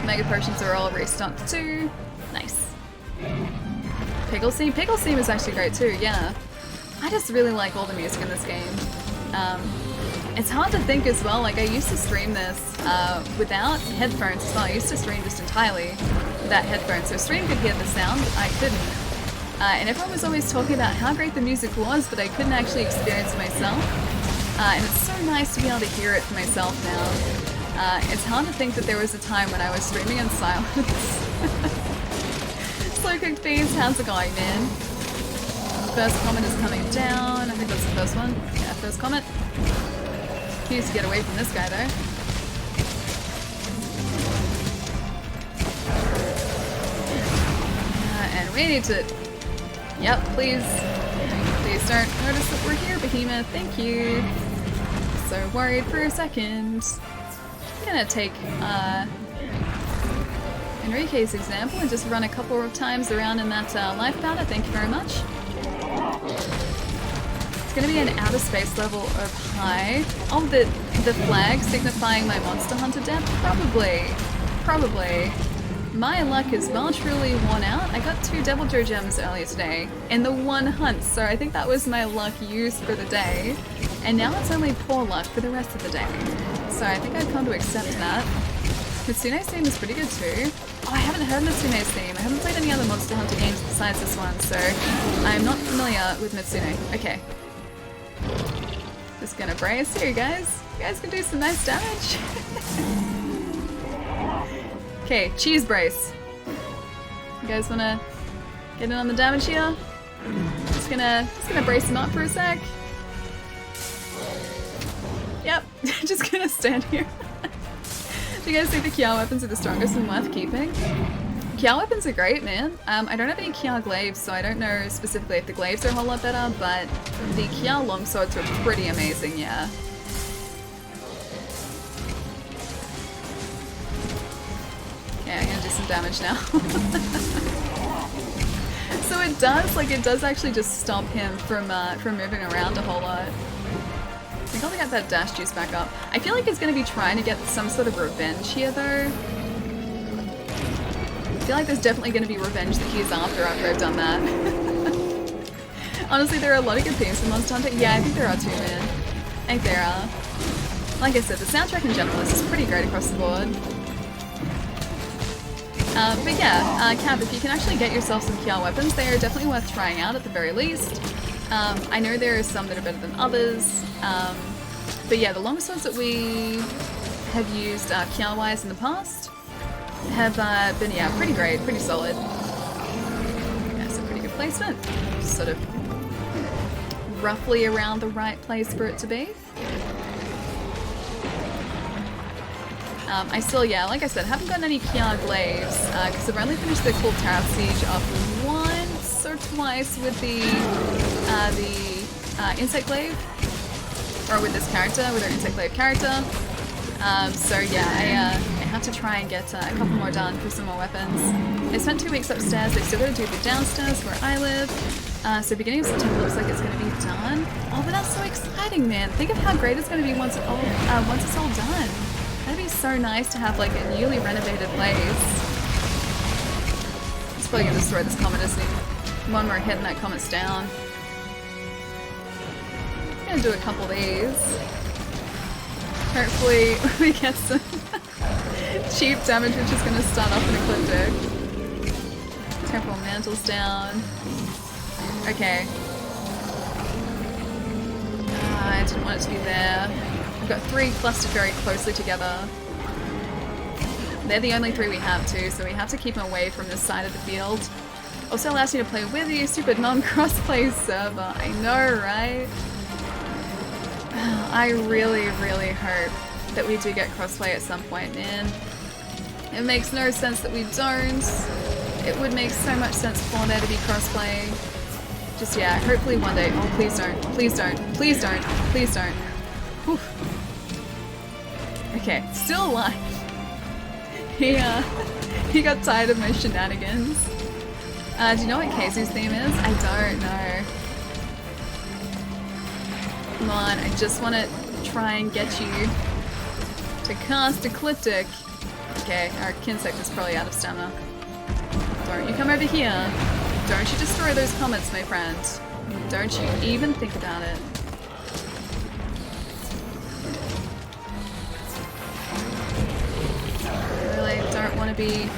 Mega Potions are all restocked too. Nice. Pickle Seam. Pickle Seam is actually great too, yeah. I just really like all the music in this game. It's hard to think as well, like I used to stream this without headphones as well. I used to stream just entirely without headphones, so stream could hear the sound, I couldn't. And everyone was always talking about how great the music was, but I couldn't actually experience it myself. And it's so nice to be able to hear it for myself now. It's hard to think that there was a time when I was streaming in silence. Slow Cooked Beans, how's it going, man? First comment is coming down. I think that's the first one. Yeah, first comment. He needs to get away from this guy though. And we need to... Yep, please. Please don't notice that we're here, Behemoth. Thank you. So worried for a second. I'm gonna take Enrique's example and just run a couple of times around in that life powder. Thank you very much. It's gonna be an outer space level of high. Oh, the flag signifying my Monster Hunter death? Probably. My luck is well truly worn out. I got 2 Devil Joe gems earlier today in the one hunt, so I think that was my luck used for the day. And now it's only poor luck for the rest of the day. So I think I've come to accept that. Mitsune's theme is pretty good too. Oh, I haven't heard Mitsune's theme. I haven't played any other Monster Hunter games besides this one, so I'm not familiar with Mitsune. Okay. Just gonna brace here, guys. You guys can do some nice damage. Okay, cheese brace. You guys wanna get in on the damage here? Just gonna brace him up for a sec. Yep, just gonna stand here. Do you guys think the Kia weapons are the strongest and worth keeping? Kia weapons are great, man. I don't have any Kia glaives, so I don't know specifically if the glaives are a whole lot better, but the Kia longswords are pretty amazing, yeah. Yeah, I'm gonna do some damage now. So it does actually just stop him from moving around a whole lot. I think I'll get that dash juice back up. I feel like he's gonna be trying to get some sort of revenge here though. I feel like there's definitely gonna be revenge that he's after I've done that. Honestly, there are a lot of good themes in Monster Hunter. Yeah, I think there are too, man. I think there are. Like I said, the soundtrack in general is just pretty great across the board. But yeah, Cap, if you can actually get yourself some Kia weapons, they are definitely worth trying out at the very least. I know there are some that are better than others, but yeah, the longswords that we have used Kia-wise in the past have been, yeah, pretty great, pretty solid. Yeah, so pretty good placement. Just sort of roughly around the right place for it to be. I still, yeah, like I said, haven't gotten any Kia glaives, because I've only finished the Cool Tower Siege off once or twice with the insect glaive. or with this character, with our Insect Glaive character. So yeah, I have to try and get a couple more done for some more weapons. I spent 2 weeks upstairs, they still gotta do the downstairs where I live. So beginning of September looks like it's gonna be done. Oh, but that's so exciting, man. Think of how great it's gonna be once it's all done. That'd be so nice to have like a newly renovated place. It's probably gonna destroy this comet, isn't it? One more hit and that comet's down. I'm gonna do a couple of these. Hopefully we get some cheap damage, which is gonna start off an Ecliptic. Temporal Mantle's down. Okay. I didn't want it to be there. We've got 3 clustered very closely together. They're the only 3 we have too, so we have to keep them away from this side of the field. Also allows you to play with you, stupid non-crossplay server. I know, right? I really, really hope that we do get crossplay at some point, man. It makes no sense that we don't. It would make so much sense for there to be crossplay. Just, yeah, hopefully one day. Oh, please don't. Please don't. Please don't. Please don't. Whew. Okay, still alive. He got tired of my shenanigans. Do you know what Casey's theme is? I don't know. Come on, I just want to try and get you to cast Ecliptic. Okay, our Kinsect is probably out of stamina. Don't you come over here. Don't you destroy those comets, my friend. Don't you even think about it. I really don't want to be...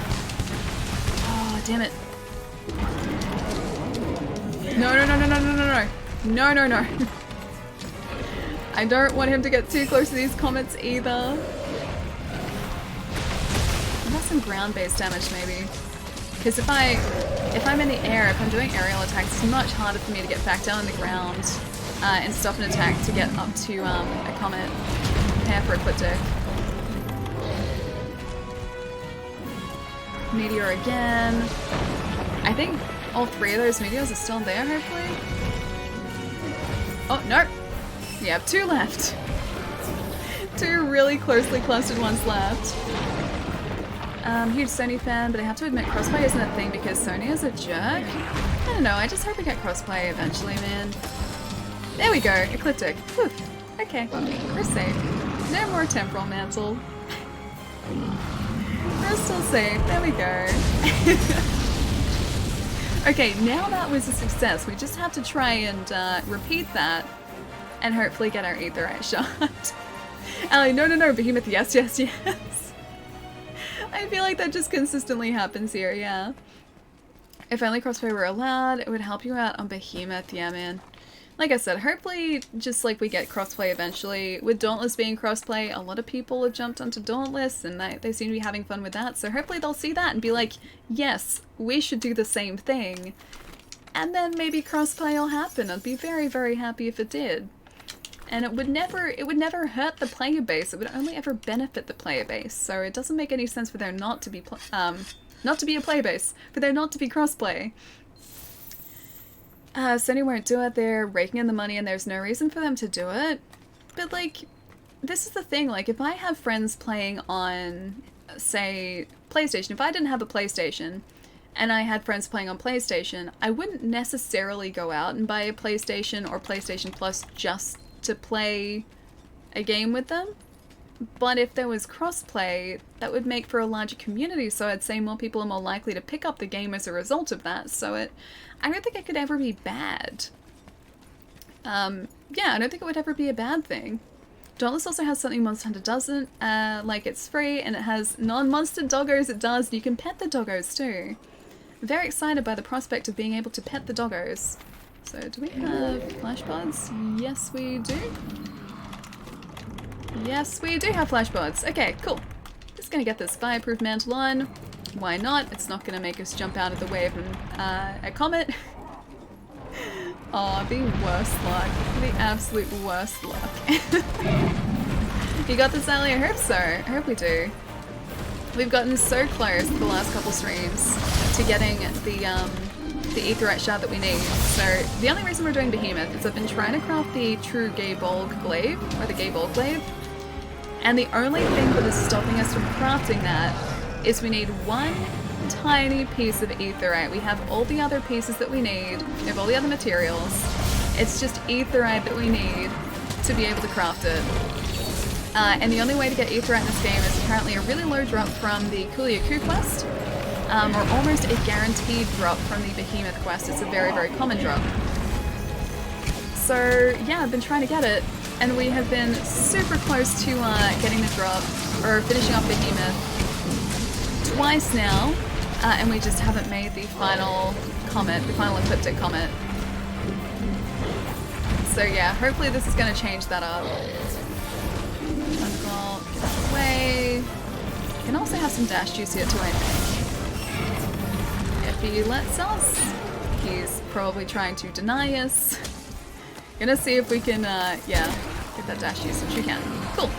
Oh, damn it. No, no, no, no, no, no, no, no. No, no, no. I don't want him to get too close to these comets either. Have some ground-based damage maybe. Because if I'm in the air, if I'm doing aerial attacks, it's much harder for me to get back down on the ground and stop an attack to get up to a comet. Prepare for Ecliptic. Meteor again. I think all 3 of those meteors are still there, hopefully. Oh, no! We have 2 left. 2 really closely clustered ones left. Huge Sony fan, but I have to admit crossplay isn't a thing because Sony is a jerk. I don't know, I just hope we get crossplay eventually, man. There we go, Ecliptic. Whew. Okay, we're safe. No more Temporal Mantle. We're still safe, there we go. Okay, now that was a success. We just have to try and repeat that and hopefully get our Aetheryte shot. Allie, no, no, no, Behemoth, yes, yes, yes. I feel like that just consistently happens here, yeah. If only crossplay were allowed, it would help you out on Behemoth, yeah, man. Like I said, hopefully just like we get crossplay eventually. With Dauntless being crossplay, a lot of people have jumped onto Dauntless and they seem to be having fun with that, so hopefully they'll see that and be like, yes, we should do the same thing. And then maybe crossplay will happen. I'd be very, very happy if it did. And it would never hurt the player base. It would only ever benefit the player base. So it doesn't make any sense for there not to be a player base, for there not to be crossplay. Sony won't do it. They're raking in the money, and there's no reason for them to do it. But like, this is the thing. Like, if I have friends playing on, say, PlayStation, if I didn't have a PlayStation, and I had friends playing on PlayStation, I wouldn't necessarily go out and buy a PlayStation or PlayStation Plus just to play a game with them. But if there was crossplay, that would make for a larger community, so I'd say more people are more likely to pick up the game as a result of that, so I don't think it could ever be bad. Yeah, I don't think it would ever be a bad thing. Dauntless also has something Monster Hunter doesn't, like it's free, and it has non-monster doggos it does, and you can pet the doggos too. Very excited by the prospect of being able to pet the doggos. So, do we have flash buds? Yes, we do. Yes, we do have flash buds. Okay, cool. Just gonna get this fireproof mantle on. Why not? It's not gonna make us jump out of the way of a comet. Oh, the worst luck. The absolute worst luck. You got this, Allie? I hope so. I hope we do. We've gotten so close the last couple streams to getting the aetheryte shard that we need. So the only reason we're doing Behemoth is I've been trying to craft the true Gaybolg glaive, or the Gaybolg glaive, and the only thing that is stopping us from crafting that is we need one tiny piece of aetheryte. We have all the other pieces that we need, we have all the other materials. It's just aetheryte that we need to be able to craft it. And the only way to get aetheryte in this game is apparently a really low drop from the Kuliaku quest, or almost a guaranteed drop from the Behemoth quest. It's a very, very common drop. So yeah, I've been trying to get it, and we have been super close to getting the drop, or finishing off Behemoth twice now, and we just haven't made the final comet, the final ecliptic comet. So yeah, hopefully this is going to change that up. Thunderbolt, get out of the way. You can also have some dash juice here too, I think. If he lets us, he's probably trying to deny us. Gonna see if we can, yeah, get that dash juice, which you can. Cool.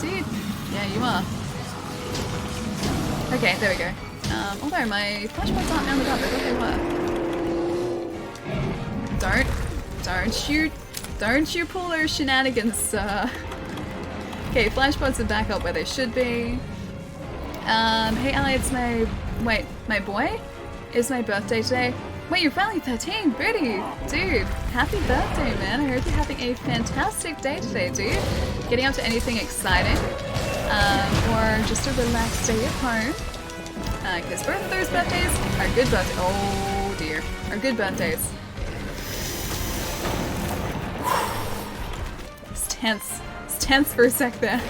Dude, yeah, you are. Okay, there we go. Although my flashpoints aren't mounted up, I thought they were. Don't you pull those shenanigans, sir. Okay, flashpoints are back up where they should be. Hey Ali, it's my boy? It's my birthday today. Wait, you're finally 13, Birdie! Dude, happy birthday, man. I hope you're having a fantastic day today, dude. Getting up to anything exciting, or just a relaxed day at home. Because both of those birthdays are good birthdays. Oh dear, are good birthdays. It's tense for a sec there.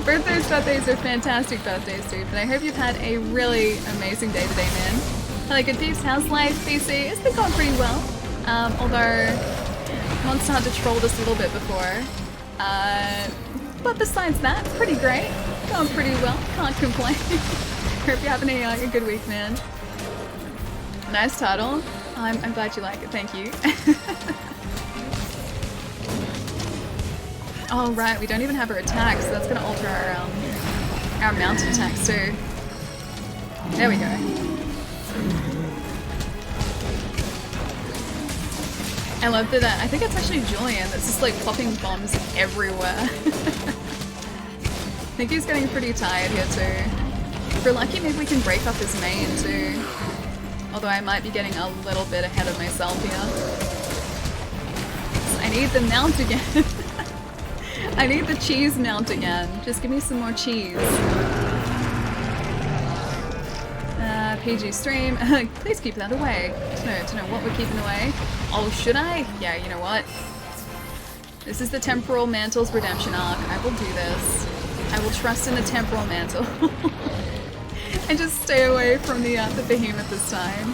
Both those birthdays are fantastic birthdays, dude. But I hope you've had a really amazing day today, man. Hello, good peeps. How's life, BC? It's been going pretty well. Although Monster Hunter trolled us a little bit before. But besides that, pretty great. Going pretty well. Can't complain. Hope you're having a good week, man. Nice title. I'm glad you like it. Thank you. Oh right, we don't even have her attack, so that's gonna alter our mounted attacks too. There we go. I love that. I think it's actually Julian that's just like popping bombs everywhere. I think he's getting pretty tired here too. If we're lucky, maybe we can break up his main too. Although I might be getting a little bit ahead of myself here. So I need the mount again. I need the cheese mount again. Just give me some more cheese. PG stream. Please keep that away. To know what we're keeping away. Oh, should I? Yeah, you know what? This is the Temporal Mantle's redemption arc. I will do this. I will trust in the Temporal Mantle. And just stay away from the Behemoth this time.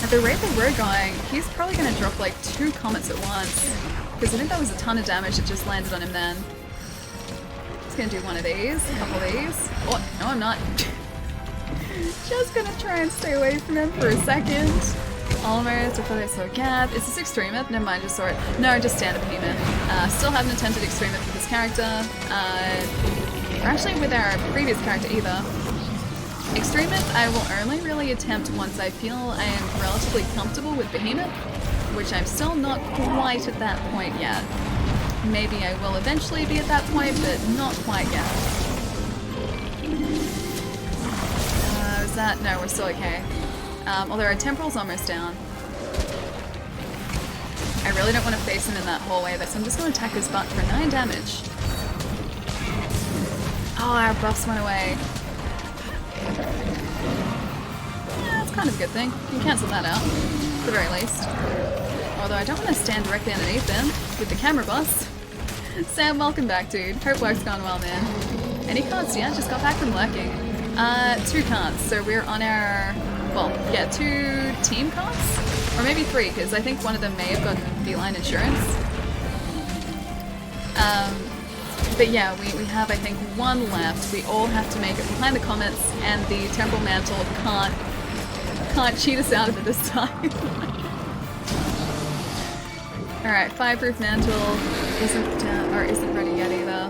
At the rate that we're going, he's probably going to drop like 2 comets at once. Because I think that was a ton of damage that just landed on him then. He's going to do one of these, a couple of these. Oh, no I'm not. Just going to try and stay away from him for a second. Almost, I thought I saw a gap. Is this Extremeth? Never mind, just saw it. No, just standard Behemoth. Still haven't attempted Extremeth with this character. Or actually with our previous character either. Extremeth I will only really attempt once I feel I am relatively comfortable with Behemoth, which I'm still not quite at that point yet. Maybe I will eventually be at that point, but not quite yet. Is that? No, we're still okay. Although our temporal's almost down. I really don't want to face him in that hallway though, so I'm just going to attack his butt for 9 damage. Oh, our buffs went away. Yeah, that's kind of a good thing. You can cancel that out, at the very least. Although I don't want to stand directly underneath them with the camera boss. Sam, welcome back, dude. Hope work's gone well, man. Any cards yet? Just got back from lurking. 2 cards. So we're on our, well, yeah, 2 team cards? Or maybe 3, because I think one of them may have gotten Feline Insurance. But yeah, we have, I think, 1 left. We all have to make it behind the comets, and the Temporal Mantle can't cheat us out of it this time. Alright, Fireproof Mantle isn't ready yet either.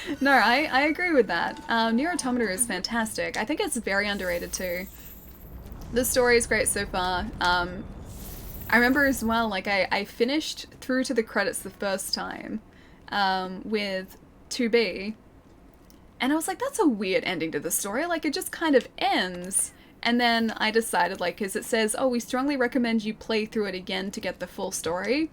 No, I agree with that. Nier Automata is fantastic. I think it's very underrated too. The story is great so far. I remember as well, like, I finished through to the credits the first time with 2B, and I was like, that's a weird ending to the story. Like, it just kind of ends, and then I decided, like, because it says, oh, we strongly recommend you play through it again to get the full story.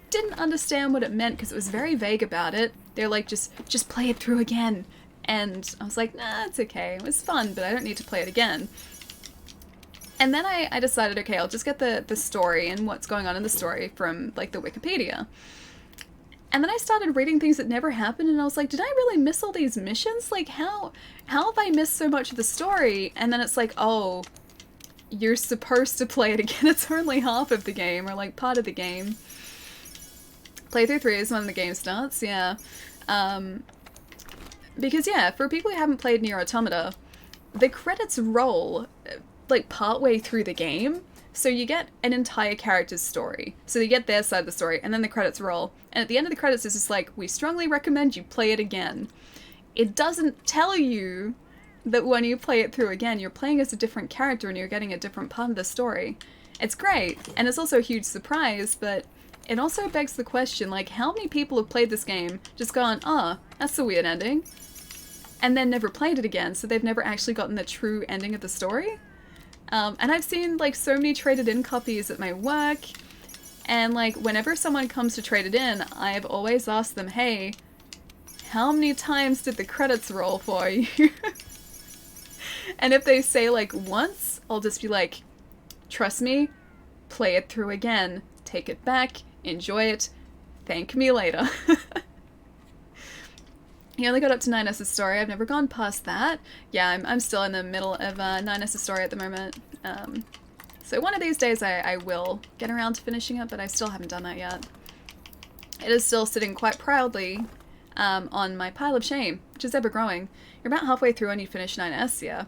Didn't understand what it meant because it was very vague about it. They're like, just play it through again. And I was like, nah, it's okay. It was fun, but I don't need to play it again. And then I decided, okay, I'll just get the story and what's going on in the story from, like, the Wikipedia. And then I started reading things that never happened, and I was like, did I really miss all these missions? Like, how have I missed so much of the story? And then it's like, oh, you're supposed to play it again. It's only half of the game, or, like, part of the game. Playthrough 3 is when the game starts, yeah. Because, yeah, for people who haven't played Nier Automata, the credits roll, like, partway through the game. So you get an entire character's story. So you get their side of the story, and then the credits roll. And at the end of the credits, it's just like, we strongly recommend you play it again. It doesn't tell you that when you play it through again, you're playing as a different character and you're getting a different part of the story. It's great, and it's also a huge surprise, but it also begs the question, like, how many people have played this game, just gone, ah, oh, that's a weird ending, and then never played it again, so they've never actually gotten the true ending of the story? And I've seen, like, so many traded in copies at my work, and, like, whenever someone comes to trade it in, I've always asked them, hey, how many times did the credits roll for you? And if they say, like, once, I'll just be like, trust me, play it through again, take it back, enjoy it, thank me later. He only got up to 9S's story. I've never gone past that. Yeah, I'm still in the middle of 9S's story at the moment. So one of these days I will get around to finishing it, but I still haven't done that yet. It is still sitting quite proudly on my pile of shame, which is ever growing. You're about halfway through and you finish 9S, yeah.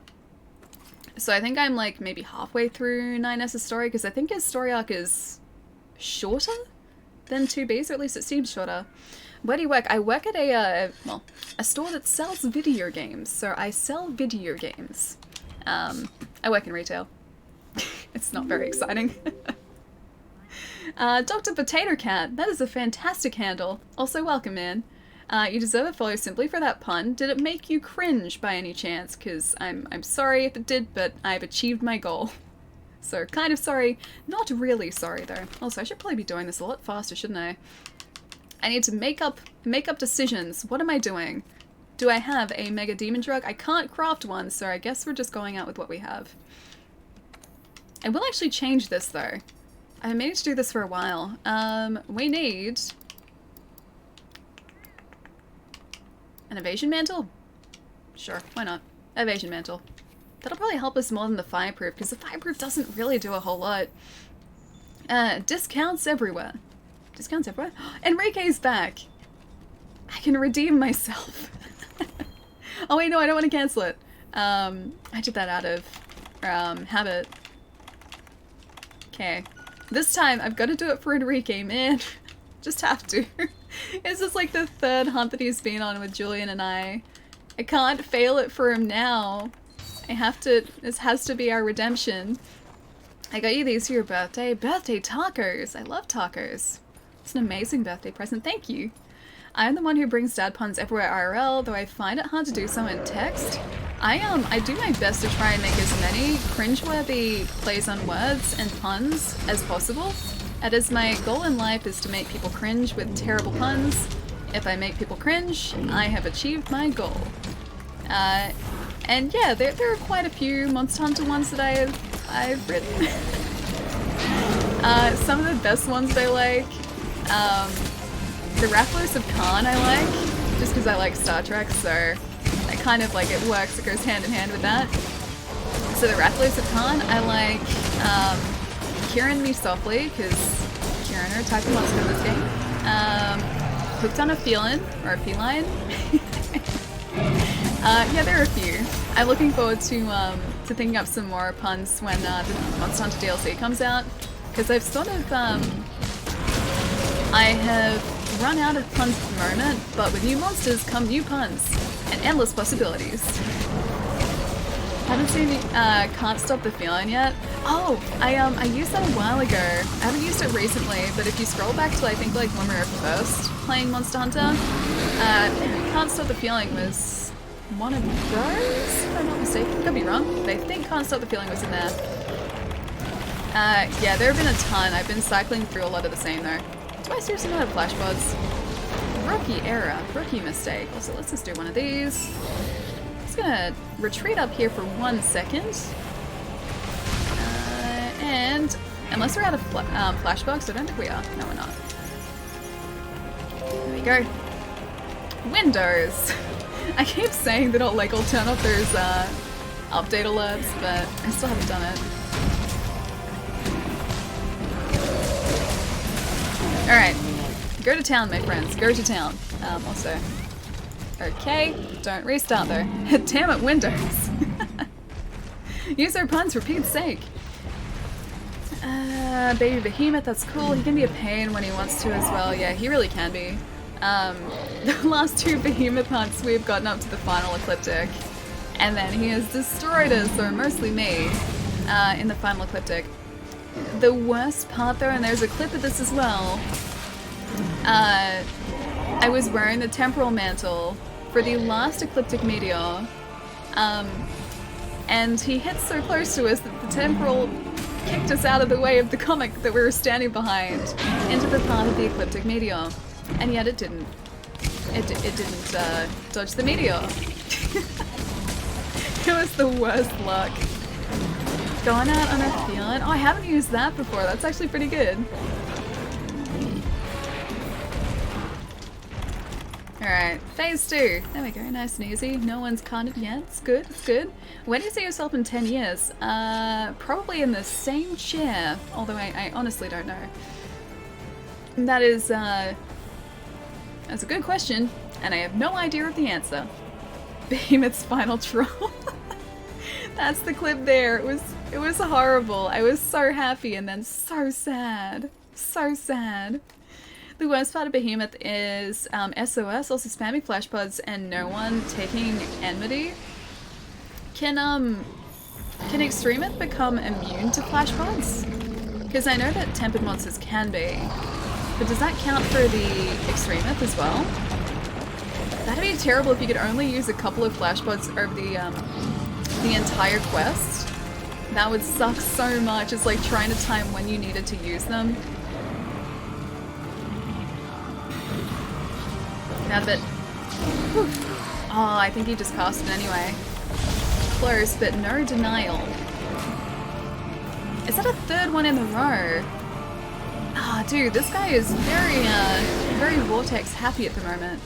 So I think I'm like maybe halfway through 9S's story, because I think his story arc is shorter than 2B's, or at least it seems shorter. Where do you work? I work at a store that sells video games. So I sell video games. I work in retail. It's not very exciting. Dr. Potato Cat. That is a fantastic handle. Also welcome, man. You deserve a follow simply for that pun. Did it make you cringe by any chance? Because I'm sorry if it did, but I've achieved my goal. So kind of sorry. Not really sorry, though. Also, I should probably be doing this a lot faster, shouldn't I? I need to make up decisions. What am I doing? Do I have a Mega Demon Drug? I can't craft one, so I guess we're just going out with what we have. I will actually change this, though. I've been meaning to do this for a while. We need an Evasion Mantle? Sure, why not? Evasion Mantle. That'll probably help us more than the Fireproof, because the Fireproof doesn't really do a whole lot. Discounts everywhere. Discounts everywhere? Enrique's back! I can redeem myself. Oh wait, no, I don't want to cancel it. I did that out of habit. Okay. This time, I've got to do it for Enrique, man. Just have to. This is like the third hunt that he's been on with Julian and I. I can't fail it for him now. I have to, this has to be our redemption. I got you these for your birthday. Birthday tacos! I love tacos. It's an amazing birthday present, thank you. I am the one who brings dad puns everywhere IRL, though I find it hard to do so in text. I do my best to try and make as many cringeworthy plays on words and puns as possible. It is my goal in life is to make people cringe with terrible puns. If I make people cringe, I have achieved my goal. And yeah, there are quite a few Monster Hunter ones that I've written. Some of the best ones that I like. The Rathalos of Khan I like, just because I like Star Trek, so I kind of like it works, it goes hand in hand with that. So the Rathalos of Khan, I like Kieran Me Softly, because Kieran are a type of monster in this game. Hooked on a Feline, or a Feline. Yeah, there are a few. I'm looking forward to thinking up some more puns when the Monster Hunter DLC comes out, because I've sort of, I have run out of puns at the moment, but with new monsters come new puns and endless possibilities. Haven't seen Can't Stop the Feeling yet. Oh, I used that a while ago. I haven't used it recently, but if you scroll back to I think like when we were first playing Monster Hunter, Can't Stop the Feeling was one of those, if I'm not mistaken. Could be wrong, but I think Can't Stop the Feeling was in there. Yeah, there have been a ton. I've been cycling through a lot of the same though. Do I seriously not have flash pods? Rookie error, rookie mistake. Also, let's just do one of these. Just gonna retreat up here for 1 second. And unless we're out of flash box, I don't think we are. No, we're not. There we go. Windows. I keep saying that I'll turn off those update alerts, but I still haven't done it. Alright, go to town, my friends. Go to town. Also. Okay, don't restart though. Damn it, Windows. Use our puns for Pete's sake. Baby Behemoth, that's cool. He can be a pain when he wants to as well. Yeah, he really can be. The last 2 Behemoth hunts we've gotten up to the final Ecliptic. And then he has destroyed us, or mostly me, in the final Ecliptic. The worst part though, and there's a clip of this as well, I was wearing the Temporal Mantle for the last Ecliptic Meteor, and he hit so close to us that the Temporal kicked us out of the way of the comic that we were standing behind into the path of the Ecliptic Meteor. And yet it didn't. It didn't dodge the meteor. It was the worst luck. Going out on a feeling. Oh, I haven't used that before. That's actually pretty good. Alright, phase 2. There we go, nice and easy. No one's conned yet. It's good, it's good. Where do you see yourself in 10 years? Probably in the same chair. Although I honestly don't know. That is, that's a good question, and I have no idea of the answer. Behemoth's final troll. That's the clip there. It was horrible. I was so happy and then so sad. So sad. The worst part of Behemoth is SOS, also spamming flash pods, and no one taking Enmity. Can Extremith become immune to flash pods? Because I know that tempered monsters can be. But does that count for the Extremith as well? That'd be terrible if you could only use a couple of flash pods over the entire quest. That would suck so much. It's like trying to time when you needed to use them. Out of it. Whew. Oh, I think he just cast it anyway. Close, but no denial. Is that a 3rd one in a row? Ah, oh, dude, this guy is very Vortex happy at the moment.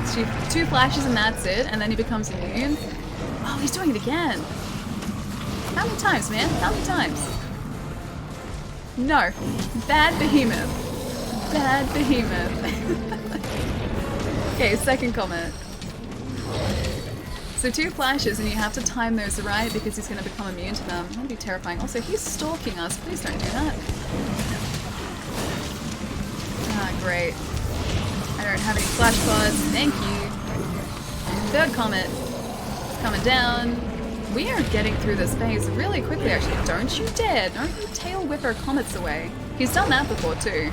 So 2 flashes and that's it, and then he becomes immune. Oh, he's doing it again. How many times, man? How many times? No. Bad Behemoth. Bad Behemoth. Okay, second comment. So 2 flashes and you have to time those right because he's going to become immune to them. That'd be terrifying. Also, he's stalking us. Please don't do that. Ah, great. I don't have any flash pods. Thank you. 3rd comet. Coming down. We are getting through this phase really quickly, actually. Don't you dare. Don't you tail whip our comets away. He's done that before, too.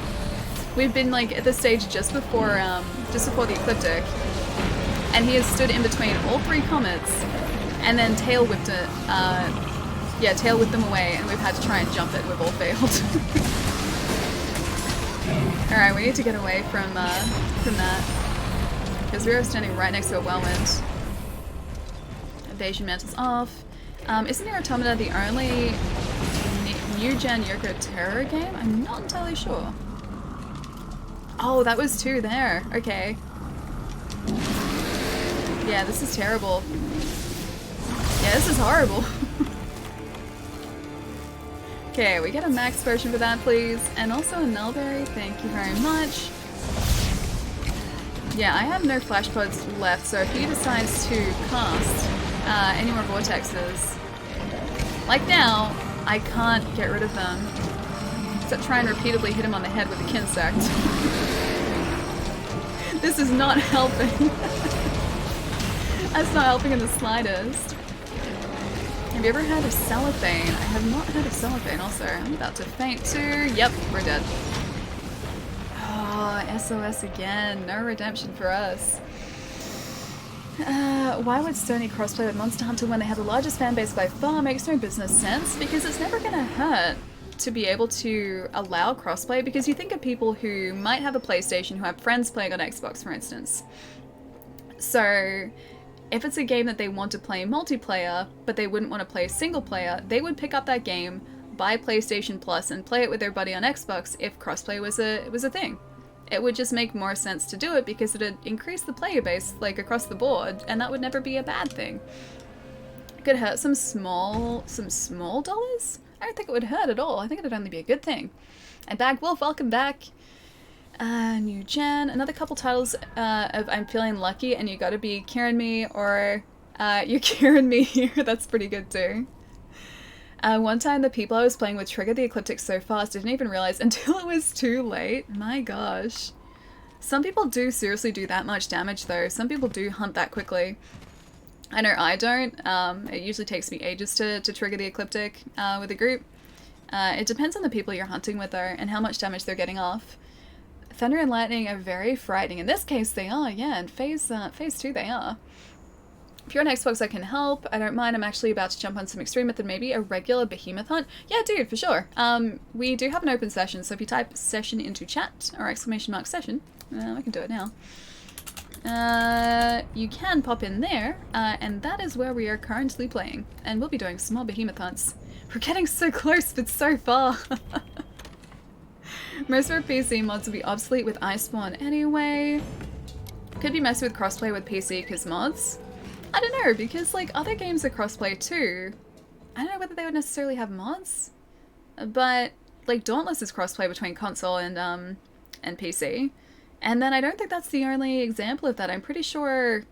We've been, like, at this stage just before the Ecliptic. And he has stood in between all 3 comets and then tail whipped it, tail whipped them away, and we've had to try and jump it. We've all failed. Alright, we need to get away from that. Because we are standing right next to a whirlwind. Evasion Mantle's off. Isn't Nier Automata the only new-gen Yoko Terror game? I'm not entirely sure. Oh, that was 2 there. Okay. Yeah, this is terrible. Yeah, this is horrible. Okay, we get a max version for that, please. And also a Nullberry, thank you very much. Yeah, I have no flash pods left, so if he decides to cast any more vortexes, like now, I can't get rid of them. except try and repeatedly hit him on the head with a Kinsect. This is not helping. That's not helping in the slightest. Have you ever heard of cellophane? I have not heard of cellophane also. I'm about to faint too. Yep, we're dead. Oh, SOS again. No redemption for us. Why would Sony crossplay with Monster Hunter when they have the largest fan base by far? Makes no business sense, because it's never gonna hurt to be able to allow crossplay, because you think of people who might have a PlayStation who have friends playing on Xbox, for instance. So if it's a game that they want to play multiplayer, but they wouldn't want to play single player, they would pick up that game, buy PlayStation Plus, and play it with their buddy on Xbox if crossplay was a thing. It would just make more sense to do it because it would increase the player base like across the board, and that would never be a bad thing. It could hurt some small dollars? I don't think it would hurt at all. I think it would only be a good thing. And Bag Wolf, welcome back. New Gen, another couple titles of I'm Feeling Lucky and You Gotta Be Kieran Me, or You're Kieran Me Here. That's pretty good too. One time the people I was playing with triggered the Ecliptic so fast I didn't even realize until it was too late. My gosh. Some people do seriously do that much damage though. Some people do hunt that quickly. I know I don't. It usually takes me ages to trigger the Ecliptic with a group. It depends on the people you're hunting with though and how much damage they're getting off. Thunder and lightning are very frightening. In this case they are, yeah. In phase 2 they are. If you're on Xbox, I can help. I don't mind. I'm actually about to jump on some extreme method, maybe a regular behemoth hunt. Yeah, dude, for sure. We do have an open session, so if you type session into chat, or !session, I can do it now. You can pop in there, and that is where we are currently playing. And we'll be doing small behemoth hunts. We're getting so close, but so far. Most of our PC mods will be obsolete with Iceborne anyway. Could be messy with crossplay with PC because mods. I don't know, because like other games are crossplay too. I don't know whether they would necessarily have mods, but like Dauntless is crossplay between console and PC. And then I don't think that's the only example of that. I'm pretty sure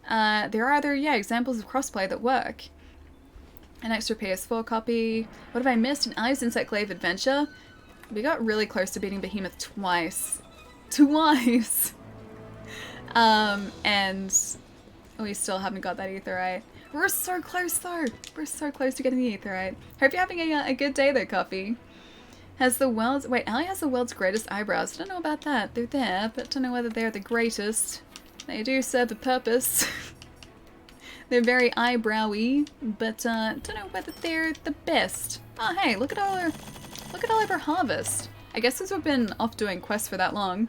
there are other examples of crossplay that work. An extra PS4 copy. What have I missed? An Alice Insect Glaive Adventure. We got really close to beating Behemoth twice. Twice! And we still haven't got that aetherite. We're so close though! We're so close to getting the aetherite. Hope you're having a good day though, Coffee. Has the world's... Wait, Ali has the world's greatest eyebrows. Don't know about that. They're there, but don't know whether they're the greatest. They do serve a purpose. They're very eyebrowy, but don't know whether they're the best. Oh hey, look at all of our harvest. I guess since we've been off doing quests for that long,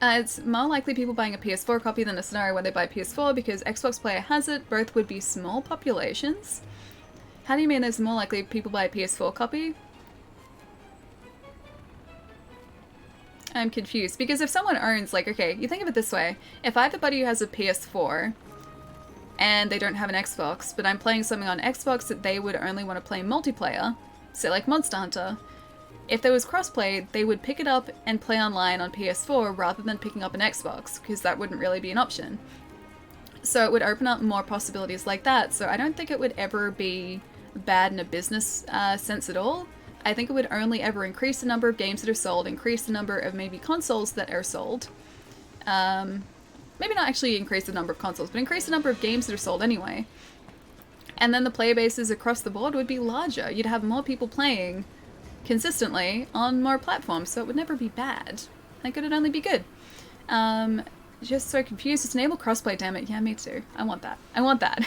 it's more likely people buying a PS4 copy than a scenario where they buy PS4 because Xbox player has it. Both would be small populations. How do you mean there's more likely people buy a PS4 copy? I'm confused because if someone owns, like, okay, you think of it this way. If I have a buddy who has a PS4 and they don't have an Xbox, but I'm playing something on Xbox that they would only want to play multiplayer, say like Monster Hunter, if there was crossplay, they would pick it up and play online on PS4 rather than picking up an Xbox, because that wouldn't really be an option. So it would open up more possibilities like that, so I don't think it would ever be bad in a business sense at all. I think it would only ever increase the number of games that are sold, increase the number of maybe consoles that are sold. Maybe not actually increase the number of consoles, but increase the number of games that are sold anyway. And then the player bases across the board would be larger. You'd have more people playing consistently on more platforms, so it would never be bad. I think it would only be good. Just so confused. Just enable crossplay, damn it. Yeah, me too. I want that. I want that.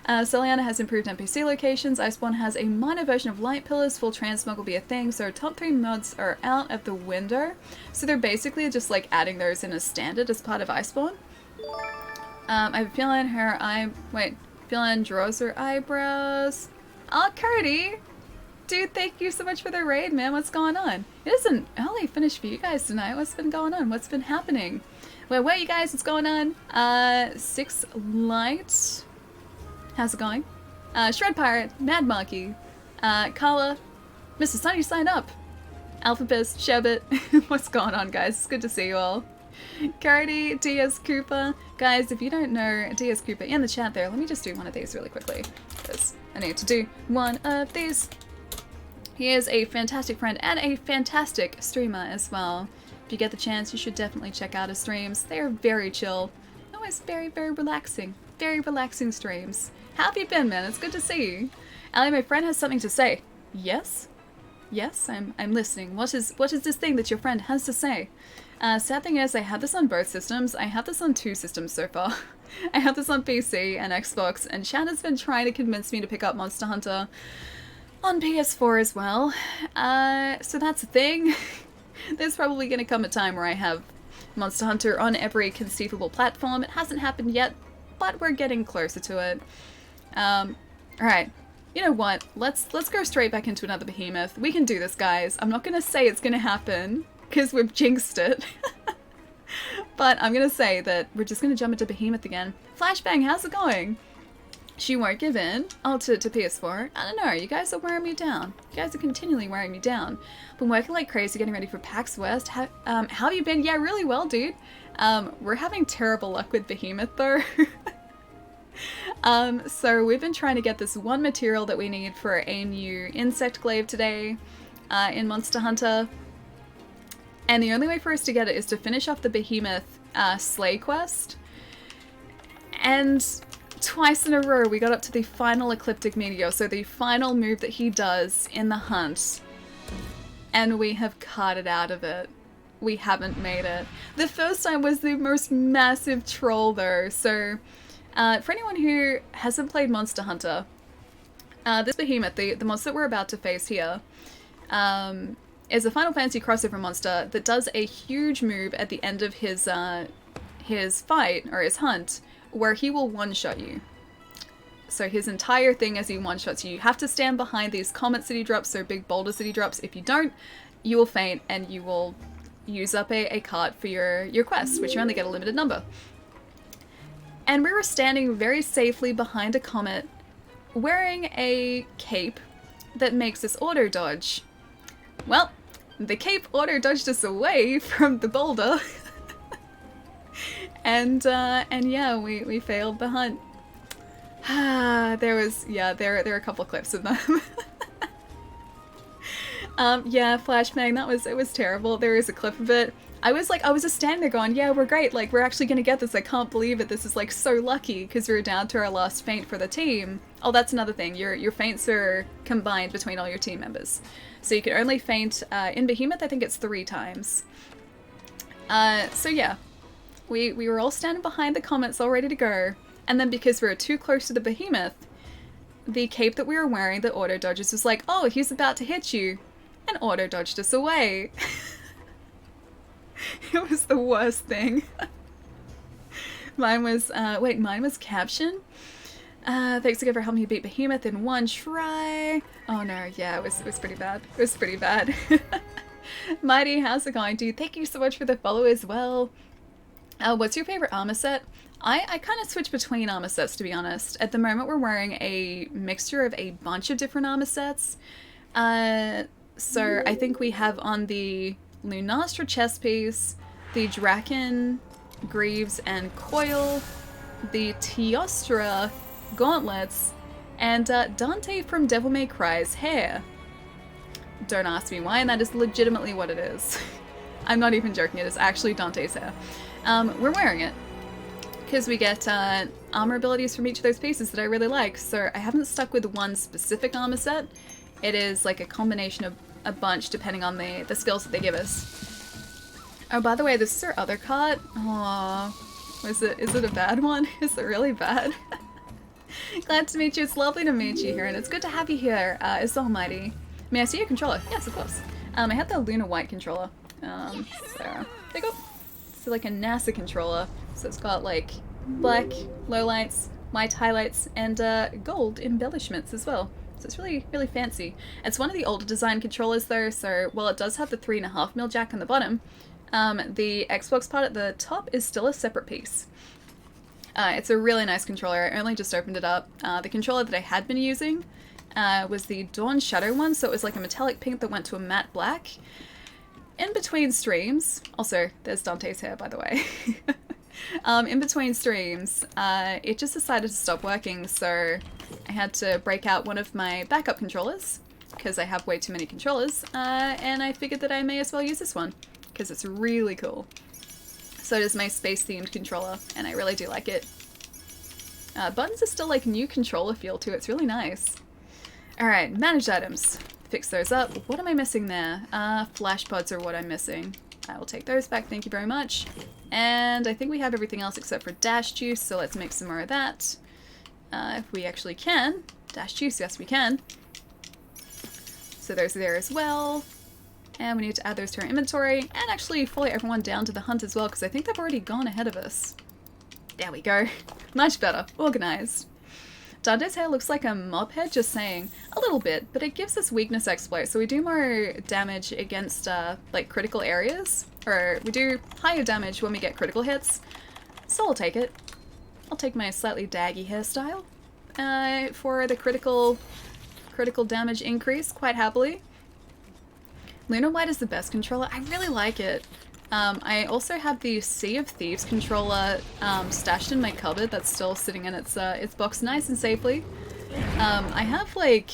Celiana has improved NPC locations. Iceborne has a minor version of light pillars. Full transmog will be a thing, so top 3 mods are out of the window. So they're basically just like adding those in as standard as part of Iceborne. I have a feeling feeling draws her eyebrows. Oh, Curdy! Dude, thank you so much for the raid, man. What's going on? It is an early finish for you guys tonight. What's been going on? What's been happening? Where you guys? What's going on? Six Light. How's it going? Shred Pirate, Mad Monkey, Kala, Mr. Sunny signed up. Alphabet, Sherbet. What's going on, guys? It's good to see you all. Cardi, DS Cooper. Guys, if you don't know DS Cooper in the chat there, let me just do one of these really quickly. Because I need to do one of these. He is a fantastic friend and a fantastic streamer as well. If you get the chance, you should definitely check out his streams. They are very chill. Always very, very relaxing. Very relaxing streams. How have you been, man? It's good to see you. Ali, my friend has something to say. Yes? Yes, I'm listening. What is this thing that your friend has to say? Sad thing is, I have this on both systems. I have this on 2 systems so far. I have this on PC and Xbox, and Chad has been trying to convince me to pick up Monster Hunter on PS4 as well. So that's a thing. There's probably going to come a time where I have Monster Hunter on every conceivable platform. It hasn't happened yet, but we're getting closer to it. Alright. You know what? Let's go straight back into another behemoth. We can do this, guys. I'm not going to say it's going to happen, because we've jinxed it. But I'm going to say that we're just going to jump into behemoth again. Flashbang, how's it going? She won't give in. Oh, to PS4. I don't know, you guys are wearing me down. You guys are continually wearing me down. Been working like crazy getting ready for PAX West. How have you been? Yeah, really well, dude. We're having terrible luck with behemoth, though. So we've been trying to get this one material that we need for a new insect glaive today in Monster Hunter. And the only way for us to get it is to finish off the behemoth slay quest. And twice in a row we got up to the final Ecliptic Meteor, so the final move that he does in the hunt. And we have carted out of it. We haven't made it. The first time was the most massive troll though, so for anyone who hasn't played Monster Hunter, this behemoth, the monster that we're about to face here, is a Final Fantasy crossover monster that does a huge move at the end of his fight, or his hunt, where he will one-shot you. So his entire thing is he one-shots you. You have to stand behind these comets that he drops, so big boulders that he drops. If you don't, you will faint and you will use up a cart for your quest, which you only get a limited number. And we were standing very safely behind a comet, wearing a cape that makes us auto-dodge. Well, the cape auto-dodged us away from the boulder. and yeah, we failed the hunt. There are a couple clips of them. Yeah, Flashbang, it was terrible. There is a clip of it. I was just standing there going, yeah, we're great, like, we're actually gonna get this, I can't believe it, this is, like, so lucky, because we were down to our last feint for the team. Oh, that's another thing, your feints are combined between all your team members. So you can only feint, in Behemoth, I think it's 3 times. So yeah, we were all standing behind the comets, all ready to go, and then because we were too close to the Behemoth, the cape that we were wearing, the auto-dodgers, was like, oh, he's about to hit you, and auto-dodged us away. It was the worst thing. Mine was caption. Thanks again for helping me beat Behemoth in one try. Oh no, yeah, it was pretty bad. It was pretty bad. Mighty, how's it going, dude? Thank you so much for the follow as well. What's your favorite armor set? I kind of switch between armor sets, to be honest. At the moment, we're wearing a mixture of a bunch of different armor sets. So I think we have on the Lunastra chest piece, the Draken, Greaves, and Coil, the Teostra gauntlets, and Dante from Devil May Cry's hair. Don't ask me why, and that is legitimately what it is. I'm not even joking, it is actually Dante's hair. We're wearing it because we get armor abilities from each of those pieces that I really like, so I haven't stuck with one specific armor set. It is like a combination of a bunch depending on the skills that they give us. Oh, by the way, this is our other cart. Aww. Is it a bad one? Is it really bad? Glad to meet you. It's lovely to meet you here, and it's good to have you here, as Almighty. May I see your controller? Yes, of course. I have the Luna White controller. So, there you go. It's like a NASA controller. So it's got like black lowlights, white highlights, and gold embellishments as well. So it's really, really fancy. It's one of the older design controllers though, so while it does have the 3.5mm jack on the bottom, the Xbox part at the top is still a separate piece. It's a really nice controller. I only just opened it up. The controller that I had been using was the Dawn Shadow one, so it was like a metallic pink that went to a matte black. In between streams, also there's Dante's hair by the way, in between streams, it just decided to stop working, so I had to break out one of my backup controllers because I have way too many controllers, and I figured that I may as well use this one, because it's really cool. So it is my space-themed controller, and I really do like it. Buttons are still like new controller feel too, it's really nice. Alright, managed items. Fix those up. What am I missing there? Flash pods are what I'm missing. I will take those back, thank you very much. And I think we have everything else except for dash juice, so let's make some more of that. If we actually can. Dash juice, yes we can. So there's there as well. And we need to add those to our inventory, and actually follow everyone down to the hunt as well, because I think they've already gone ahead of us. There we go. Much better. Organized. Dante's hair looks like a mob head, just saying. A little bit, but it gives us weakness exploit, so we do more damage against, like, critical areas. Or we do higher damage when we get critical hits. So I'll take it. I'll take my slightly daggy hairstyle for the critical damage increase, quite happily. Luna White is the best controller. I really like it. I also have the Sea of Thieves controller stashed in my cupboard that's still sitting in its box nice and safely. I have like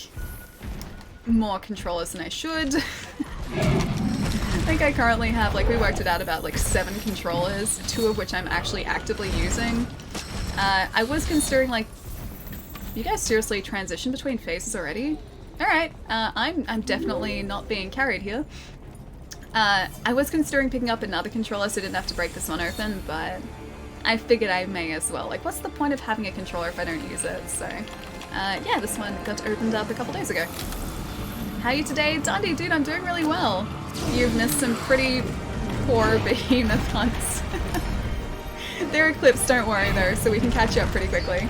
more controllers than I should. I think I currently have, like, we worked it out, about like 7 controllers, 2 of which I'm actually actively using. I was considering, like, you guys seriously transition between phases already? Alright, I'm definitely not being carried here. I was considering picking up another controller so I didn't have to break this one open, but I figured I may as well. Like, what's the point of having a controller if I don't use it? So, yeah, this one got opened up a couple days ago. How are you today? Dundee, dude, I'm doing really well. You've missed some pretty poor behemoth hunts. There are clips, don't worry though, so we can catch up pretty quickly.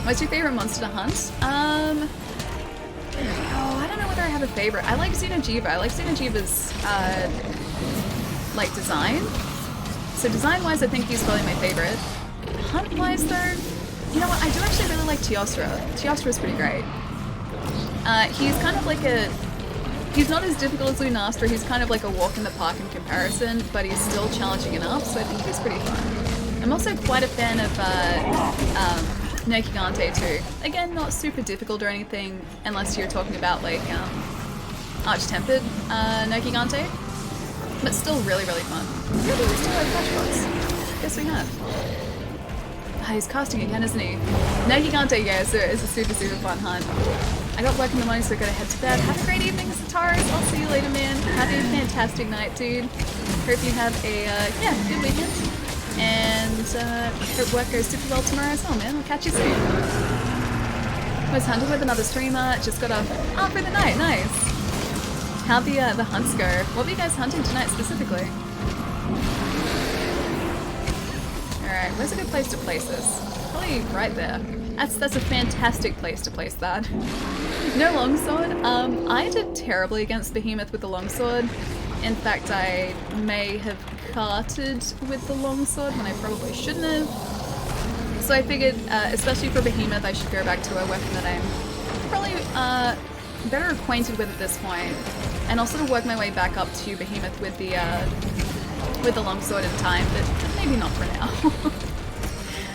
What's your favorite monster to hunt? Oh, I don't know whether I have a favorite. I like Xeno'jiiva. I like Xeno'jiiva's, like, design. So design-wise, I think he's probably my favorite. Hunt-wise, though, you know what? I do actually really like Teostra. Teostra's pretty great. He's kind of like a... He's not as difficult as Lunastra. He's kind of like a walk in the park in comparison, but he's still challenging enough, so I think he's pretty fun. I'm also quite a fan of, Nergigante too. Again, not super difficult or anything, unless you're talking about like Arch-Tempered Nergigante, but still really, really fun. Really, we still have flashbots. Guess we have. Ah, he's casting again, isn't he? Nergigante, yeah, is a super, super fun hunt. I got work in the morning, so I gotta head to bed. Have a great evening, Sataris. I'll see you later, man. Have a fantastic night, dude. Hope you have a yeah, good weekend. And hope work goes super well tomorrow as well, man. I'll catch you soon. Was hunting with another streamer. Just got off for the night. Nice. How'd the hunts go? What were you guys hunting tonight specifically? Alright, where's a good place to place this? Probably right there. That's a fantastic place to place that. No longsword. I did terribly against Behemoth with the longsword. In fact, I may have carted with the longsword when I probably shouldn't have. So I figured, especially for Behemoth, I should go back to a weapon that I'm probably better acquainted with at this point, and I'll sort of work my way back up to Behemoth with the longsword in time, but maybe not for now.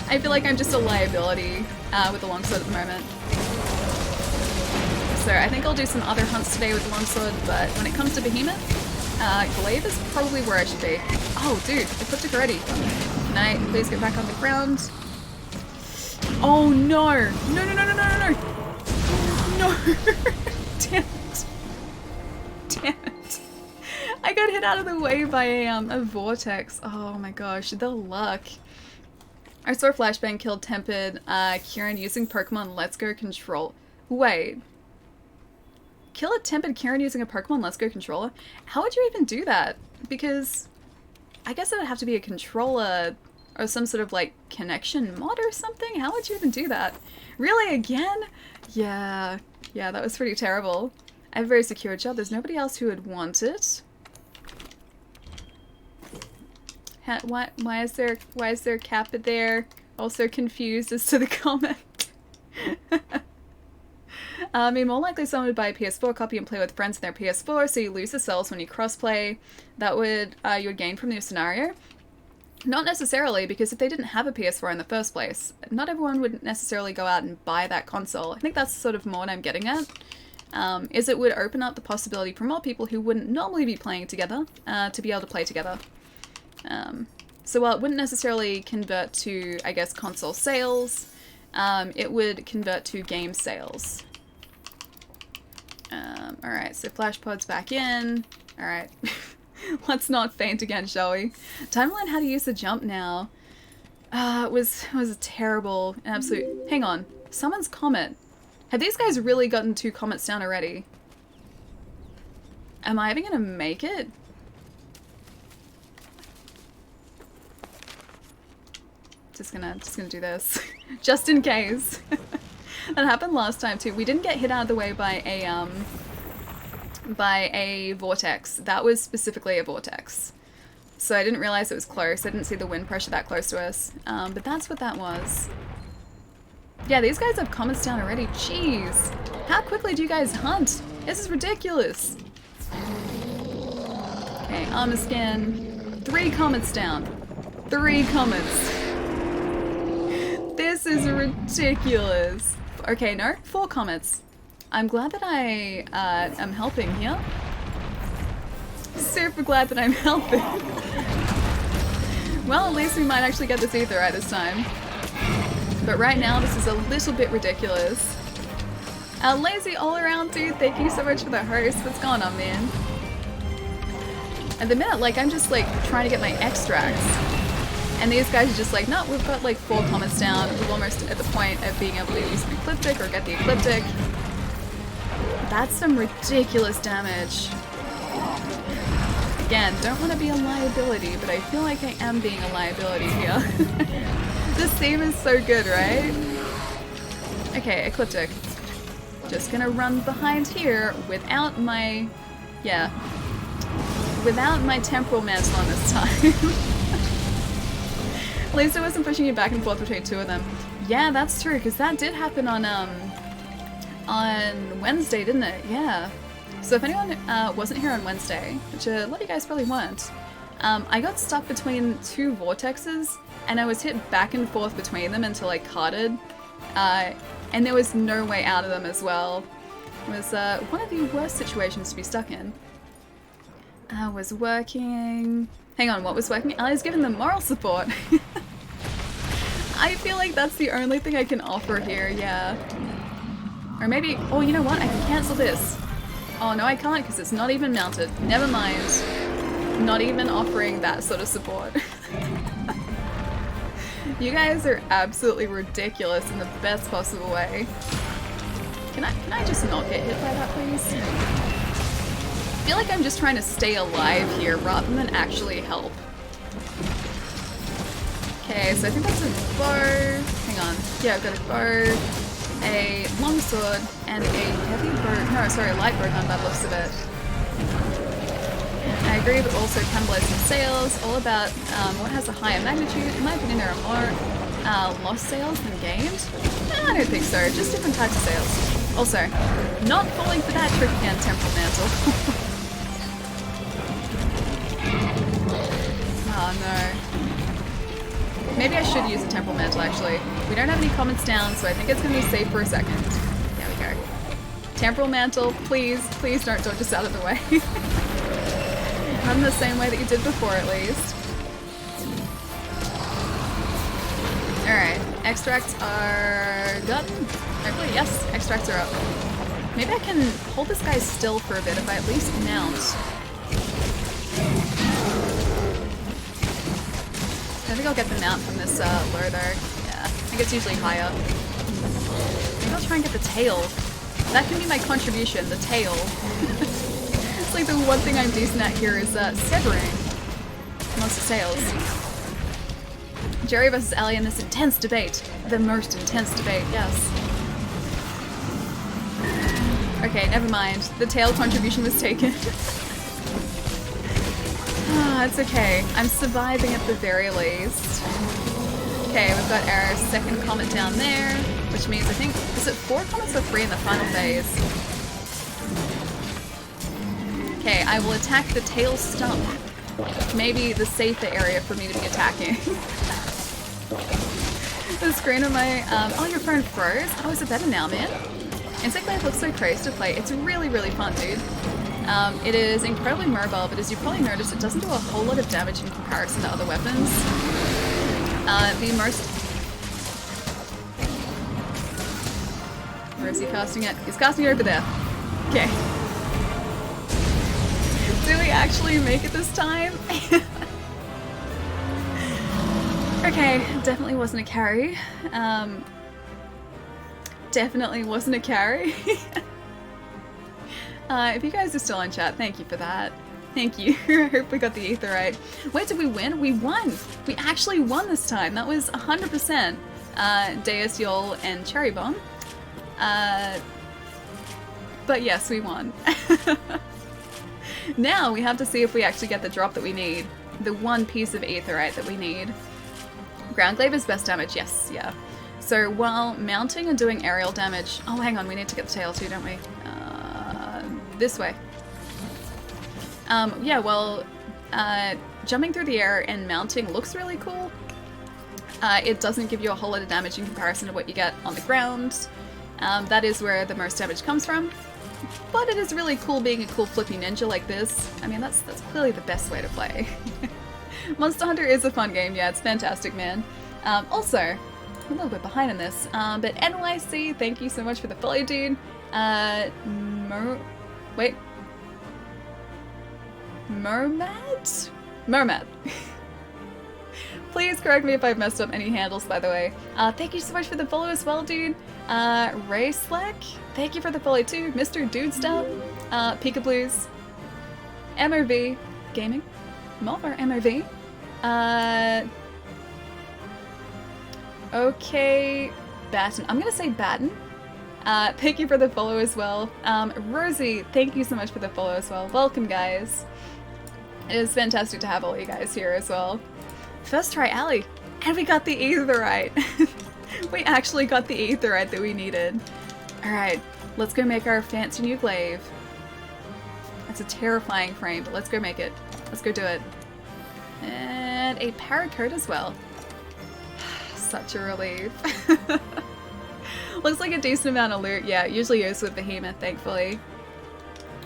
I feel like I'm just a liability with the longsword at the moment. So I think I'll do some other hunts today with the longsword, but when it comes to Behemoth, Glaive is probably where I should be. Oh, dude, equipped it already. Can I please get back on the ground? Oh, no. No, no, no, no, no, no, no. No. Damn it. Damn it. I got hit out of the way by a vortex. Oh my gosh, the luck. I saw Flashbang kill Tempered Kieran using Pokemon Let's Go Control. Wait. Kill a Tempered Kieran using a Pokemon Let's Go controller? How would you even do that? Because I guess it would have to be a controller or some sort of like connection mod or something? How would you even do that? Really, again? Yeah, that was pretty terrible. I have a very secure job. There's nobody else who would want it. Why is there Kappa there? Also confused as to the comment. I mean, more likely someone would buy a PS4 copy and play with friends in their PS4, so you lose the cells when you crossplay. That would you would gain from the scenario. Not necessarily, because if they didn't have a PS4 in the first place, not everyone would necessarily go out and buy that console. I think that's sort of more what I'm getting at. is it would open up the possibility for more people who wouldn't normally be playing together to be able to play together. So while it wouldn't necessarily convert to, I guess, console sales, it would convert to game sales. Alright, so FlashPod's back in. Alright. Let's not faint again, shall we? Time to learn how to use the jump now. It was a terrible, an absolute... Hang on. Someone's comment. Have these guys really gotten 2 comments down already? Am I even gonna make it? Just gonna do this. Just in case. That happened last time too. We didn't get hit out of the way by a vortex. That was specifically a vortex. So I didn't realize it was close. I didn't see the wind pressure that close to us. But that's what that was. Yeah, these guys have comments down already. Jeez. How quickly do you guys hunt? This is ridiculous. Okay, armor scan. 3 comments down. 3 comments. This is ridiculous. Okay, no, 4 comments. I'm glad that I am helping here. Super glad that I'm helping. Well, at least we might actually get this ether right this time. But right now, this is a little bit ridiculous. Lazy all around dude, thank you so much for the host. What's going on, man? At the minute, like, I'm just like trying to get my extracts. And these guys are just like, no, we've got like 4 comments down. We're almost at the point of being able to use an Ecliptic or get the Ecliptic. That's some ridiculous damage. Again, don't want to be a liability, but I feel like I am being a liability here. This theme is so good, right? Okay, Ecliptic. Just gonna run behind here without my... yeah. Without my temporal mantle on this time. At least I wasn't pushing you back and forth between 2 of them. Yeah, that's true, because that did happen on Wednesday, didn't it? Yeah. So if anyone wasn't here on Wednesday, which a lot of you guys probably weren't, I got stuck between 2 vortexes, and I was hit back and forth between them until I carted, and there was no way out of them as well. It was one of the worst situations to be stuck in. Was working... Hang on, what was working? I was given them moral support. I feel like that's the only thing I can offer here, yeah. Or maybe... oh, you know what? I can cancel this. Oh, no, I can't because it's not even mounted. Never mind. Not even offering that sort of support. You guys are absolutely ridiculous in the best possible way. Can I just not get hit by that, please? I feel like I'm just trying to stay alive here rather than actually help. Okay, so I think that's a bow. Hang on. Yeah, I've got a bow, a longsword, and a heavy bow. No, sorry, light bow gun by the looks of it. I agree, but also cannibalizing sales, all about what has a higher magnitude. In my opinion, there are more lost sales than gained. No, I don't think so, just different types of sales. Also, not falling for that trick again, Temporal Mantle. Oh no. Maybe I should use a Temporal Mantle actually. We don't have any comments down, so I think it's going to be safe for a second. There we go. Temporal Mantle, please, please don't dodge us out of the way. Run the same way that you did before at least. Alright, extracts are done. Hopefully, yes, extracts are up. Maybe I can hold this guy still for a bit if I at least mount. I think I'll get the mount from this low though. Yeah, I think it's usually higher. Maybe I'll try and get the tail. That can be my contribution, the tail. It's like the one thing I'm decent at here is severing monster tails. Jerry versus Ellie in this intense debate. The most intense debate, yes. Okay, never mind. The tail contribution was taken. Ah, it's okay. I'm surviving at the very least. Okay, we've got our second comet down there, which means I think, is it 4 comets or 3 in the final phase? Okay, I will attack the tail stump. Maybe the safer area for me to be attacking. The screen of my, oh, your phone froze? Oh, is it better now, man? Insectglaive looks so crazy to play. It's really, really fun, dude. It is incredibly mobile, but as you probably noticed, it doesn't do a whole lot of damage in comparison to other weapons. The most... Where is he casting it? He's casting it over there. Okay. Do we actually make it this time? Okay, definitely wasn't a carry. Definitely wasn't a carry. If you guys are still in chat, thank you for that. Thank you. I hope we got the aetheryte. Wait, did we win? We won! We actually won this time. That was 100% Deus Yol and Cherry Bomb. But yes, we won. Now we have to see if we actually get the drop that we need. The one piece of aetheryte that we need. Ground Glaive is best damage, yes, yeah. So while mounting and doing aerial damage... Oh, hang on, we need to get the tail too, don't we? This way. Yeah, well, jumping through the air and mounting looks really cool. It doesn't give you a whole lot of damage in comparison to what you get on the ground. That is where the most damage comes from. But it is really cool being a cool flippy ninja like this. I mean, that's clearly the best way to play. Monster Hunter is a fun game, yeah, it's fantastic, man. Also, I'm a little bit behind in this, but NYC, thank you so much for the follow, dude. Wait. Mermad? Please correct me if I've messed up any handles, by the way. Thank you so much for the follow as well, dude. Ray Slack, thank you for the follow too. Mr. Dude Stuff, Pika Blues, MRV Gaming, Mulver MRV, okay, Batten. I'm gonna say Batten. Thank you for the follow as well. Rosie, thank you so much for the follow as well. Welcome, guys. It is fantastic to have all you guys here as well. First try alley, and we got the aetheryte. We actually got the aetheryte that we needed. Alright, let's go make our fancy new glaive. That's a terrifying frame, but let's go make it. Let's go do it. And a paracoat as well. Such a relief. Looks like a decent amount of loot. Yeah, it usually is with Behemoth, thankfully.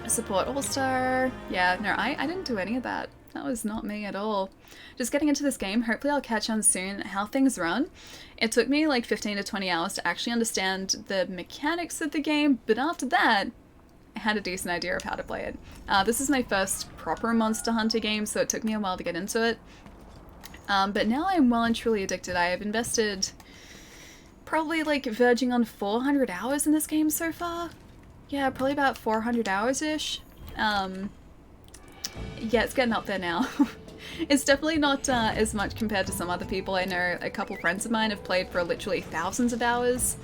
Support All-Star. Yeah, no, I didn't do any of that. That was not me at all. Just getting into this game, hopefully I'll catch on soon how things run. It took me like 15 to 20 hours to actually understand the mechanics of the game, but after that, I had a decent idea of how to play it. This is my first proper Monster Hunter game, so it took me a while to get into it. But now I'm well and truly addicted. I have invested probably like verging on 400 hours in this game so far. Yeah, probably about 400 hours-ish. Yeah, it's getting up there now. It's definitely not as much compared to some other people. I know a couple friends of mine have played for literally thousands of hours,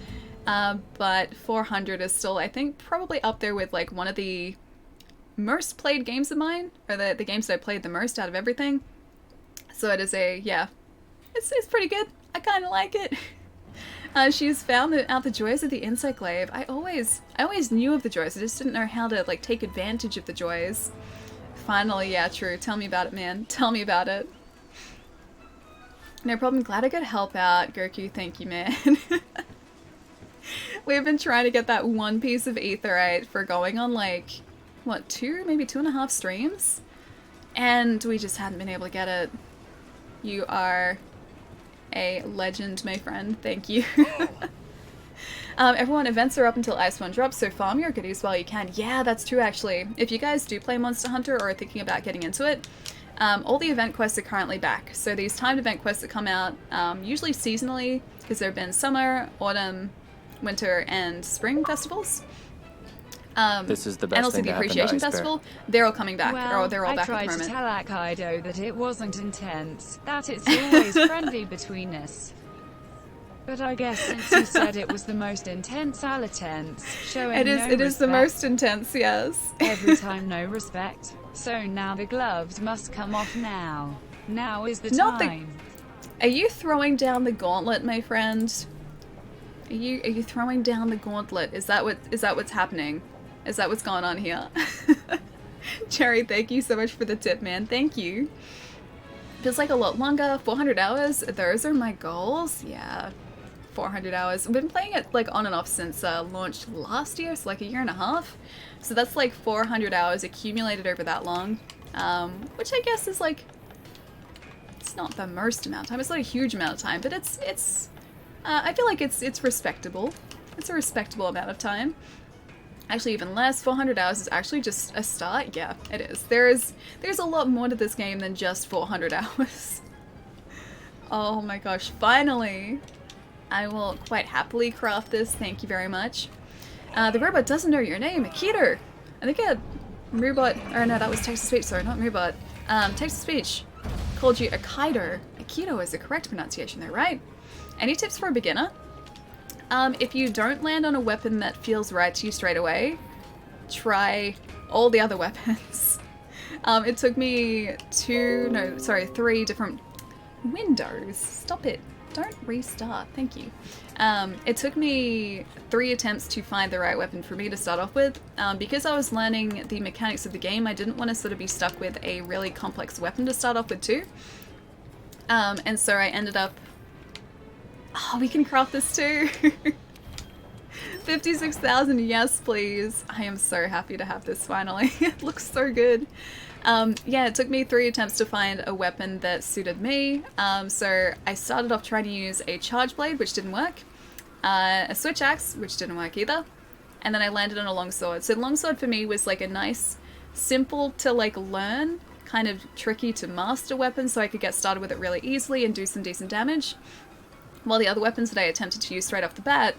but 400 is still, I think, probably up there with like one of the most played games of mine, or the games that I played the most out of everything. So it is yeah, it's pretty good. I kind of like it. She's found out the joys of the Insectglaive. I always knew of the joys. I just didn't know how to like take advantage of the joys. Finally, yeah, true. Tell me about it, man. Tell me about it. No problem. Glad I could help out, Goku. Thank you, man. We've been trying to get that one piece of aetheryte for going on like, what, maybe 2.5 streams? And we just hadn't been able to get it. You are a legend, my friend. Thank you. Everyone, events are up until Ice 1 drops, so farm your goodies while you can. Yeah, that's true, actually. If you guys do play Monster Hunter or are thinking about getting into it, all the event quests are currently back. So these timed event quests that come out, usually seasonally, because there have been summer, autumn, winter, and spring festivals. This is the best and also thing the to happen to Appreciation Ice Bear. Festival. They're all coming back, Well, or they're all back at the moment. I tried to tell Akaido that it wasn't intense, that it's always friendly between us. But I guess since he said it was the most intense, I'll attempt, showing it is the most intense, yes. Every time, no respect. So now the gloves must come off now. Now is the time. Are you throwing down the gauntlet, my friend? Are you throwing down the gauntlet? Is that what's happening? Is that what's going on here? Cherry, thank you so much for the tip, man. Thank you. Feels like a lot longer. 400 hours. Those are my goals. Yeah. 400 hours. I've been playing it like on and off since launch last year, so like a year and a half. So that's like 400 hours accumulated over that long, which I guess is like, it's not the most amount of time. It's not a huge amount of time, but it's I feel like it's respectable. It's a respectable amount of time. Actually, even less. 400 hours is actually just a start. Yeah, it is. There's a lot more to this game than just 400 hours. Oh my gosh, finally! I will quite happily craft this, thank you very much. The robot doesn't know your name, Akito! I think Moobot, or no, that was text-to-speech, sorry, not Moobot. Text-to-speech called you Akito. Akito is the correct pronunciation there, right? Any tips for a beginner? If you don't land on a weapon that feels right to you straight away, try all the other weapons. It took me 3 different windows. Stop it. Don't restart. Thank you. It took me 3 attempts to find the right weapon for me to start off with. Because I was learning the mechanics of the game, I didn't want to sort of be stuck with a really complex weapon to start off with too. And so I ended up... Oh, we can craft this too! 56,000, yes please. I am so happy to have this finally. It looks so good. Yeah, it took me 3 attempts to find a weapon that suited me. So I started off trying to use a charge blade, which didn't work. A switch axe, which didn't work either. And then I landed on a longsword. So longsword for me was like a nice, simple to like learn, kind of tricky to master weapon, so I could get started with it really easily and do some decent damage. While the other weapons that I attempted to use straight off the bat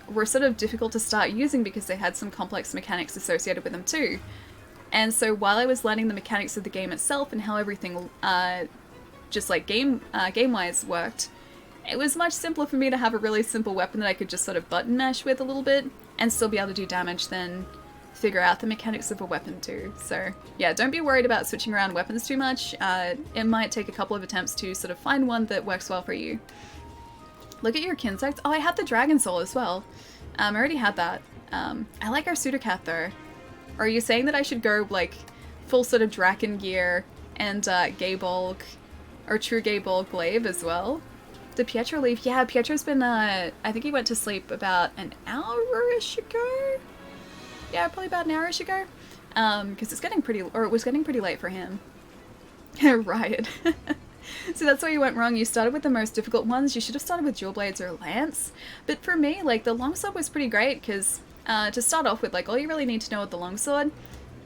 were sort of difficult to start using because they had some complex mechanics associated with them too. And so while I was learning the mechanics of the game itself and how everything just like game-wise worked, it was much simpler for me to have a really simple weapon that I could just sort of button mash with a little bit and still be able to do damage than figure out the mechanics of a weapon too. So yeah, don't be worried about switching around weapons too much. It might take a couple of attempts to sort of find one that works well for you. Look at your Kinsects. Oh, I had the Dragon Soul as well. I already had that. I like our Sudocata though. Or are you saying that I should go like full sort of Draken gear and Gaybolg or True Gaybolg glaive as well? Did Pietro leave? Yeah, Pietro's been I think he went to sleep about an hour-ish ago. Yeah, probably about an hour-ish ago. Because it's getting pretty, or it was getting pretty late for him. Riot. So that's where you went wrong. You started with the most difficult ones. You should have started with Dual Blades or Lance. But for me, like, the Longsword was pretty great because to start off with, like, all you really need to know with the Longsword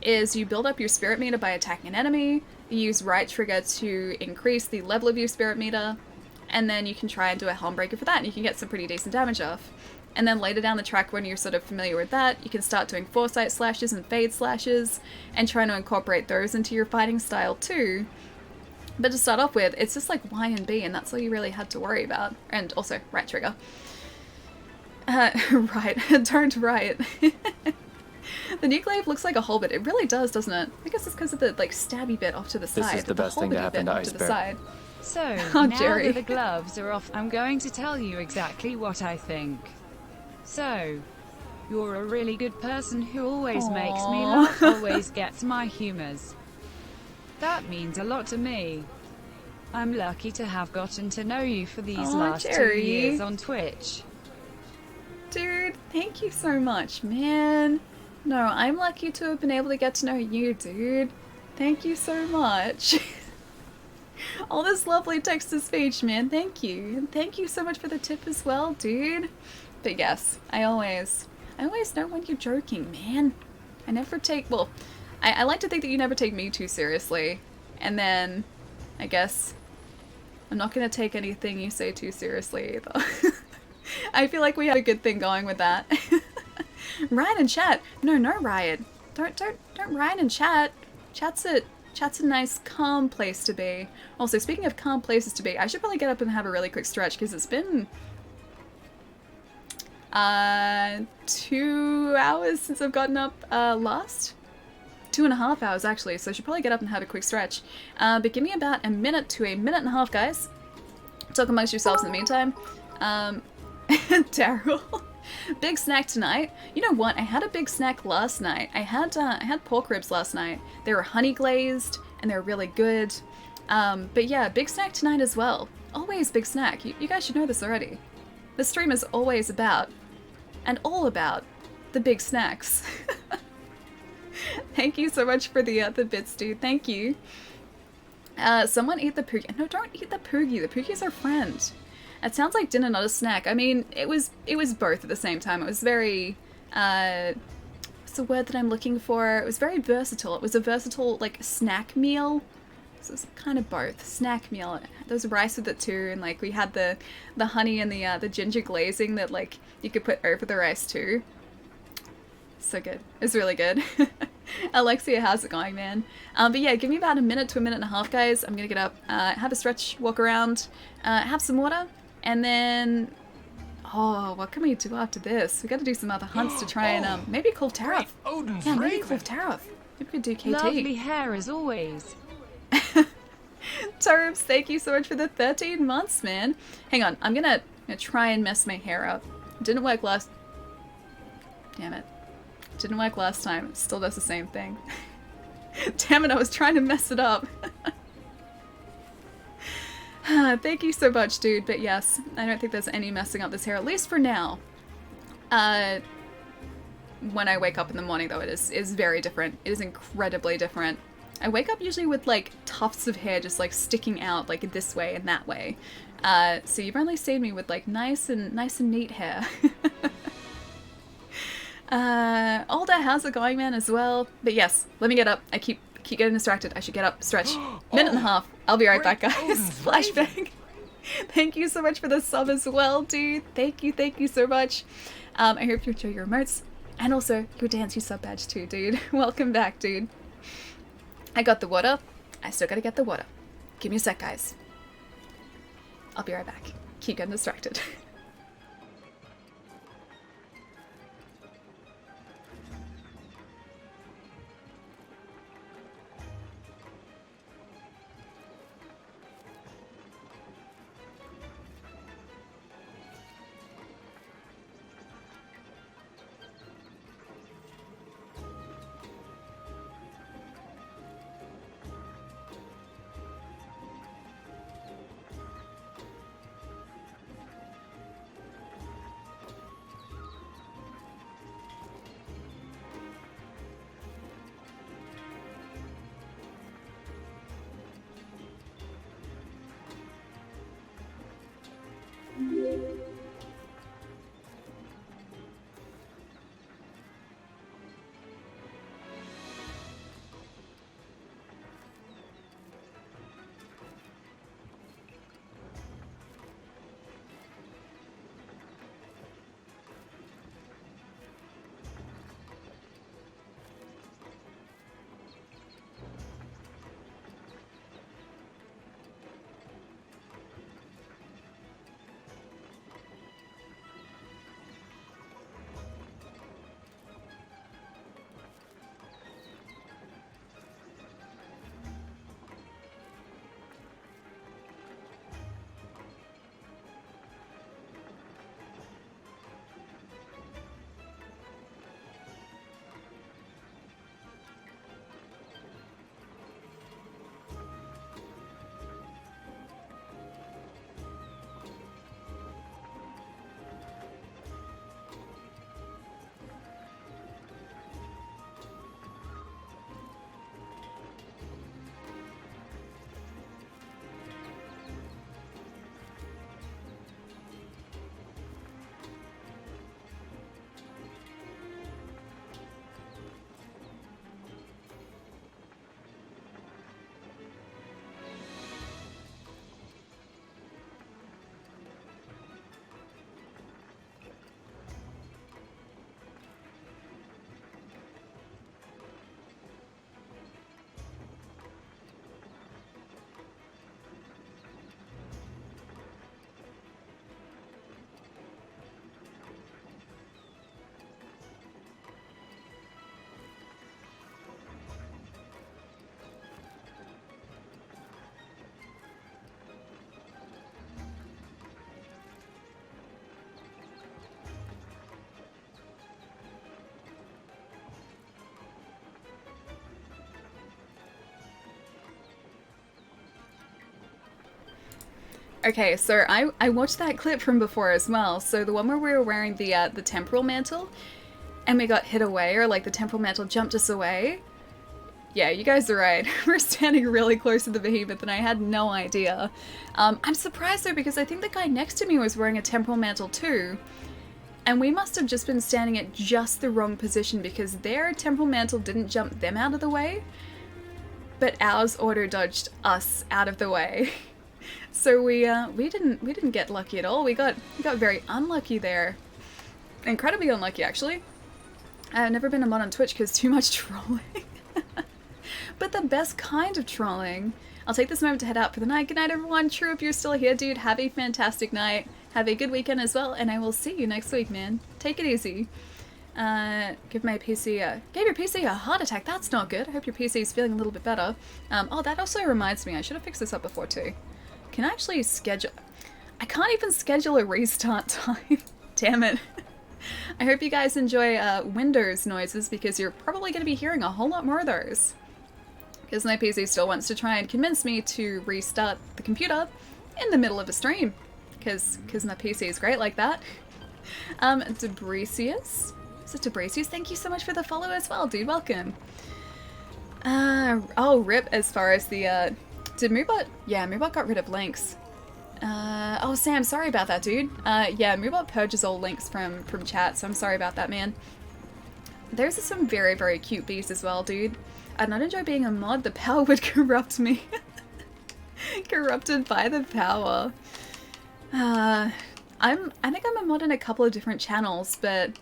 is you build up your Spirit Meter by attacking an enemy, you use right trigger to increase the level of your Spirit Meter, and then you can try and do a Helm Breaker for that, and you can get some pretty decent damage off. And then later down the track, when you're sort of familiar with that, you can start doing Foresight Slashes and Fade Slashes, and trying to incorporate those into your fighting style too. But to start off with, it's just like Y and B, and that's all you really had to worry about. And also, right trigger. Right. Don't riot. The new glaive looks like a hole bit. It really does, doesn't it? I guess it's because of the, like, stabby bit off to the side. This is the best thing to happen to Ice Bear. So, oh, now Jerry. that the gloves are off, I'm going to tell you exactly what I think. So, you're a really good person who always makes me laugh, always gets my humors. That means a lot to me. I'm lucky to have gotten to know you for these last Jerry. 2 years on Twitch. Dude, thank you so much, man. No, I'm lucky to have been able to get to know you, dude. Thank you so much. All this lovely text-to-speech, man. Thank you. And thank you so much for the tip as well, dude. But yes, I always know when you're joking, man. I never take, well, I like to think that you never take me too seriously. And then, I guess, I'm not going to take anything you say too seriously either. I feel like we had a good thing going with that. Riot and chat. No riot. Don't riot and chat. Chat's a nice calm place to be. Also, speaking of calm places to be, I should probably get up and have a really quick stretch because it's been 2 hours since I've gotten up last. 2.5 hours actually, so I should probably get up and have a quick stretch. But give me about a minute to a minute and a half, guys. Talk amongst yourselves in the meantime. Daryl. Big snack tonight. You know what? I had a big snack last night. I had pork ribs last night. They were honey glazed and they're really good. But yeah, big snack tonight as well. Always big snack. You guys should know this already. the stream is always about, and all about, the big snacks. Thank you so much for the bits, dude. Thank you. Someone eat the Poogie. No, don't eat the Poogie. The Poogie's our friend. It sounds like dinner, not a snack. I mean, it was both at the same time. It was very, what's the word that I'm looking for? It was very versatile. It was a versatile, like, snack meal. So it's kind of both. Snack meal. There was rice with it too, and like we had the honey and the ginger glazing that like you could put over the rice too. So good. It's really good. Alexia, how's it going, man? But yeah, give me about a minute to a minute and a half, guys. I'm gonna get up, have a stretch, walk around, have some water, and then... Oh, what can we do after this? We gotta do some other hunts to try and, maybe Kulve Taroth. Yeah, maybe Kulve Taroth. Maybe we could do KT. Lovely hair as always. Torubs, thank you so much for the 13 months, man. Hang on, I'm gonna try and mess my hair up. Didn't work last... Damn it. Didn't work last time. It still does the same thing. Damn it, I was trying to mess it up. Thank you so much, dude. But yes, I don't think there's any messing up this hair, at least for now. When I wake up in the morning, though, it is very different. It is incredibly different. I wake up usually with, like, tufts of hair just, like, sticking out, like, this way and that way. So you've only seen me with, like, nice and neat hair. Alder, how's it going, man, as well? But yes, let me get up. I keep getting distracted. I should get up, stretch. Minute and a half. I'll be right back, guys. Flashbang. Thank you so much for the sub as well, dude. Thank you so much. I hope you enjoy your emotes. And also, your dance, your sub badge too, dude. Welcome back, dude. I got the water. I still gotta get the water. Give me a sec, guys. I'll be right back. Keep getting distracted. Okay, so I watched that clip from before as well. So the one where we were wearing the temporal mantle, and we got hit away, or like the temporal mantle jumped us away. Yeah, you guys are right. We're standing really close to the behemoth, and I had no idea. I'm surprised though, because I think the guy next to me was wearing a temporal mantle too, and we must have just been standing at just the wrong position because their temporal mantle didn't jump them out of the way, but ours auto dodged us out of the way. So we didn't get lucky at all. We got very unlucky there. Incredibly unlucky, actually. I've never been a mod on Twitch because too much trolling. But the best kind of trolling. I'll take this moment to head out for the night. Good night, everyone. True, if you're still here, dude, have a fantastic night. Have a good weekend as well, and I will see you next week, man. Take it easy. Give my PC gave your PC a heart attack. That's not good. I hope your PC is feeling a little bit better. Oh, that also reminds me. I should have fixed this up before too. Can I actually schedule... I can't even schedule a restart time. Damn it. I hope you guys enjoy Windows noises because you're probably going to be hearing a whole lot more of those. Because my PC still wants to try and convince me to restart the computer in the middle of a stream. Because my PC is great like that. Debrecius? Is it Debrecius? Thank you so much for the follow as well, dude. Welcome. Oh, rip as far as the... Did Moobot? Yeah, Moobot got rid of links. Oh, Sam, sorry about that, dude. Yeah, Moobot purges all links from chat, so I'm sorry about that, man. There's some very, very cute bees as well, dude. I'd not enjoy being a mod. The power would corrupt me. Corrupted by the power. I think I'm a mod in a couple of different channels, but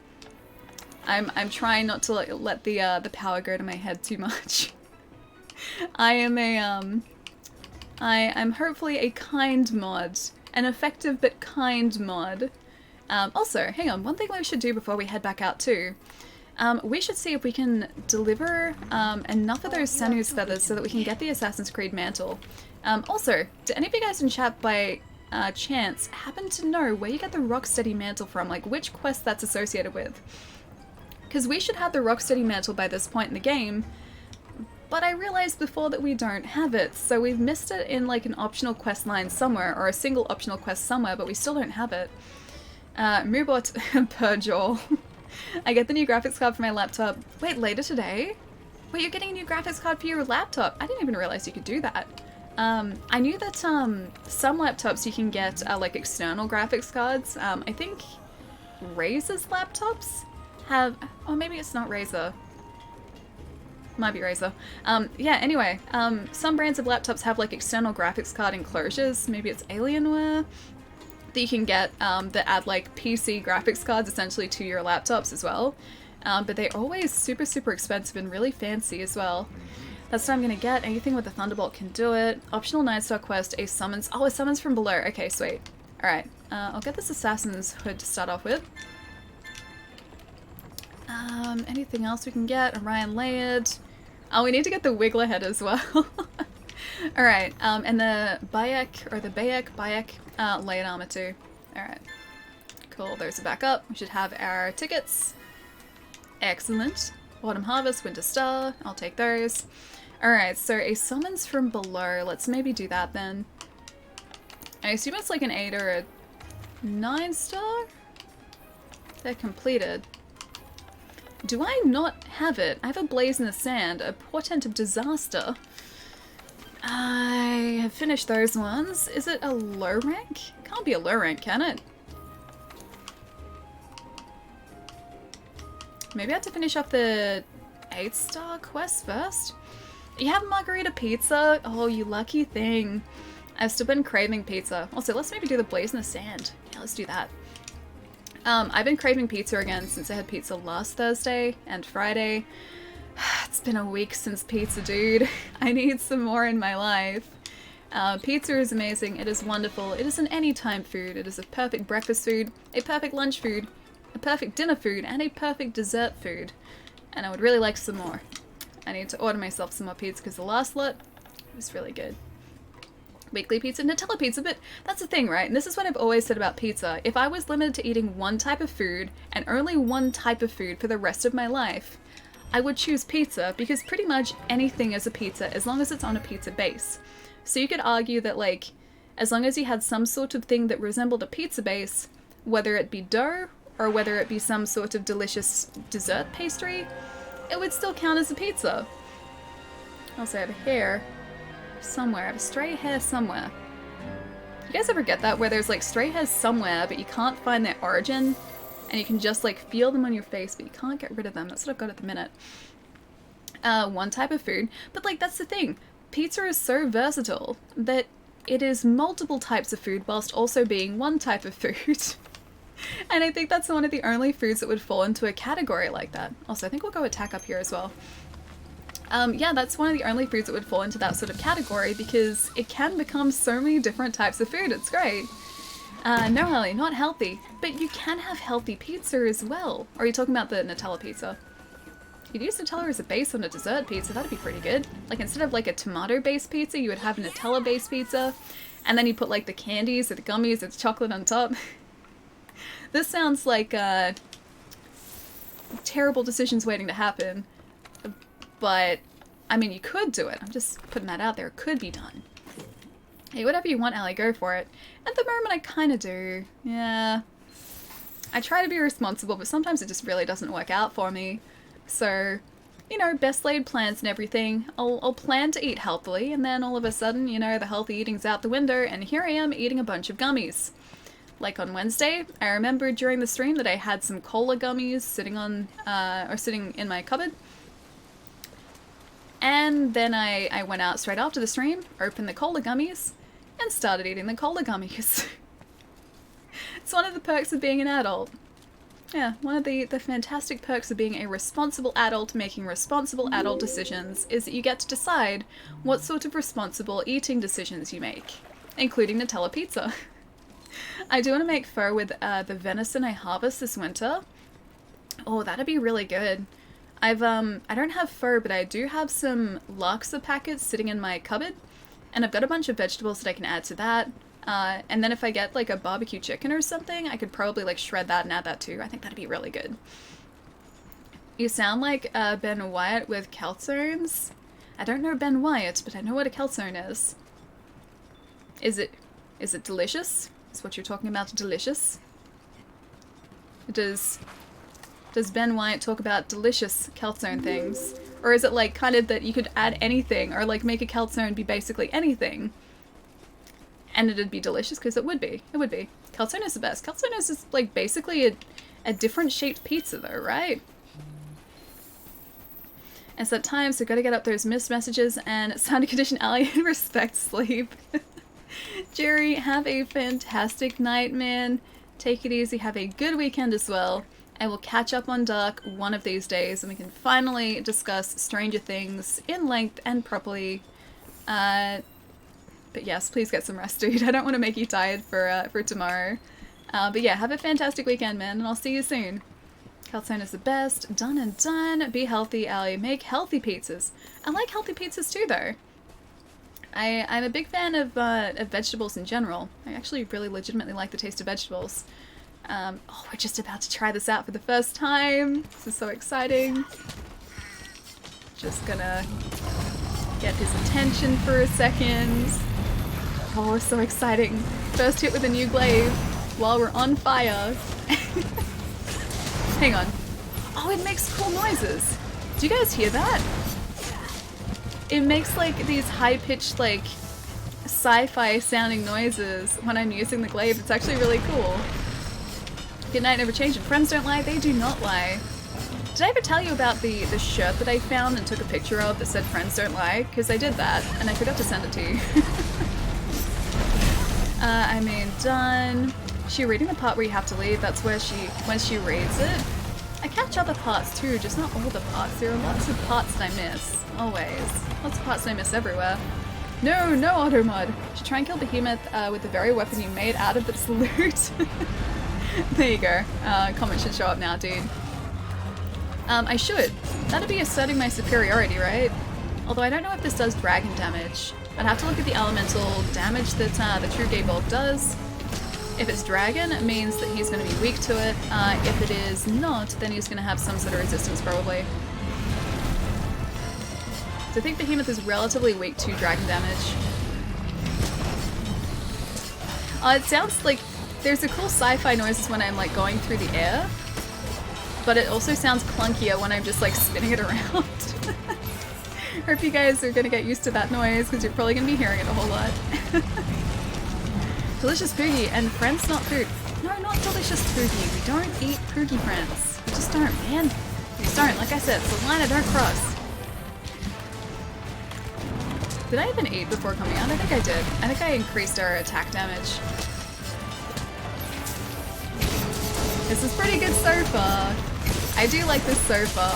I'm trying not to let the power go to my head too much. I am I'm hopefully a kind mod. An effective but kind mod. Also, hang on, one thing we should do before we head back out too. We should see if we can deliver enough of those Senu's feathers so that we can get the Assassin's Creed mantle. Also, do any of you guys in chat by chance happen to know where you get the Rocksteady mantle from? Like, which quest that's associated with? Because we should have the Rocksteady mantle by this point in the game, but I realized before that we don't have it, so we've missed it in like an optional quest line somewhere, or a single optional quest somewhere, but we still don't have it. Moobot purge all. I get the new graphics card for my laptop. Wait, later today? Wait, you're getting a new graphics card for your laptop? I didn't even realize you could do that. I knew that some laptops you can get like external graphics cards. I think Razer's laptops have... Oh, maybe it's not Razer. Might be Razer. Yeah, anyway, some brands of laptops have like external graphics card enclosures. Maybe it's Alienware that you can get that add like PC graphics cards essentially to your laptops as well. But they're always super, super expensive and really fancy as well. That's what I'm gonna get. Anything with a Thunderbolt can do it. Optional 9-star quest, a summons. Oh, a summons from below. Okay, sweet. Alright, I'll get this Assassin's Hood to start off with. Anything else we can get? Orion Layered. Oh, we need to get the Wiggler head as well. Alright, and the Bayek, or the Bayek Layered armor too. Alright. Cool, there's a backup. We should have our tickets. Excellent. Autumn Harvest, Winter Star. I'll take those. Alright, so a summons from below. Let's maybe do that then. I assume it's like an 8 or a 9-star? They're completed. Do I not have it? I have a Blaze in the Sand, a Portent of Disaster. I have finished those ones. Is it a low rank? Can't be a low rank, can it? Maybe I have to finish off the 8-star quest first? You have margarita pizza? Oh, you lucky thing. I've still been craving pizza. Also, let's maybe do the Blaze in the Sand. Yeah, let's do that. I've been craving pizza again since I had pizza last Thursday and Friday. It's been a week since pizza, dude. I need some more in my life. Pizza is amazing. It is wonderful. It is an anytime food. It is a perfect breakfast food, a perfect lunch food, a perfect dinner food, and a perfect dessert food. And I would really like some more. I need to order myself some more pizza because the last lot was really good. Weekly pizza, Nutella pizza, but that's the thing, right? And this is what I've always said about pizza. If I was limited to eating one type of food, and only one type of food for the rest of my life, I would choose pizza because pretty much anything is a pizza as long as it's on a pizza base. So you could argue that like as long as you had some sort of thing that resembled a pizza base, whether it be dough or whether it be some sort of delicious dessert pastry, it would still count as a pizza. Also, I have a hair somewhere. I have a stray hair somewhere. You guys ever get that, where there's like stray hairs somewhere, but you can't find their origin, and you can just like feel them on your face, but you can't get rid of them? That's what I've got at the minute. One type of food, but like that's the thing. Pizza is so versatile that it is multiple types of food whilst also being one type of food. And I think that's one of the only foods that would fall into a category like that. Also, I think we'll go attack up here as well. Yeah, that's one of the only foods that would fall into that sort of category because it can become so many different types of food. It's great. No, Holly, not healthy. But you can have healthy pizza as well. Or are you talking about the Nutella pizza? You'd use Nutella as a base on a dessert pizza. That'd be pretty good. Like, instead of like a tomato-based pizza, you would have a Nutella-based pizza. And then you put like the candies or the gummies or the chocolate on top. This sounds like terrible decisions waiting to happen. But, I mean, you could do it. I'm just putting that out there. It could be done. Hey, whatever you want, Allie, go for it. At the moment, I kind of do. Yeah. I try to be responsible, but sometimes it just really doesn't work out for me. So, you know, best laid plans and everything. I'll plan to eat healthily, and then all of a sudden, you know, the healthy eating's out the window, and here I am eating a bunch of gummies. Like on Wednesday, I remember during the stream that I had some cola gummies sitting on, or sitting in my cupboard. And then I went out straight after the stream, opened the cola gummies, and started eating the cola gummies. It's one of the perks of being an adult. Yeah, one of the fantastic perks of being a responsible adult making responsible adult decisions is that you get to decide what sort of responsible eating decisions you make, including Nutella pizza. I do want to make pho with the venison I harvest this winter. Oh, that'd be really good. I don't have pho, but I do have some laksa packets sitting in my cupboard, and I've got a bunch of vegetables that I can add to that. And then if I get like a barbecue chicken or something, I could probably like shred that and add that too. I think that'd be really good. You sound like Ben Wyatt with calzones. I don't know Ben Wyatt, but I know what a calzone is. Is it delicious? Is what you're talking about delicious? Does Ben Wyatt talk about delicious calzone things? Or is it like kind of that you could add anything, or like make a calzone be basically anything? And it'd be delicious, because it would be. It would be. Calzone is the best. Calzone is just like basically a different shaped pizza though, right? It's that time, so gotta get up those missed messages and sound condition Allie and respect sleep. Jerry, have a fantastic night, man. Take it easy. Have a good weekend as well. I will catch up on Dark one of these days, and we can finally discuss Stranger Things in length and properly. But yes, please get some rest, dude. I don't want to make you tired for tomorrow. But yeah, have a fantastic weekend, man, and I'll see you soon. Calzone is the best. Done and done. Be healthy, Allie. Make healthy pizzas. I like healthy pizzas too, though. I'm a big fan of vegetables in general. I actually really legitimately like the taste of vegetables. Oh, we're just about to try this out for the first time. This is so exciting. Just gonna get his attention for a second. Oh, so exciting. First hit with a new glaive while we're on fire. Hang on. Oh, it makes cool noises. Do you guys hear that? It makes like these high-pitched, like, sci-fi sounding noises when I'm using the glaive. It's actually really cool. Good night, never change, and friends don't lie, they do not lie. Did I ever tell you about the shirt that I found and took a picture of that said friends don't lie? Because I did that, and I forgot to send it to you. I mean, done. She reading the part where you have to leave, that's where when she reads it. I catch other parts too, just not all the parts. There are lots of parts that I miss. Always. Lots of parts that I miss everywhere. No, Automod. Should try and kill Behemoth with the very weapon you made out of its loot. There you go. Comment should show up now, dude. I should. That'd be asserting my superiority, right? Although I don't know if this does dragon damage. I'd have to look at the elemental damage that the True Gaybolg does. If it's dragon, it means that he's going to be weak to it. If it is not, then he's going to have some sort of resistance, probably. So I think Behemoth is relatively weak to dragon damage. It sounds like there's a cool sci-fi noises when I'm like going through the air, but it also sounds clunkier when I'm just like spinning it around. Hope you guys are gonna get used to that noise because you're probably gonna be hearing it a whole lot. Delicious Poogie and friends not food. No, not delicious Poogie. We don't eat Poogie friends. We just don't, man. We just don't. Like I said, it's a line I don't cross. Did I even eat before coming out? I think I did. I think I increased our attack damage. This is pretty good so far. I do like this so far.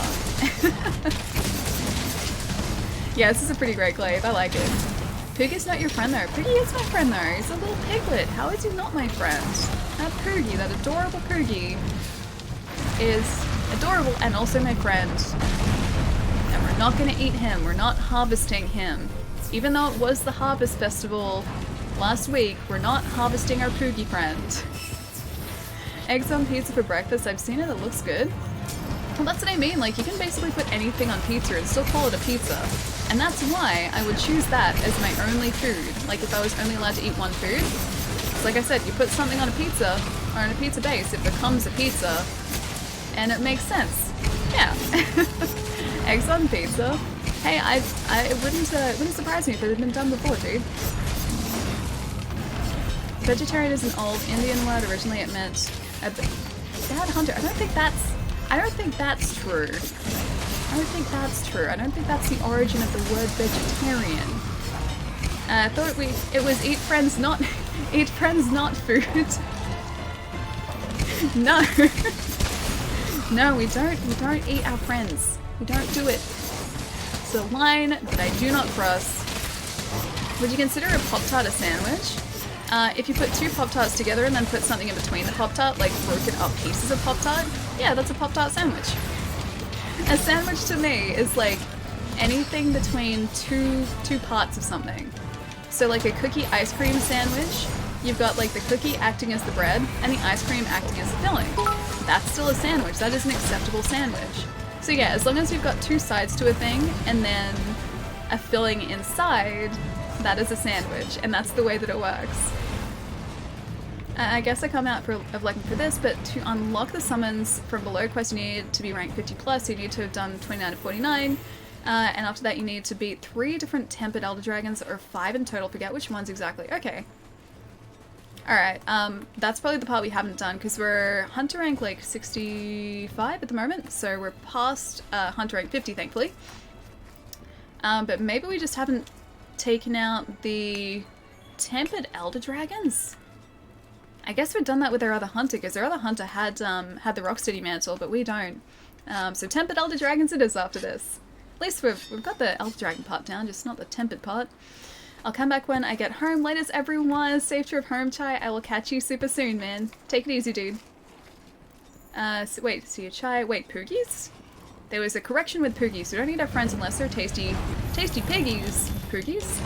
Yeah, this is a pretty great glaive. I like it. Poogie's not your friend though. Poogie is my friend though. He's a little piglet. How is he not my friend? That Poogie, that adorable Poogie, is adorable and also my friend. And we're not gonna eat him. We're not harvesting him. Even though it was the Harvest Festival last week, we're not harvesting our Poogie friend. Eggs on pizza for breakfast. I've seen it. It looks good. Well, that's what I mean. Like, you can basically put anything on pizza and still call it a pizza. And that's why I would choose that as my only food. Like, if I was only allowed to eat one food. It's like I said, you put something on a pizza, or on a pizza base, it becomes a pizza. And it makes sense. Yeah. Eggs on pizza. Hey, it wouldn't surprise me if it had been done before, dude. Vegetarian is an old Indian word. Originally it meant a bad hunter. I don't think that's true. I don't think that's true. I don't think that's the origin of the word vegetarian. I thought it was eat friends not food. No. No, we don't eat our friends. We don't do it. It's a line that I do not cross. Would you consider a Pop-Tart a sandwich? If you put two Pop-Tarts together and then put something in between the Pop-Tart, like broken up pieces of Pop-Tart, yeah, that's a Pop-Tart sandwich. A sandwich to me is like anything between two parts of something. So like a cookie ice cream sandwich, you've got like the cookie acting as the bread and the ice cream acting as the filling. That's still a sandwich. That is an acceptable sandwich. So yeah, as long as you've got two sides to a thing and then a filling inside, that is a sandwich, and that's the way that it works. I guess I come out of liking for this, but to unlock the summons from below quest you need to be ranked 50 plus, you need to have done 29 to 49, and after that you need to beat 3 different tempered elder dragons, or 5 in total, forget which ones exactly. Okay. Alright, that's probably the part we haven't done, because we're hunter rank like 65 at the moment, so we're past hunter rank 50 thankfully. But maybe we just haven't taken out the tempered elder dragons? I guess we've done that with our other hunter, because our other hunter had the Rocksteady mantle, but we don't. So tempered elder dragons it is after this. At least we've got the elder dragon part down, just not the tempered part. I'll come back when I get home. Latest everyone, safe trip home, Chai. I will catch you super soon, man. Take it easy, dude. Wait, see you, Chai. Wait, Poogies? There was a correction with Poogies. We don't need our friends unless they're tasty piggies. Poogies?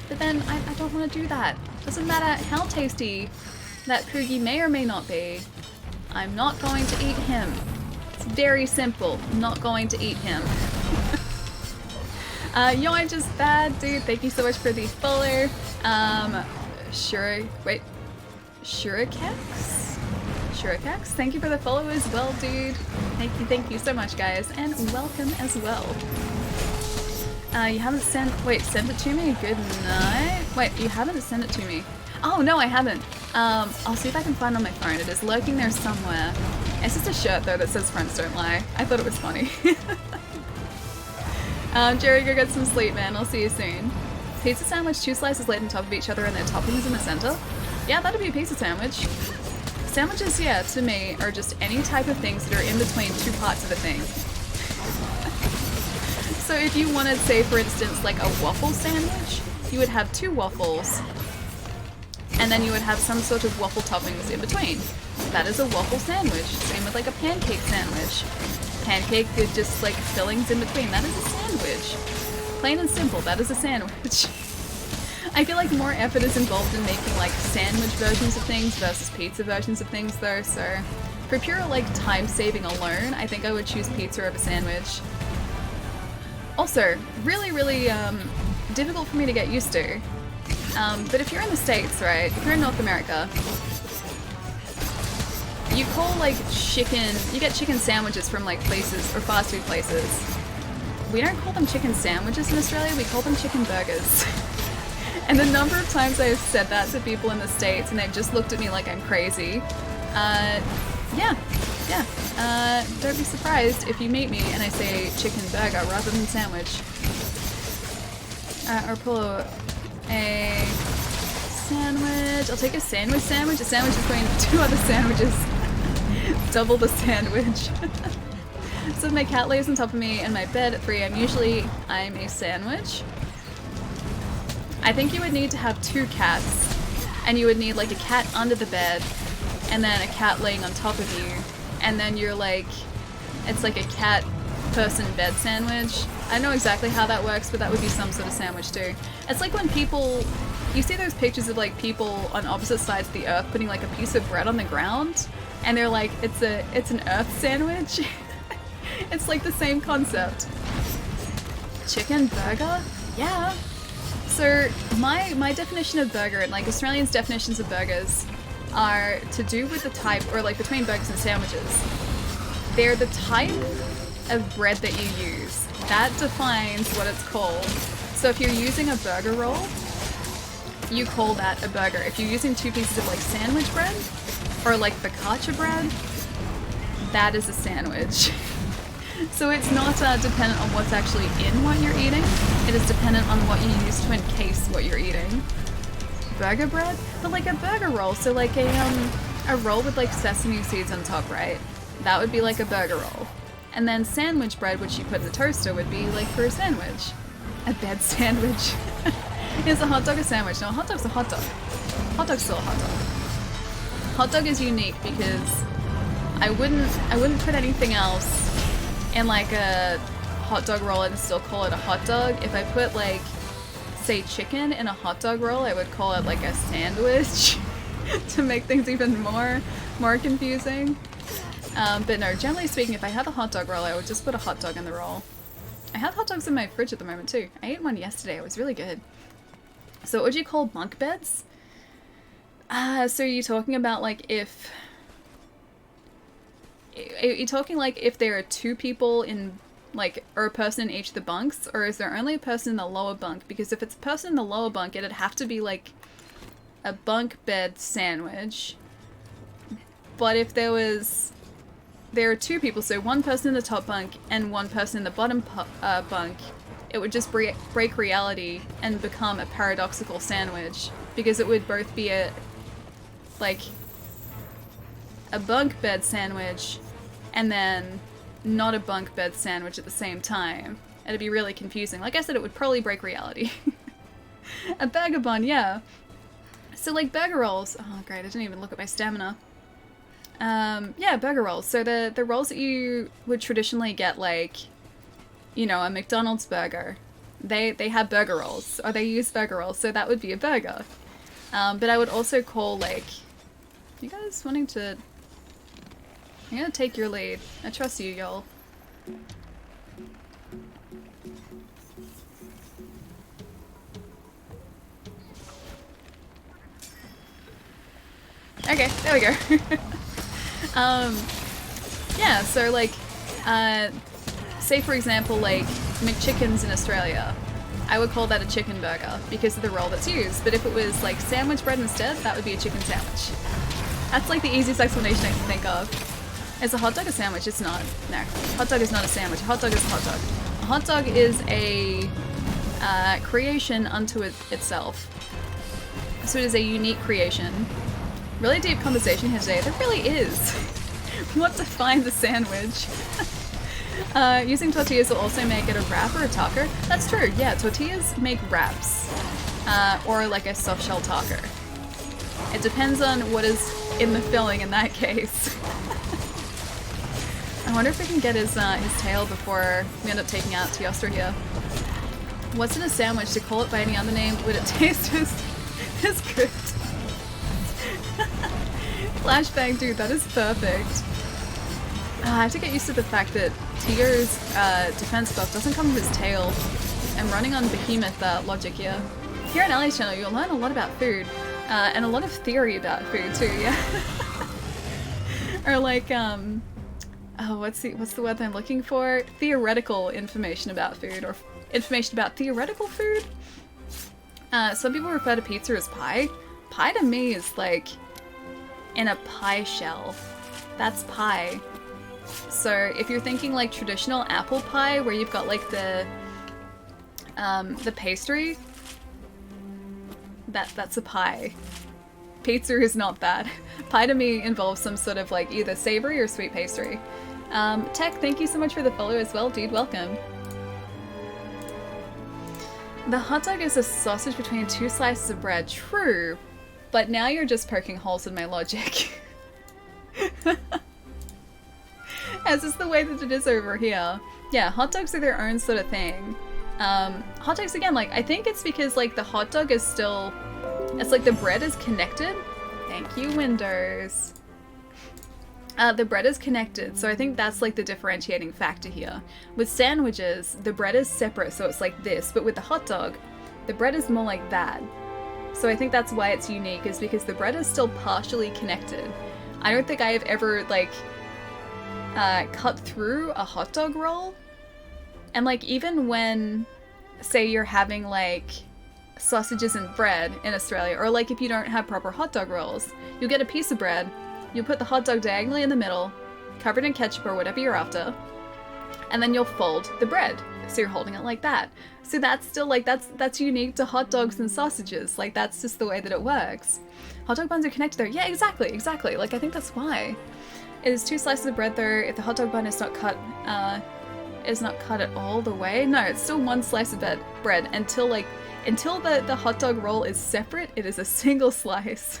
But then I don't want to do that. Doesn't matter how tasty that Poogie may or may not be. I'm not going to eat him. It's very simple. I'm not going to eat him. Yo, I'm just bad, dude. Thank you so much for the follow. Shurikex, thank you for the follow as well, dude. Thank you so much, guys, and welcome as well. You haven't sent it to me? Good night. Wait, you haven't sent it to me. Oh, no, I haven't. I'll see if I can find it on my phone. It is lurking there somewhere. It's just a shirt, though, that says friends don't lie. I thought it was funny. Jerry, go get some sleep, man. I'll see you soon. Pizza sandwich, 2 slices laid on top of each other and their toppings in the center. Yeah, that'd be a pizza sandwich. Sandwiches, yeah, to me, are just any type of things that are in between 2 parts of a thing. So if you wanted, say, for instance, like a waffle sandwich, you would have 2 waffles, and then you would have some sort of waffle toppings in between. That is a waffle sandwich. Same with like a pancake sandwich. Pancake with just like fillings in between. That is a sandwich. Plain and simple, that is a sandwich. I feel like more effort is involved in making like sandwich versions of things versus pizza versions of things though, so for pure like time saving alone, I think I would choose pizza over sandwich. Also, really difficult for me to get used to. But if you're in the States, right, if you're in North America, you call like chicken, you get chicken sandwiches from like places, or fast food places. We don't call them chicken sandwiches in Australia, we call them chicken burgers. And the number of times I've said that to people in the States and they've just looked at me like I'm crazy. Don't be surprised if you meet me and I say chicken burger rather than sandwich. Or pull a sandwich. I'll take a sandwich. A sandwich is between 2 other sandwiches. Double the sandwich. So if my cat lays on top of me in my bed at 3 a.m. usually I'm a sandwich. I think you would need to have 2 cats, and you would need like a cat under the bed, and then a cat laying on top of you, and then you're like, it's like a cat person bed sandwich. I don't know exactly how that works, but that would be some sort of sandwich too. It's like when people, you see those pictures of like people on opposite sides of the earth putting like a piece of bread on the ground, and they're like, it's an earth sandwich. It's like the same concept. Chicken burger? Yeah. So my definition of burger, and like Australians' definitions of burgers, are to do with the type, or like between burgers and sandwiches. They're the type of bread that you use. That defines what it's called. So if you're using a burger roll, you call that a burger. If you're using 2 pieces of like sandwich bread, or like focaccia bread, that is a sandwich. So it's not dependent on what's actually in what you're eating, it is dependent on what you use to encase what you're eating. Burger bread? But like a burger roll, so like a roll with like sesame seeds on top, right? That would be like a burger roll. And then sandwich bread, which you put in the toaster, would be like for a sandwich. A bed sandwich. Is a hot dog a sandwich? No, a hot dog's a hot dog. Hot dog's still a hot dog. Hot dog is unique because I wouldn't put anything else in like a hot dog roll and still call it a hot dog. If I put like, say chicken in a hot dog roll, I would call it like a sandwich to make things even more confusing. But no, generally speaking, if I had a hot dog roll, I would just put a hot dog in the roll. I have hot dogs in my fridge at the moment too. I ate one yesterday, it was really good. So what would you call bunk beds? So you're talking about like if... Are you talking like if there are 2 people in, like, or a person in each of the bunks, or is there only a person in the lower bunk? Because if it's a person in the lower bunk, it'd have to be like a bunk bed sandwich. But if there are 2 people, so 1 person in the top bunk and 1 person in the bottom bunk, it would just break reality and become a paradoxical sandwich, because it would both be a bunk bed sandwich and then not a bunk bed sandwich at the same time. It'd be really confusing. Like I said, it would probably break reality. A burger bun, yeah. So like burger rolls. Oh great, I didn't even look at my stamina. Yeah, burger rolls. So the rolls that you would traditionally get, like, you know, a McDonald's burger, they have burger rolls, or they use burger rolls, so that would be a burger. But I would also call, like, you guys wanting to... I'm gonna take your lead. I trust you, y'all. Okay, there we go. Yeah, so like, say for example, like McChickens in Australia, I would call that a chicken burger because of the roll that's used. But if it was like sandwich bread instead, that would be a chicken sandwich. That's like the easiest explanation I can think of. Is a hot dog a sandwich? It's not. No, hot dog is not a sandwich. A hot dog is a hot dog. A hot dog is a creation unto itself. So it is a unique creation. Really deep conversation here today. There really is. What defines a sandwich? Using tortillas will also make it a wrap or a taco. That's true, yeah, tortillas make wraps. Or like a soft shell taco. It depends on what is in the filling in that case. I wonder if we can get his tail before we end up taking out Teostra here. What's in a sandwich? To call it by any other name, would it taste as good? Flashbang, dude, that is perfect. I have to get used to the fact that Tio's defense buff doesn't come with his tail. I'm running on behemoth logic here. Here on Ellie's channel, you'll learn a lot about food, and a lot of theory about food too, yeah? Or like, oh, what's the word I'm looking for? Theoretical information about food, or information about theoretical food? Some people refer to pizza as pie. Pie to me is like in a pie shell. That's pie. So if you're thinking like traditional apple pie, where you've got like the pastry, that's a pie. Pizza is not that. Pie to me involves some sort of like either savory or sweet pastry. Tech, thank you so much for the follow as well, dude. Welcome. The hot dog is a sausage between two slices of bread. True, but now you're just poking holes in my logic. As is the way that it is over here. Yeah, hot dogs are their own sort of thing. Hot dogs, again, like, I think it's because, like, the hot dog is still... It's like the bread is connected. Thank you, Windows. The bread is connected, so I think that's, like, the differentiating factor here. With sandwiches, the bread is separate, so it's like this, but with the hot dog, the bread is more like that. So I think that's why it's unique, is because the bread is still partially connected. I don't think I have ever, like, cut through a hot dog roll. And, like, even when, say, you're having, like, sausages and bread in Australia, or, like, if you don't have proper hot dog rolls, you'll get a piece of bread, you'll put the hot dog diagonally in the middle, covered in ketchup or whatever you're after, and then you'll fold the bread. So you're holding it like that. So that's still, like, that's unique to hot dogs and sausages. Like, that's just the way that it works. Hot dog buns are connected though. Yeah, exactly. Like, I think that's why. It is two slices of bread though. If the hot dog bun is not cut at all the way. No, it's still one slice of bread until the hot dog roll is separate. It is a single slice.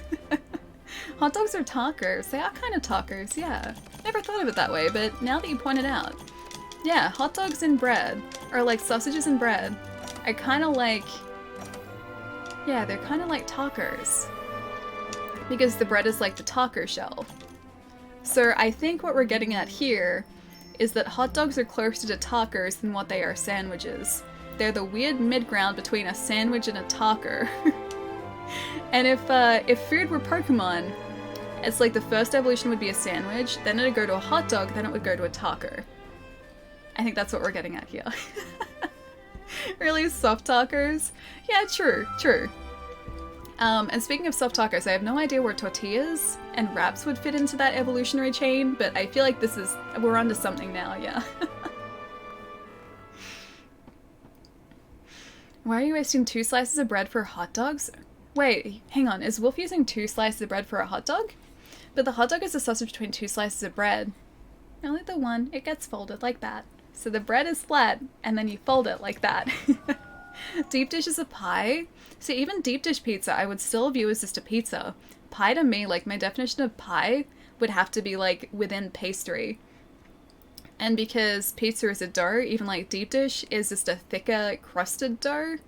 Hot dogs are talkers. They are kind of talkers, yeah. Never thought of it that way, but now that you point it out. Yeah, hot dogs and bread, or like sausages and bread, are kind of like... Yeah, they're kind of like talkers. Because the bread is like the talker shell. So I think what we're getting at here is that hot dogs are closer to talkers than what they are sandwiches. They're the weird mid-ground between a sandwich and a talker. And if food were Pokemon, it's like the first evolution would be a sandwich, then it would go to a hot dog, then it would go to a talker. I think that's what we're getting at here. Really soft talkers? Yeah, true. And speaking of soft talkers, I have no idea where tortillas and wraps would fit into that evolutionary chain, but I feel like we're onto something now, yeah. Why are you wasting 2 slices of bread for hot dogs? Wait, hang on, is Wolf using 2 slices of bread for a hot dog? But the hot dog is a sausage between 2 slices of bread. Only the one, it gets folded like that. So the bread is flat, and then you fold it like that. Deep dish is a pie? So even deep dish pizza I would still view as just a pizza. Pie to me, like, my definition of pie would have to be, like, within pastry. And because pizza is a dough, even, like, deep dish is just a thicker, crusted dough,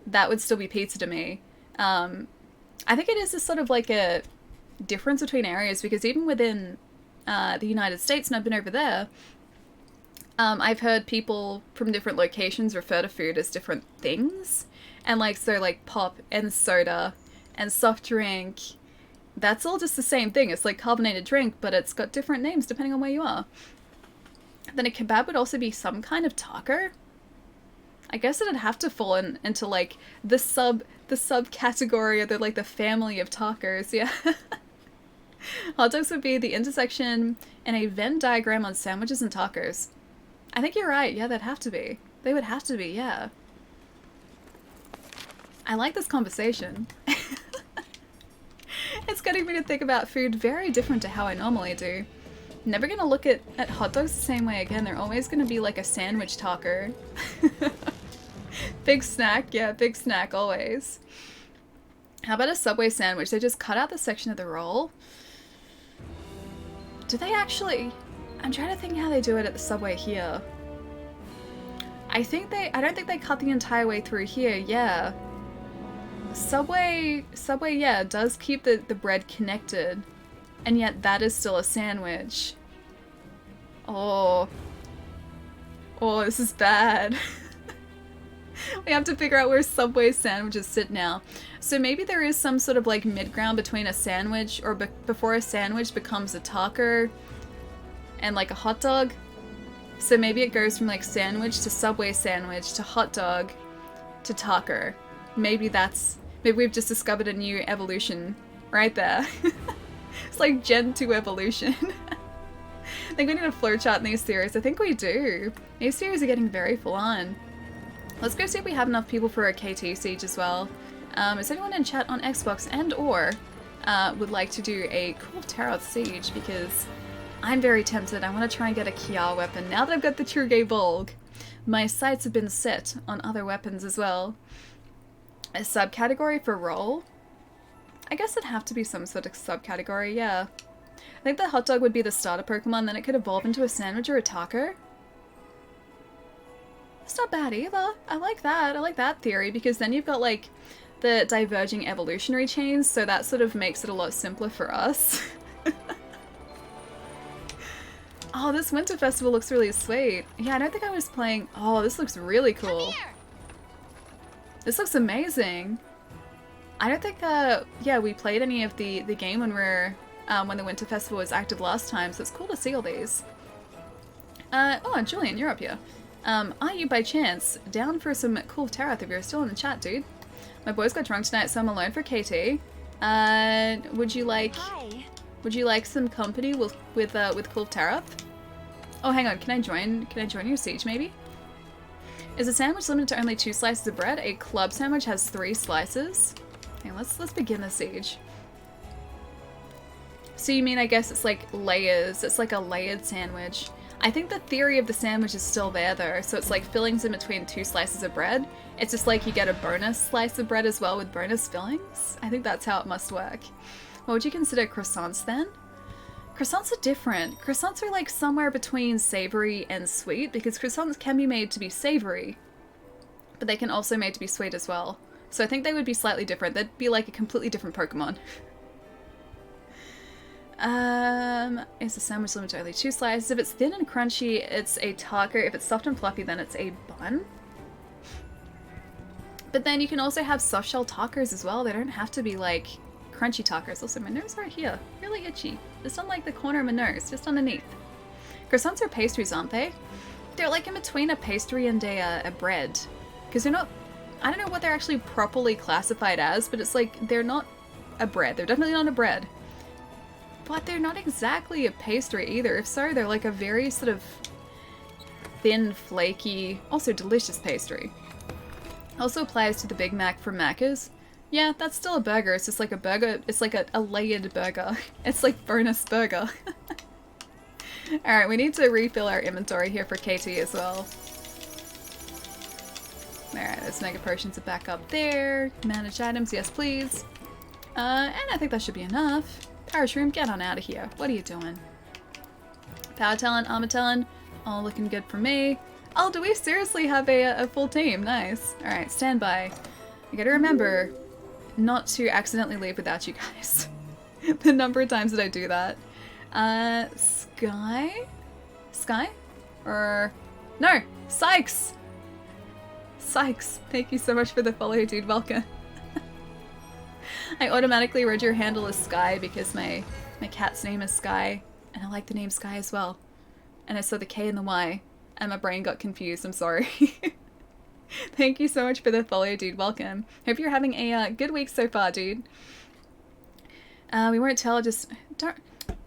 that would still be pizza to me. I think it is just sort of like a difference between areas, because even within the United States, and I've been over there, I've heard people from different locations refer to food as different things. And like, so like pop and soda and soft drink, that's all just the same thing. It's like carbonated drink, but it's got different names depending on where you are. Then a kebab would also be some kind of taco. I guess it'd have to fall into like the subcategory, or the family of tacos, yeah. Hot dogs would be the intersection in a Venn diagram on sandwiches and tacos. I think you're right, yeah, they'd have to be. They would have to be, yeah. I like this conversation. It's getting me to think about food very different to how I normally do. Never gonna look at hot dogs the same way again. They're always gonna be like a sandwich taco. Big snack, yeah, big snack always. How about a Subway sandwich? They just cut out the section of the roll. Do they actually? I'm trying to think how they do it at the Subway here. I don't think they cut the entire way through here, yeah. Subway, yeah, does keep the bread connected, and yet that is still a sandwich. Oh, this is bad. We have to figure out where Subway sandwiches sit now. So maybe there is some sort of like mid-ground between a sandwich or before a sandwich becomes a taco and like a hot dog. So maybe it goes from like sandwich to Subway sandwich to hot dog to taco. Maybe we've just discovered a new evolution right there. It's like Gen 2 evolution. I think we need a flowchart in these series. I think we do. These series are getting very full on. Let's go see if we have enough people for a KT siege as well. Is anyone in chat on Xbox and or would like to do a Kulve Taroth siege? Because I'm very tempted. I want to try and get a Kiar weapon. Now that I've got the Truge Volg, my sights have been set on other weapons as well. A subcategory for roll? I guess it'd have to be some sort of subcategory, yeah. I think the hot dog would be the starter Pokemon, then it could evolve into a sandwich or a taco. It's not bad either. I like that. I like that theory, because then you've got like the diverging evolutionary chains, so that sort of makes it a lot simpler for us. Oh, this Winter Festival looks really sweet. Yeah, I don't think I was playing... Oh, this looks really cool. This looks amazing. I don't think, yeah, we played any of the game when when the Winter Festival was active last time, so it's cool to see all these. Oh, Julian, you're up here. Are you by chance down for some Kulve Taroth if you're still in the chat, dude? My boys got drunk tonight, so I'm alone for KT. Would you like... Hi. Would you like some company with Kulve Taroth? Oh, hang on. Can I join your siege, maybe? Is a sandwich limited to only 2 slices of bread? A club sandwich has 3 slices. Okay, let's begin the siege. So you mean, I guess it's like layers. It's like a layered sandwich. I think the theory of the sandwich is still there though. So it's like fillings in between 2 slices of bread. It's just like you get a bonus slice of bread as well with bonus fillings. I think that's how it must work. What would you consider croissants then? Croissants are different. Croissants are like somewhere between savory and sweet, because croissants can be made to be savory, but they can also be made to be sweet as well. So I think they would be slightly different. They'd be like a completely different Pokemon. Is the sandwich limited to only 2 slices? If it's thin and crunchy, it's a taco. If it's soft and fluffy, then it's a bun. But then you can also have soft shell tacos as well. They don't have to be like crunchy tacos. Also, my nose right here, really itchy. Just on like the corner of my nose, just underneath. Croissants are pastries, aren't they? They're like in between a pastry and a bread. Because they're not, I don't know what they're actually properly classified as, but it's like they're not a bread. They're definitely not a bread. But they're not exactly a pastry either. If so, they're like a very sort of thin, flaky, also delicious pastry. Also applies to the Big Mac from Macca's. Yeah, that's still a burger. It's just like a burger. It's like a layered burger. It's like bonus burger. Alright, we need to refill our inventory here for KT as well. Alright, those Mega Potions are back up there. Manage items, yes please. And I think that should be enough. Power Shroom, get on out of here. What are you doing? Power Talent, Armor Talent, all looking good for me. Oh, do we seriously have a full team? Nice. Alright, stand by. I gotta remember not to accidentally leave without you guys. The number of times that I do that. Sky? Sky? Or... No! Sykes! Sykes, thank you so much for the follow, dude. Welcome. I automatically read your handle as Sky because my cat's name is Sky, and I like the name Sky as well. And I saw the K and the Y, and my brain got confused. I'm sorry. Thank you so much for the follow, dude. Welcome. Hope you're having a good week so far, dude. We won't tell, just... Don't...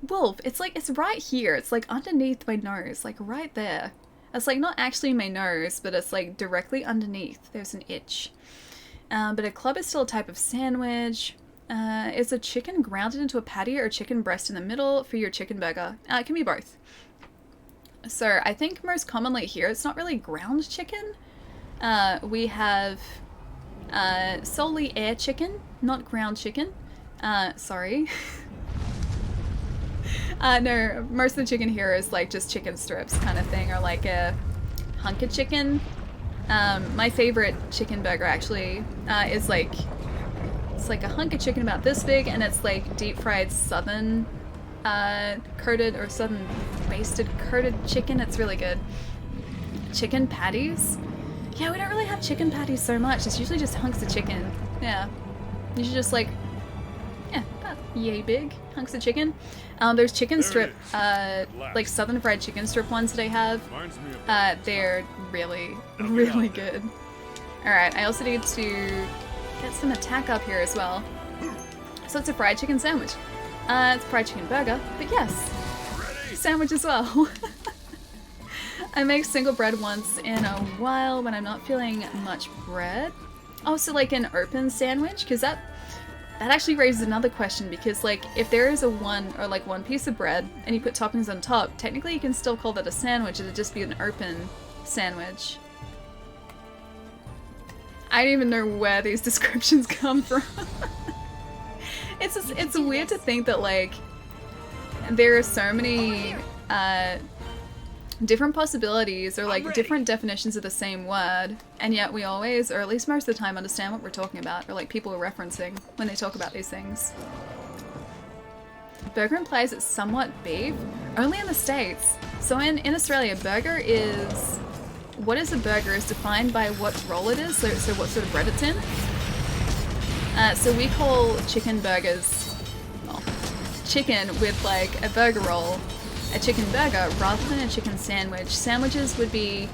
Wolf, it's like, it's right here. It's like underneath my nose, like right there. It's like not actually my nose, but it's like directly underneath. There's an itch. But a club is still a type of sandwich. Is a chicken grounded into a patty or chicken breast in the middle for your chicken burger? It can be both. So I think most commonly here, it's not really ground chicken. We have solely air chicken, not ground chicken. Sorry. No, most of the chicken here is like just chicken strips kind of thing, or like a hunk of chicken. My favorite chicken burger actually is like, it's like a hunk of chicken about this big, and it's like deep fried southern coated or southern basted coated chicken. It's really good. Chicken patties. Yeah, we don't really have chicken patties so much. It's usually just hunks of chicken. Yeah. Usually just like, yeah, about yay big hunks of chicken. There's chicken strip, like southern fried chicken strip ones that I have. They're really, really good. Alright, I also need to get some attack up here as well. So it's a fried chicken sandwich. It's a fried chicken burger, but yes, sandwich as well. I make single bread once in a while when I'm not feeling much bread. Oh, so like an open sandwich? Because that actually raises another question, because like if there is a one piece of bread and you put toppings on top, technically you can still call that a sandwich. It'd just be an open sandwich. I don't even know where these descriptions come from. It's weird to think that like there are so many different possibilities or like different definitions of the same word, and yet we always, or at least most of the time, understand what we're talking about, or like people are referencing when they talk about these things. Burger implies it's somewhat beef, only in the States. So in Australia, burger is, what is a burger is defined by what roll it is, so what sort of bread it's in. So we call chicken burgers, well, chicken with like a burger roll, a chicken burger rather than a chicken sandwich. Sandwiches would be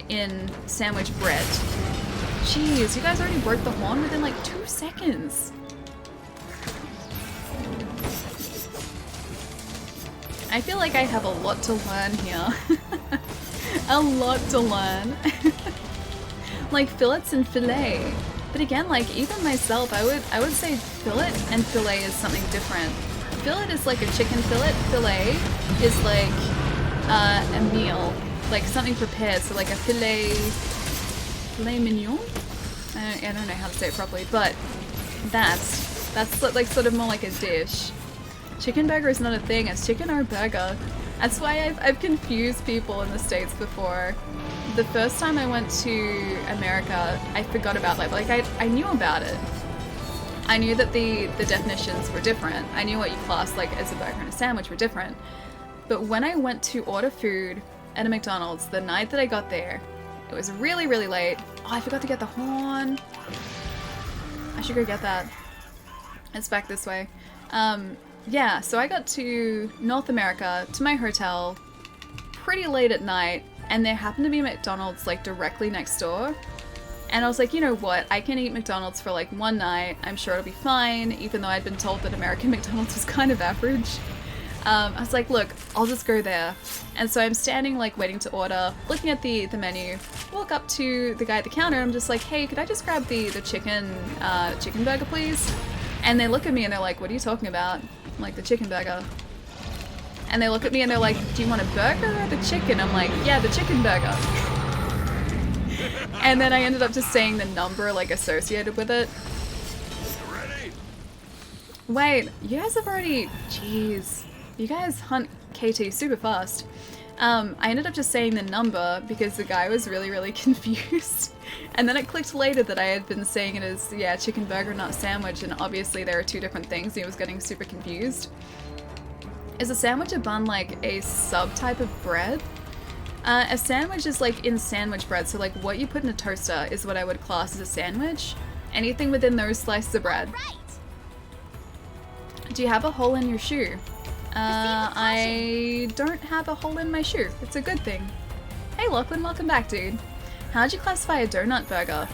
in sandwich bread. Jeez, you guys already broke the horn within like 2 seconds. I feel like I have a lot to learn here. A lot to learn. Like fillets and fillet. But again, like even myself, I would say fillet and fillet is something different. Fillet is like a chicken fillet. Fillet is like a meal, like something prepared. So like a filet mignon. I don't know how to say it properly, but that's like sort of more like a dish. Chicken burger is not a thing. It's chicken or burger. That's why I've confused people in the States before. The first time I went to America, I forgot about that. Like I knew about it. I knew that the definitions were different. I knew what you classed like as a burger and a sandwich were different. But when I went to order food at a McDonald's the night that I got there, it was really, really late. Oh, I forgot to get the horn. I should go get that. It's back this way. Yeah, so I got to North America, to my hotel, pretty late at night, and there happened to be a McDonald's like directly next door. And I was like, you know what, I can eat McDonald's for like one night, I'm sure it'll be fine, even though I'd been told that American McDonald's was kind of average. I was like, look, I'll just go there. And so I'm standing like waiting to order, looking at the menu, walk up to the guy at the counter, and I'm just like, hey, could I just grab the chicken burger please? And they look at me and they're like, what are you talking about? I'm like, the chicken burger. And they look at me and they're like, do you want a burger or the chicken? I'm like, yeah, the chicken burger. And then I ended up just saying the number like associated with it. Wait, you guys have already, jeez, you guys hunt KT super fast. I ended up just saying the number because the guy was really, really confused. And then it clicked later that I had been saying it as, yeah, chicken burger, not sandwich, and obviously there are two different things. He was getting super confused. Is a sandwich a bun like a subtype of bread? A sandwich is like in sandwich bread, so like what you put in a toaster is what I would class as a sandwich. Anything within those slices of bread. Right. Do you have a hole in your shoe? I don't have a hole in my shoe. It's a good thing. Hey Lachlan, welcome back, dude. How'd you classify a donut burger?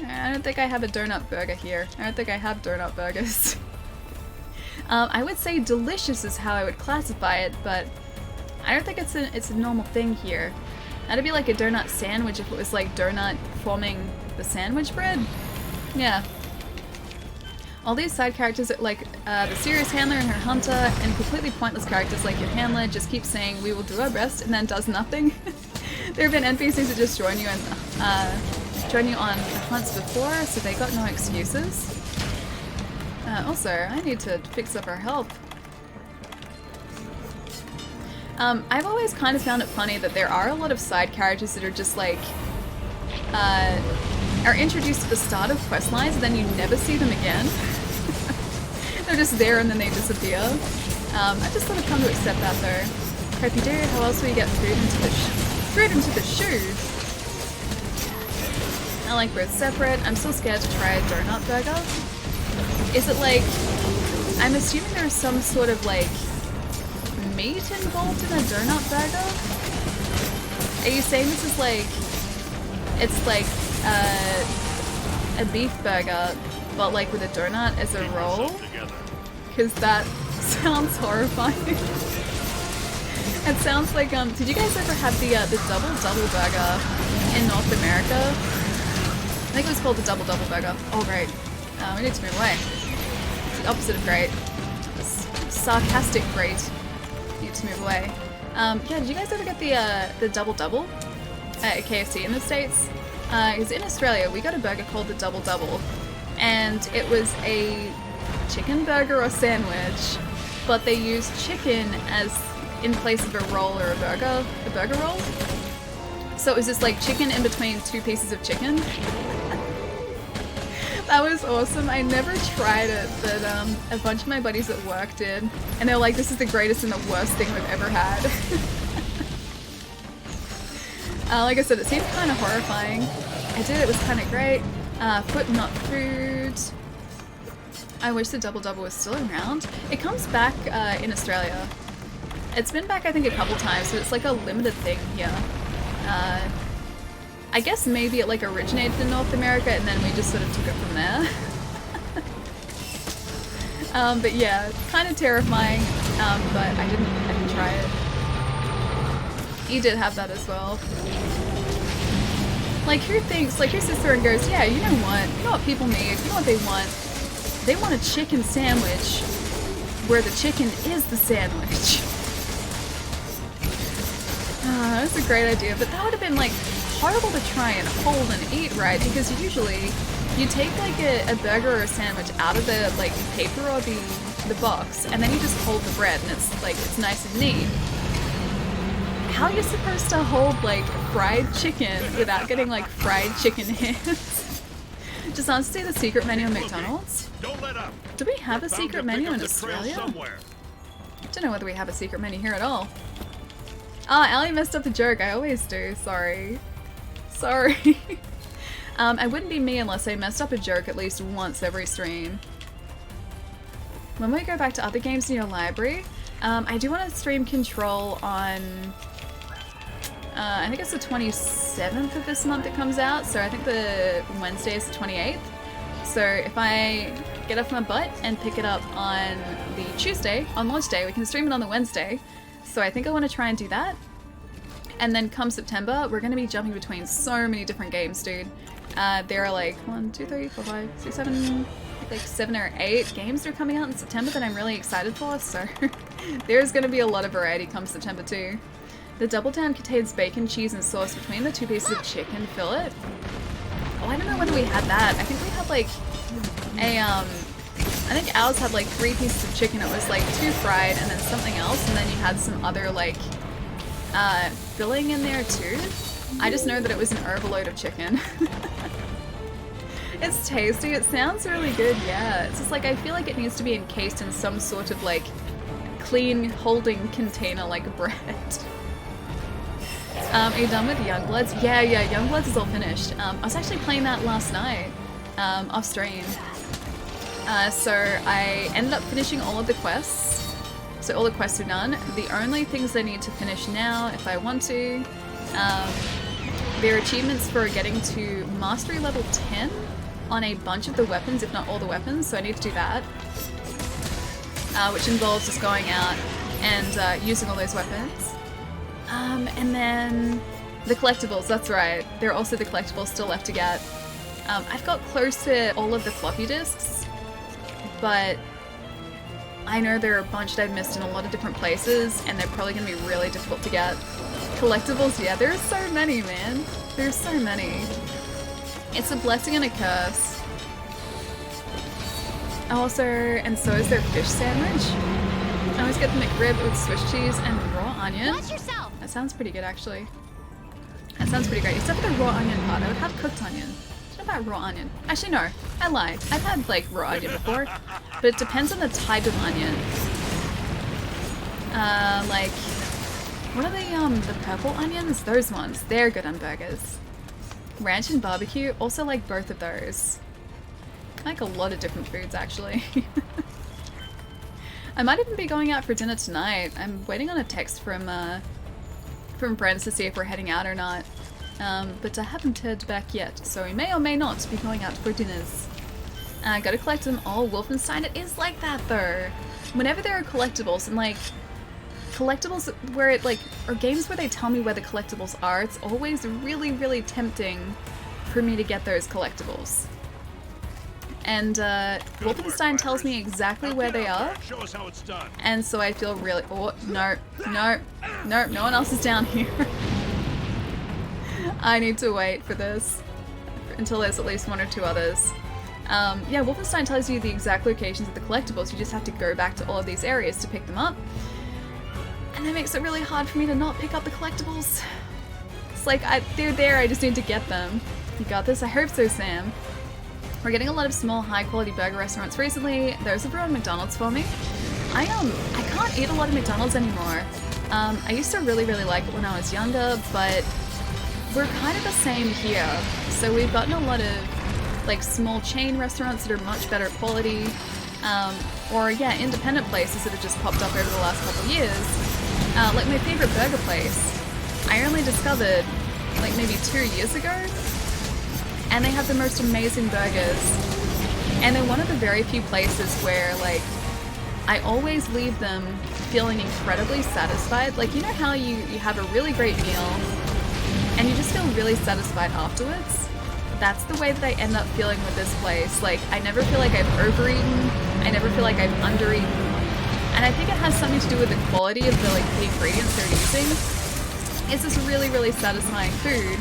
I don't think I have a donut burger here. I don't think I have donut burgers. I would say delicious is how I would classify it, but I don't think it's a normal thing here. That'd be like a donut sandwich if it was like donut forming the sandwich bread. Yeah. All these side characters, like the serious handler and her hunter, and completely pointless characters like your handler just keep saying we will do our best and then does nothing. There have been NPCs that just join you on hunts before, so they got no excuses. Also, I need to fix up our health. I've always kind of found it funny that there are a lot of side characters that are just like are introduced at the start of quest lines and then you never see them again. They're just there and then they disappear. I just sort of come to accept that though. Hope you do. How else will you get food into the threw it into the chute. I like both separate. I'm still scared to try a donut burger. Is it like... I'm assuming there's some sort of like meat involved in a donut burger? Are you saying this is like... It's like a beef burger, but like with a donut as a roll? Because that sounds horrifying. It sounds like, did you guys ever have the Double Double Burger in North America? I think it was called the Double Double Burger. Oh great. We need to move away. It's the opposite of great. Sarcastic great. Need to move away. Yeah, did you guys ever get the Double Double at KFC in the States? Because in Australia we got a burger called the Double Double, and it was a chicken burger or sandwich, but they used chicken as in place of a roll or a burger roll. So it was just like chicken in between two pieces of chicken. That was awesome. I never tried it, but a bunch of my buddies at work did, and they were like, this is the greatest and the worst thing we've ever had. Like I said, it seemed kind of horrifying. I did, it was kind of great. Foot not food. I wish the Double Double was still around. It comes back in Australia. It's been back I think a couple times, so it's like a limited thing here. I guess maybe it like originated in North America and then we just sort of took it from there. But yeah, kind of terrifying, but I didn't try it. You did have that as well. Like who sits there and goes, yeah, you know what people need, you know what they want? They want a chicken sandwich where the chicken is the sandwich. That's a great idea, but that would have been like horrible to try and hold and eat, right? Because usually you take like a burger or a sandwich out of the like paper or the box, and then you just hold the bread, and it's like it's nice and neat. How are you supposed to hold like fried chicken without getting like fried chicken hands? Just on to see the secret menu at McDonald's. Do we have a secret menu in Australia? Don't know whether we have a secret menu here at all. Ah, Allie messed up the joke. I always do. Sorry. Sorry. I wouldn't be me unless I messed up a joke at least once every stream. When we go back to other games in your library, I do want to stream Control on... I think it's the 27th of this month it comes out, so I think the Wednesday is the 28th. So if I get off my butt and pick it up on the Tuesday, on launch day, we can stream it on the Wednesday. So I think I want to try and do that. And then come September, we're going to be jumping between so many different games, dude. There are like 1, 2, 3, 4, 5, 6, 7, like 7 or 8 games that are coming out in September that I'm really excited for, so there's going to be a lot of variety come September too. The Double Down contains bacon, cheese, and sauce between the 2 pieces of chicken fillet. Oh, I don't know whether we had that. I think we had like a, I think ours had like 3 pieces of chicken. It was like 2 fried and then something else, and then you had some other like filling in there too. I just know that it was an overload of chicken. It's tasty. It sounds really good, yeah. It's just like I feel like it needs to be encased in some sort of like clean holding container like bread. Are you done with Youngbloods? Yeah, Youngbloods is all finished. I was actually playing that last night, off stream. So I ended up finishing all of the quests. So all the quests are done. The only things I need to finish now, if I want to, there are achievements for getting to Mastery level 10 on a bunch of the weapons, if not all the weapons, so I need to do that. Which involves just going out and using all those weapons. And then the collectibles, that's right. There are also the collectibles still left to get. I've got close to all of the floppy disks, but I know there are a bunch that I've missed in a lot of different places, and they're probably going to be really difficult to get. Collectibles, yeah, there's so many, man. There's so many. It's a blessing and a curse. Also, and so is their fish sandwich. I always get the McRib with Swiss cheese and raw onion. Watch yourself. That sounds pretty good, actually. That sounds pretty great. Except for the raw onion part. I would have cooked onion. What about raw onion? Actually, no. I lied. I've had, like, raw onion before. But it depends on the type of onion. Like, What are the purple onions? Those ones. They're good on burgers. Ranch and barbecue, also like both of those. I like a lot of different foods, actually. I might even be going out for dinner tonight. I'm waiting on a text from friends to see if we're heading out or not. But I haven't heard back yet, so we may or may not be going out for dinners. Gotta collect them all. Wolfenstein, it is like that though. Whenever there are collectibles, and like, collectibles where it like, or games where they tell me where the collectibles are, it's always really, really tempting for me to get those collectibles. And Wolfenstein tells me exactly where they are, and so I feel really, oh, no, no one else is down here. I need to wait for this until there's at least one or two others. Yeah, Wolfenstein tells you the exact locations of the collectibles. You just have to go back to all of these areas to pick them up. And that makes it really hard for me to not pick up the collectibles. It's like, they're there, I just need to get them. You got this? I hope so, Sam. We're getting a lot of small, high-quality burger restaurants recently. Those have ruined McDonald's for me. I can't eat a lot of McDonald's anymore. I used to really, really like it when I was younger, but we're kind of the same here. So we've gotten a lot of like small chain restaurants that are much better quality, or yeah, independent places that have just popped up over the last couple of years. Like my favorite burger place, I only discovered like maybe 2 years ago, and they have the most amazing burgers. And they're one of the very few places where like I always leave them feeling incredibly satisfied. Like, you know how you have a really great meal and you just feel really satisfied afterwards? That's the way that I end up feeling with this place. Like, I never feel like I've overeaten, I never feel like I've undereaten, and I think it has something to do with the quality of the ingredients they're using. It's this really, really satisfying food,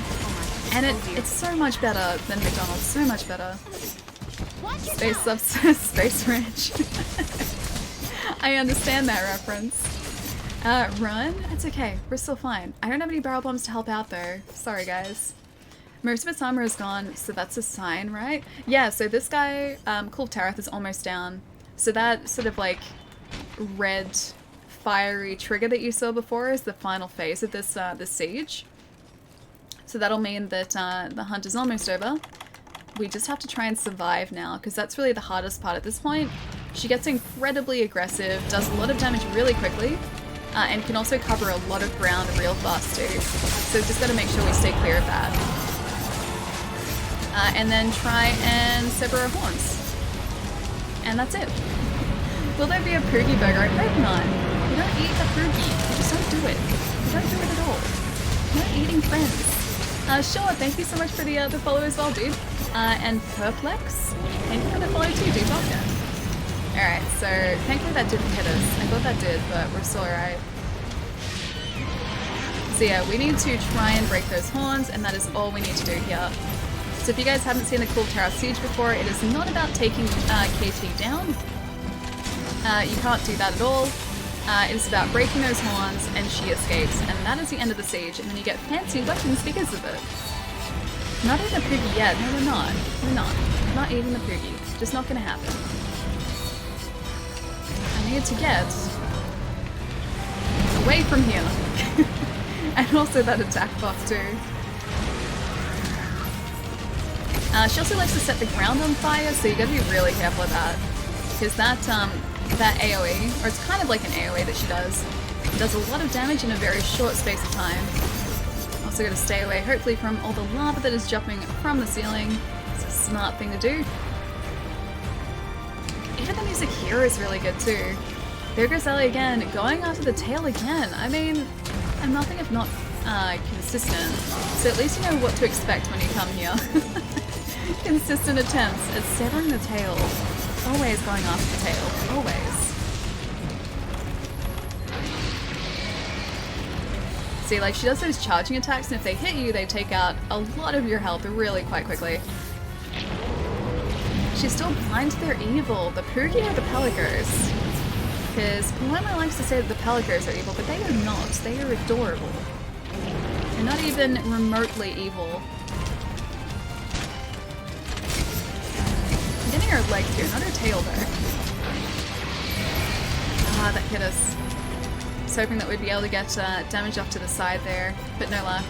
and it's so much better than McDonald's, so much better. Space Substance, Space Ranch. I understand that reference. Run? It's okay, we're still fine. I don't have any barrel bombs to help out though. Sorry guys. Most of its armor is gone, so that's a sign, right? Yeah, so this guy, Kulve Taroth, is almost down. So that sort of like red, fiery trigger that you saw before is the final phase of this this siege. So that'll mean that the hunt is almost over. We just have to try and survive now, because that's really the hardest part at this point. She gets incredibly aggressive, does a lot of damage really quickly, and can also cover a lot of ground real fast too. So we've just got to make sure we stay clear of that. And then try and sever her horns. And that's it. Will there be a Poogie burger? I hope not. You don't eat a Poogie. You just don't do it. You don't do it at all. You're not eating friends. Sure, thank you so much for the follow as well, dude. And Perplex, thank you for the follow too, dude. Welcome. Alright, so thankfully that didn't hit us. I thought that did, but we're still alright. So yeah, we need to try and break those horns, and that is all we need to do here. So if you guys haven't seen the Kulve Taroth Siege before, it is not about taking KT down. You can't do that at all. It is about breaking those horns, and she escapes, and that is the end of the siege, and then you get fancy weapons because of it. Not eating a Poogie yet. No, we're not. We're not. Not eating the Poogie. Just not gonna happen. I need to get away from here. And also that attack buff too. She also likes to set the ground on fire, so you gotta be really careful of that. Because that AoE, or it's kind of like an AoE that she does a lot of damage in a very short space of time. Also gotta stay away, hopefully, from all the lava that is jumping from the ceiling. It's a smart thing to do. Even the music here is really good too. There goes Ellie again, going after the tail again. I mean, I'm nothing if not consistent, so at least you know what to expect when you come here. Consistent attempts at severing the tail. Always going after the tail. Always. See, like, she does those charging attacks, and if they hit you, they take out a lot of your health really quite quickly. She's still blind to their evil. The Poogie or the Pelicos? Because Palermo likes to say that the Pelicos are evil, but they are not. They are adorable. They're not even remotely evil. I'm getting her legs here, not her tail though. Ah, that hit us. was hoping that we'd be able to get damage off to the side there, but no luck.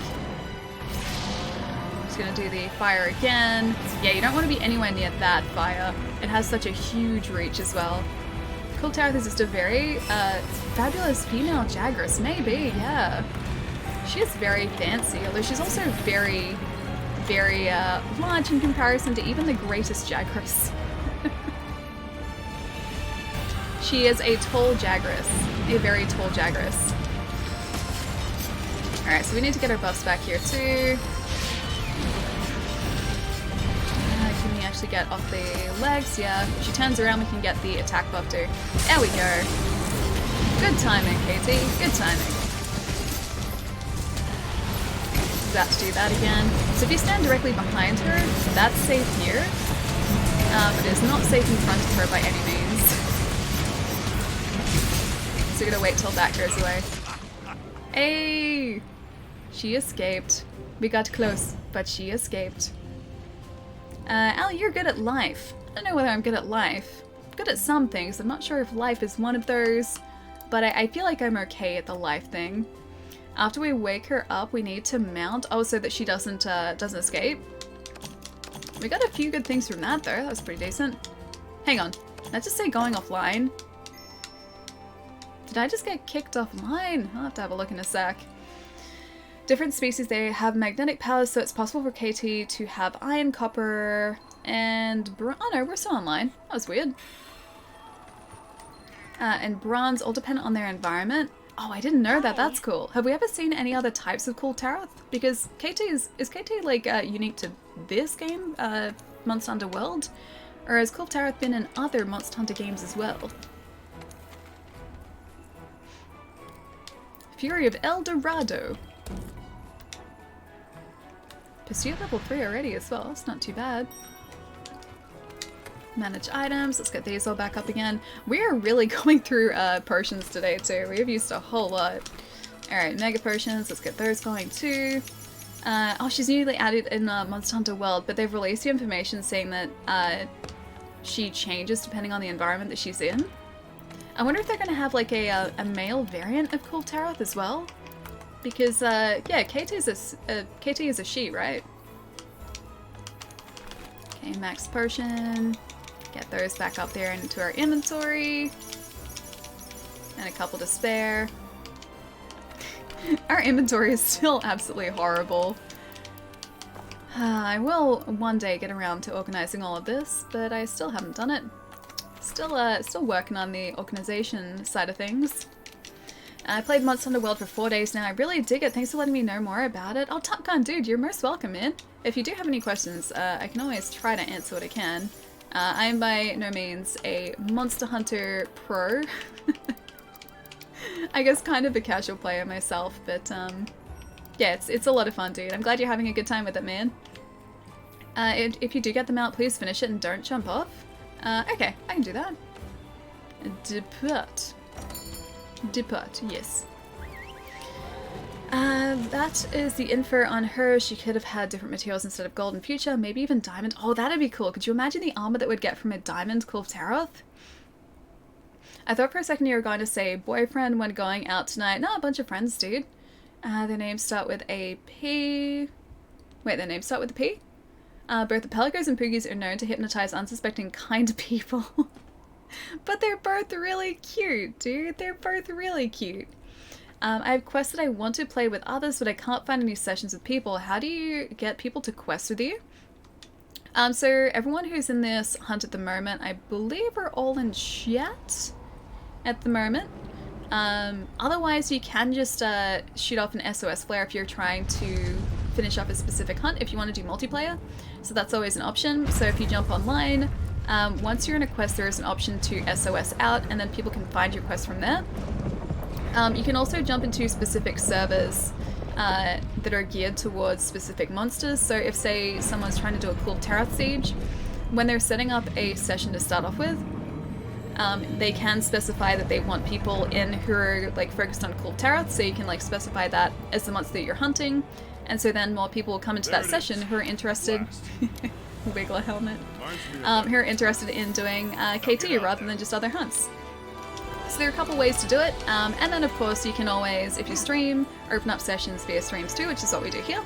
Just gonna do the fire again. Yeah, you don't want to be anywhere near that fire. It has such a huge reach as well. Kul'Taroth is just a very fabulous female Jagras, maybe, yeah. She is very fancy, although she's also very, very large in comparison to even the greatest Jagras. She is a tall Jagras, a very tall Jagras. Alright, so we need to get our buffs back here too. Can we actually get off the legs? Yeah. If she turns around, we can get the attack buff too. There we go. Good timing, Katie. Good timing. About to do that again. So if you stand directly behind her, that's safe here. But it is not safe in front of her by any means. So we're gonna wait till that goes away. Hey! She escaped. We got close, but she escaped. Allie, you're good at life. I don't know whether I'm good at life. I'm good at some things. I'm not sure if life is one of those, but I feel like I'm okay at the life thing. After we wake her up, we need to mount. Oh, so that she doesn't escape. We got a few good things from that, though. That was pretty decent. Hang on. Did I just say going offline? Did I just get kicked offline? I'll have to have a look in a sec. Different species, they have magnetic powers, so it's possible for KT to have iron, copper, and oh no, we're still online. That was weird. And bronze all depend on their environment. Oh, I didn't know that. That's cool. Have we ever seen any other types of Kul'Taroth? Because KT is KT like unique to this game, Monster Hunter World, or has Kul'Taroth been in other Monster Hunter games as well? Fury of El Dorado. Pursuit level 3 already as well, it's not too bad. Manage items, let's get these all back up again. We are really going through potions today too, we've used a whole lot. Alright, mega potions, let's get those going too. Oh, she's newly added in Monster Hunter World, but they've released the information saying that she changes depending on the environment that she's in. I wonder if they're going to have like a male variant of Kul'Taroth as well? Because, yeah, KT is a she, right? Okay, max potion. Get those back up there into our inventory. And a couple to spare. Our inventory is still absolutely horrible. I will one day get around to organizing all of this, but I still haven't done it. Still working on the organization side of things. I played Monster Hunter World for 4 days now. I really dig it. Thanks for letting me know more about it. Oh, Top Gun, dude, you're most welcome, man. If you do have any questions, I can always try to answer what I can. I am by no means a Monster Hunter pro. I guess kind of a casual player myself, but yeah, it's a lot of fun, dude. I'm glad you're having a good time with it, man. If you do get them out, please finish it and don't jump off. Okay, I can do that. Depart, yes. That is the info on her. She could have had different materials instead of gold in future, maybe even diamond. Oh, that'd be cool. Could you imagine the armor that we'd get from a diamond Kul'Taroth? I thought for a second you were going to say boyfriend when going out tonight. No, a bunch of friends, dude. Their names start with a P. Wait, their names start with a P? Both the Pelicos and Poogies are known to hypnotize unsuspecting kind people. But they're both really cute, dude. They're both really cute. I have quests that I want to play with others, but I can't find any sessions with people. How do you get people to quest with you? So everyone who's in this hunt at the moment, I believe are all in chat at the moment. Otherwise, you can just shoot off an SOS flare if you're trying to finish up a specific hunt, if you want to do multiplayer. So that's always an option. So if you jump online, once you're in a quest, there is an option to SOS out, and then people can find your quest from there. You can also jump into specific servers that are geared towards specific monsters. So if, say, someone's trying to do a Kul'Taroth siege, when they're setting up a session to start off with, they can specify that they want people in who are like focused on Kul'Taroth, so you can like specify that as the monster that you're hunting, and so then more people will come into that session who are interested. Wiggler helmet. Who are interested in doing KT rather than just other hunts. So there are a couple ways to do it, and then of course you can always, if you stream, open up sessions via streams too, which is what we do here.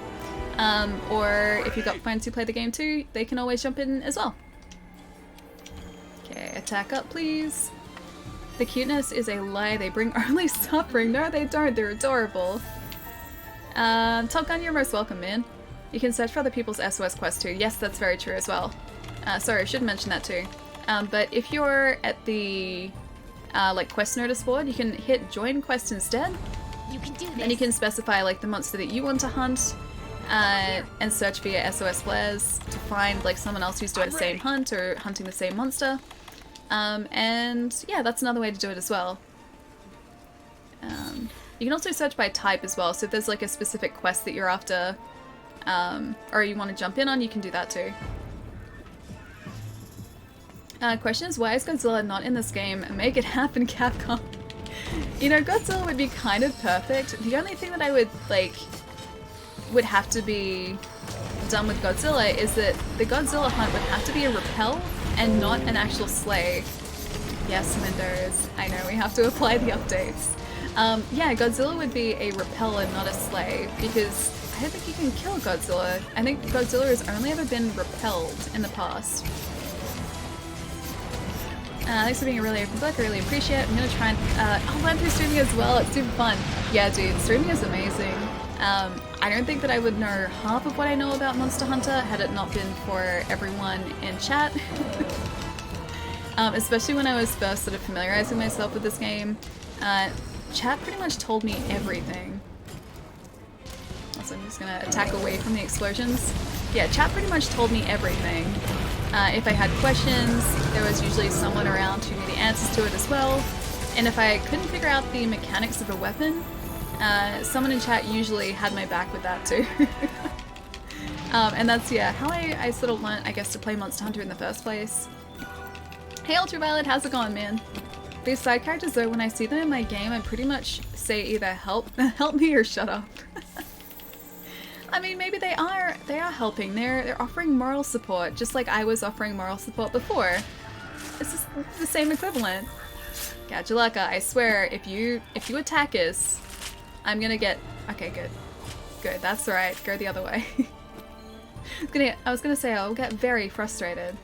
Or if you've got friends who play the game too, they can always jump in as well. Okay, attack up please. The cuteness is a lie, they bring only suffering. No they don't, they're adorable. Top Gun, you're most welcome, man. You can search for other people's SOS quests too. Yes, that's very true as well. Sorry, I should mention that too. But if you're at the like quest notice board, you can hit join quest instead. You can do this. And you can specify like the monster that you want to hunt, and search via SOS flares to find like someone else who's doing the same hunt or hunting the same monster. And yeah, that's another way to do it as well. You can also search by type as well, so if there's like a specific quest that you're after, or you want to jump in on, you can do that too. Question is, why is Godzilla not in this game? Make it happen, Capcom. You know, Godzilla would be kind of perfect. The only thing that I would, like, would have to be done with Godzilla is that the Godzilla hunt would have to be a repel and not an actual slay. Yes, Windows. I know, we have to apply the updates. Yeah, Godzilla would be a repel and not a slay, because I don't think you can kill Godzilla. I think Godzilla has only ever been repelled in the past. Thanks for being a really open book, I really appreciate it. I'm gonna try and I'll learn through streaming as well, it's super fun. Yeah dude, streaming is amazing. I don't think that I would know half of what I know about Monster Hunter had it not been for everyone in chat. Especially when I was first sort of familiarizing myself with this game. Chat pretty much told me everything. Also, I'm just gonna attack away from the explosions. Yeah, chat pretty much told me everything. If I had questions, there was usually someone around who knew the answers to it as well. And if I couldn't figure out the mechanics of a weapon, someone in chat usually had my back with that too. And that's, yeah, how I sort of learned, I guess, to play Monster Hunter in the first place. Hey Ultraviolet, how's it going, man? These side characters though, when I see them in my game, I pretty much say either help me or shut up. I mean, maybe they are helping. They're offering moral support, just like I was offering moral support before. It's just the same equivalent. Gadulaka, I swear, if you attack us, I'm gonna get... Okay, good. Good, that's right. Go the other way. I was gonna say I'll get very frustrated.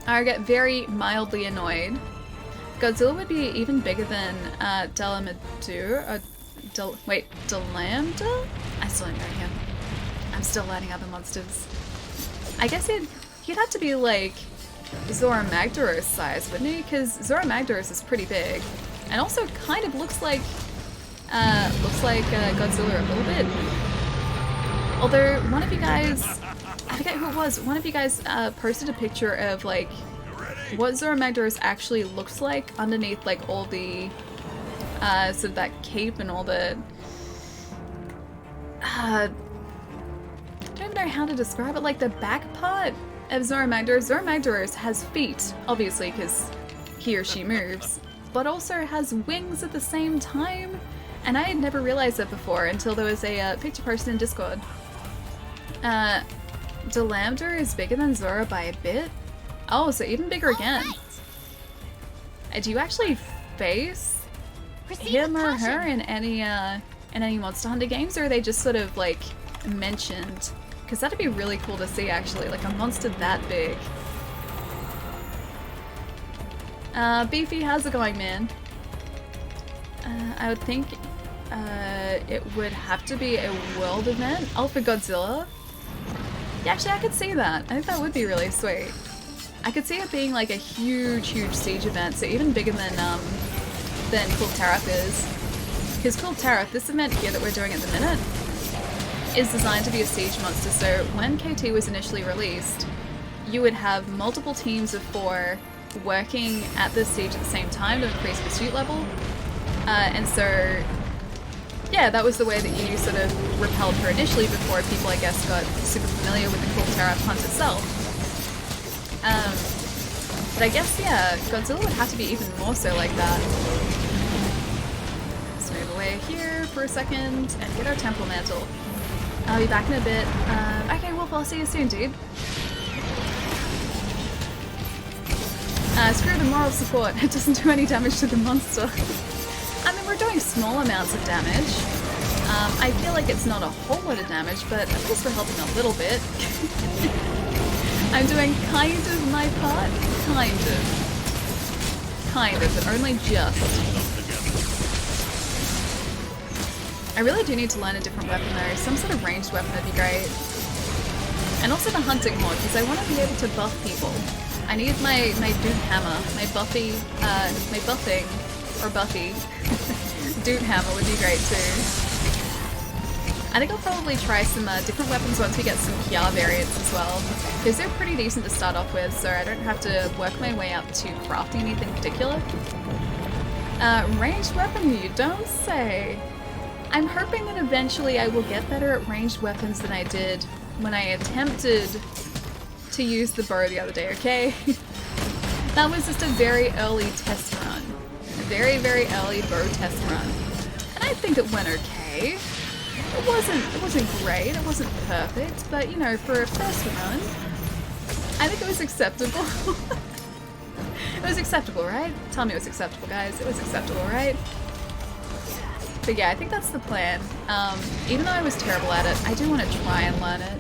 I get very mildly annoyed. Godzilla would be even bigger than Delamadur, or Delamda? I still don't know him. I'm still learning other monsters. I guess he'd have to be like Zora Magdaros size, wouldn't he? Because Zora Magdaros is pretty big, and also kind of looks like Godzilla a little bit. Although one of you guys, I forget who it was, one of you guys posted a picture of like what Zora Magdaros actually looks like underneath like all the sort of that cape and all the I don't know how to describe it, like the back part of Zora Magdaros. Zora Magdaros has feet, obviously because he or she moves, but also has wings at the same time, and I had never realized that before until there was a picture posted in Discord. Delamda is bigger than Zora by a bit? Oh, so even bigger again. Do you actually face him or her in any Monster Hunter games, or are they just sort of like mentioned? Because that'd be really cool to see actually, like a monster that big. Beefy, how's it going, man? I would think it would have to be a world event. Oh, for Godzilla? Yeah, actually I could see that. I think that would be really sweet. I could see it being like a huge siege event, so even bigger than Kul'Taroth is. Because Kul'Taroth, this event here that we're doing at the minute, is designed to be a siege monster, so when KT was initially released, you would have multiple teams of 4 working at the siege at the same time to increase pursuit level. And so, yeah, that was the way that you sort of repelled her initially before people, I guess, got super familiar with the Kul'Taroth hunt itself. But I guess, yeah, Godzilla would have to be even more so like that. Let's move away here for a second and get our Temple Mantle. I'll be back in a bit. Okay, Wolf, I'll see you soon, dude. Screw the moral support. It doesn't do any damage to the monster. I mean, we're doing small amounts of damage. I feel like it's not a whole lot of damage, but at least we're helping a little bit. I'm doing kind of my part. Kind of, but only just. I really do need to learn a different weapon though. Some sort of ranged weapon would be great. And also the hunting horde, because I want to be able to buff people. I need my Doom Hammer, my buffing, or Buffy. Doom Hammer would be great too. I think I'll probably try some different weapons once we get some Kia variants as well. Because they're pretty decent to start off with, so I don't have to work my way up to crafting anything particular. Ranged weapon, you don't say. I'm hoping that eventually I will get better at ranged weapons than I did when I attempted to use the bow the other day, okay? That was just a very early test run. A very, very early bow test run. And I think it went okay. It wasn't great, it wasn't perfect, but you know, for a first run, I think it was acceptable. It was acceptable, right? Tell me it was acceptable, guys. It was acceptable, right? But yeah, I think that's the plan. Even though I was terrible at it, I do want to try and learn it.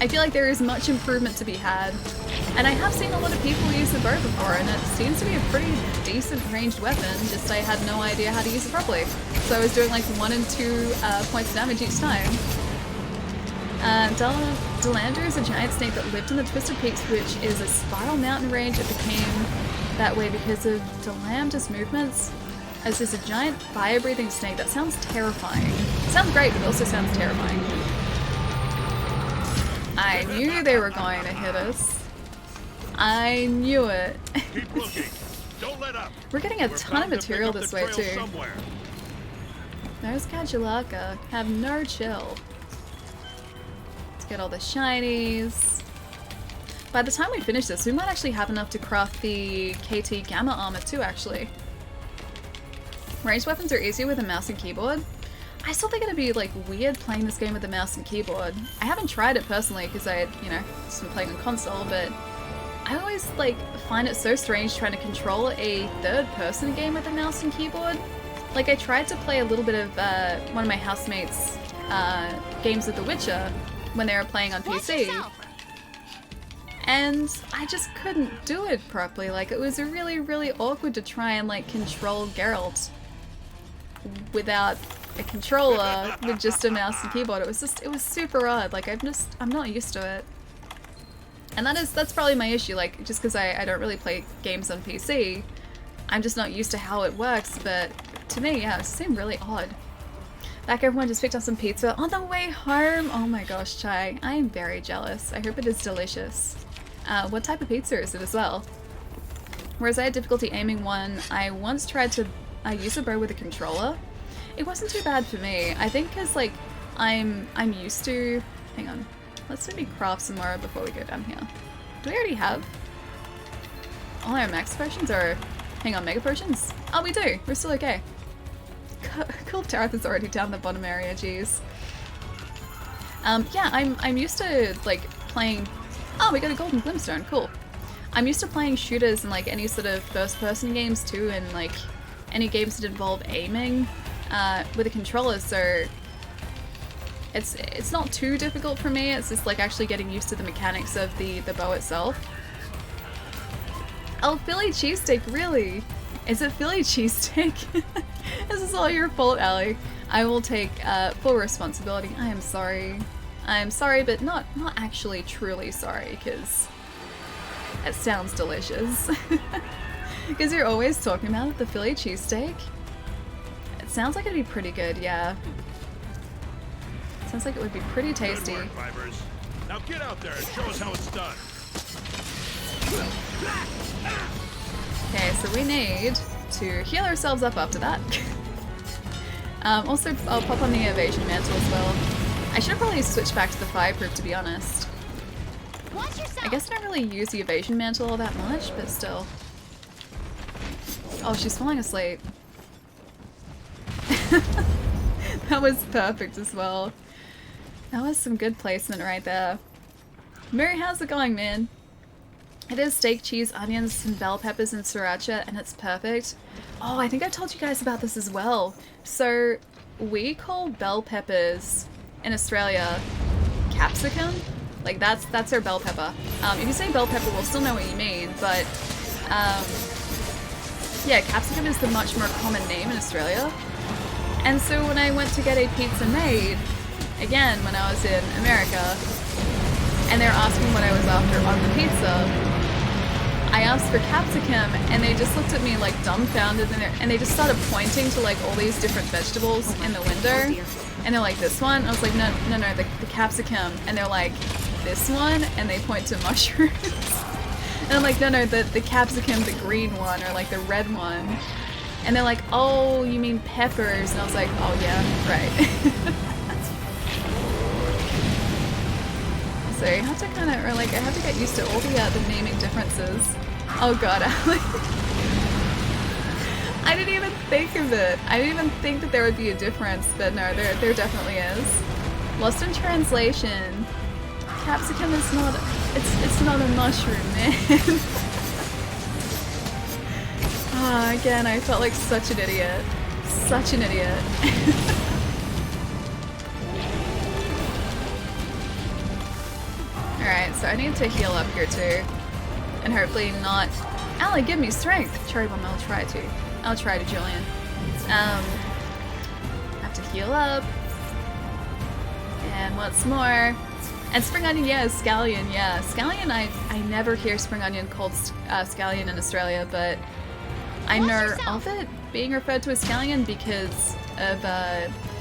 I feel like there is much improvement to be had. And I have seen a lot of people use the bow before, and it seems to be a pretty decent ranged weapon, just I had no idea how to use it properly. So I was doing like 1 and 2 points of damage each time. Delandra is a giant snake that lived in the Twisted Peaks, which is a spiral mountain range. It became that way because of Delandra's movements. As is a giant fire-breathing snake. That sounds terrifying. It sounds great, but it also sounds terrifying. I knew they were going to hit us. I knew it. Keep looking. Don't let up. We're getting a ton of material this way too. Somewhere. There's Kajulaka. Have no chill. Let's get all the shinies. By the time we finish this, we might actually have enough to craft the KT Gamma armor too, actually. Ranged weapons are easier with a mouse and keyboard. I still think it'd be like weird playing this game with a mouse and keyboard. I haven't tried it personally because I, you know, just been playing on console, but I always like find it so strange trying to control a third-person game with a mouse and keyboard. Like I tried to play a little bit of one of my housemates' games of The Witcher when they were playing on PC. And I just couldn't do it properly. Like it was really, really awkward to try and like control Geralt without a controller with just a mouse and keyboard. It was super odd. Like I'm not used to it. And that's probably my issue, like just because I don't really play games on PC, I'm just not used to how it works, but to me, yeah, it seemed really odd. Like everyone just picked up some pizza on the way home. Oh my gosh, Chai, I am very jealous. I hope it is delicious. What type of pizza is it as well? Whereas I had difficulty aiming one, I once tried to use a bow with a controller. It wasn't too bad for me. I think because like I'm used to. Hang on, let's maybe craft some more before we go down here. Do we already have all our max potions or hang on, mega potions? Oh, we do. We're still okay. Cool. Tarath is already down the bottom area. Jeez. Yeah, I'm used to like playing. Oh, we got a golden glintstone. Cool. I'm used to playing shooters and like any sort of first-person games too, and like any games that involve aiming with a controller. So it's not too difficult for me. It's just like actually getting used to the mechanics of the bow itself. Oh, Philly cheesesteak, really? Is it Philly cheesesteak? This is all your fault, Allie. I will take full responsibility. I am sorry. I'm sorry, but not actually truly sorry, because it sounds delicious. Because you're always talking about it, the Philly cheesesteak. It sounds like it'd be pretty good, yeah. Sounds like it would be pretty tasty. Good work, Vipers. Now get out there and show us how it's done. Okay, so we need to heal ourselves up after that. Also, I'll pop on the evasion mantle as well. I should have probably switched back to the fireproof, to be honest. I guess I don't really use the evasion mantle all that much, but still. Oh, she's falling asleep. That was perfect as well. That was some good placement right there. Mary, how's it going, man? It is steak, cheese, onions, some bell peppers, and sriracha, and it's perfect. Oh, I think I told you guys about this as well. So, we call bell peppers in Australia capsicum. Like, that's our bell pepper. If you say bell pepper, we'll still know what you mean, but, yeah, capsicum is the much more common name in Australia. And so when I went to get a pizza made, again, when I was in America, and they were asking what I was after on the pizza, I asked for capsicum, and they just looked at me like dumbfounded, and they just started pointing to like all these different vegetables in the window, and they're like, this one? I was like, no, the capsicum, and they're like, this one? And they point to mushrooms. And I'm like, no, the capsicum, the green one, or like the red one. And they're like, oh, you mean peppers? And I was like, oh yeah, right. So you have to kind of, or like, I have to get used to all the naming differences. Oh god, Alec. I didn't even think of it. I didn't even think that there would be a difference, but no, there definitely is. Lost in translation. Capsicum is not, it's not a mushroom, man. Again, I felt like such an idiot. Such an idiot. Alright, so I need to heal up here too. And hopefully not... Allie, give me strength! Cherry Bomb, I'll try to. I'll try to, Julian. Have to heal up. And what's more... And spring onion, yeah, scallion, yeah. Scallion, I never hear spring onion called scallion in Australia, but I know of it being referred to as scallion because of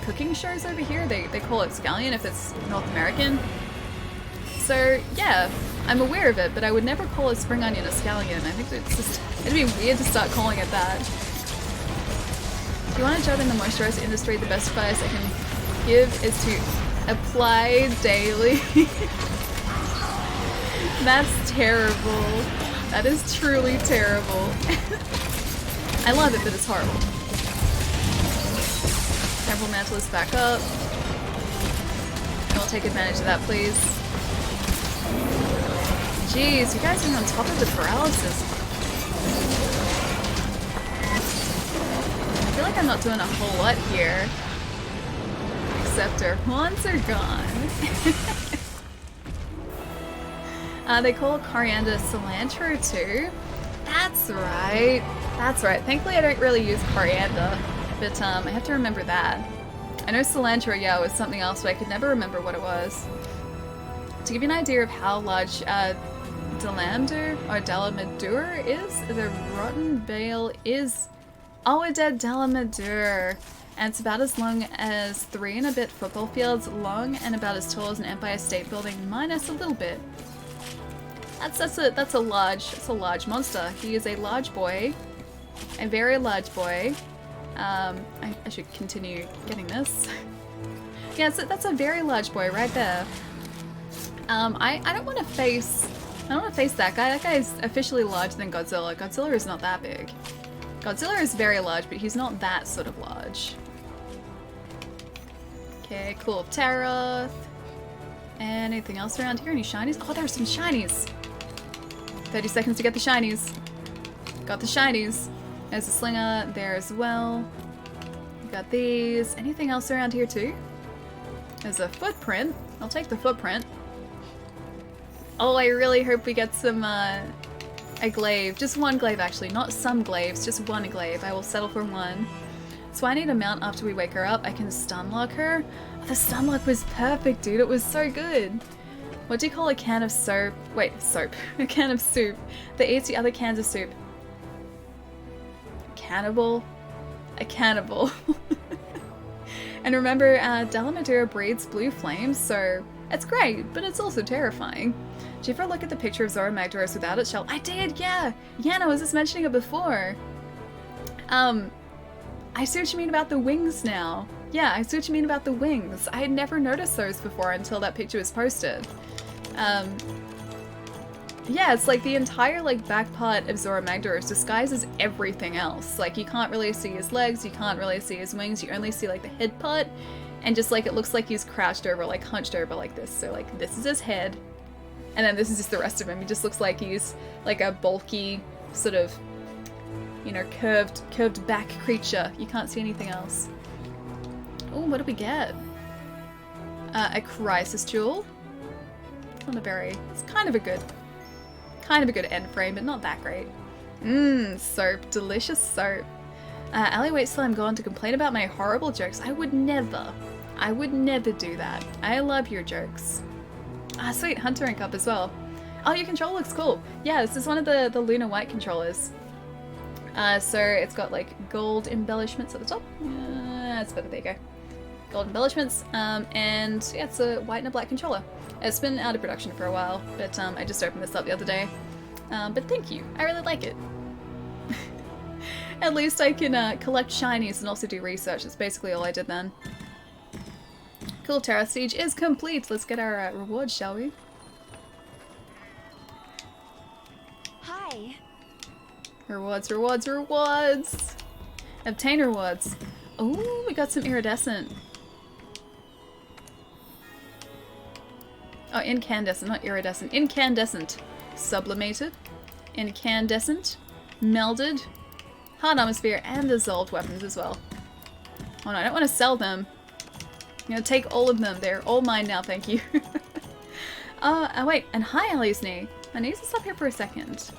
cooking shows over here. They call it scallion if it's North American. So, yeah, I'm aware of it, but I would never call a spring onion a scallion. I think it's just, it'd be weird to start calling it that. If you want a job in the moisturizer industry, the best advice I can give is to apply daily. That's terrible. That is truly terrible. I love it, but it's horrible. Temple Mantle is back up. And we'll take advantage of that, please. Jeez, you guys are on top of the paralysis. I feel like I'm not doing a whole lot here. Except our horns are gone. They call coriander cilantro too. That's right. That's right. Thankfully I don't really use coriander, but I have to remember that. I know cilantro, yeah, was something else, but I could never remember what it was. To give you an idea of how large Delamdur or Dalamadur is, the rotten bale is Awaded Dalamadur, and it's about as long as 3 and a bit football fields long and about as tall as an Empire State Building minus a little bit. That's a large monster. He is a large boy, a very large boy. I should continue getting this. Yeah, so that's a very large boy right there. I don't want to face that guy. That guy is officially larger than Godzilla. Godzilla is not that big. Godzilla is very large, but he's not that sort of large. Okay, cool. Taroth. Anything else around here? Any shinies? Oh, there's some shinies! 30 seconds to get the shinies. Got the shinies. There's a slinger there as well. Got these. Anything else around here too? There's a footprint. I'll take the footprint. Oh, I really hope we get some, a glaive. Just one glaive, actually. Not some glaives, just one glaive. I will settle for one. So I need a mount after we wake her up. I can stunlock her. Oh, the stunlock was perfect, dude. It was so good. What do you call a can of soap? Wait, soap. A can of soup that eats the other cans of soup. Cannibal? A cannibal. And remember, Dalamadur breeds blue flames, so it's great, but it's also terrifying. Did you ever look at the picture of Zora Magdaros without its shell? I did, yeah! Yeah, I was just mentioning it before. I see what you mean about the wings now. Yeah, I see what you mean about the wings. I had never noticed those before until that picture was posted. Yeah, it's like the entire back part of Zora Magdaros disguises everything else. Like, you can't really see his legs, you can't really see his wings, you only see the head part, and just it looks like he's crouched over, hunched over like this. So this is his head, And then this is just the rest of him. He just looks like he's like a bulky, sort of, you know, curved back creature. You can't see anything else. Oh, what do we get? A crisis jewel. Not a very... It's kind of a good end frame, but not that great. Mmm, soap. Delicious soap. Allie waits till I'm gone to complain about my horrible jokes. I would never do that. I love your jokes. Ah, sweet. Hunter and Cup as well. Oh, your controller looks cool. Yeah, this is one of the Luna White controllers. So it's got like gold embellishments at the top. That's better, there you go. Gold embellishments, and yeah, it's a white and a black controller. It's been out of production for a while, but I just opened this up the other day. But thank you, I really like it. At least I can collect shinies and also do research. That's basically all I did then. Cool, Terra Siege is complete. Let's get our rewards, shall we? Hi. Rewards, rewards, rewards! Obtain rewards. Oh, we got some iridescent. Oh, incandescent, not iridescent. Incandescent. Sublimated. Incandescent. Melded. Hard armor sphere and dissolved weapons as well. Oh no, I don't want to sell them. I'm gonna take all of them. They're all mine now, thank you. Wait, and hi, Ellie's knee. My knees is up here for a second.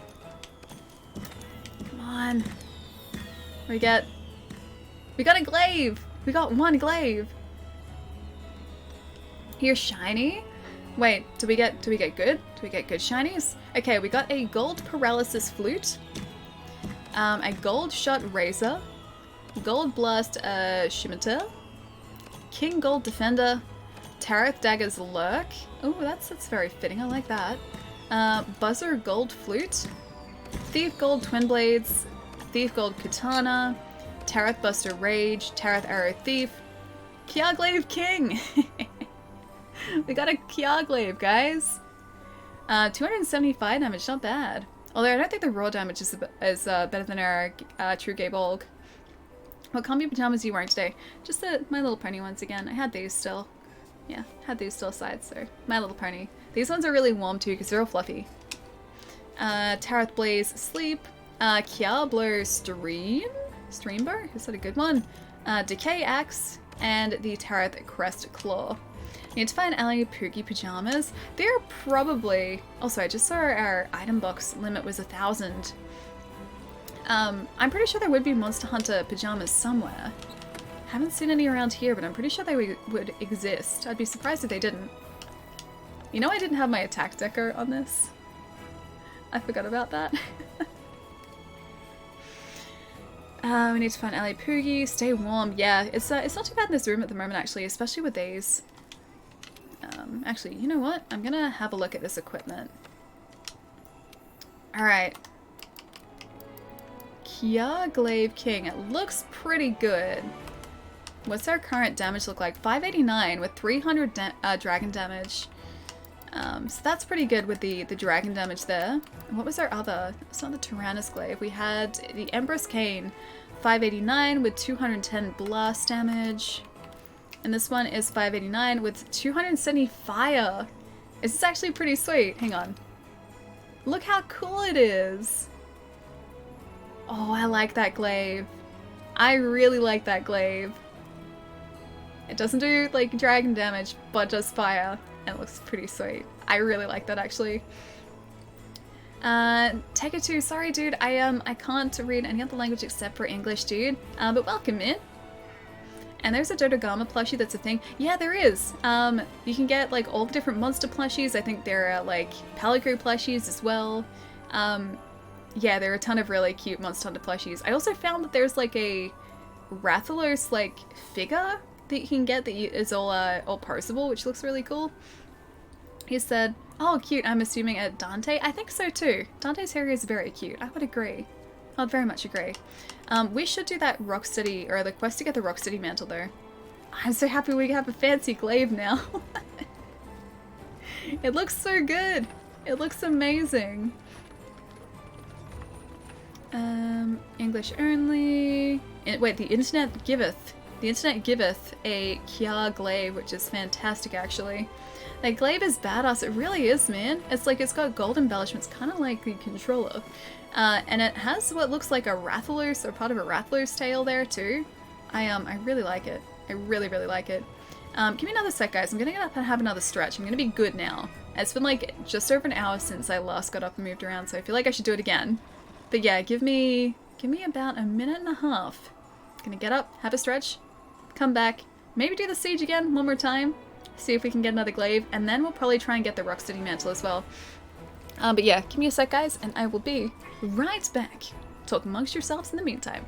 Come on. We got a glaive! We got one glaive! Here's shiny. Wait, do we get good? Do we get good shinies? Okay, we got a gold paralysis flute. A gold shot razor. Gold blast scimitar. King gold defender. Tareth dagger's lurk. Oh, that's very fitting. I like that. Buzzer gold flute. Thief gold twin blades. Thief gold katana. Tareth buster rage. Tareth arrow thief. Kiaglaive king. We got a Kiaglaive, guys. 275 damage, not bad. Although I don't think the raw damage is better than our True Gabolg. What comfy pajamas are you wearing today? Just My Little Pony ones again. I had these still. Yeah, had these still aside, so My Little Pony. These ones are really warm too because they're all fluffy. Tareth Blaze Sleep. Kiablo Streambow? Is that a good one? Decay Axe. And the Tareth Crest Claw. Need to find Allie Pookie pajamas. They're probably... Also, I just saw our item box limit was 1,000. I'm pretty sure there would be Monster Hunter pajamas somewhere. Haven't seen any around here, but I'm pretty sure they would exist. I'd be surprised if they didn't. You know I didn't have my attack deco on this? I forgot about that. We need to find Allie Poogie. Stay warm. Yeah, it's not too bad in this room at the moment, actually, especially with these. Actually, you know what? I'm gonna have a look at this equipment. Alright. Kiaglaive King. It looks pretty good. What's our current damage look like? 589 with 300 dragon damage. So that's pretty good with the dragon damage there. And what was our other? It's not the Tyrannus Glaive. We had the Empress Cane. 589 with 210 blast damage. And this one is 589 with 270 fire. This is actually pretty sweet. Hang on. Look how cool it is. Oh, I like that glaive. I really like that glaive. It doesn't do like dragon damage, but does fire. And it looks pretty sweet. I really like that actually. Take-A-2, sorry dude, I can't read any other language except for English, dude. But welcome in. And there's a Dodogama plushie that's a thing. Yeah, there is. You can get like all the different monster plushies. I think there are like Pelican plushies as well. Yeah, there are a ton of really cute Monster Hunter plushies. I also found that there's like a Rathalos like figure that you can get that is all posable, which looks really cool. He said, "Oh, cute. I'm assuming a Dante." I think so too. Dante's hair is very cute. I would agree. I would very much agree. We should do that Rocksteady, or the quest to get the Rocksteady mantle though. I'm so happy we have a fancy glaive now. It looks so good. It looks amazing. English only. Wait, the internet giveth a Kiaglaive, which is fantastic actually. That glaive is badass. It really is, man. It's like it's got gold embellishments, kind of like the controller. And it has what looks like a Rathalos, or part of a Rathalos tail there too. I really like it. I really, really like it. Give me another sec, guys. I'm gonna get up and have another stretch. I'm gonna be good now. It's been like just over an hour since I last got up and moved around, so I feel like I should do it again. But yeah, give me about a minute and a half. Gonna get up, have a stretch, come back, maybe do the siege again one more time, see if we can get another glaive, and then we'll probably try and get the Rocksteady mantle as well. But yeah, give me a sec, guys, and I will be right back. Talk amongst yourselves in the meantime.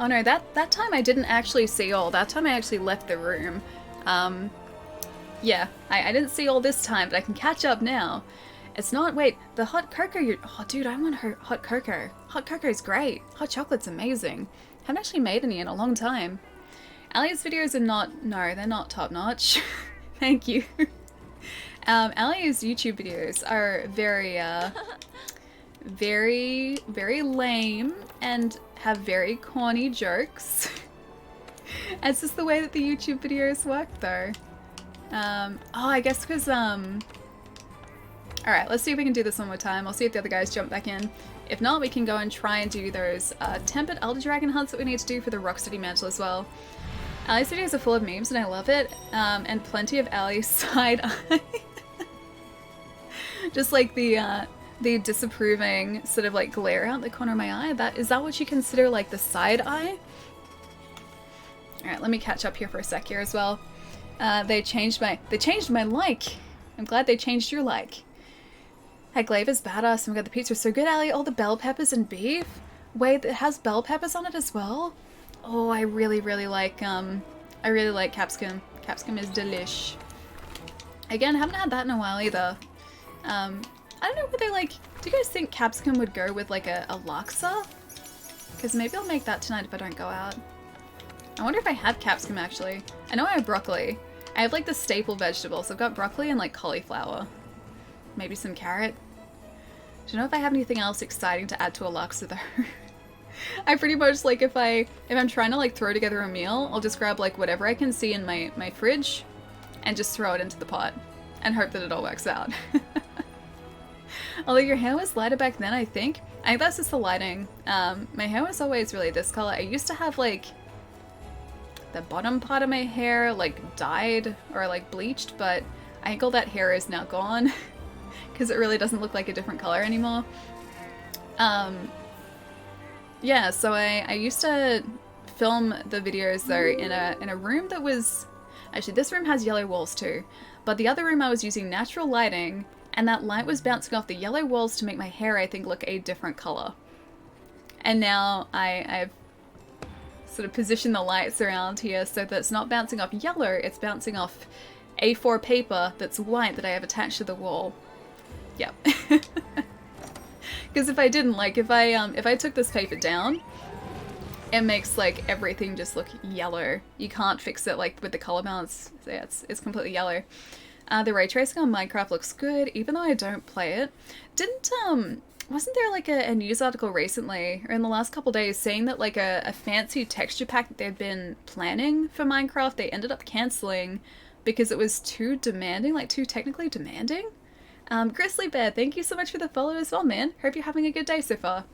Oh no, that time I didn't actually see all. That time I actually left the room. Yeah, I didn't see all this time, but I can catch up now. It's not, wait, the hot cocoa oh dude, I want her hot cocoa. Hot cocoa is great. Hot chocolate's amazing. Haven't actually made any in a long time. Ali's videos are not, no, they're not top notch. Thank you. Ali's YouTube videos are very lame and have very corny jokes. It's just the way that the YouTube videos work though. Oh, I guess because, alright, let's see if we can do this one more time. I'll see if the other guys jump back in. If not, we can go and try and do those Tempered Elder Dragon hunts that we need to do for the Rocksteady mantle as well. Ali's videos are full of memes and I love it, and plenty of Ali's side eye. Just like the disapproving sort of like glare out the corner of my eye. Is that what you consider like the side eye? Alright, let me catch up here for a sec here as well. They changed my like. I'm glad they changed your like. That glaive is badass and we got the pizza so good, Ali. All the bell peppers and beef. Wait, it has bell peppers on it as well? Oh, I really like capsicum. Capsicum is delish. Again, haven't had that in a while either. I don't know what they like. Do you guys think capsicum would go with like a laksa? Because maybe I'll make that tonight if I don't go out. I wonder if I have capsicum actually. I know I have broccoli. I have like the staple vegetables. I've got broccoli and like cauliflower. Maybe some carrot. Don't know if I have anything else exciting to add to a laksa though. I pretty much like if I'm trying to like throw together a meal, I'll just grab like whatever I can see in my fridge and just throw it into the pot and hope that it all works out. Although your hair was lighter back then, I think that's just the lighting. My hair was always really this color. I used to have like the bottom part of my hair like dyed or like bleached, but I think all that hair is now gone because it really doesn't look like a different color anymore. Yeah, so I used to film the videos though in a room that was actually, this room has yellow walls too, but the other room I was using natural lighting, and that light was bouncing off the yellow walls to make my hair, I think, look a different color. And now I've sort of positioned the lights around here so that it's not bouncing off yellow, it's bouncing off A4 paper that's white that I have attached to the wall. Yep. Because if I didn't, like, if I took this paper down, it makes like everything just look yellow. You can't fix it like with the color balance. So yeah, it's completely yellow. The ray tracing on Minecraft looks good, even though I don't play it. Wasn't there like a news article recently, or in the last couple days, saying that like a fancy texture pack that they'd been planning for Minecraft, they ended up cancelling because it was too demanding, like too technically demanding? Grizzly Bear, thank you so much for the follow as well, man. Hope you're having a good day so far.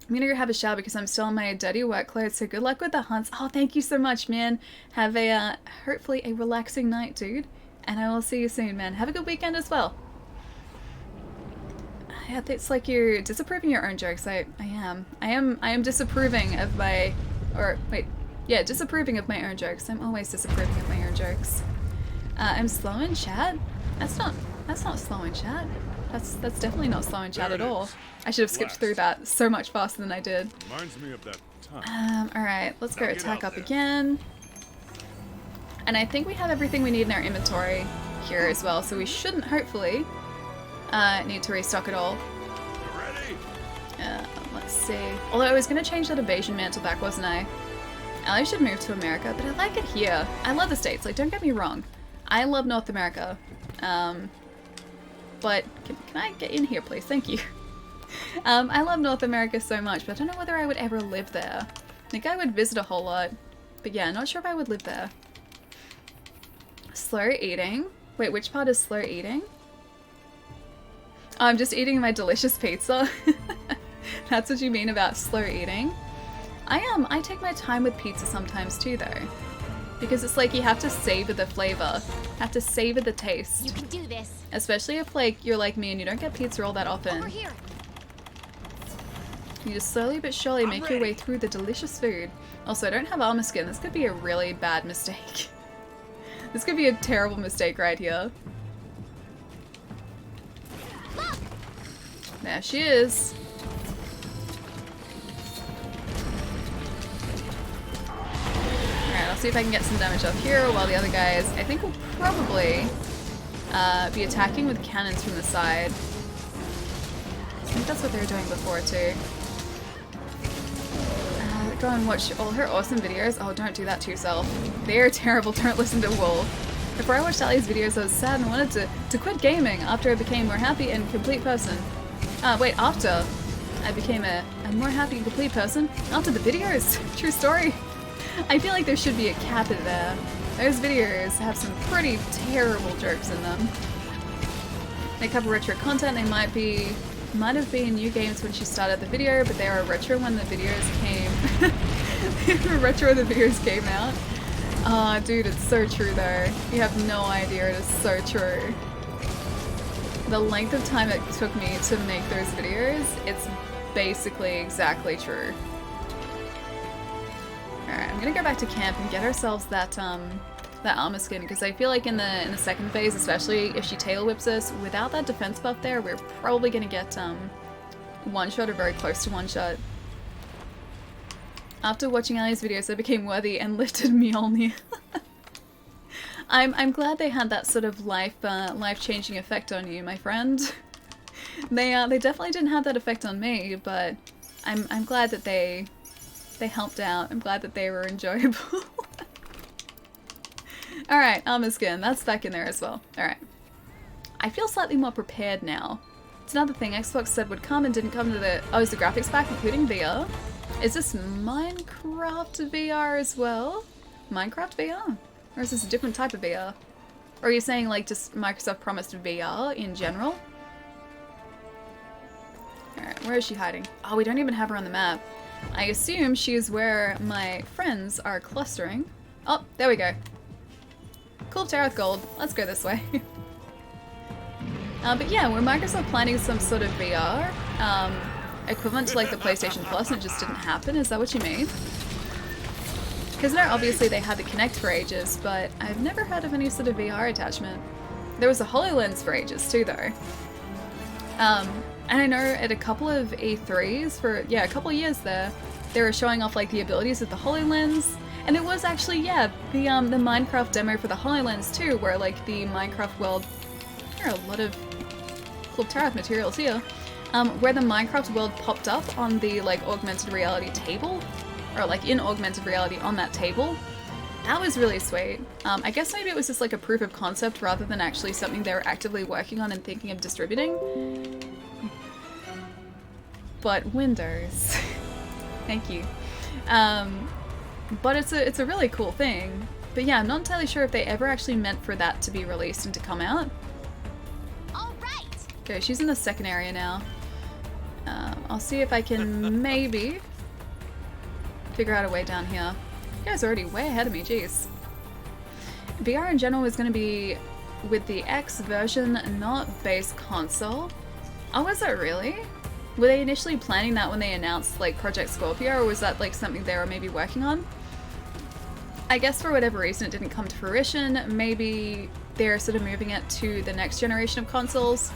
I'm gonna go have a shower because I'm still in my dirty work clothes, so good luck with the hunts. Oh, thank you so much, man. Have a, hopefully a relaxing night, dude. And I will see you soon, man. Have a good weekend as well. Yeah, it's like you're disapproving your own jokes. I am disapproving of my, disapproving of my own jokes. I'm always disapproving of my own jokes. I'm slow in chat? That's not slow in chat. That's definitely not slow in chat at all. I should have skipped through that so much faster than I did. Reminds me of that time. Alright, let's go attack up again. And I think we have everything we need in our inventory here as well, so we shouldn't, hopefully, need to restock it all. Ready? Let's see. Although I was going to change that evasion mantle back, wasn't I? I should move to America, but I like it here. I love the States, like, don't get me wrong. I love North America. But can I get in here, please? Thank you. I love North America so much, but I don't know whether I would ever live there. I think I would visit a whole lot, but yeah, not sure if I would live there. Slow eating? Wait, which part is slow eating? Oh, I'm just eating my delicious pizza. That's what you mean about slow eating? I take my time with pizza sometimes too, though. Because it's like you have to savor the flavor, have to savor the taste. You can do this. Especially if like you're like me and you don't get pizza all that often. Over here. You just slowly but surely make your way through the delicious food. Also, I don't have armor skin. This could be a really bad mistake. This could be a terrible mistake right here. Look! There she is. Alright, I'll see if I can get some damage off here while the other guys, I think, will probably be attacking with cannons from the side. I think that's what they were doing before too. Go and watch all her awesome videos. Oh, don't do that to yourself. They are terrible. Don't listen to Wool. Before I watched Ali's videos, I was sad and wanted to quit gaming after I became a more happy and complete person. Wait, after I became a more happy and complete person? After the videos. True story. I feel like there should be a cap in there. Those videos have some pretty terrible jokes in them. They cover retro content. They might have been new games when she started the video, but they were retro when the videos came. They were retro when the videos came out. Ah, dude, it's so true though. You have no idea, it is so true. The length of time it took me to make those videos, it's basically exactly true. Alright, I'm gonna go back to camp and get ourselves that armor skin, because I feel like in the second phase, especially if she tail whips us, without that defense buff there, we're probably gonna get one shot or very close to one shot. After watching Ali's videos, I became worthy and lifted Mjolnir. I'm glad they had that sort of life-changing effect on you, my friend. They definitely didn't have that effect on me, but I'm glad that they helped out. I'm glad that they were enjoyable. Alright, armor skin. That's back in there as well. Alright. I feel slightly more prepared now. It's another thing Xbox said would come and didn't come to the... Oh, is the graphics pack including VR? Is this Minecraft VR as well? Minecraft VR? Or is this a different type of VR? Or are you saying like just Microsoft promised VR in general? Alright, where is she hiding? Oh, we don't even have her on the map. I assume she's where my friends are clustering. Oh, there we go. Cool Tarath Gold. Let's go this way. But yeah, were Microsoft planning some sort of VR equivalent to like the PlayStation Plus and it just didn't happen? Is that what you mean? Because no, obviously they had the Kinect for ages, but I've never heard of any sort of VR attachment. There was a HoloLens for ages too though. And I know at a couple of E3s for, yeah, a couple of years there, they were showing off like the abilities of the HoloLens. And it was actually, yeah, the Minecraft demo for the HoloLens too, where like the Minecraft world, there are a lot of cool Tarath materials here, where the Minecraft world popped up on the like augmented reality table, or like in augmented reality on that table. That was really sweet. I guess maybe it was just like a proof of concept rather than actually something they were actively working on and thinking of distributing. But Windows. Thank you. But it's a really cool thing. But yeah, I'm not entirely sure if they ever actually meant for that to be released and to come out. All right. Okay, she's in the second area now. I'll see if I can maybe figure out a way down here. You guys are already way ahead of me, jeez. VR in general is going to be with the X version, not base console. Oh, was that really? Were they initially planning that when they announced like Project Scorpio, or was that like something they were maybe working on? I guess for whatever reason it didn't come to fruition. Maybe they're sort of moving it to the next generation of consoles.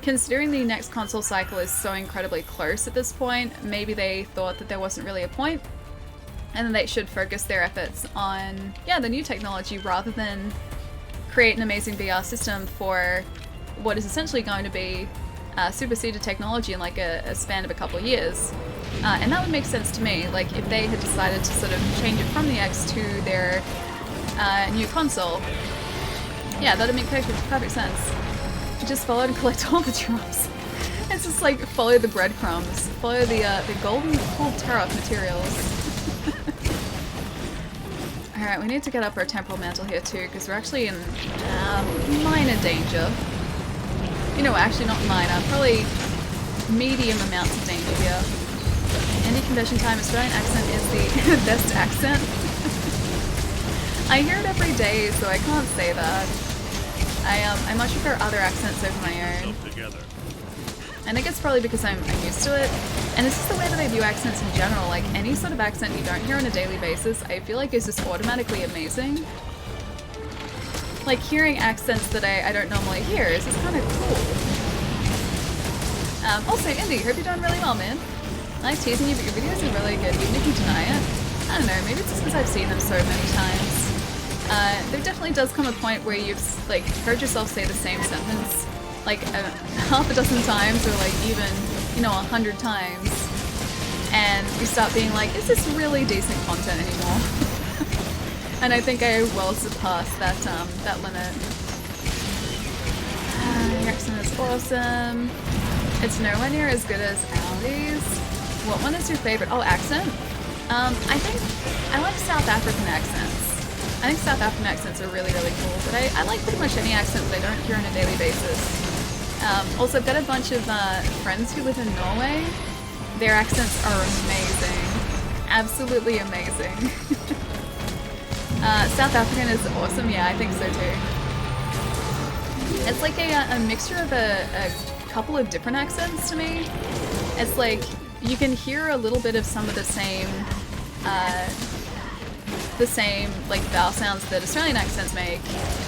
Considering the next console cycle is so incredibly close at this point, maybe they thought that there wasn't really a point, and then they should focus their efforts on, yeah, the new technology rather than create an amazing VR system for what is essentially going to be superseded technology in like a span of a couple of years. And that would make sense to me, like if they had decided to sort of change it from the X to their new console. Yeah, that would make perfect sense. Just follow and collect all the drops. It's just like follow the breadcrumbs, follow the golden cool Tarath materials. Alright, we need to get up our temporal mantle here too, because we're actually in minor danger. You know, actually not minor, probably medium amounts of danger here. Indie conversion time, Australian accent is the best accent. I hear it every day, so I can't say that. I much prefer other accents over my own. And I think it's probably because I'm used to it. And it's just the way that I view accents in general. Like, any sort of accent you don't hear on a daily basis, I feel like is just automatically amazing. Like, hearing accents that I don't normally hear is just kind of cool. Also, Indy, hope you're doing really well, man. I like teasing you, but your videos are really good, even if you deny it. I don't know, maybe it's just because I've seen them so many times. There definitely does come a point where you've, like, heard yourself say the same sentence, like, half a dozen times, or, like, even, you know, 100 times. And you start being like, is this really decent content anymore? And I think I well surpassed that, that limit. Your accent is awesome. It's nowhere near as good as Ali's. What one is your favorite? Oh, accent? I think I like South African accents. I think South African accents are really, really cool, but I like pretty much any accent that I don't hear on a daily basis. Also, I've got a bunch of friends who live in Norway. Their accents are amazing. Absolutely amazing. South African is awesome, yeah, I think so too. It's like a mixture of a couple of different accents to me. It's like, you can hear a little bit of some of the same like vowel sounds that Australian accents make,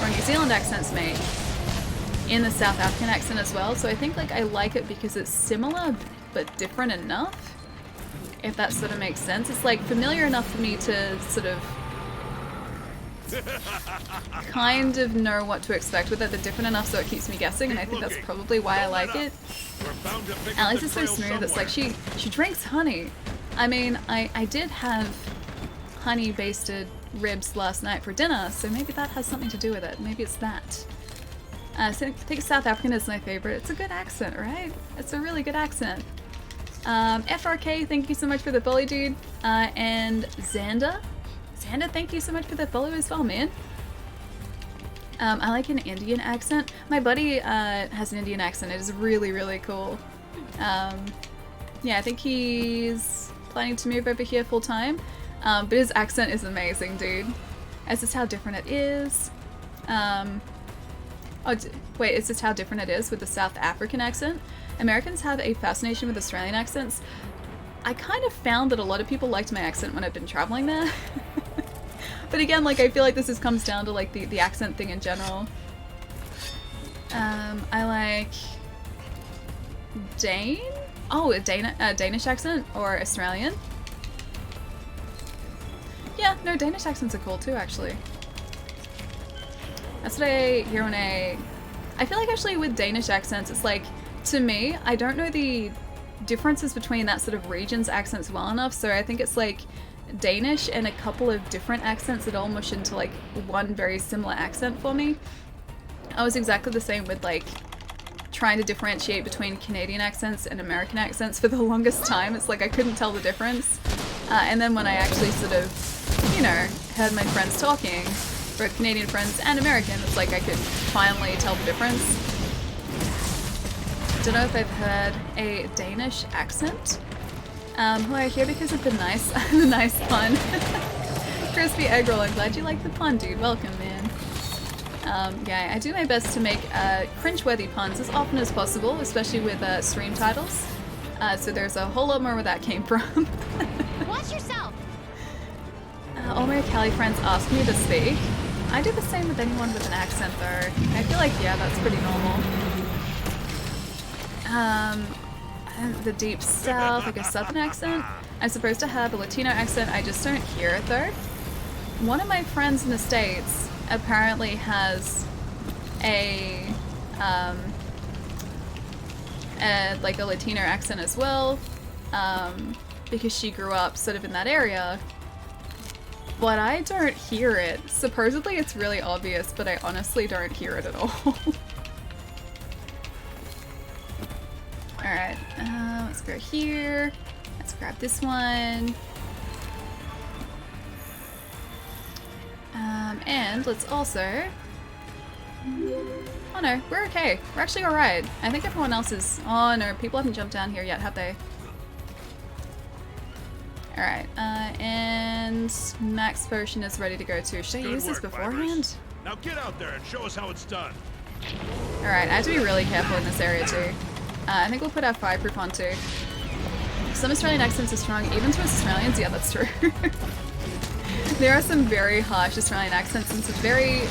or New Zealand accents make, in the South African accent as well. So I think like I like it because it's similar but different enough, if that sort of makes sense. It's like familiar enough for me to sort of kind of know what to expect with it, but different enough so it keeps me guessing, and I think that's probably why I like it. Alice is so smooth, it's like she drinks honey. I mean, I did have honey basted ribs last night for dinner, so maybe that has something to do with it. Maybe it's that. So I think South African is my favorite. It's a good accent, right? It's a really good accent. FRK, thank you so much for the follow, dude. And Xander, thank you so much for the follow as well, man. I like an Indian accent. My buddy has an Indian accent. It is really, really cool. Yeah, I think he's planning to move over here full time. But his accent is amazing, dude. Is this how different it is? Oh, wait, is this how different it is with the South African accent? Americans have a fascination with Australian accents. I kind of found that a lot of people liked my accent when I've been traveling there. But again, like, I feel like this comes down to, like, the accent thing in general. I like Dane? Oh, a Danish accent or Australian. Yeah, no, Danish accents are cool too, actually. That's what I hear when I feel like actually with Danish accents, it's like, to me, I don't know the differences between that sort of region's accents well enough, so I think it's like Danish and a couple of different accents that all mush into like one very similar accent for me. I was exactly the same with like trying to differentiate between Canadian accents and American accents for the longest time. It's like I couldn't tell the difference. And then when I actually sort of, you know, heard my friends talking, both Canadian friends and American, it's like I could finally tell the difference. Don't know if I've heard a Danish accent. Who I hear because of the nice, the nice pun. Crispy egg roll, I'm glad you like the pun, dude. Welcome, man. Yeah, I do my best to make cringeworthy puns as often as possible, especially with stream titles. So there's a whole lot more where that came from. Watch yourself. All my Cali friends ask me to speak. I do the same with anyone with an accent, though. I feel like, yeah, that's pretty normal. The deep south, like a southern accent. I'm supposed to have a Latino accent, I just don't hear it though. One of my friends in the States apparently has like a Latino accent as well, because she grew up sort of in that area. But I don't hear it. Supposedly it's really obvious, but I honestly don't hear it at all. Alright, let's go here. Let's grab this one. And let's also... Oh no, we're okay. We're actually alright. I think everyone else is... Oh no, people haven't jumped down here yet, have they? Alright, and Max Potion is ready to go too. Should I use this beforehand? Now get out there and show us how it's done. Alright, I have to be really careful in this area too. I think we'll put our fireproof on too. Some Australian accents are strong, even to us Australians. Yeah, that's true. There are some very harsh Australian accents and some very,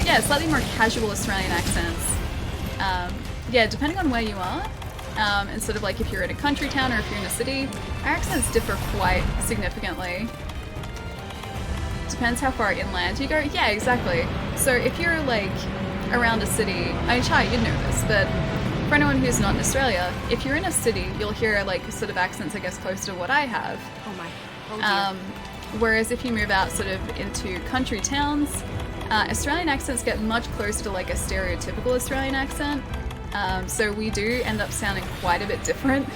yeah, slightly more casual Australian accents. Yeah, depending on where you are, and sort of like if you're in a country town or if you're in a city, our accents differ quite significantly. Depends how far inland you go. Yeah, exactly. So if you're like around a city, I mean, Chai, you'd know this, but for anyone who's not in Australia, if you're in a city, you'll hear like sort of accents, I guess, close to what I have. Oh my. Oh dear. Whereas if you move out sort of into country towns, Australian accents get much closer to like a stereotypical Australian accent. So we do end up sounding quite a bit different.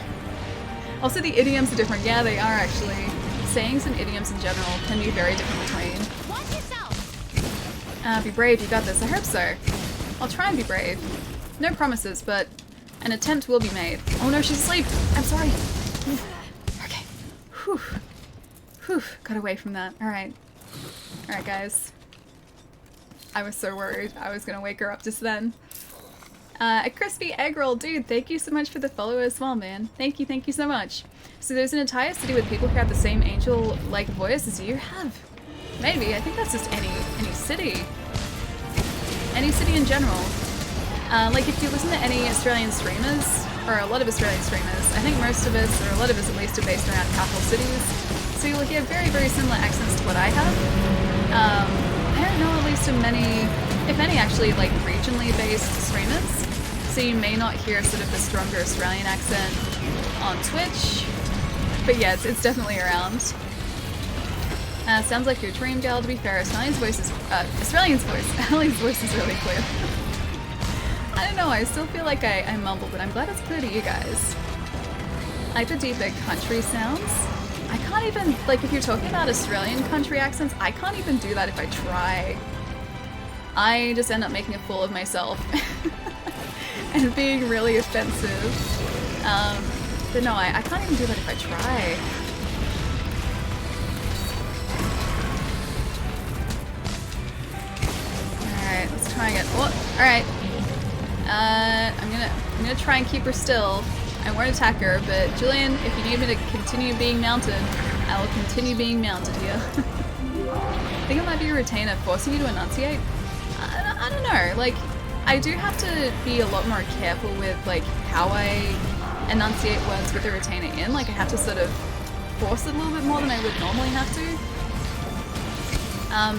Also, the idioms are different. Yeah, they are actually. Sayings and idioms in general can be very different between. Watch yourself. Be brave, you got this. I hope so. I'll try and be brave. No promises, but an attempt will be made. Oh no, she's asleep! I'm sorry! Okay. Whew. Whew. Got away from that. Alright. Alright, guys. I was so worried I was gonna wake her up just then. A crispy egg roll, dude, thank you so much for the follow as well, man. Thank you so much. So there's an entire city with people who have the same angel-like voice as you have. Maybe, I think that's just any city. Any city in general. Like if you listen to any Australian streamers, or a lot of Australian streamers, I think most of us, or a lot of us at least, are based around capital cities. So you'll hear very, very similar accents to what I have. I don't know at least of many, if any actually, like regionally based streamers. So you may not hear sort of the stronger Australian accent on Twitch. But yeah, it's definitely around. Sounds like your dream girl. To be fair, Australian's voice is Australian's voice. Ellie's voice is really clear. I don't know. I still feel like I mumble, but I'm glad it's clear to you guys. I like the deeper country sounds. I can't even, like, if you're talking about Australian country accents, I can't even do that if I try. I just end up making a fool of myself and being really offensive. But no, I can't even do that if I try. Alright, let's try again. Oh, alright. I'm gonna try and keep her still. I won't attack her, but Julian, if you need me to continue being mounted, I will continue being mounted here. I think it might be a retainer forcing you to enunciate. I don't know, like, I do have to be a lot more careful with, like, how I enunciate words with a retainer in. Like, I have to sort of force it a little bit more than I would normally have to.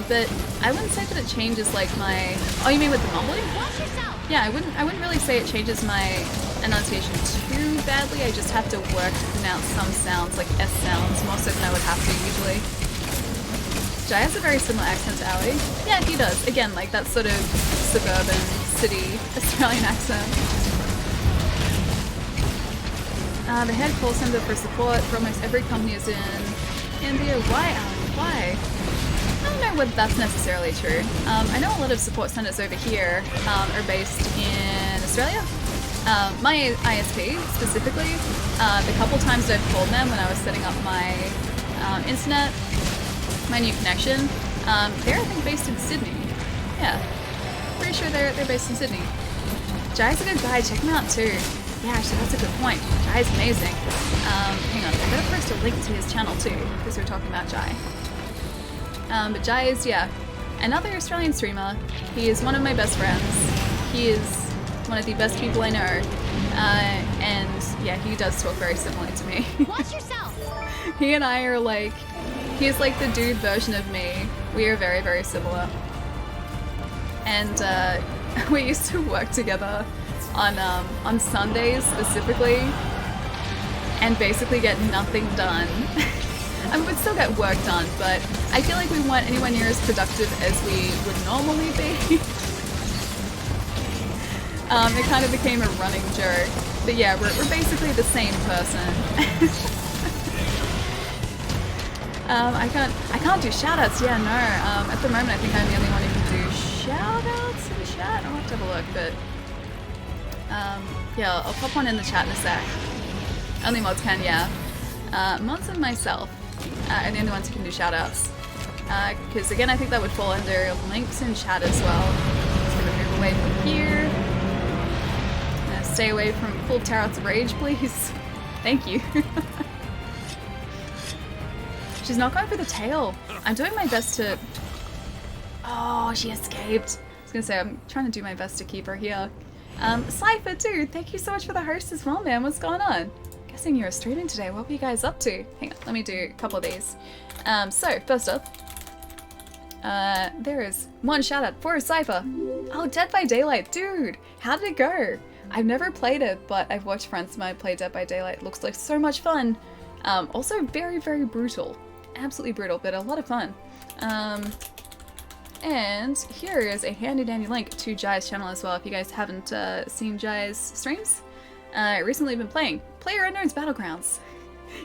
But I wouldn't say that it changes, like, my... Oh, you mean with the mumbling? Watch yourself. Yeah, I wouldn't really say it changes my enunciation too badly. I just have to work to pronounce some sounds, like S sounds, more so than I would have to usually. Jai has a very similar accent to Ali. Yeah, he does. Again, like that sort of suburban, city, Australian accent. The head call center for support for almost every company is in India. Why, Ali? Why? I don't know whether that's necessarily true. I know a lot of support centers over here are based in Australia. My ISP specifically, the couple times I've called them when I was setting up my internet, my new connection, they're I think based in Sydney. Yeah, pretty sure they're based in Sydney. Jai's a good guy, check him out too. Yeah, actually that's a good point. Jai's amazing. Hang on, I'm gonna post a link to his channel too, because we're talking about Jai. But Jai is, yeah, another Australian streamer. He is one of my best friends. He is one of the best people I know. And yeah, he does talk very similarly to me. Watch yourself. He and I are like, he's like the dude version of me. We are very, very similar. And we used to work together on Sundays specifically and basically get nothing done. I mean, we'd still get work done, but I feel like we weren't anywhere near as productive as we would normally be. It kind of became a running joke. But yeah, we're basically the same person. I can't do shoutouts. Yeah, no. At the moment, I think I'm the only one who can do shoutouts in chat. I'll have to have a look, but yeah, I'll pop one in the chat in a sec. Only mods can, yeah. Mods and myself are the only ones who can do shoutouts. Because again, I think that would fall under links in chat as well. Just gonna move away from here. Stay away from full Tarot's rage, please. Thank you. She's not going for the tail. I'm doing my best to... Oh, she escaped. I was gonna say, I'm trying to do my best to keep her here. Cypher, dude, thank you so much for the host as well, man. What's going on? Guessing you're streaming today. What were you guys up to? Hang on, let me do a couple of these. So, first up, there is one shout out for Cypher. Oh, Dead by Daylight, dude. How did it go? I've never played it, but I've watched friends of mine play Dead by Daylight. It looks like so much fun. Also very, very brutal. Absolutely brutal, but a lot of fun. And here is a handy dandy link to Jai's channel as well if you guys haven't seen Jai's streams. Recently been playing PlayerUnknown's Battlegrounds.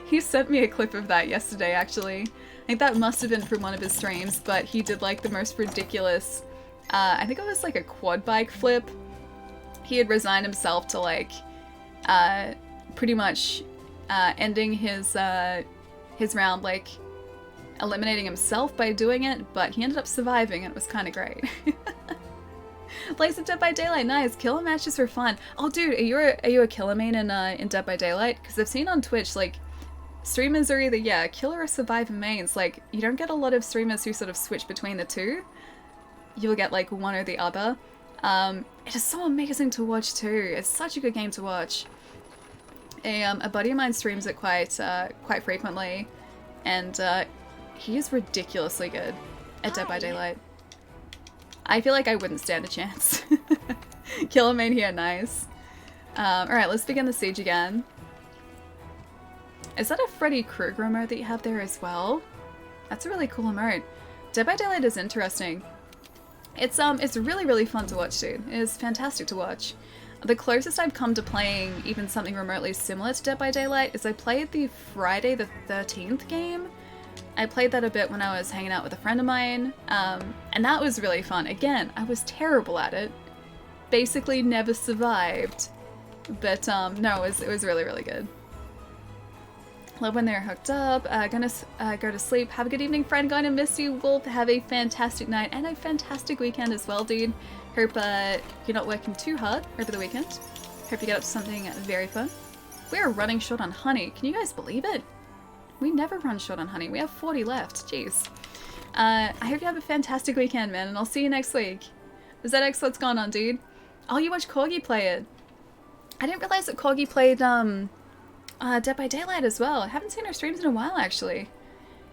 He sent me a clip of that yesterday, actually. I think that must have been from one of his streams, but he did like the most ridiculous, I think it was like a quad bike flip. He had resigned himself to like, pretty much ending his round, like eliminating himself by doing it, but he ended up surviving and it was kind of great. Play some Dead by Daylight, nice. Killer matches for fun. Oh, dude, are you a killer main in Dead by Daylight? Because I've seen on Twitch, like, streamers are either, yeah, killer or survivor mains. Like, you don't get a lot of streamers who sort of switch between the two. You'll get, like, one or the other. It is so amazing to watch, too. It's such a good game to watch. A buddy of mine streams it quite frequently, and he is ridiculously good at Dead by Daylight. I feel like I wouldn't stand a chance. Killer main here, nice. Alright, let's begin the siege again. Is that a Freddy Krueger mode that you have there as well? That's a really cool emote. Dead by Daylight is interesting. It's really, really fun to watch, dude. It is fantastic to watch. The closest I've come to playing even something remotely similar to Dead by Daylight is I played the Friday the 13th game. I played that a bit when I was hanging out with a friend of mine, and that was really fun. Again, I was terrible at it. Basically never survived. But no, it was really, really good. Love when they're hooked up. Gonna go to sleep. Have a good evening, friend. Gonna miss you, Wolf. Have a fantastic night and a fantastic weekend as well, dude. Hope you're not working too hard over the weekend. Hope you get up to something very fun. We are running short on honey. Can you guys believe it? We never run short on honey. We have 40 left. Jeez. I hope you have a fantastic weekend, man, and I'll see you next week. ZX, what's going on, dude? Oh, you watched Corgi play it. I didn't realize that Corgi played Dead by Daylight as well. I haven't seen her streams in a while, actually.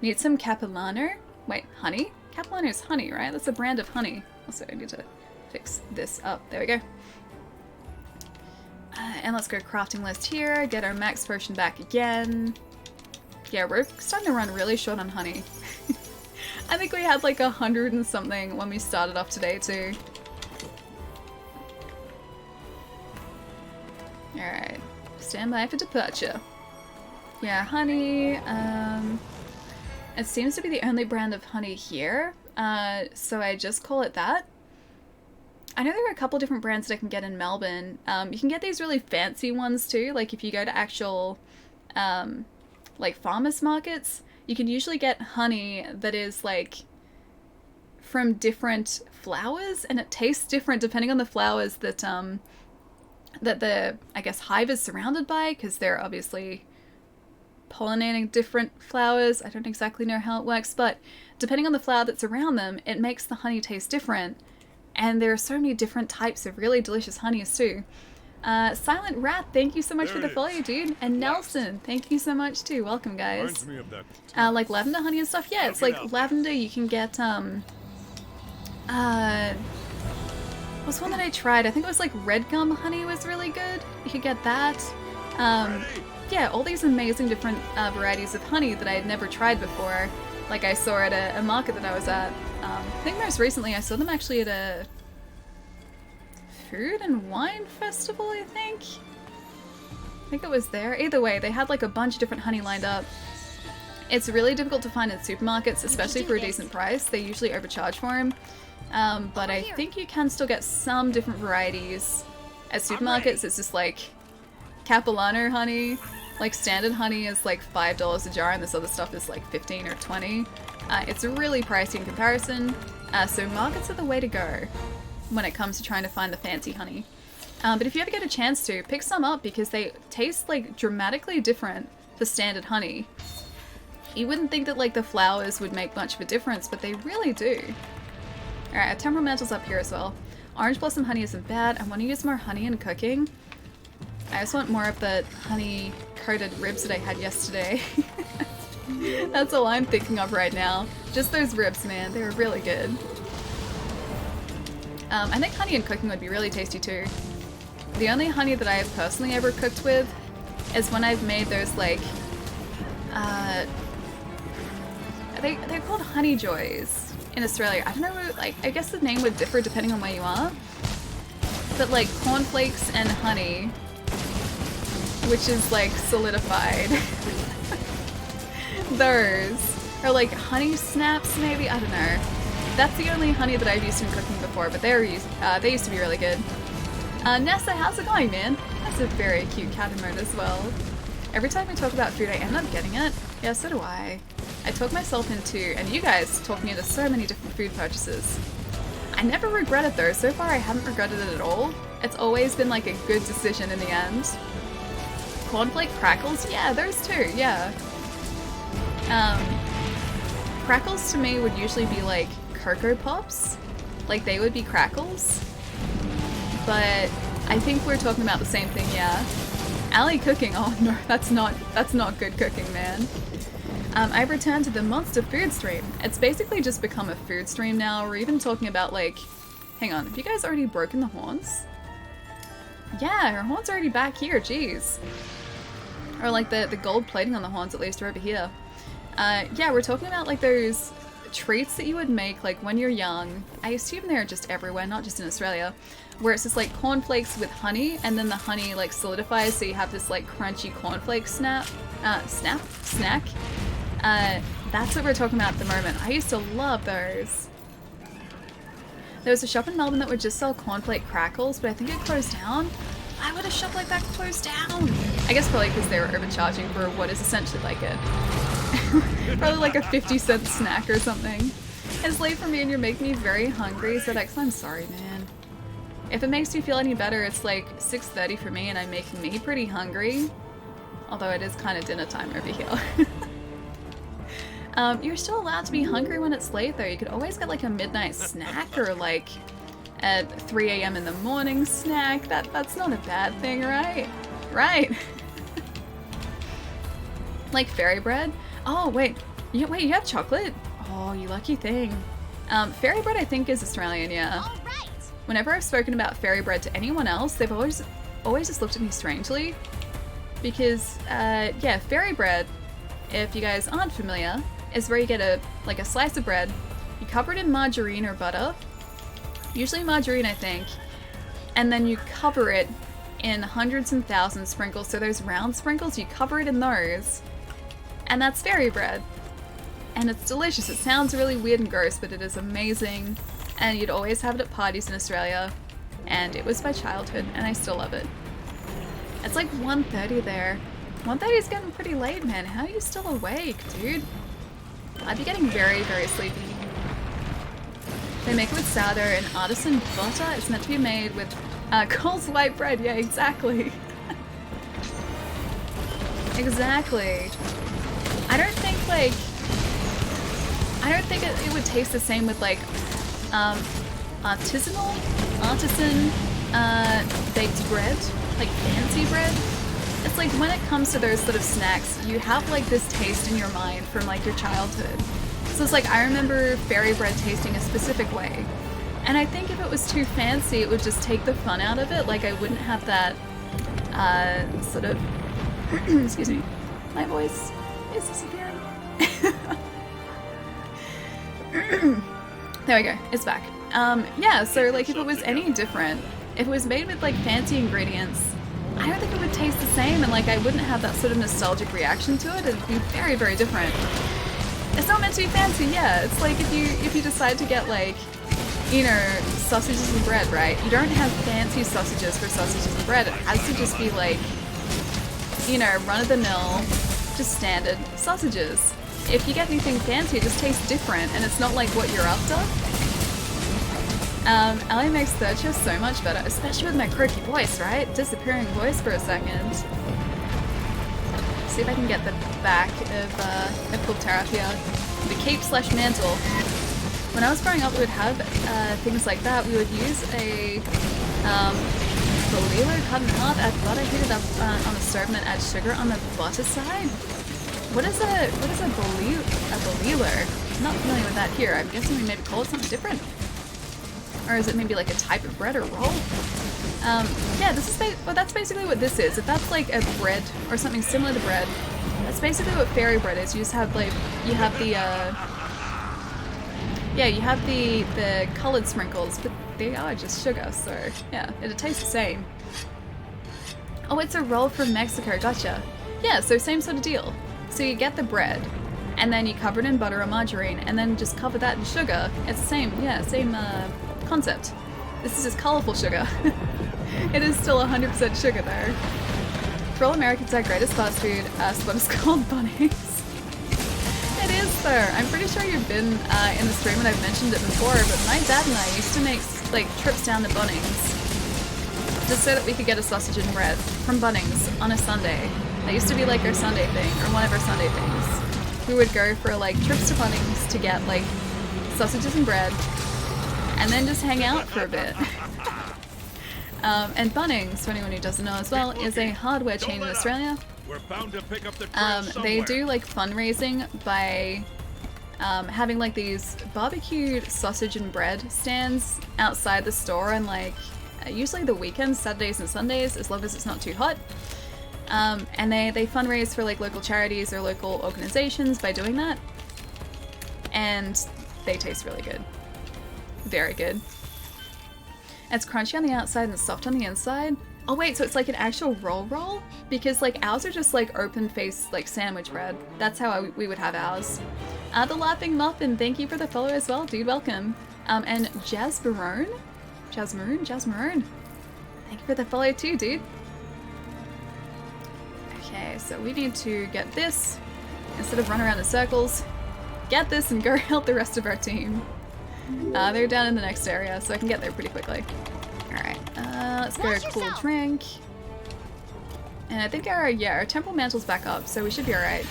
Need some Capilano? Wait, honey? Capilano is honey, right? That's a brand of honey. Also, I need to fix this up. There we go. And let's go crafting list here. Get our max potion back again. Yeah, we're starting to run really short on honey. I think we had like 100 and something when we started off today too. Alright. Stand by for departure. Yeah, honey. It seems to be the only brand of honey here. So I just call it that. I know there are a couple different brands that I can get in Melbourne. You can get these really fancy ones too. Like if you go to actual like farmers markets, you can usually get honey that is like from different flowers, and it tastes different depending on the flowers that that the, I guess, hive is surrounded by, because they're obviously pollinating different flowers. I don't exactly know how it works, but depending on the flower that's around them, it makes the honey taste different. And there are so many different types of really delicious honeys too. Silent Rat, thank you so much for the follow, dude. And Nelson, thank you so much too. Welcome, guys. Reminds me of that. Like lavender honey and stuff. Yeah, it's like lavender. You can get what's one that I tried? I think it was like red gum honey was really good. You could get that. Yeah, all these amazing different varieties of honey that I had never tried before. Like I saw at a market that I was at. I think most recently I saw them actually at a food and wine festival, I think it was there. Either way, they had like a bunch of different honey lined up. It's really difficult to find in supermarkets, especially for a decent price. They usually overcharge for them. But I think you can still get some different varieties at supermarkets. It's just like Capilano honey, like standard honey is like $5 a jar, and this other stuff is like 15 or 20. It's really pricey in comparison, so markets are the way to go when it comes to trying to find the fancy honey. But if you ever get a chance to, pick some up because they taste like dramatically different to standard honey. You wouldn't think that like the flowers would make much of a difference, but they really do. Alright, our temperamentals up here as well. Orange blossom honey isn't bad. I want to use more honey in cooking. I just want more of the honey coated ribs that I had yesterday. That's all I'm thinking of right now. Just those ribs, man. They were really good. I think honey in cooking would be really tasty too. The only honey that I have personally ever cooked with is when I've made those like they're called honey joys in Australia. I don't know, like I guess the name would differ depending on where you are. But like cornflakes and honey, which is like solidified. Those are like honey snaps, maybe. I don't know. That's the only honey that I've used in cooking before, but they used to be really good. Nessa, how's it going, man? That's a very cute cat emote as well. Every time I talk about food, I end up getting it. Yeah, so do I. I talk myself into, and you guys talk me into so many different food purchases. I never regret it though. So far, I haven't regretted it at all. It's always been like a good decision in the end. Cornflake crackles? Yeah, those too, yeah. Crackles to me would usually be like Cocoa Pops. Like they would be crackles. But I think we're talking about the same thing, yeah. Ali cooking, oh no, that's not good cooking, man. I've returned to the Monster Food Stream. It's basically just become a food stream now. We're even talking about like, hang on, have you guys already broken the horns? Yeah, her horns are already back here, jeez. Or like the gold plating on the horns at least are over here. Yeah, we're talking about like those treats that you would make like when you're young. I assume they're just everywhere, not just in Australia, where it's just like cornflakes with honey, and then the honey like solidifies, so you have this like crunchy cornflake snack. That's what we're talking about at the moment. I used to love those. There was a shop in Melbourne that would just sell cornflake crackles, but I think it closed down. Why would a shop like that close down? I guess probably because they were overcharging for what is essentially like a probably like a 50-cent snack or something. It's late for me and you're making me very hungry, so X, I'm sorry, man. If it makes you feel any better, it's like 6:30 for me and I'm making me pretty hungry. Although it is kind of dinner time over here. You're still allowed to be hungry when it's late though. You could always get like a midnight snack or like at 3 a.m. in the morning snack. That's not a bad thing, right? Right. Like fairy bread. Oh, wait, you have chocolate? Oh, you lucky thing. Fairy bread I think is Australian, yeah. All right. Whenever I've spoken about fairy bread to anyone else, they've always just looked at me strangely. Because, yeah, fairy bread, if you guys aren't familiar, is where you get a slice of bread, you cover it in margarine or butter, usually margarine I think, and then you cover it in hundreds and thousands of sprinkles, so those round sprinkles, you cover it in those, and that's fairy bread. And it's delicious. It sounds really weird and gross, but it is amazing, and you'd always have it at parties in Australia, and it was my childhood, and I still love it. It's like 1:30 there. 1:30 is getting pretty late, man. How are you still awake, dude? I'd be getting very, very sleepy. They make it with sourdough and artisan butter. It's meant to be made with Coles white bread. Yeah, exactly. Exactly. I don't think it would taste the same with like artisan baked bread, like fancy bread. It's like when it comes to those sort of snacks, you have like this taste in your mind from like your childhood. So it's like I remember fairy bread tasting a specific way. And I think if it was too fancy, it would just take the fun out of it. Like I wouldn't have that sort of excuse me, my voice is disappearing. There we go, it's back. Yeah, so like if it was any different, if it was made with like fancy ingredients, I don't think it would taste the same, and like I wouldn't have that sort of nostalgic reaction to it. It'd be very, very different. It's not meant to be fancy, yeah. It's like if you decide to get like, you know, sausages and bread, right? You don't have fancy sausages for sausages and bread. It has to just be like, you know, run-of-the-mill, just standard sausages. If you get anything fancy, it just tastes different, and it's not like what you're after. Ellie makes third shift so much better, especially with my croaky voice, right? Disappearing voice for a second. See if I can get the back of Pulpterra, the cape/mantle. When I was growing up, we would have things like that. We would use a bolillo cut in half, add butter, heat it up on the stove, and then add sugar on the butter side. What is a bolillo? I'm not familiar with that here. I'm guessing we maybe call it something different. Or is it maybe like a type of bread or roll? Yeah, this is that's basically what this is. If that's like a bread or something similar to bread, that's basically what fairy bread is. You just have like you have the colored sprinkles, but they are just sugar, so yeah, it'll taste the same. Oh, it's a roll from Mexico. Gotcha. Yeah, so same sort of deal. So you get the bread, and then you cover it in butter or margarine, and then just cover that in sugar. It's the same, yeah, same concept. This is just colorful sugar. It is still 100% sugar though. For all Americans, our greatest fast food spot is called Bunnings. It is though. I'm pretty sure you've been in the stream and I've mentioned it before, but my dad and I used to make like trips down to Bunnings just so that we could get a sausage and bread from Bunnings on a Sunday. That used to be like our Sunday thing, or one of our Sunday things. We would go for like trips to Bunnings to get like sausages and bread, and then just hang out for a bit. And Bunnings, for anyone who doesn't know as well, is a hardware chain in Australia. We're bound to pick up the trail They somewhere. do like fundraising by having like these barbecued sausage and bread stands outside the store, and like usually the weekends, Saturdays and Sundays, as long as it's not too hot. And they fundraise for like local charities or local organizations by doing that. And they taste really good. Very good. It's crunchy on the outside and soft on the inside. Oh wait, so it's like an actual roll? Because like ours are just like open-faced like sandwich bread. That's how we would have ours. The Laughing Muffin, thank you for the follow as well, dude, welcome. And Jasmarone? Jasmarone. Thank you for the follow too, dude. Okay, so we need to get this, instead of run around in circles, get this and go help the rest of our team. They're down in the next area, so I can get there pretty quickly. Alright, let's get a cool drink. And I think our temporal mantle's back up, so we should be alright.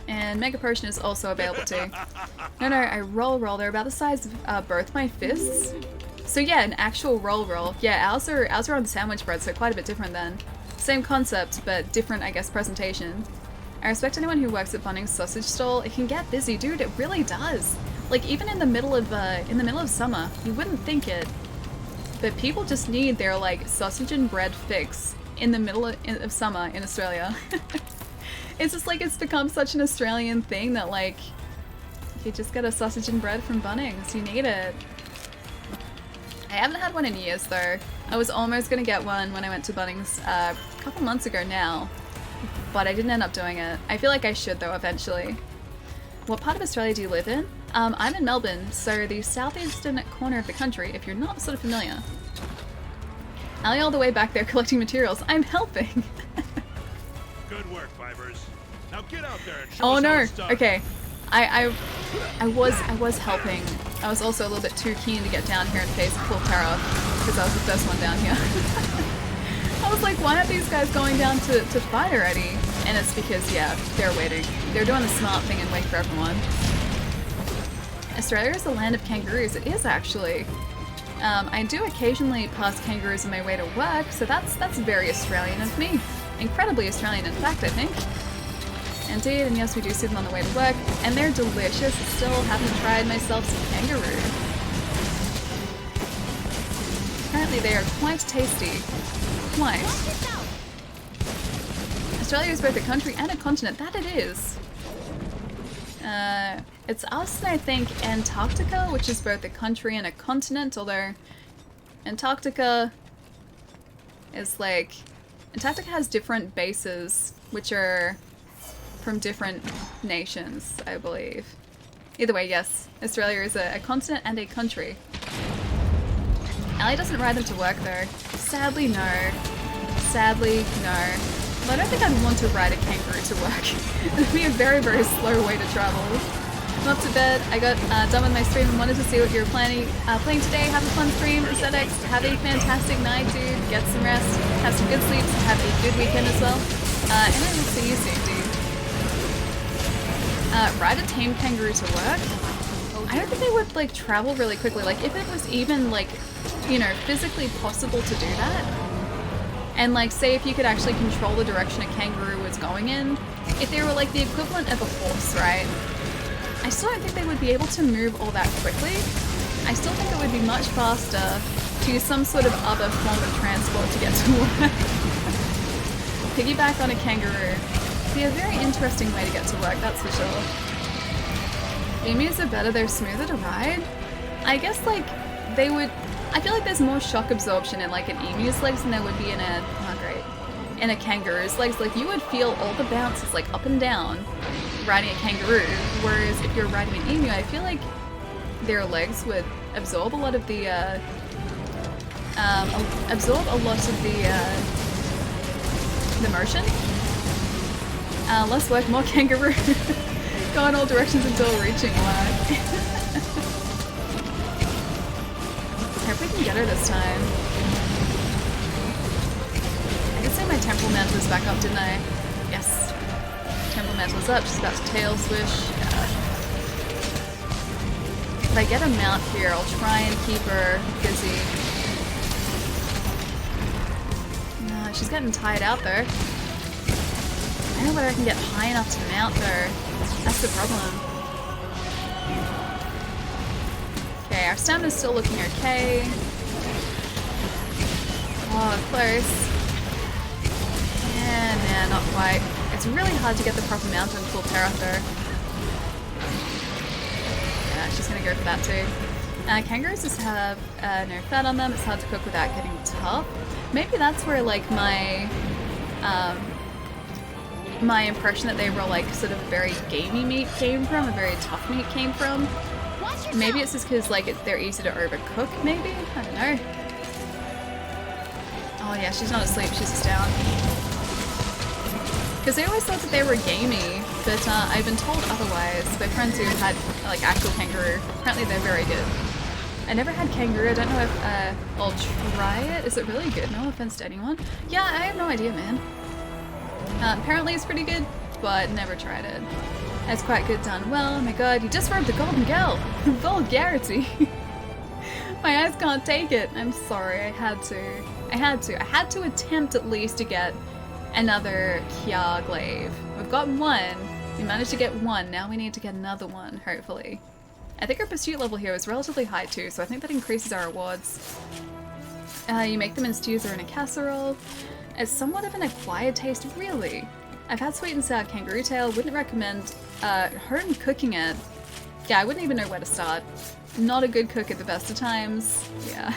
And Mega Potion is also available too. No, I roll. They're about the size of both my fists. So yeah, an actual roll. Yeah, ours are on sandwich bread, so quite a bit different then. Same concept, but different, I guess, presentation. I respect anyone who works at Bunnings sausage stall. It can get busy, dude. It really does. Like even in the middle of summer, you wouldn't think it, but people just need their like sausage and bread fix in the middle of summer in Australia. It's just like it's become such an Australian thing that like you just get a sausage and bread from Bunnings. You need it. I haven't had one in years though. I was almost gonna get one when I went to Bunnings a couple months ago now, but I didn't end up doing it. I feel like I should though eventually. What part of Australia do you live in? I'm in Melbourne, so the southeastern corner of the country, if you're not sort of familiar. Ali all the way back there collecting materials. I'm helping! Good work, Fibers. Now get out there and show Oh us how no! it's done. Okay. I was helping. I was also a little bit too keen to get down here and face full terror, because I was the first one down here. I was like, why aren't these guys going down to fight already? And it's because, yeah, they're waiting. They're doing the smart thing and wait for everyone. Australia is the land of kangaroos. It is actually. I do occasionally pass kangaroos on my way to work, so that's very Australian of me. Incredibly Australian, in fact, I think. Indeed, and yes, we do see them on the way to work, and they're delicious. Still haven't tried myself some kangaroo. Apparently they are quite tasty. Quite. Australia is both a country and a continent. That it is. It's us and I think Antarctica, which is both a country and a continent, although Antarctica is like... Antarctica has different bases, which are from different nations, I believe. Either way, yes, Australia is a continent and a country. Ali doesn't ride them to work though. Sadly, no. Sadly, no. Well, I don't think I'd want to ride a kangaroo to work. It would be a very, very slow way to travel. I'm up to bed. I got done with my stream and wanted to see what you were playing today. Have a fun stream, ZX. Have a fantastic night, dude. Get some rest. Have some good sleeps. Have a good weekend as well. And I will see you soon, dude. Ride a tame kangaroo to work? I don't think they would, like, travel really quickly. Like, if it was even, like, you know, physically possible to do that, and, like, say if you could actually control the direction a kangaroo was going in, if they were, like, the equivalent of a horse, right? I still don't think they would be able to move all that quickly. I still think it would be much faster to use some sort of other form of transport to get to work. Piggyback on a kangaroo. Be a very interesting way to get to work, that's for sure. Emus are better, they're smoother to ride. I guess, like, they would... I feel like there's more shock absorption in, like, an emu's legs than there would be in a... Oh, great. In a kangaroo's legs. Like, you would feel all the bounces, like, up and down riding a kangaroo, whereas if you're riding an emu, I feel like their legs would absorb a lot of the, motion. Less work, more kangaroo. Go in all directions until reaching work. I hope we can get her this time. I did say my temporal mantle was back up, didn't I? Yes. Temporal mantle's up, she's about to tail swish. Yeah. If I get a mount here, I'll try and keep her busy. No, she's getting tired out though. I don't know whether I can get high enough to mount though. That's the problem. Okay, our stamina's still looking okay. Oh, close. Yeah, not quite. It's really hard to get the proper mount on full Terra though. Yeah, she's gonna go for that too. Kangaroos just have no fat on them. It's hard to cook without getting tough. Maybe that's where like my my impression that they were like sort of very gamey meat came from, a very tough meat came from. Maybe it's just because like they're easy to overcook. Maybe, I don't know. Oh yeah, she's not asleep. She's just down. Because I always thought that they were gamey, but I've been told otherwise by friends who had like actual kangaroo. Apparently they're very good. I never had kangaroo. I don't know if I'll try it. Is it really good? No offense to anyone. Yeah, I have no idea, man. Apparently it's pretty good, but never tried it. It's quite good done well. Oh my god, you just rubbed the golden girl. Vulgarity. My eyes can't take it. I'm sorry, I had to. I had to attempt at least to get another Kya glaive. We've got one. We managed to get one. Now we need to get another one, hopefully. I think our pursuit level here is relatively high too, so I think that increases our rewards. You make them in stews or in a casserole. It's somewhat of an acquired taste, really. I've had sweet and sour kangaroo tail. Wouldn't recommend home cooking it. Yeah, I wouldn't even know where to start. Not a good cook at the best of times. Yeah.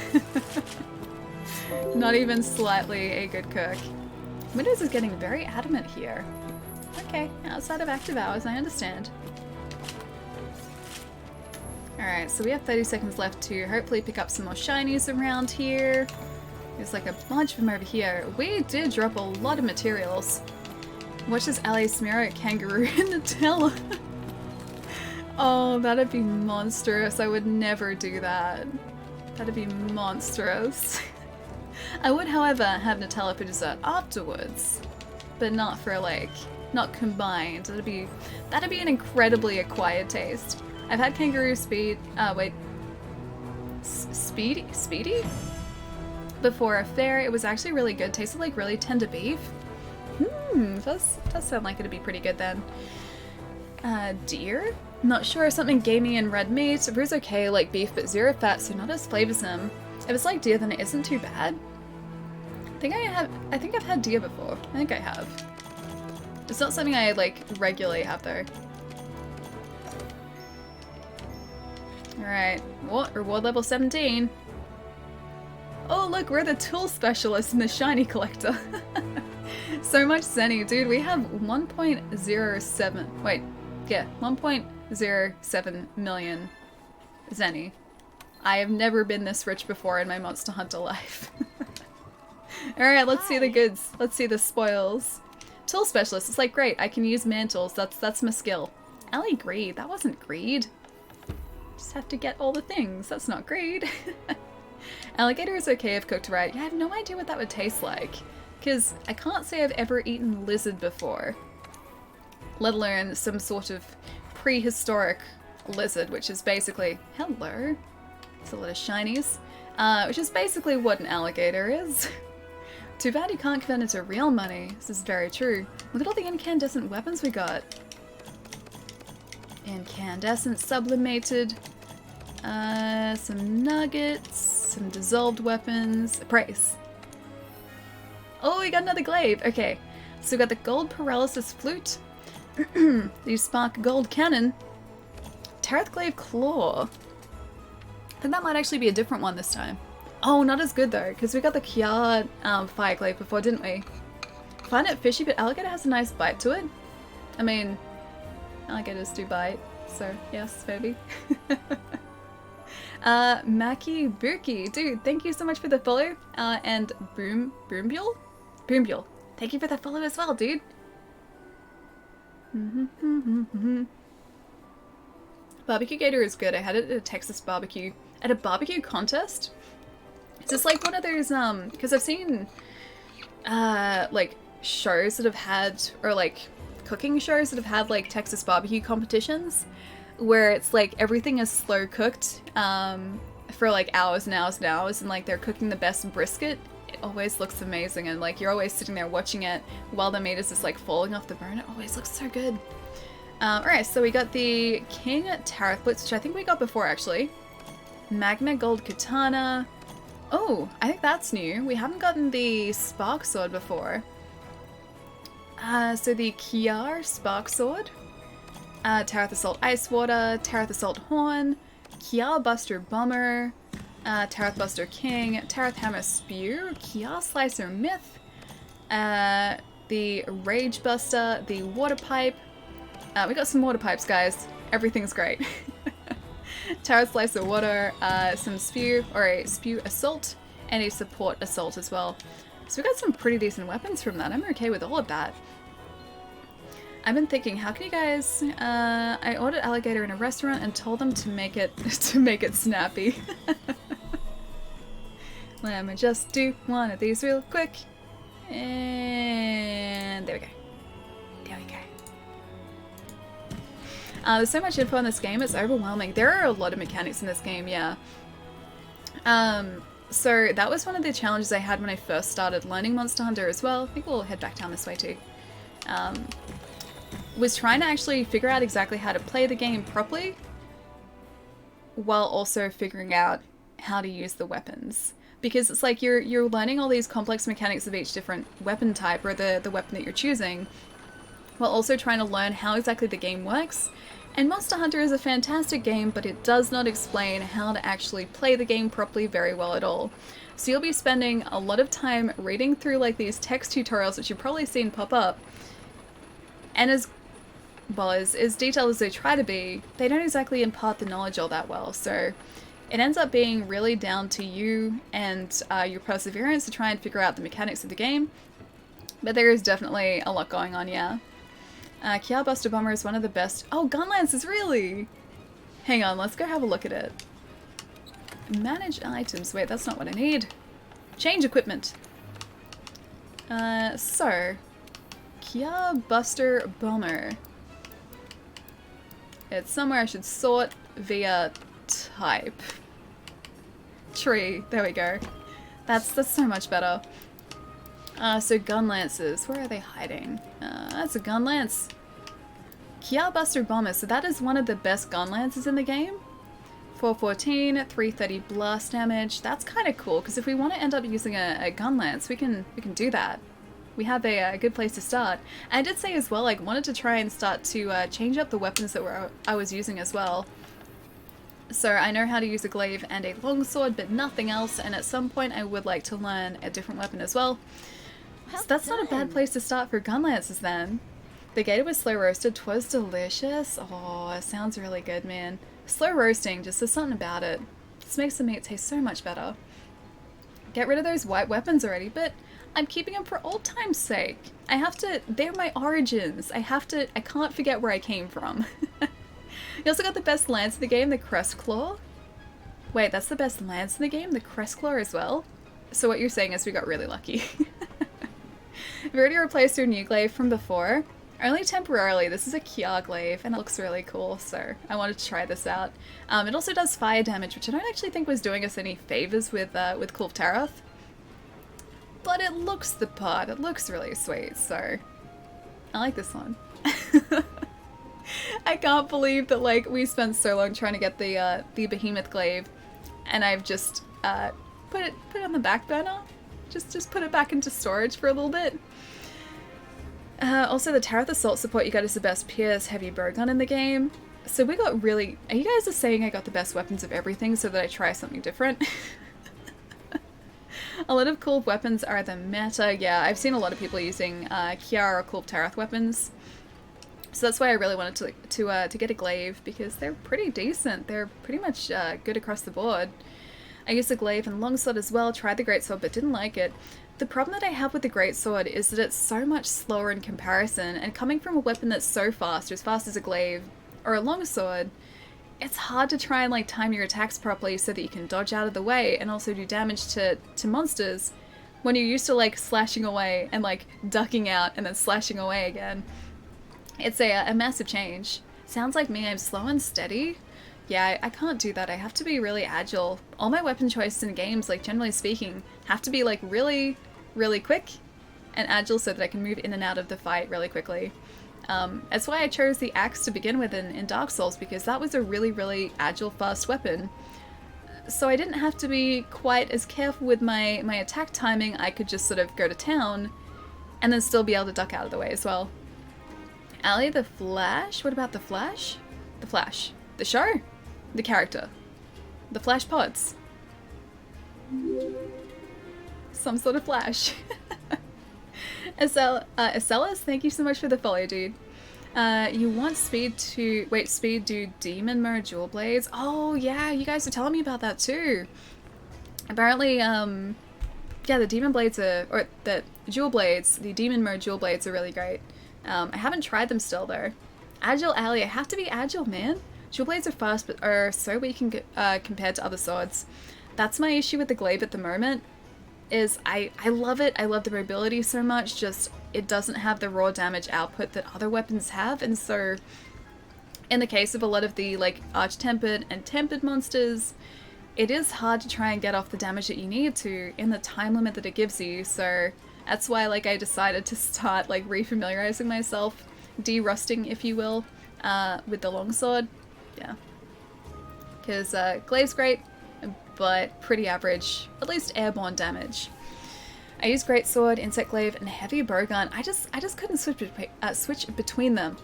Not even slightly a good cook. Windows is getting very adamant here. Okay, outside of active hours, I understand. Alright, so we have 30 seconds left to hopefully pick up some more shinies around here. There's like a bunch of them over here. We did drop a lot of materials. Watch this Ali Smiro kangaroo in the tail. Oh, that'd be monstrous. I would never do that. That'd be monstrous. I would, however, have Nutella for dessert afterwards, but not for like, not combined. That'd be an incredibly acquired taste. I've had kangaroo speedy before a fair. It was actually really good. Tasted like really tender beef. Does sound like it'd be pretty good then. Deer? Not sure. Something gamey and red meat. It was okay, like beef, but zero fat, so not as flavoursome. If it's like deer, then it isn't too bad. I think I've had deer before. I think I have. It's not something I like regularly have though. Alright, what? Reward level 17. Oh look, we're the tool specialist in the shiny collector. So much Zenny, dude. We have 1.07, wait, yeah, 1.07 million Zenny. I have never been this rich before in my Monster Hunter life. Alright, let's see the goods. Let's see the spoils. Tool specialist, it's like great, I can use mantles, that's my skill. Ali greed, that wasn't greed. Just have to get all the things, that's not greed. Alligator is okay if cooked right. Yeah, I have no idea what that would taste like. Because I can't say I've ever eaten lizard before. Let alone some sort of prehistoric lizard, which is basically... Hello. It's a lot of shinies. Which is basically what an alligator is. Too bad you can't convert into real money. This is very true. Look at all the incandescent weapons we got. Incandescent, sublimated. Some nuggets. Some dissolved weapons. Price. Oh, we got another glaive. Okay. So we got the gold paralysis flute. The spark gold cannon. Tareth glaive claw. I think that might actually be a different one this time. Oh, not as good though, because we got the Kya fire glaive before, didn't we? Find it fishy, but alligator has a nice bite to it. I mean, alligators do bite, so yes, maybe. Maki Burki, dude, thank you so much for the follow. And Boombuel? Boombuel, thank you for the follow as well, dude. Barbecue Gator is good. I had it at a Texas barbecue. At a barbecue contest? It's just like one of those, because I've seen, like, shows that have had, or like, cooking shows that have had, like, Texas barbecue competitions, where it's like everything is slow cooked, for like hours and hours and hours, and like they're cooking the best brisket. It always looks amazing, and like you're always sitting there watching it while the meat is just like falling off the bone. It always looks so good. Alright, so we got the King Tareth Blitz, which I think we got before actually. Magna Gold Katana. Oh, I think that's new. We haven't gotten the Spark Sword before. So the Kiar Spark Sword, Tarath Assault Ice Water, Tarath Assault Horn, Kiar Buster Bomber, Tarath Buster King, Tarath Hammer Spear, Kiar Slicer Myth, the Rage Buster, the Water Pipe. We got some water pipes, guys. Everything's great. Tarath Slicer Water, some Spew, or a Spew Assault, and a Support Assault as well. So we got some pretty decent weapons from that. I'm okay with all of that. I've been thinking, how can you guys... I ordered alligator in a restaurant and told them to make it snappy. Let me just do one of these real quick. And there we go. There we go. There's so much info in this game, it's overwhelming. There are a lot of mechanics in this game, yeah. So that was one of the challenges I had when I first started learning Monster Hunter as well. I think we'll head back down this way too. Was trying to actually figure out exactly how to play the game properly while also figuring out how to use the weapons. Because it's like you're learning all these complex mechanics of each different weapon type or the weapon that you're choosing, while also trying to learn how exactly the game works. And Monster Hunter is a fantastic game, but it does not explain how to actually play the game properly very well at all. So you'll be spending a lot of time reading through like these text tutorials, which you've probably seen pop up, and as detailed as they try to be, they don't exactly impart the knowledge all that well. So it ends up being really down to you and your perseverance to try and figure out the mechanics of the game. But there is definitely a lot going on, yeah. Kiar Buster Bomber is one of the best... Oh, Gunlance is really... Hang on, let's go have a look at it. Manage items. Wait, that's not what I need. Change equipment. So... Kiar Buster Bomber. It's somewhere I should sort via type. Tree. There we go. That's so much better. So gun lances, where are they hiding? That's a gun lance. Kiar Buster Bomber, so that is one of the best gun lances in the game. 414, 330 blast damage. That's kind of cool, because if we want to end up using a gun lance, we can do that. We have a good place to start. And I did say as well, like, wanted to try and start to change up the weapons that I was using as well. So I know how to use a glaive and a longsword, but nothing else, and at some point I would like to learn a different weapon as well. So that's not a bad place to start for gun lances then. The gator was slow roasted, 'twas delicious. Oh, it sounds really good, man. Slow roasting, just there's something about it. This makes the meat taste so much better. Get rid of those white weapons already, but I'm keeping them for old time's sake. They're my origins. I can't forget where I came from. You also got the best lance in the game, the Crest Claw. Wait, that's the best lance in the game? The Crest Claw as well? So what you're saying is we got really lucky. I've already replaced your new glaive from before. Only temporarily. This is a Kiar glaive and it looks really cool, so I wanted to try this out. It also does fire damage, which I don't actually think was doing us any favors with Kulve Taroth. But it looks the part. It looks really sweet, so I like this one. I can't believe that like we spent so long trying to get the Behemoth glaive, and I've just put it on the back burner. Just put it back into storage for a little bit. Also, the Tarath Assault support you got is the best Pierce heavy bowgun in the game. So we got really... Are you guys just saying I got the best weapons of everything so that I try something different? A lot of cool weapons are the meta. Yeah, I've seen a lot of people using Kiar or Kulve Taroth weapons. So that's why I really wanted to get a glaive, because they're pretty decent. They're pretty much good across the board. I used a glaive and longsword as well, tried the greatsword but didn't like it. The problem that I have with the greatsword is that it's so much slower in comparison, and coming from a weapon that's so fast, or as fast as a glaive or a longsword, it's hard to try and like time your attacks properly so that you can dodge out of the way and also do damage to monsters when you're used to like slashing away and like ducking out and then slashing away again. It's a massive change. Sounds like me, I'm slow and steady. Yeah, I can't do that. I have to be really agile. All my weapon choices in games, like generally speaking, have to be like really, really quick and agile so that I can move in and out of the fight really quickly. That's why I chose the axe to begin with in Dark Souls, because that was a really, really agile, fast weapon. So I didn't have to be quite as careful with my attack timing. I could just sort of go to town and then still be able to duck out of the way as well. Allie the Flash? What about the Flash? The Flash. The show? The character. The Flash Pods. Some sort of Flash. Acelas, thank you so much for the follow, dude. You want Speed to... Wait, Speed do Demon Mode Dual Blades? Oh, yeah, you guys are telling me about that too. Apparently, yeah, the Demon Blades are... Or the Dual Blades, the Demon Mode Dual Blades are really great. I haven't tried them still, though. Agile Ally, I have to be agile, man. Dual Blades are fast, but are so weak compared to other swords. That's my issue with the Glaive at the moment. Is I love it. I love the mobility so much, just it doesn't have the raw damage output that other weapons have, and so in the case of a lot of the like Arch-Tempered and Tempered monsters, it is hard to try and get off the damage that you need to in the time limit that it gives you. So that's why like I decided to start like refamiliarizing myself, de-rusting if you will, with the longsword. Yeah, because Glaive's great, but pretty average, at least airborne damage. I use Greatsword, Insect Glaive, and Heavy Bowgun. I just couldn't switch between them.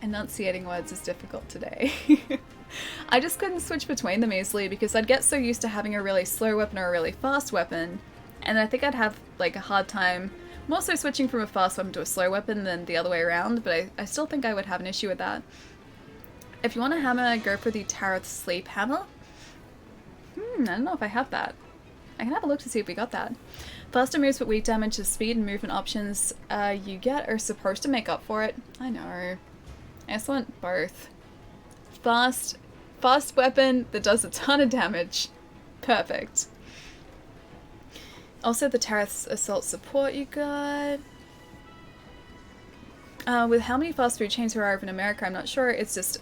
Enunciating words is difficult today. I just couldn't switch between them easily because I'd get so used to having a really slow weapon or a really fast weapon, and I think I'd have like a hard time more so switching from a fast weapon to a slow weapon than the other way around, but I still think I would have an issue with that. If you want a hammer, go for the Tareth Sleep Hammer. I don't know if I have that. I can have a look to see if we got that. Faster moves but weak damage, the speed and movement options you get are supposed to make up for it. I know. I just want both. Fast weapon that does a ton of damage. Perfect. Also the Tareth's Assault Support you got. With how many fast food chains there are in America, I'm not sure. It's just,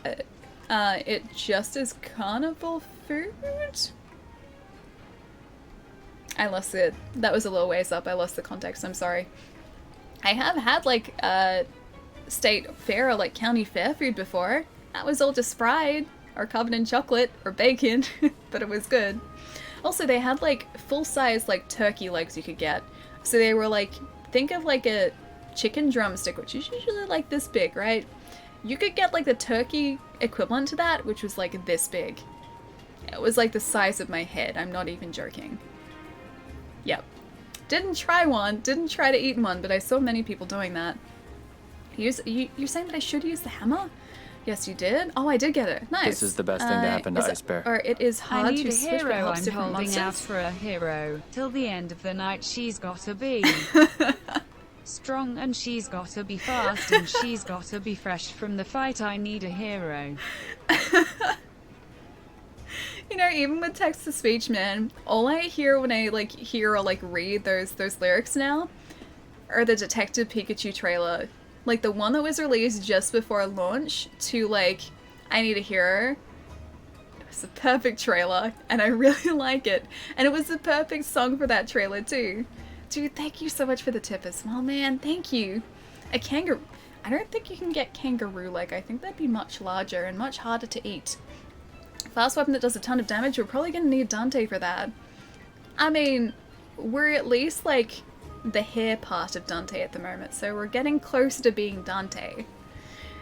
it just is carnival food? I lost it. That was a little ways up. I lost the context. I'm sorry. I have had like state fair or like county fair food before. That was all just fried or covered in chocolate or bacon, but it was good. Also, they had like full-size like turkey legs you could get. So they were like, think of like a chicken drumstick, which is usually like this big, right? You could get like the turkey equivalent to that, which was like this big. It was like the size of my head. I'm not even joking. Yep. Didn't try one, didn't try to eat one, but I saw many people doing that. You're saying that I should use the hammer? Yes, you did? Oh, I did get it. Nice. This is the best thing to happen to Ice Bear. Or it is hard I need to a switch hero. between I'm holding monsters. out for a hero. Till the end of the night she's gotta be strong and she's gotta be fast and she's gotta be fresh from the fight. I need a hero. You know, even with text-to-speech, man, all I hear when I like hear or like read those lyrics now are the Detective Pikachu trailer. Like the one that was released just before launch to like, I Need a Hero. It was a perfect trailer and I really like it. And it was the perfect song for that trailer too. Dude, thank you so much for the tip as well, man. Thank you. A kangaroo. I don't think you can get kangaroo leg. I think that'd be much larger and much harder to eat. Fast weapon that does a ton of damage, we're probably gonna need Dante for that. I mean, we're at least like the hair part of Dante at the moment, so we're getting closer to being Dante.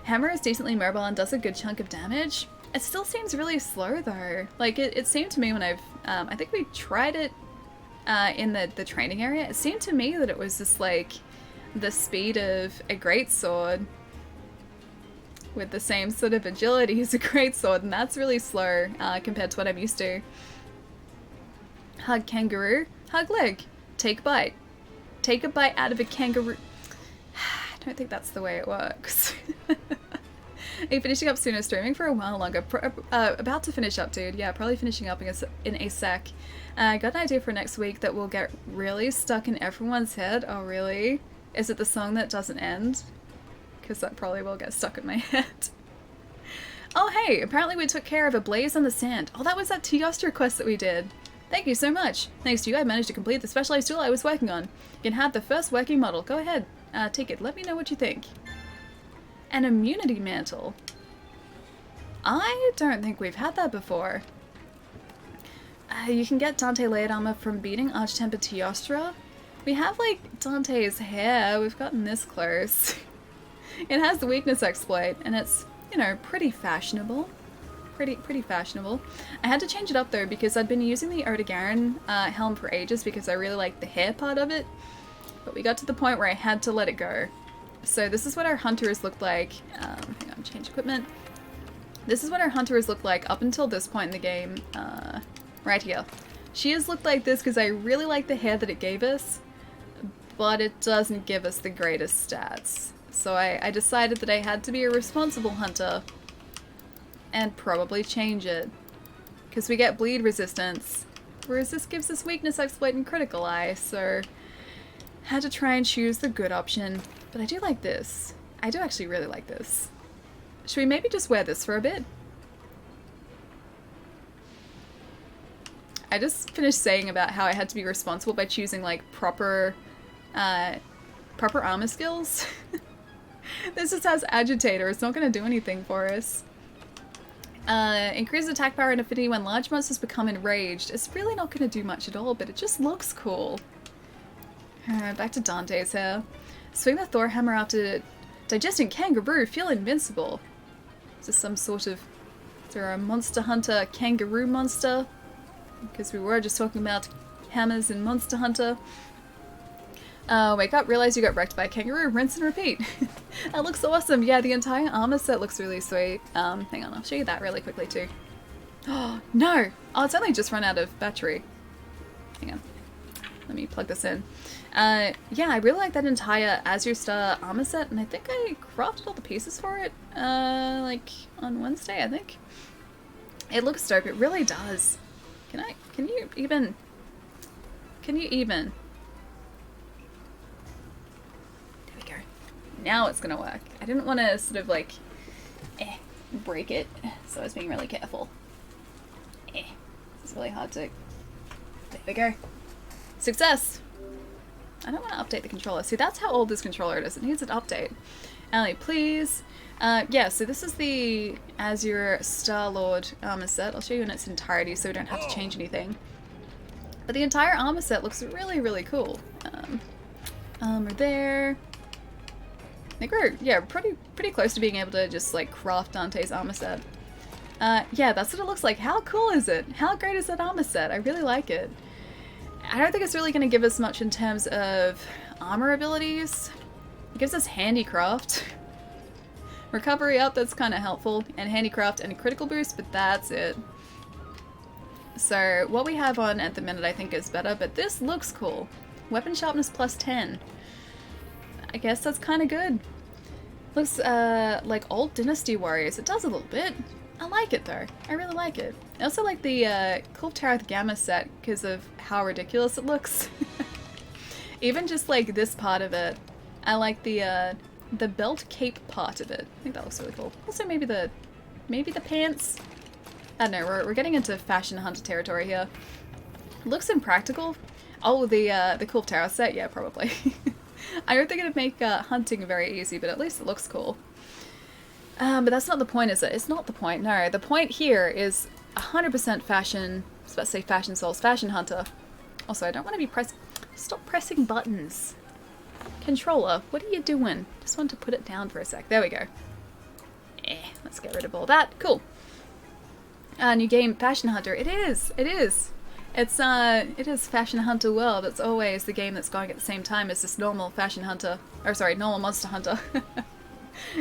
Hammer is decently mobile and does a good chunk of damage. It still seems really slow though. Like it seemed to me when I think we tried it in the training area, it seemed to me that it was just like the speed of a greatsword with the same sort of agility as a greatsword, and that's really slow compared to what I'm used to. Hug kangaroo, hug leg, take bite. Take a bite out of a kangaroo. I don't think that's the way it works. Are you finishing up soon or streaming for a while longer? About to finish up, dude. Yeah, probably finishing up in a sec. I got an idea for next week that will get really stuck in everyone's head. Oh, really? Is it the song that doesn't end? Because that probably will get stuck in my head. Oh, hey, apparently we took care of a blaze on the sand. Oh, that was that Teostra quest that we did. Thank you so much. Thanks to you, I managed to complete the specialized tool I was working on. You can have the first working model. Go ahead, take it. Let me know what you think. An immunity mantle. I don't think we've had that before. You can get Dante Layered Armor from beating Arch-Tempered Teostra. We have like Dante's hair. We've gotten this close. It has the weakness exploit, and it's, you know, pretty fashionable. Pretty fashionable. I had to change it up though because I'd been using the Odegaran helm for ages because I really liked the hair part of it. But we got to the point where I had to let it go. So this is what our hunter has looked like. Hang on, change equipment. This is what our hunter has looked like up until this point in the game. Right here. She has looked like this because I really like the hair that it gave us, but it doesn't give us the greatest stats. So I decided that I had to be a responsible hunter and probably change it. Because we get bleed resistance, whereas this gives us weakness exploit and critical eye, so had to try and choose the good option. But I do like this. I do actually really like this. Should we maybe just wear this for a bit? I just finished saying about how I had to be responsible by choosing like proper armor skills. This just has agitator. It's not going to do anything for us. Increases attack power and affinity when large monsters become enraged. It's really not going to do much at all, but it just looks cool. Back to Dante's hair. Swing the Thor hammer after digesting kangaroo. Feel invincible. Is this some sort of... Is there a monster hunter kangaroo monster? Because we were just talking about hammers in Monster Hunter. Wake up, realize you got wrecked by a kangaroo, rinse and repeat. That looks awesome. Yeah, the entire armor set looks really sweet. Hang on, I'll show you that really quickly too. Oh, no! Oh, it's only just run out of battery. Hang on. Let me plug this in. Yeah, I really like that entire Azure Star armor set, and I think I crafted all the pieces for it, like, on Wednesday, I think. It looks dope, it really does. Can you even... There we go. Now it's gonna work. I didn't want to sort of like, break it, so I was being really careful. It's really hard to... There we go. Success! I don't want to update the controller. See, that's how old this controller is. It needs an update. Ellie, please. Yeah, so this is the Azure Star-Lord armor set. I'll show you in its entirety so we don't have to change anything. But the entire armor set looks really, really cool. Armor there. They grew, yeah, pretty close to being able to just like craft Dante's armor set. Yeah, that's what it looks like. How cool is it? How great is that armor set? I really like it. I don't think it's really going to give us much in terms of armor abilities. It gives us handicraft. Recovery up, that's kind of helpful, and handicraft and a critical boost, but that's it. So what we have on at the minute I think is better, but this looks cool. Weapon sharpness plus 10. I guess that's kind of good. Looks like old Dynasty Warriors. It does a little bit. I like it though. I really like it. I also like the Kulftarath Gamma set because of how ridiculous it looks. Even just like this part of it. I like the belt cape part of it. I think that looks really cool. Also maybe the pants. I don't know, we're getting into fashion hunter territory here. Looks impractical. Oh, the Kulftarath set? Yeah, probably. I don't think it'd make hunting very easy, but at least it looks cool. But that's not the point, is it? It's not the point, no. The point here is 100% fashion. I was about to say Fashion Souls, Fashion Hunter. Also, I don't want to be Stop pressing buttons. Controller, what are you doing? Just want to put it down for a sec. There we go. Let's get rid of all that. Cool. New game, Fashion Hunter. It is. It is. It is Fashion Hunter World. It's always the game that's going at the same time as this normal Fashion Hunter. Or sorry, normal Monster Hunter.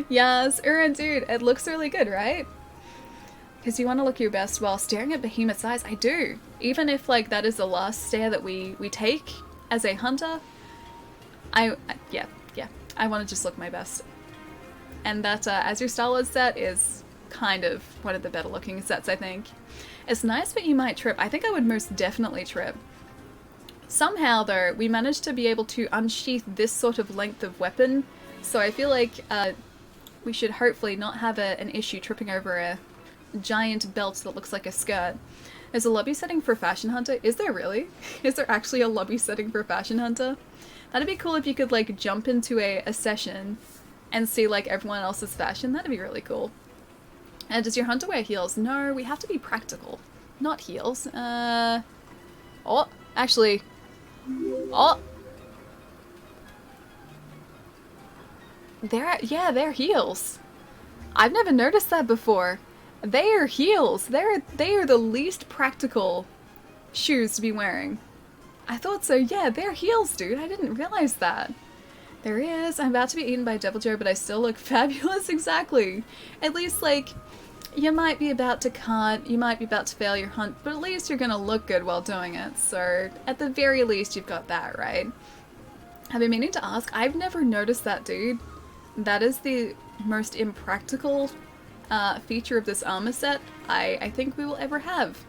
Yes, dude, it looks really good, right? Because you want to look your best while staring at Behemoth's eyes. I do. Even if like that is the last stare that we take as a hunter, yeah, I want to just look my best. And that Azure Star-Lord set is kind of one of the better looking sets, I think. It's nice, but you might trip. I think I would most definitely trip. Somehow, though, we managed to be able to unsheath this sort of length of weapon, so I feel like we should hopefully not have an issue tripping over a giant belt that looks like a skirt. There's a lobby setting for Fashion Hunter. Is there really? Is there actually a lobby setting for Fashion Hunter? That'd be cool if you could like jump into a session and see like everyone else's fashion. That'd be really cool. And does your hunter wear heels? No, we have to be practical. Not heels. Oh, actually. Oh! They're heels. I've never noticed that before. They are heels. They are the least practical shoes to be wearing. I thought so. Yeah, they're heels, dude. I didn't realize that. There he is. I'm about to be eaten by Deviljho, but I still look fabulous. Exactly. At least, like, you might be about to cut, you might be about to fail your hunt, but at least you're gonna look good while doing it. So, at the very least, you've got that, right? I've been meaning to ask. I've never noticed that, dude. That is the most impractical feature of this armor set I think we will ever have.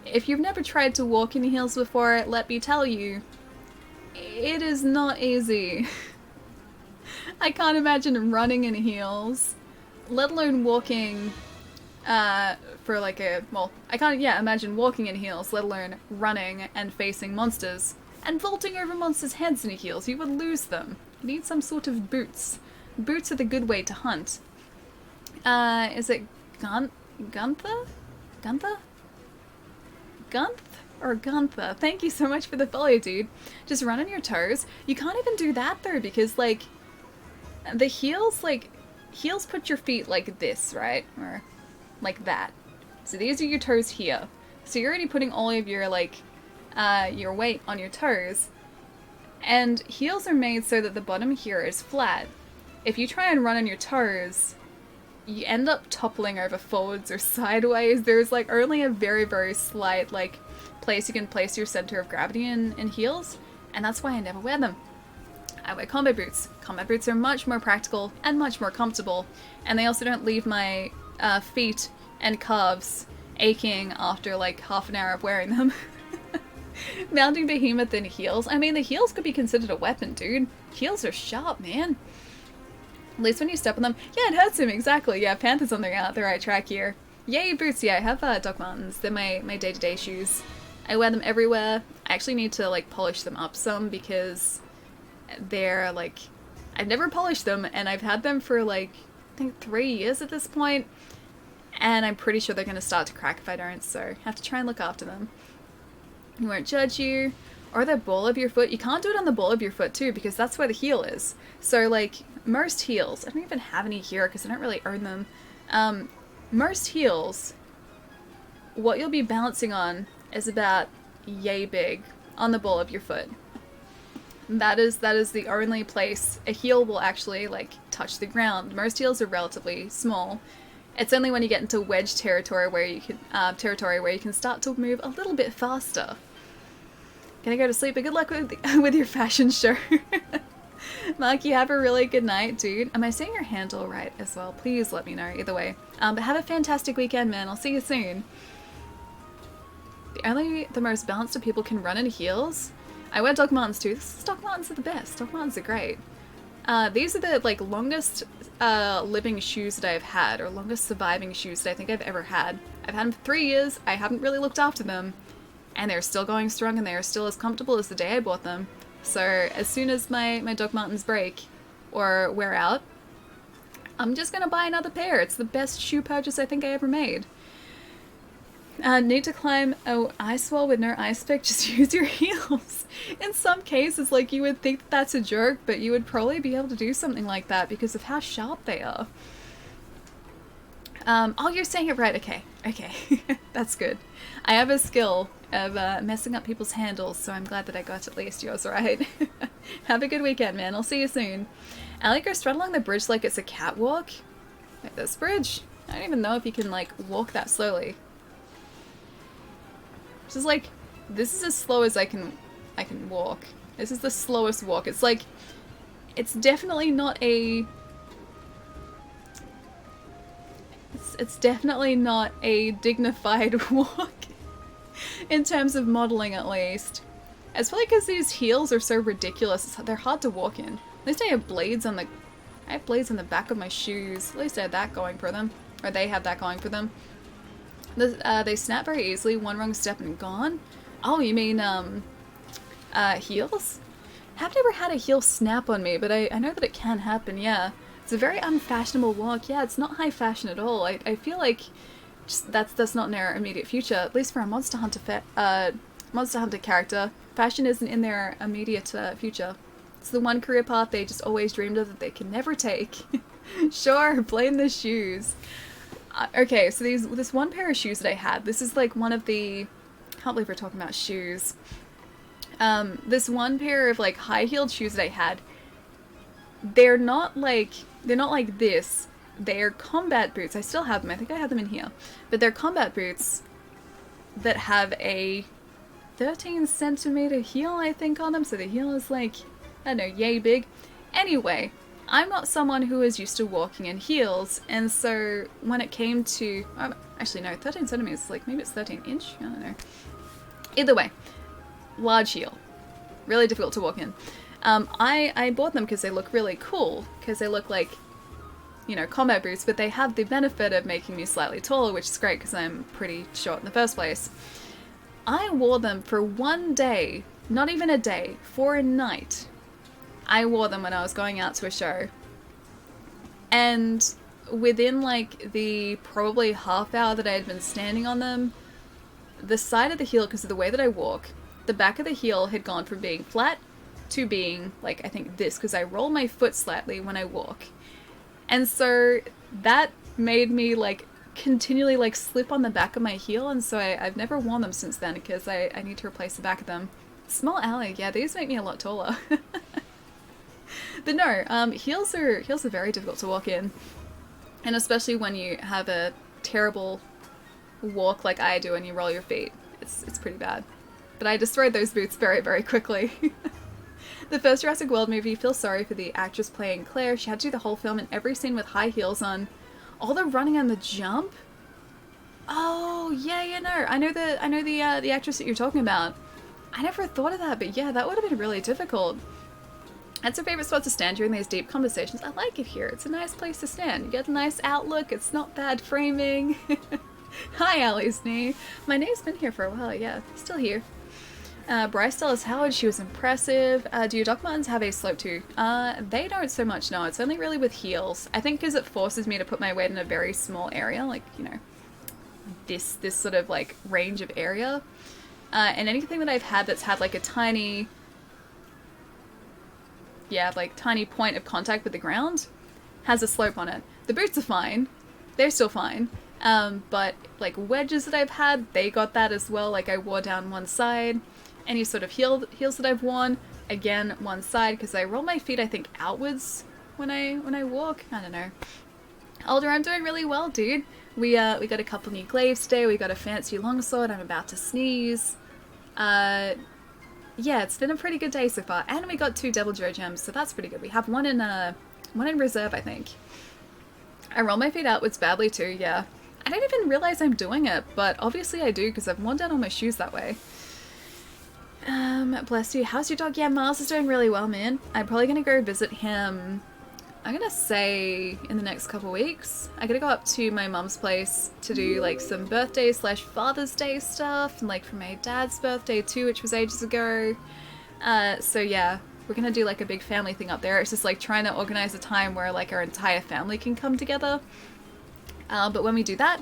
If you've never tried to walk in heels before, let me tell you, it is not easy. I can't imagine running in heels, let alone walking for like a, well, I can't, imagine walking in heels, let alone running and facing monsters and vaulting over monsters' heads in heels. You would lose them. You need some sort of boots. Boots are the good way to hunt. Is it Gunther? Gunther? Gunth or Gunther? Thank you so much for the follow, dude. Just run on your toes. You can't even do that though, because like the heels, heels put your feet like this, right? Or like that. So these are your toes here. So you're already putting all of your your weight on your toes. And heels are made so that the bottom here is flat. If you try and run on your toes, you end up toppling over forwards or sideways. There's like only a very, very slight place you can place your center of gravity in heels, and that's why I never wear them. I wear combat boots. Combat boots are much more practical and much more comfortable, and they also don't leave my feet and calves aching after like half an hour of wearing them. Mounting Behemoth in heels. I mean, the heels could be considered a weapon, dude. Heels are sharp, man. At least when you step on them. Yeah, it hurts him, exactly. Yeah, Panther's on the right track here. Yay, boots. Yeah, I have Doc Martens. They're my day-to-day shoes. I wear them everywhere. I actually need to, like, polish them up some because they're, like... I've never polished them, and I've had them for, like, I think 3 years at this point. And I'm pretty sure they're going to start to crack if I don't, so I have to try and look after them. He won't judge you. Or the ball of your foot. You can't do it on the ball of your foot too, because that's where the heel is. So like, most heels, I don't even have any here because I don't really own them. Most heels, what you'll be balancing on is about yay big on the ball of your foot. That is the only place a heel will actually like touch the ground. Most heels are relatively small. It's only when you get into wedge territory where you can start to move a little bit faster. Gonna go to sleep, but good luck with your fashion show. Mark, you have a really good night, dude. Am I saying your handle right as well? Please let me know, either way. But have a fantastic weekend, man. I'll see you soon. The most balanced of people can run in heels. I wear Doc Martens too. Doc Martens are the best. Doc Martens are great. These are the like longest living shoes that I've had, or longest surviving shoes that I think I've ever had. I've had them for 3 years. I haven't really looked after them. And they're still going strong, and they are still as comfortable as the day I bought them. So as soon as my Doc Martens break or wear out, I'm just gonna buy another pair. It's the best shoe purchase I think I ever made. Need to climb an ice wall with no ice pick, just use your heels. In some cases, like, you would think that's a joke, but you would probably be able to do something like that because of how sharp they are. Oh, you're saying it right. Okay. That's good. I have a skill of messing up people's handles, so I'm glad that I got at least yours right. Have a good weekend, man. I'll see you soon. Alec goes strut along the bridge like it's a catwalk. Wait, this bridge? I don't even know if you can, like, walk that slowly. This is like, this is as slow as I can walk. This is the slowest walk. It's like, it's definitely not a... It's definitely not a dignified walk. In terms of modeling, at least. It's probably because these heels are so ridiculous. They're hard to walk in. At least I have blades on the... I have blades on the back of my shoes. At least I have that going for them. Or they have that going for them. They snap very easily. One wrong step and gone. Oh, you mean, heels? I've never had a heel snap on me, but I know that it can happen, yeah. It's a very unfashionable walk. Yeah, it's not high fashion at all. I feel like just that's not in our immediate future. At least for a Monster Hunter character, fashion isn't in their immediate future. It's the one career path they just always dreamed of that they can never take. Sure, blame the shoes. Okay, so this one pair of shoes that I had, this is like one of the... I can't believe we're talking about shoes. This one pair of like high-heeled shoes that I had, they're not like this. They're combat boots. I still have them. I think I have them in here. But they're combat boots that have a 13 centimeter heel, I think, on them. So the heel is like, I don't know, yay big. Anyway, I'm not someone who is used to walking in heels. And so when it came to, actually no, 13 centimeters, like maybe it's 13 inch. I don't know. Either way, large heel. Really difficult to walk in. I bought them because they look really cool. Because they look like, you know, combat boots, but they have the benefit of making me slightly taller, which is great because I'm pretty short in the first place. I wore them for one day, not even a day, for a night. I wore them when I was going out to a show. And within like the probably half hour that I had been standing on them, the side of the heel, because of the way that I walk, the back of the heel had gone from being flat to being like, I think this, because I roll my foot slightly when I walk. And so that made me like continually like slip on the back of my heel, and so I've never worn them since then because I need to replace the back of them. Small alley, yeah, these make me a lot taller. But no, heels are very difficult to walk in, and especially when you have a terrible walk like I do and you roll your feet, it's pretty bad. But I destroyed those boots very, very quickly. The first Jurassic World movie, feel sorry for the actress playing Claire. She had to do the whole film in every scene with high heels on. All the running and the jump? Oh, yeah, no. I know the actress that you're talking about. I never thought of that, but yeah, that would have been really difficult. That's her favorite spot to stand during these deep conversations. I like it here. It's a nice place to stand. You get a nice outlook. It's not bad framing. Hi, Allie's knee. My name's been here for a while, yeah. Still here. Bryce Dallas Howard, she was impressive. Do your Doc Martens have a slope too? They don't so much, no. It's only really with heels. I think because it forces me to put my weight in a very small area, like, you know, this sort of like range of area. And anything that I've had that's had like a tiny, yeah, like tiny point of contact with the ground has a slope on it. The boots are fine. They're still fine. But like wedges that I've had, they got that as well. Like I wore down one side. Any sort of heels that I've worn, again, one side, because I roll my feet, I think, outwards when I walk. I don't know. Alder, I'm doing really well, dude. We got a couple new glaives today. We got a fancy longsword. I'm about to sneeze. Yeah, it's been a pretty good day so far. And we got 2 Devil Joe gems, so that's pretty good. We have one in reserve, I think. I roll my feet outwards badly too, yeah. I don't even realize I'm doing it, but obviously I do because I've worn down all my shoes that way. Bless you. How's your dog? Yeah, Miles is doing really well, man. I'm probably gonna go visit him, I'm gonna say in the next couple weeks. I gotta go up to my mum's place to do like some birthday / Father's Day stuff, and like for my dad's birthday too, which was ages ago. So yeah, we're gonna do like a big family thing up there. It's just like trying to organize a time where like our entire family can come together. But when we do that,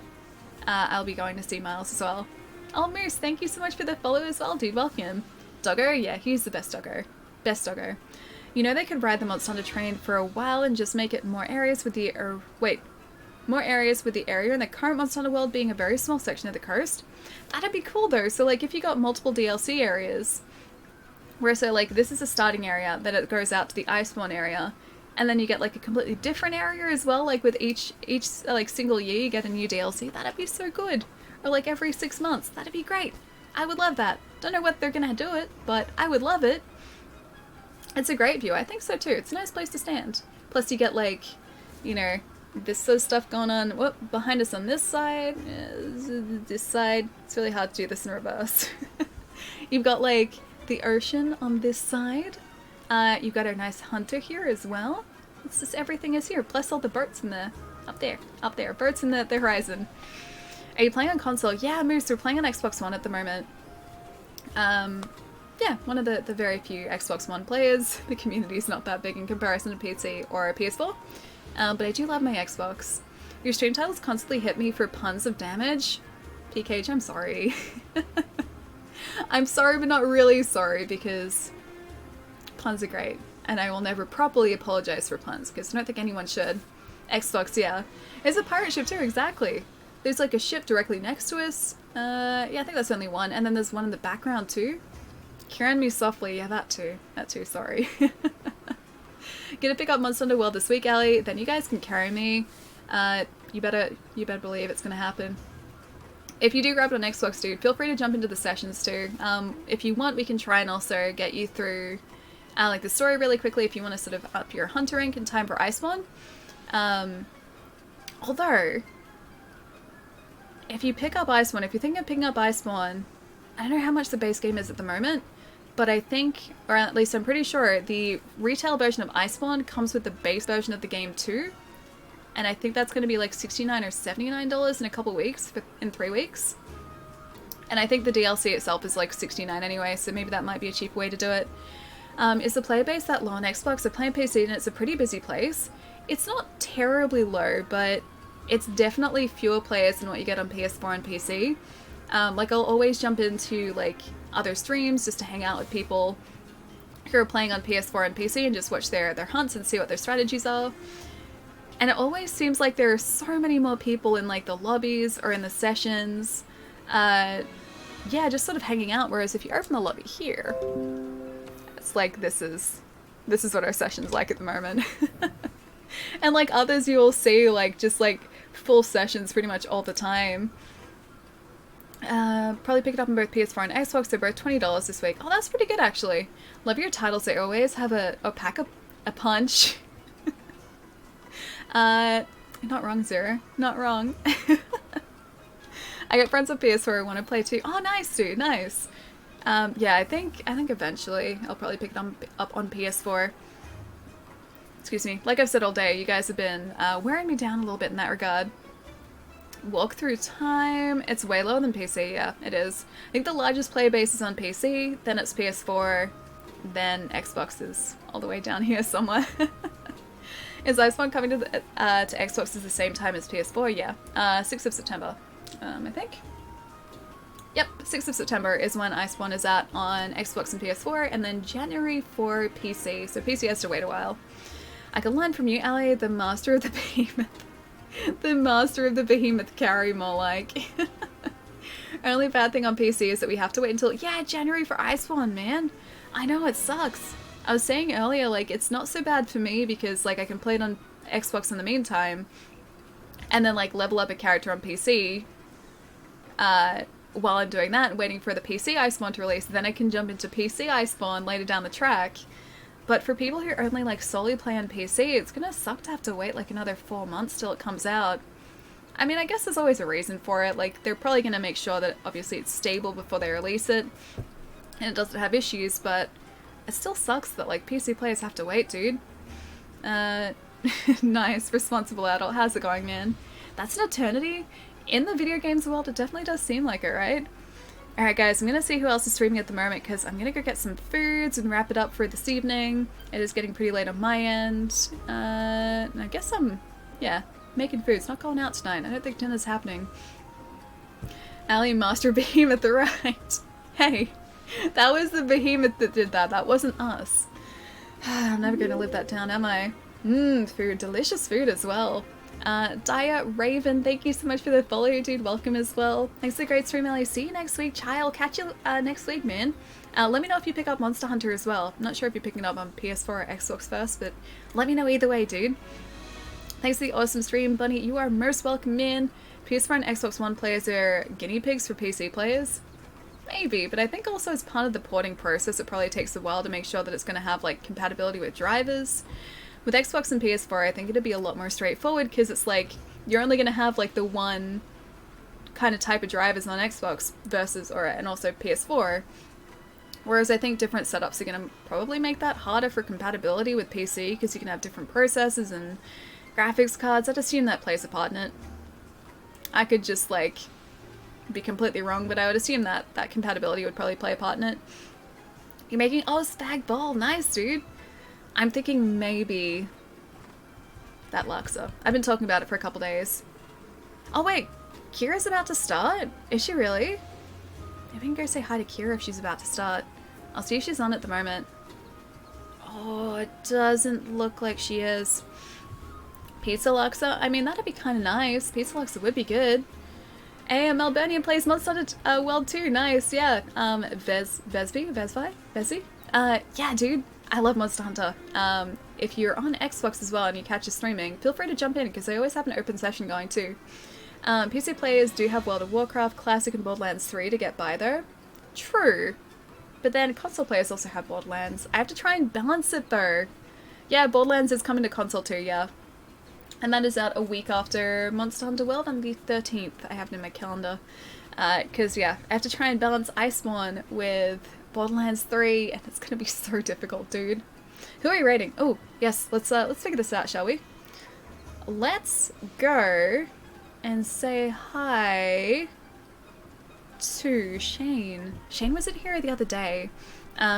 I'll be going to see Miles as well. Oh, Moose, thank you so much for the follow as well, dude. Welcome. Doggo? Yeah, he's the best doggo. Best doggo. You know they could ride the Monster Hunter train for a while and just make it more areas with the... more areas with the area in the current Monster Hunter world being a very small section of the coast? That'd be cool, though. So, like, if you got multiple DLC areas, where, so, like, this is a starting area, then it goes out to the Iceborne area, and then you get, like, a completely different area as well, like, with each like, single year you get a new DLC. That'd be so good. Or like every 6 months. That'd be great. I would love that. Don't know what they're gonna do it, but I would love it. It's a great view. I think so too. It's a nice place to stand. Plus you get like, you know, this sort of stuff going on. Whoop, behind us on this side. This side. It's really hard to do this in reverse. You've got like the ocean on this side. You've got a nice hunter here as well. It's just everything is here. Plus all the boats in the... Up there. Boats in the horizon. Are you playing on console? Yeah, Moose, we're playing on Xbox One at the moment. Yeah, one of the very few Xbox One players. The community's not that big in comparison to PC or PS4. But I do love my Xbox. Your stream titles constantly hit me for puns of damage. PKH, I'm sorry. I'm sorry, but not really sorry, because puns are great. and I will never properly apologize for puns, because I don't think anyone should. Xbox, yeah. It's a pirate ship too, exactly. There's like a ship directly next to us. Yeah, I think that's only one. And then there's one in the background too. Carrying me softly, yeah, that too. That too, sorry. Gonna pick up Monster Hunter World this week, Allie. Then you guys can carry me. You better believe it's gonna happen. If you do grab it on Xbox, dude, feel free to jump into the sessions too. If you want, we can try and also get you through like the story really quickly if you want to sort of up your hunter rank in time for Iceborne. Although, if you pick up Iceborne, if you're thinking of picking up Iceborne, I don't know how much the base game is at the moment, but I think, or at least I'm pretty sure, the retail version of Iceborne comes with the base version of the game too. And I think that's going to be like $69 or $79 in a couple weeks, in 3 weeks. And I think the DLC itself is like $69 anyway, so maybe that might be a cheap way to do it. Is the player base that low on Xbox? I play on PC and it's a pretty busy place. It's not terribly low, but it's definitely fewer players than what you get on PS4 and PC. Like I'll always jump into like other streams just to hang out with people who are playing on PS4 and PC and just watch their hunts and see what their strategies are. And it always seems like there are so many more people in like the lobbies or in the sessions. Yeah, just sort of hanging out. Whereas if you open the lobby here, it's like this is what our session's like at the moment. And like others you will see like just like full sessions pretty much all the time. Probably pick it up on both PS4 and Xbox. They're both $20 this week. Oh, that's pretty good actually. Love your titles. They always have a pack a punch. Not wrong, Zero. Not wrong. I got friends on PS4 who want to play too. Oh, nice, dude. Nice. Yeah, I think eventually I'll probably pick it up on PS4. Excuse me. Like I've said all day, you guys have been wearing me down a little bit in that regard. Walkthrough time. It's way lower than PC. Yeah, it is. I think the largest player base is on PC, then it's PS4, then Xbox is all the way down here somewhere. Is Iceborne coming to Xbox at the same time as PS4? Yeah. 6th of September, I think. Yep, 6th of September is when Iceborne is out on Xbox and PS4, and then January for PC, so PC has to wait a while. I can learn from you, Allie, the master of the behemoth. The master of the behemoth carry, more like. Only bad thing on PC is that we have to wait until, yeah, January for Iceborne, man. I know, it sucks. I was saying earlier, like, it's not so bad for me because, like, I can play it on Xbox in the meantime and then, like, level up a character on PC while I'm doing that and waiting for the PC Iceborne to release. Then I can jump into PC Iceborne later down the track. But for people who only, like, solely play on PC, it's gonna suck to have to wait, like, another 4 months till it comes out. I mean, I guess there's always a reason for it. Like, they're probably gonna make sure that, obviously, it's stable before they release it and it doesn't have issues, but it still sucks that, like, PC players have to wait, dude. Nice, responsible adult. How's it going, man? That's an eternity. In the video games world, it definitely does seem like it, right? Alright, guys, I'm gonna see who else is streaming at the moment, because I'm gonna go get some foods and wrap it up for this evening. It is getting pretty late on my end. And I guess I'm, yeah, making food. It's not going out tonight. I don't think dinner's happening. Allie, master behemoth, right. Hey. That was the behemoth that did that. That wasn't us. I'm never going to live that down, am I? Food. Delicious food as well. Dia Raven, thank you so much for the follow, dude. Welcome as well. Thanks for the great stream, Ellie. See you next week, Chai. I'll catch you next week, man. Let me know if you pick up Monster Hunter as well. I'm not sure if you're picking it up on PS4 or Xbox first, but let me know either way, dude. Thanks for the awesome stream, Bunny. You are most welcome, man. PS4 and Xbox One players are guinea pigs for PC players. Maybe, but I think also as part of the porting process, it probably takes a while to make sure that it's going to have, like, compatibility with drivers. With Xbox and PS4, I think it'd be a lot more straightforward, because it's like, you're only going to have, like, the one kind of type of drivers on Xbox versus, and also PS4. Whereas I think different setups are going to probably make that harder for compatibility with PC, because you can have different processors and graphics cards. I'd assume that plays a part in it. I could just, like, be completely wrong, but I would assume that compatibility would probably play a part in it. You're making, oh, Spag Bol, nice, dude. I'm thinking maybe that Luxa. I've been talking about it for a couple days. Oh wait, Kira's about to start? Is she really? Maybe we can go say hi to Kira if she's about to start. I'll see if she's on at the moment. Oh, it doesn't look like she is. Pizza Luxa? I mean, that'd be kind of nice. Pizza Luxa would be good. Hey, Melburnian plays Monster Hunter World 2. Nice, yeah. Vesby? Yeah, dude. I love Monster Hunter. If you're on Xbox as well and you catch us streaming, feel free to jump in because I always have an open session going too. PC players do have World of Warcraft, Classic, and Borderlands 3 to get by though. True. But then console players also have Borderlands. I have to try and balance it though. Yeah, Borderlands is coming to console too, yeah. And that is out a week after Monster Hunter World on the 13th. I have it in my calendar. Because, yeah, I have to try and balance Iceborne with Borderlands 3, and it's gonna be so difficult, dude. Who are you rating? Oh, yes, let's figure this out, shall we? Let's go and say hi to Shane. Shane was in here the other day.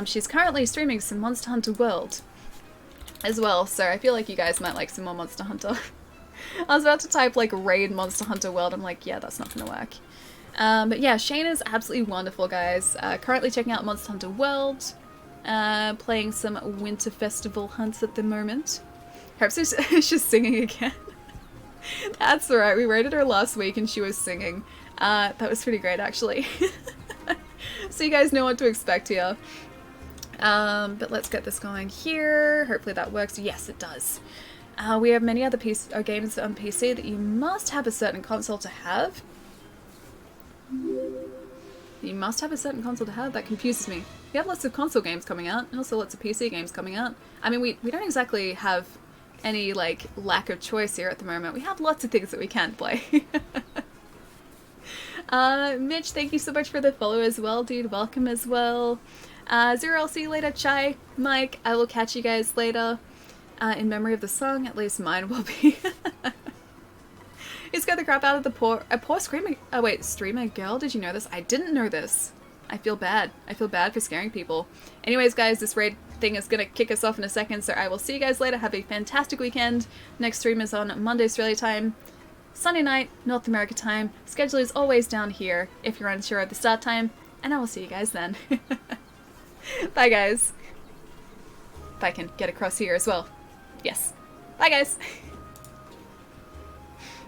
She's currently streaming some Monster Hunter World as well, so I feel like you guys might like some more Monster Hunter. I was about to type like raid Monster Hunter World, I'm like, yeah, that's not gonna work. But yeah, Shane is absolutely wonderful, guys. Currently checking out Monster Hunter World, playing some Winter Festival hunts at the moment. Perhaps she's singing again. That's right, we raided her last week and she was singing. That was pretty great, actually. So you guys know what to expect here. But let's get this going here. Hopefully that works. Yes, it does. We have many other games on PC that you must have a certain console to have. You must have a certain console to have? That confuses me. We have lots of console games coming out, and also lots of PC games coming out. I mean, we don't exactly have any, like, lack of choice here at the moment. We have lots of things that we can play. Mitch, thank you so much for the follow as well, dude. Welcome as well. Zero, I'll see you later. Chai, Mike, I will catch you guys later. In memory of the song, at least mine will be. He scared the crap out of the poor screaming. Oh wait, streamer girl. Did you know this? I didn't know this. I feel bad. I feel bad for scaring people. Anyways, guys, this raid thing is gonna kick us off in a second, so I will see you guys later. Have a fantastic weekend. Next stream is on Monday, Australia time. Sunday night, North America time. Schedule is always down here if you're unsure of the start time, and I will see you guys then. Bye, guys. If I can get across here as well. Yes. Bye, guys.